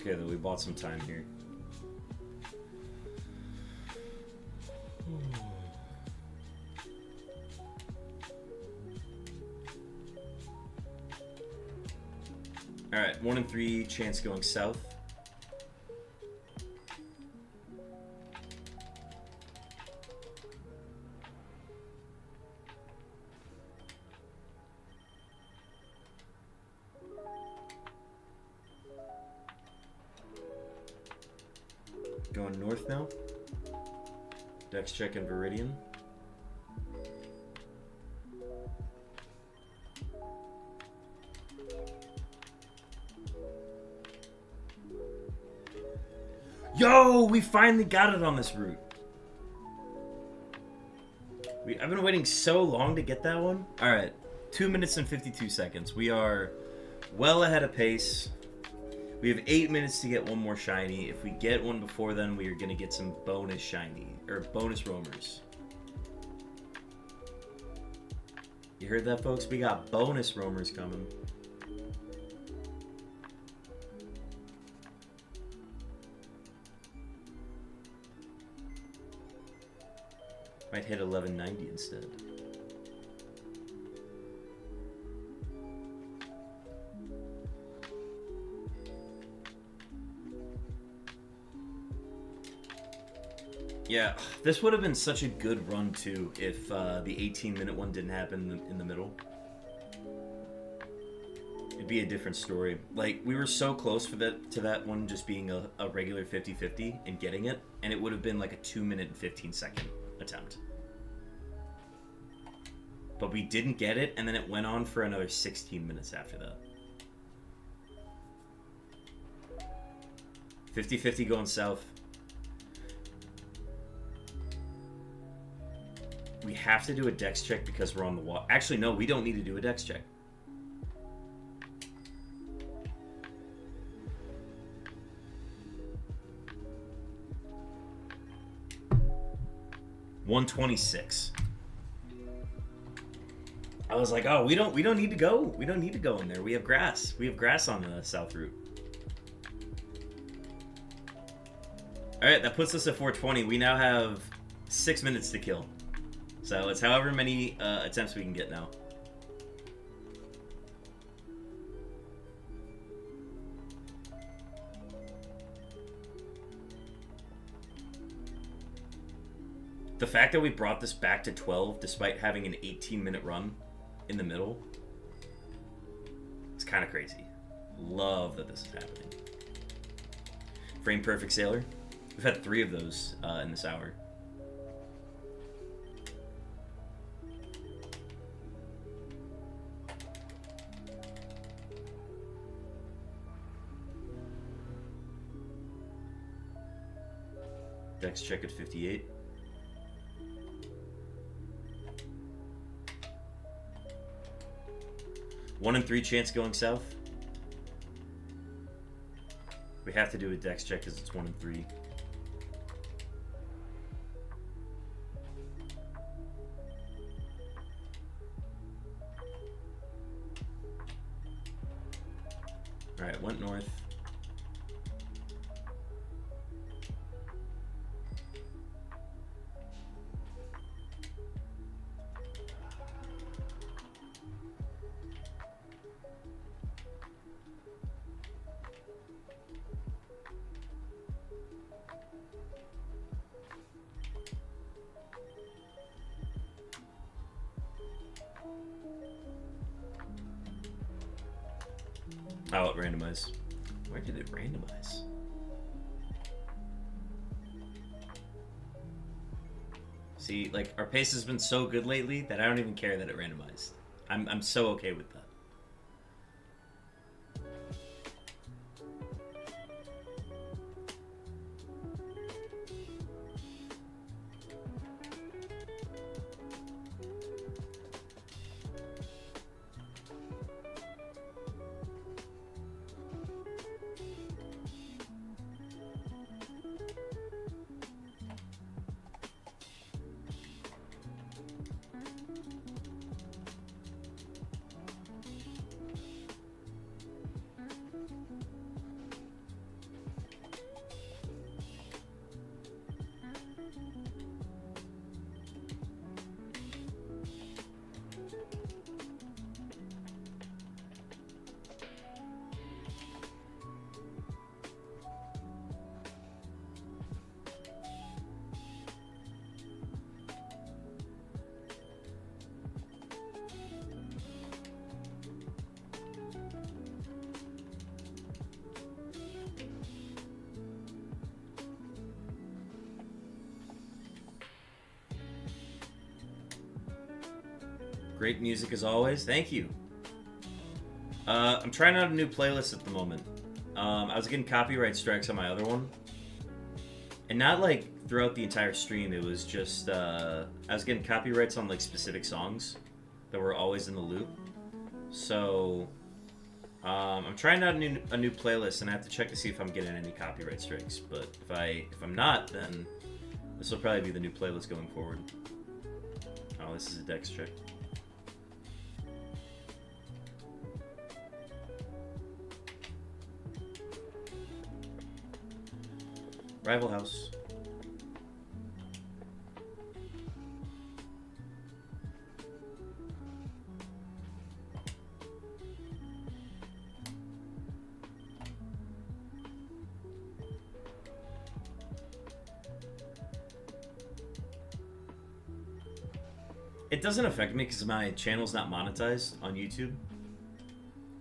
Speaker 1: Okay, though, we bought some time here. Alright, 1 in 3 chance going south. Going north now. Dex check and Viridian. Yo, we finally got it on this route. I've been waiting so long to get that one. All right, 2 minutes and 52 seconds. We are well ahead of pace. We have 8 minutes to get one more shiny. If we get one before then, we are going to get some bonus shiny, or bonus roamers. You heard that, folks? We got bonus roamers coming. Might hit 1190 instead. Yeah, this would have been such a good run too if the 18-minute one didn't happen in the middle. It'd be a different story. Like, we were so close to that one just being a regular 50-50 and getting it, and it would have been like a 2-minute and 15-second attempt. But we didn't get it, and then it went on for another 16 minutes after that. 50-50 going south. We have to do a dex check because we're on the wall. Actually, no, we don't need to do a dex check. $126. I was like, oh, we don't need to go. We don't need to go in there. We have grass. We have grass on the south route. All right, that puts us at 420. We now have 6 minutes to kill. So it's however many attempts we can get now. The fact that we brought this back to 12 despite having an 18-minute run in the middle, it's kind of crazy. Love that this is happening. Frame Perfect Sailor. We've had 3 of those in this hour. Dex check at 58. One in 3 chance going south. We have to do a dex check because it's 1 in 3. Alright, went north. Oh, it randomized. Where did it randomize? See, like, our pace has been so good lately that I don't even care that it randomized. I'm so okay with that. Great music as always. Thank you. I'm trying out a new playlist at the moment. I was getting copyright strikes on my other one. And not like throughout the entire stream, it was just, I was getting copyrights on like specific songs that were always in the loop. So, I'm trying out a new playlist, and I have to check to see if I'm getting any copyright strikes. But if I'm not, then this will probably be the new playlist going forward. Oh, this is a dex check. Rival House. It doesn't affect me because my channel's not monetized on YouTube,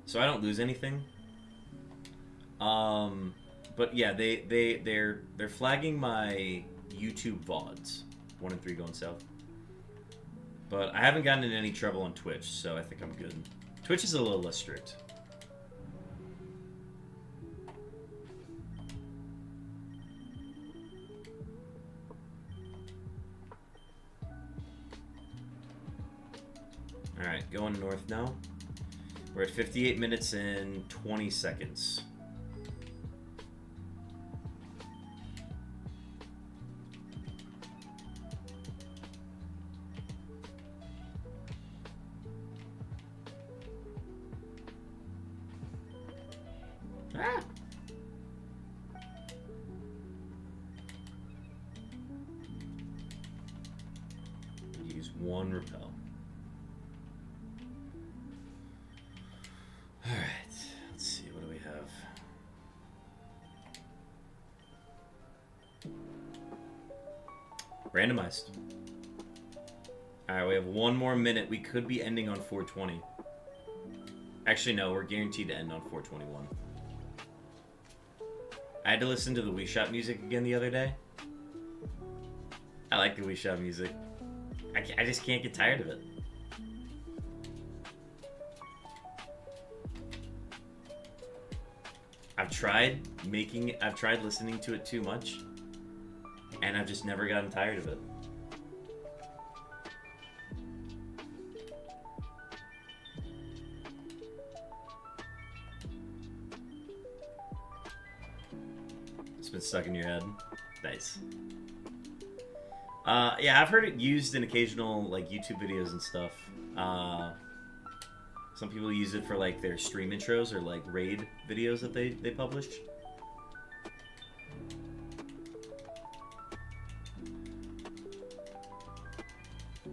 Speaker 1: so I don't lose anything. But yeah, they're flagging my YouTube VODs, 1 and 3 going south. But I haven't gotten in any trouble on Twitch, so I think I'm good. Twitch is a little less strict. Alright, going north now. We're at 58 minutes and 20 seconds. Ah! Use 1 repel. Alright, let's see, what do we have? Randomized. Alright, we have 1 more minute. We could be ending on 420. Actually, no, we're guaranteed to end on 421. I had to listen to the Wii Shop music again the other day. I like the Wii Shop music. I just can't get tired of it. I've tried listening to it too much, and I've just never gotten tired of it. It's been stuck in your head. Nice. Yeah, I've heard it used in occasional like YouTube videos and stuff. Some people use it for like their stream intros or like raid videos that they publish.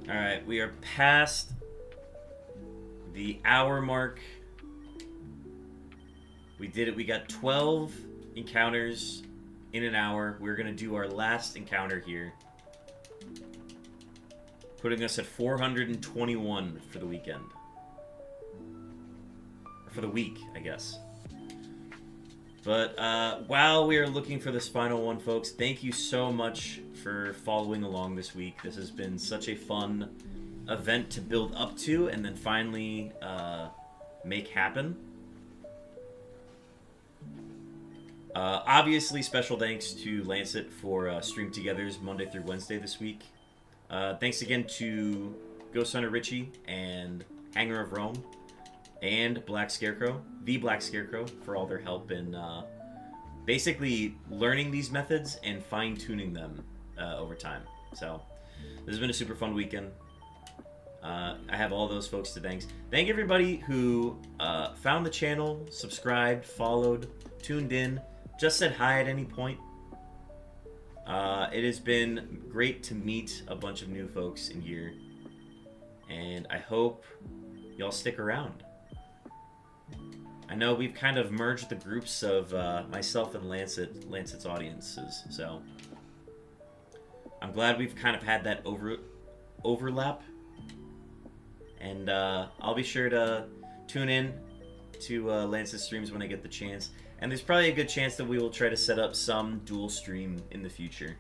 Speaker 1: Alright, we are past the hour mark. We did it. We got 12 encounters in an hour. We're going to do our last encounter here, putting us at 421 for the weekend. Or for the week, I guess. But while we are looking for this final one, folks, thank you so much for following along this week. This has been such a fun event to build up to and then finally make happen. Obviously, special thanks to Lancet for Stream Togethers Monday through Wednesday this week. Thanks again to Ghost Hunter Richie and Hanger of Rome and Black Scarecrow, the Black Scarecrow, for all their help in basically learning these methods and fine-tuning them over time. So, this has been a super fun weekend. I have all those folks to thanks. Thank everybody who found the channel, subscribed, followed, tuned in, just said hi at any point. It has been great to meet a bunch of new folks in here, and I hope y'all stick around. I know we've kind of merged the groups of myself and Lancet's audiences, so I'm glad we've kind of had that overlap, and I'll be sure to tune in to Lancet's streams when I get the chance. And there's probably a good chance that we will try to set up some dual stream in the future.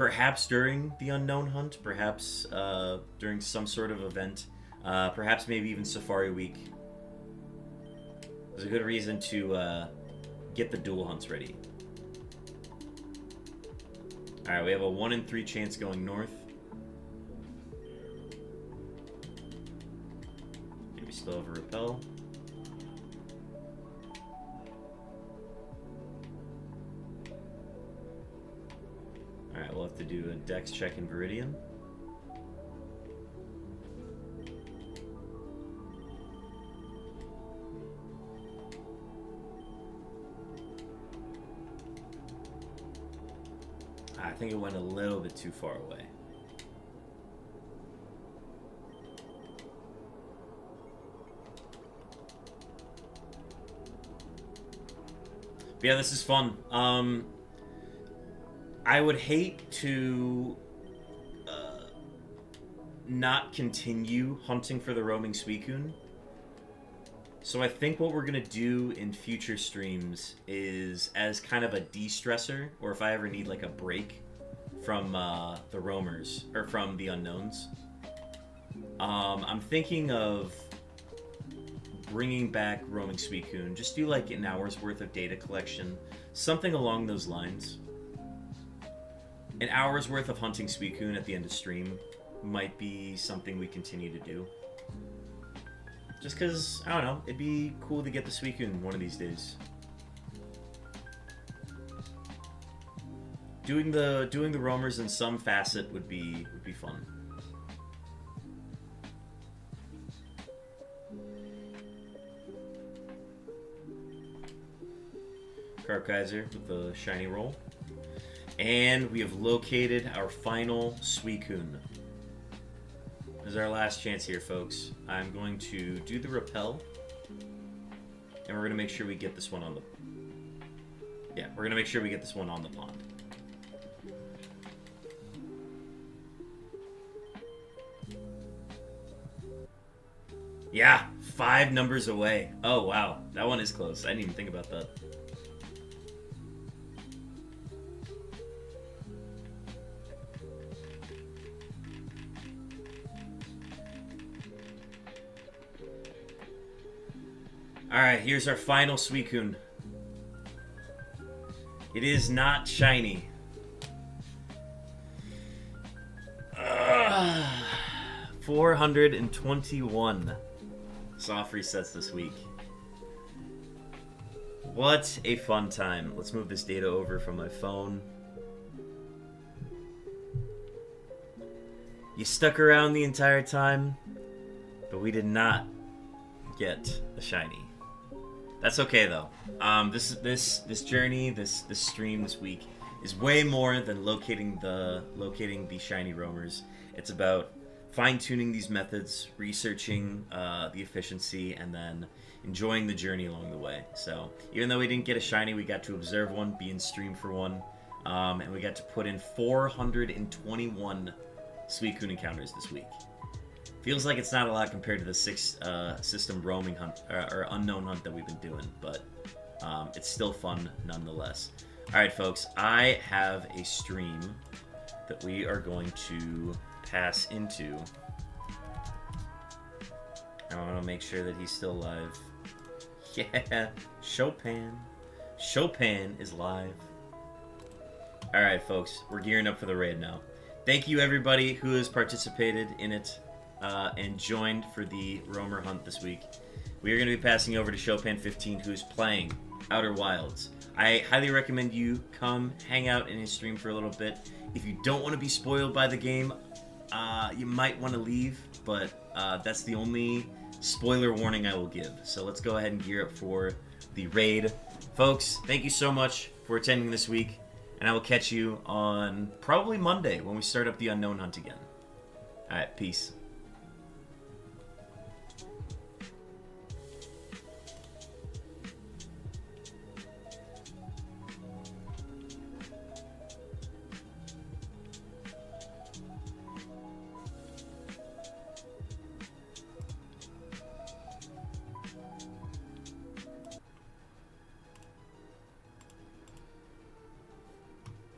Speaker 1: perhaps during the unknown hunt, perhaps during some sort of event, perhaps maybe even Safari Week. There's a good reason to get the dual hunts ready. Alright, we have a 1 in 3 chance going north. Okay, we still have a repel. Alright, we'll have to do a dex check in Viridian. I think it went a little bit too far away. But yeah, this is fun. I would hate to not continue hunting for the roaming SUICUNE. So I think what we're going to do in future streams is, as kind of a de-stressor, or if I ever need like a break from the roamers, or from the unknowns, I'm thinking of bringing back roaming SUICUNE. Just do like an hour's worth of data collection, something along those lines. An hour's worth of hunting SUICUNE at the end of stream might be something we continue to do. Just because, I don't know, it'd be cool to get the SUICUNE one of these days. Doing the roamers in some facet would be fun. Carp Kaiser with the shiny roll. And we have located our final SUICUNE. This is our last chance here, folks. I'm going to do the repel. And we're going to make sure we get this one on the... Yeah, we're going to make sure we get this one on the pond. Yeah, 5 numbers away. Oh, wow. That one is close. I didn't even think about that. Alright, here's our final SUICUNE. It is not shiny. 421 soft resets this week. What a fun time. Let's move this data over from my phone. You stuck around the entire time, but we did not get a shiny. That's okay though. This journey, this stream this week is way more than locating the shiny roamers. It's about fine-tuning these methods, researching the efficiency, and then enjoying the journey along the way. So even though we didn't get a shiny, we got to observe one, be in stream for one, and we got to put in 421 SUICUNE encounters this week. Feels like it's not a lot compared to the 6 system roaming hunt or unknown hunt that we've been doing, but it's still fun nonetheless. Alright folks, I have a stream that we are going to pass into. I want to make sure that he's still live. Yeah, Chopin. Chopin is live. Alright folks, we're gearing up for the raid now. Thank you everybody who has participated in it. And joined for the roamer hunt this week. We are going to be passing over to Chopin15, who is playing Outer Wilds. I highly recommend you come hang out in his stream for a little bit. If you don't want to be spoiled by the game, you might want to leave, but that's the only spoiler warning I will give. So let's go ahead and gear up for the raid. Folks, thank you so much for attending this week, and I will catch you on probably Monday when we start up the unknown hunt again. Alright, peace.